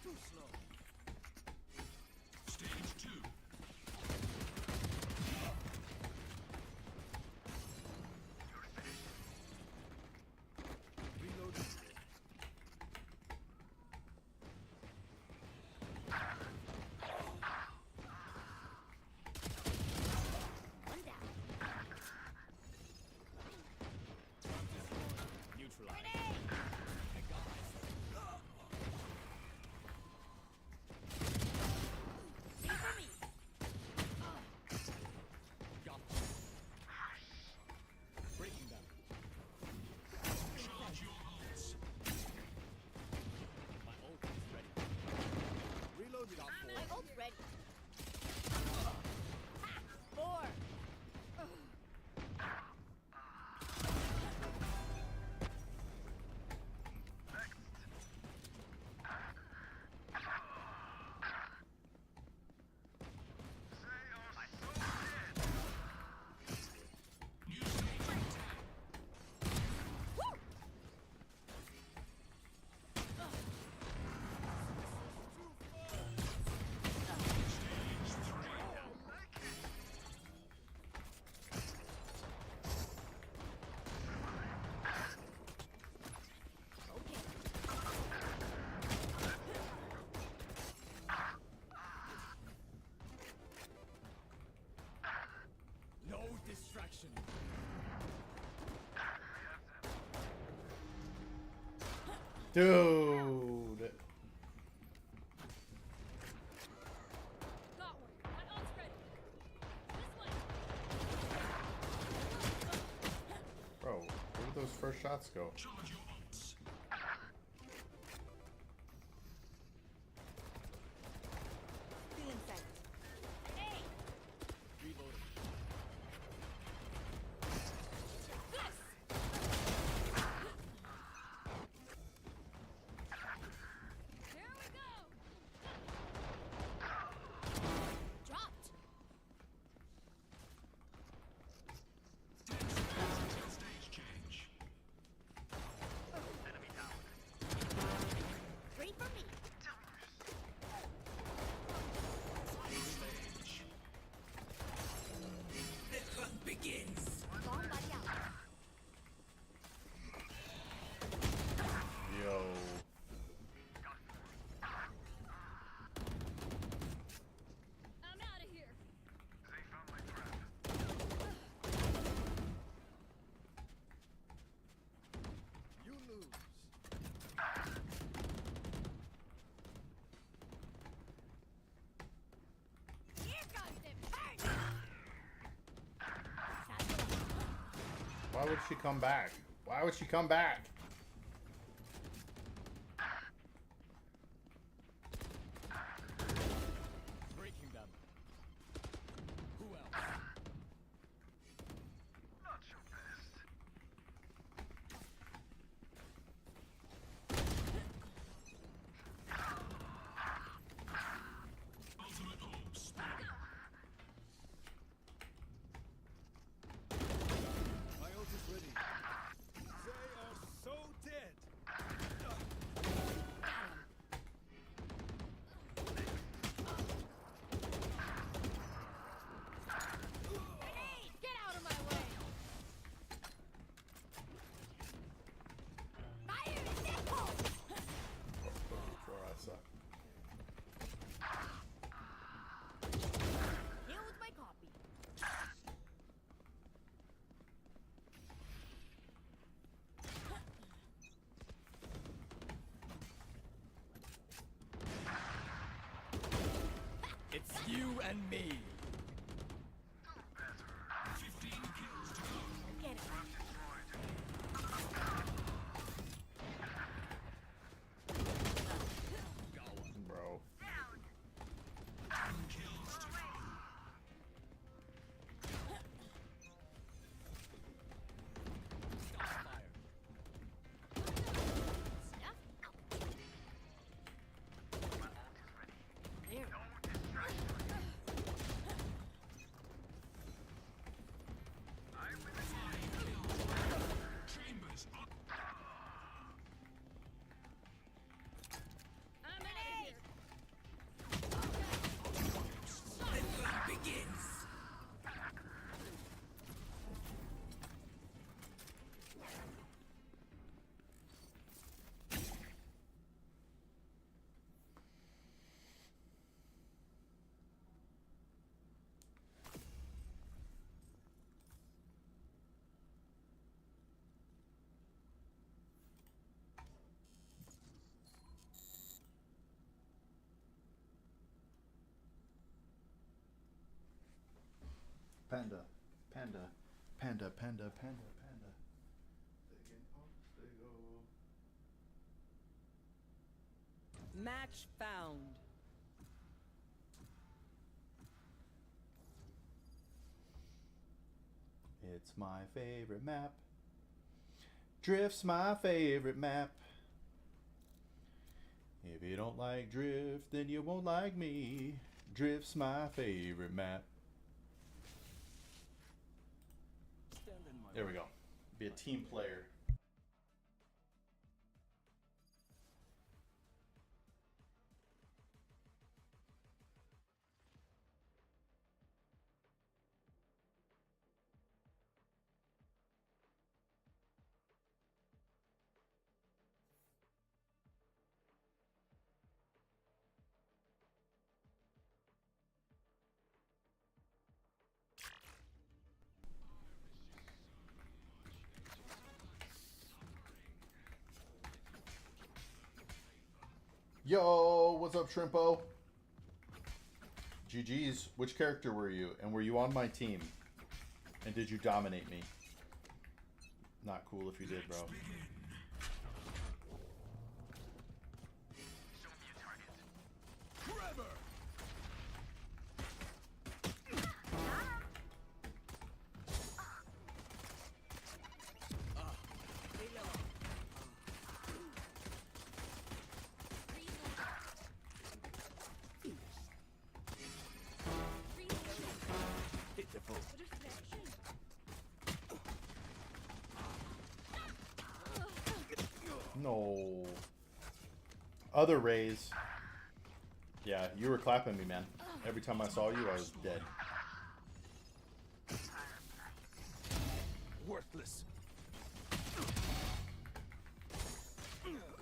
Too slow. Stage 2. Reloading. One down. Neutralize. Grenade. I got myself. Wait for me. Got breaking them. Charge your ults. My ult is ready. Reload. Got My four. ult's ready. Ha! Four. New stage in 10. Stage 3. Okay. No distraction. Dude! Got one. My ult's ready. This way. Bro, where did those first shots go? Charge your ults. Still in sight. Hey! Reloading. This! Why would she come back? Why would she come back? Breaking them. Who else? Not your best. Ultimate home speed. My ult is ready. They are so dead. Grenade! Get out of my way! Fire in the hole! Before I suck. Here with my copy. It's you and me. 15 kills to go. Get it. Bro. 10 kills to go. Stop fire. There. Chambers up. I'm out of here! Panda. Panda. Panda, panda, panda, panda. Match found. It's my favorite map. Drift's my favorite map. If you don't like Drift, then you won't like me. Drift's my favorite map. Stand in my There we go. Be a team player. Yo, what's up, Shrimpo? GG's. Which character were you? And were you on my team? And did you dominate me? Not cool if you did, bro. Trevor. Hit the foe. No. Other Rays. Yeah, you were clapping me, man. Every time I saw you, I was dead. Worthless.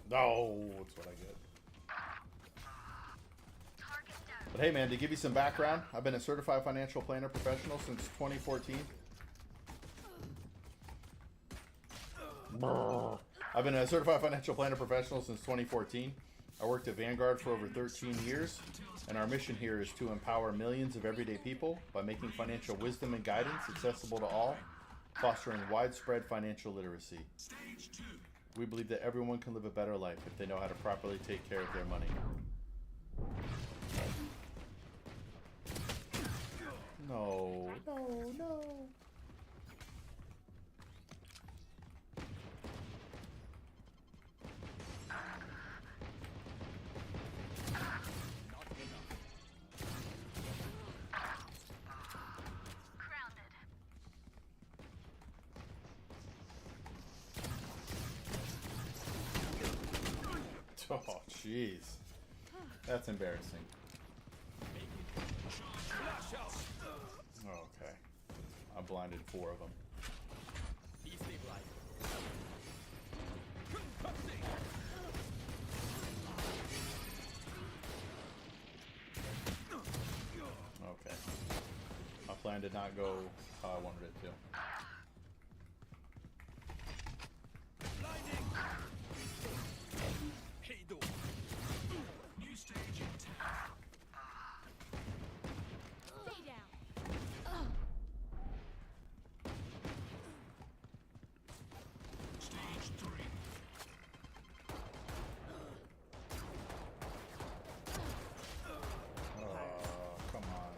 No, that's what I get. But hey, man, to give you some background, I've been a certified financial planner professional since 2014. I've been a certified financial planner professional since 2014. I worked at Vanguard for over 13 years, and our mission here is to empower millions of everyday people by making financial wisdom and guidance accessible to all fostering widespread financial literacy. Stage 2. We believe that everyone can live a better life if they know how to properly take care of their money. No, no, no. Oh, jeez. That's embarrassing. Okay. I blinded 4 of them. Okay. My plan did not go how I wanted it to. New stage in 10. Stay down. Stage 3. Oh, come on.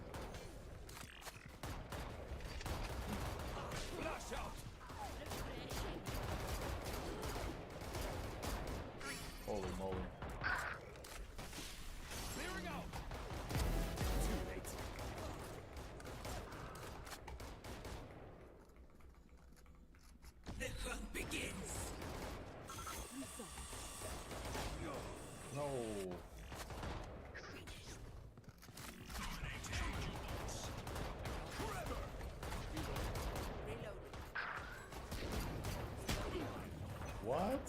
Holy moly. The hunt begins. No. What?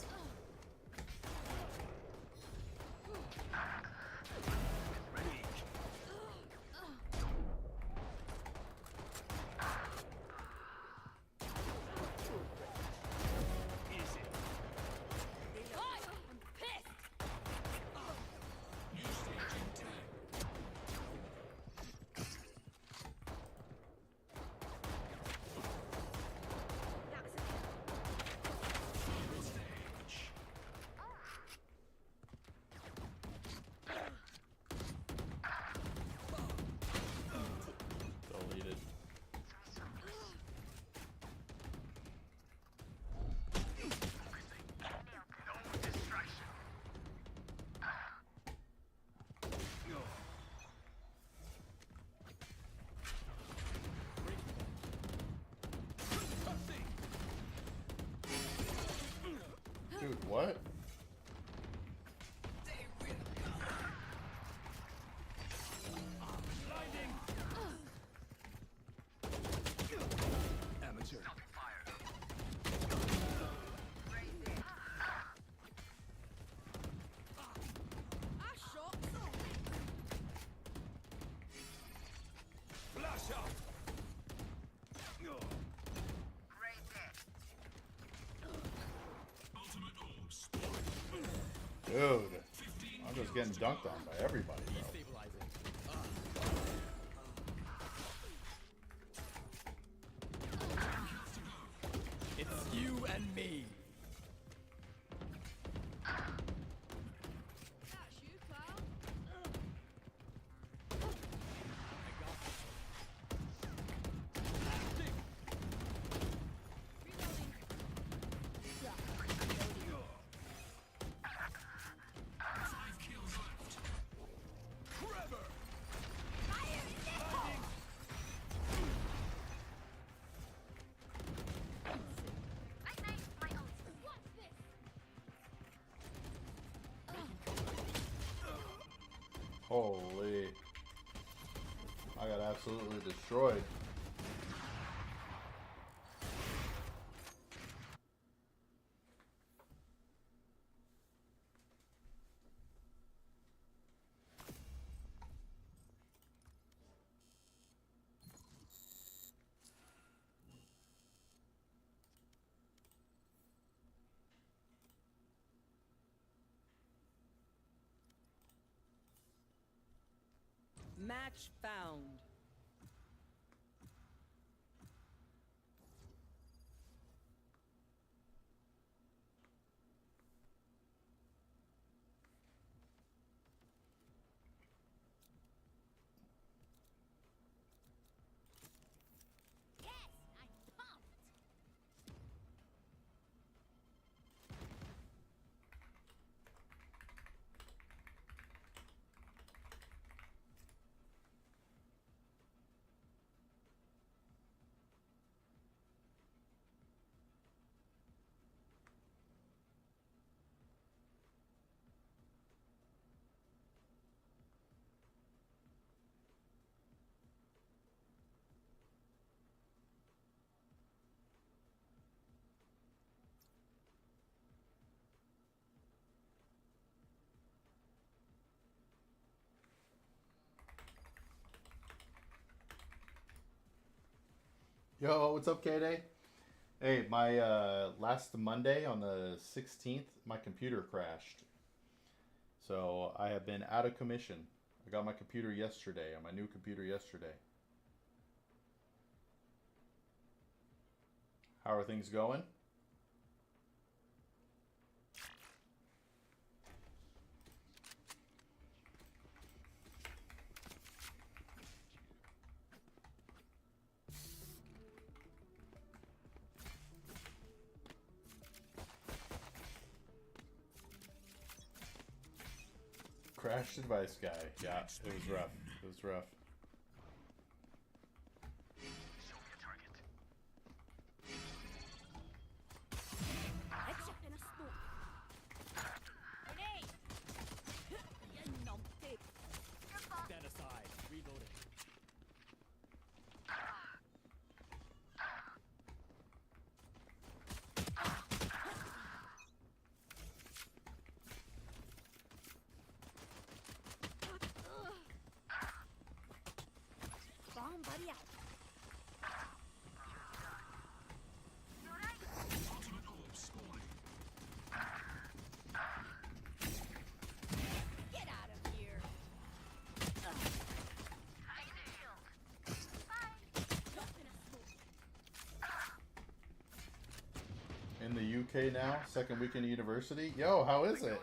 I'm pissed. New stage in 10. Final stage. Deleted. Dude, what? Amateur. I shot. Flash out. Ultimate orbs. Dude. I'm just getting dunked on by everybody, bro. It's you and me. That's you, pal. Reloading. 5 kills left. Trevor. What's this? Holy. I got absolutely destroyed. Match found. Yo, what's up, K-Day? Hey, my last Monday on the 16th, my computer crashed. So I have been out of commission. I got my computer yesterday, on my new computer yesterday. How are things going? Crash advice guy. Yeah, it was rough. It was rough. Headshot in a smoke. Grenade! You numpty. Stand aside. Reloading. Bomb buddy out. Ultimate orb spawning. Get out of here. In the UK now, second week in university. Yo, how is it?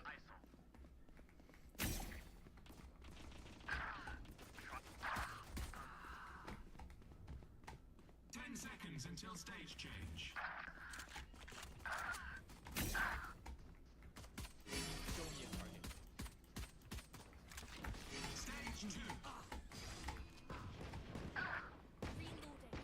10 seconds until stage change. Show me a target. Stage 2. Reloading.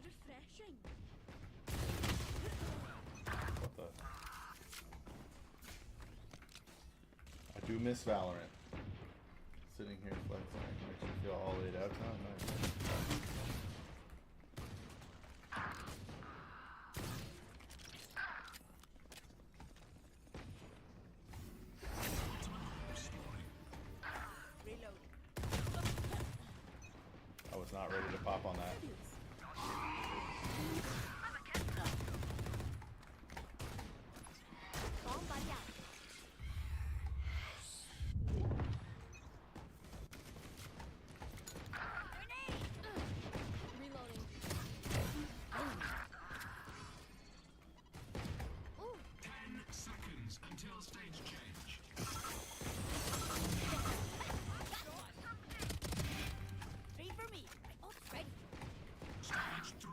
Refreshing. What the? I do miss Valorant. Sitting here flexing makes you feel all laid out. Oh, nice. Reloading. I was not ready to pop on that. Bomb buddy out. Grenade! Reloading. Ooh. 10 seconds until stage change. Three for me. My ult's ready. Stage 3.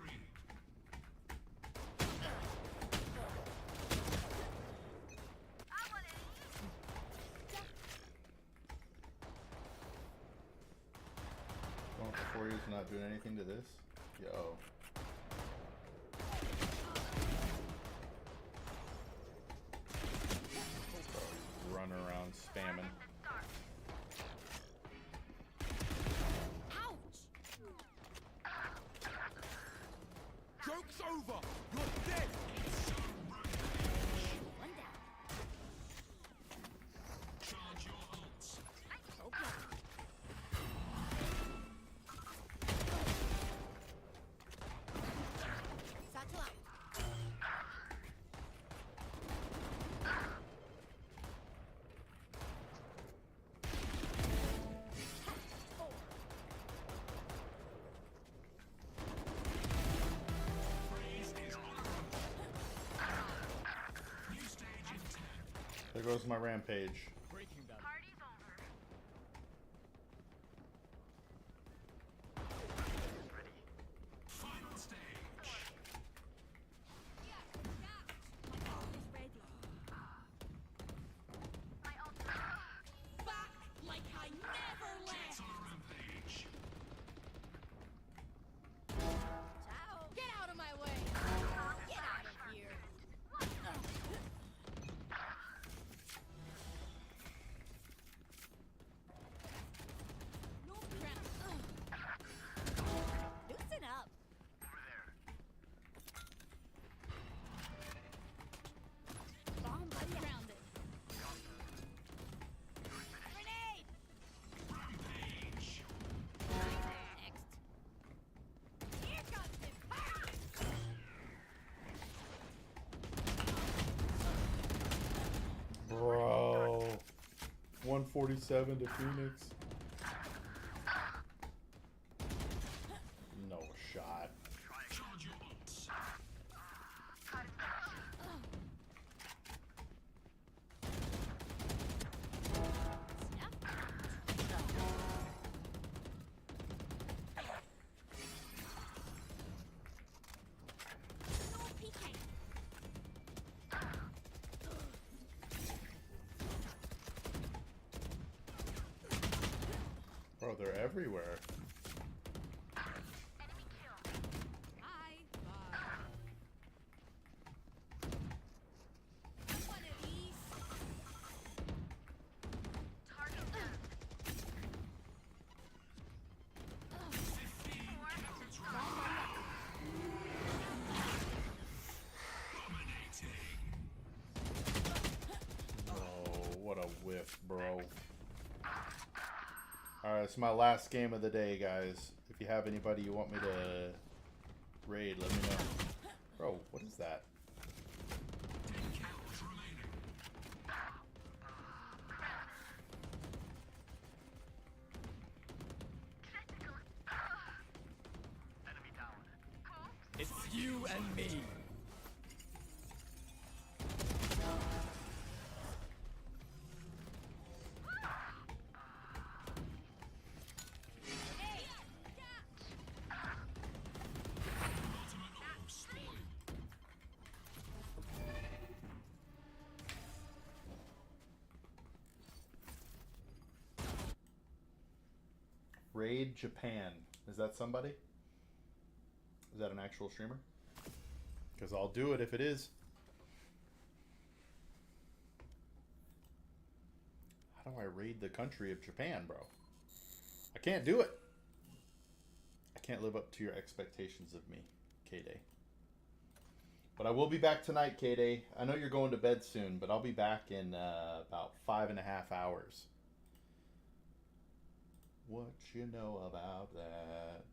Going for 4 years and not doing anything to this? Yo. Running around spamming. Ouch! Joke's over. You're dead. One down. Charge your ults. Okay. Satchel out. Freeze is on route. New stage in 10. There goes my rampage. Breaking them. Final stage. My ult is ready. Back like I never Jets left. on a rampage. Ciao. Get out of my way. Get out of here. 147 to Phoenix. No shot. Charge your ults. No peeking. Bro, they're everywhere. Hi. Bye. One of these. Target them. 15 counts remaining. Dominating. Oh, what a whiff, bro. Alright, it's my last game of the day, guys. If you have anybody you want me to raid, let me know. Bro, what is that? 10 kills remaining. It's you and me. Ultimate orb spoiled. Raid Japan. Is that somebody? Is that an actual streamer? Because I'll do it if it is. How do I raid the country of Japan, bro? I can't do it. I can't live up to your expectations of me, K-Day. But I will be back tonight, K-Day. I know you're going to bed soon, but I'll be back in about 5.5 hours. What you know about that?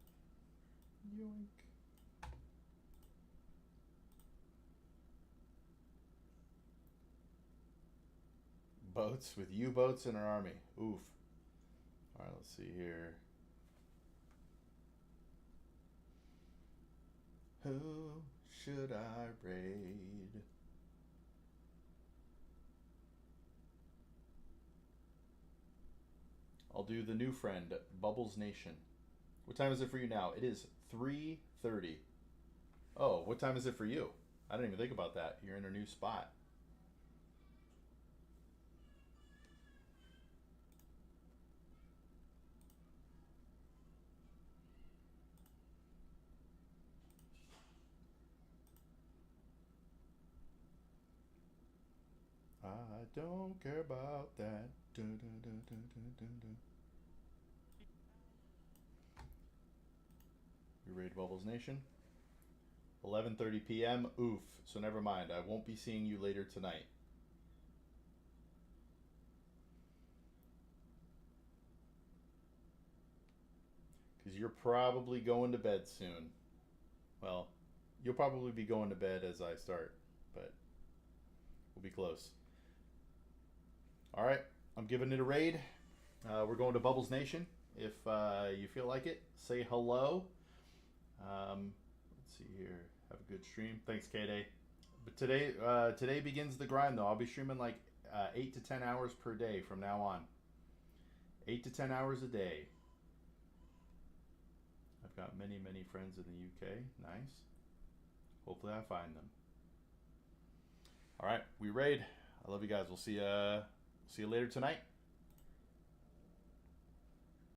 Yoink. Boats with U-boats in our army. Oof. All right, let's see here. Who should I raid? I'll do the new friend, Bubbles Nation. What time is it for you now? It is 3:30. Oh, what time is it for you? I didn't even think about that. You're in a new spot. I don't care about that. Dun, dun, dun, dun, dun, dun, dun. We raid Bubbles Nation. 11:30 p.m. Oof. So never mind. I won't be seeing you later tonight. Because you're probably going to bed soon. Well, you'll probably be going to bed as I start, but we'll be close. All right, I'm giving it a raid. We're going to Bubbles Nation. If you feel like it, say hello. Let's see here. Have a good stream. Thanks, K-Day. But today begins the grind, though. I'll be streaming like 8 to 10 hours per day from now on. 8 to 10 hours a day. I've got many, many friends in the UK. Nice. Hopefully I find them. All right, we raid. I love you guys. We'll see you later tonight.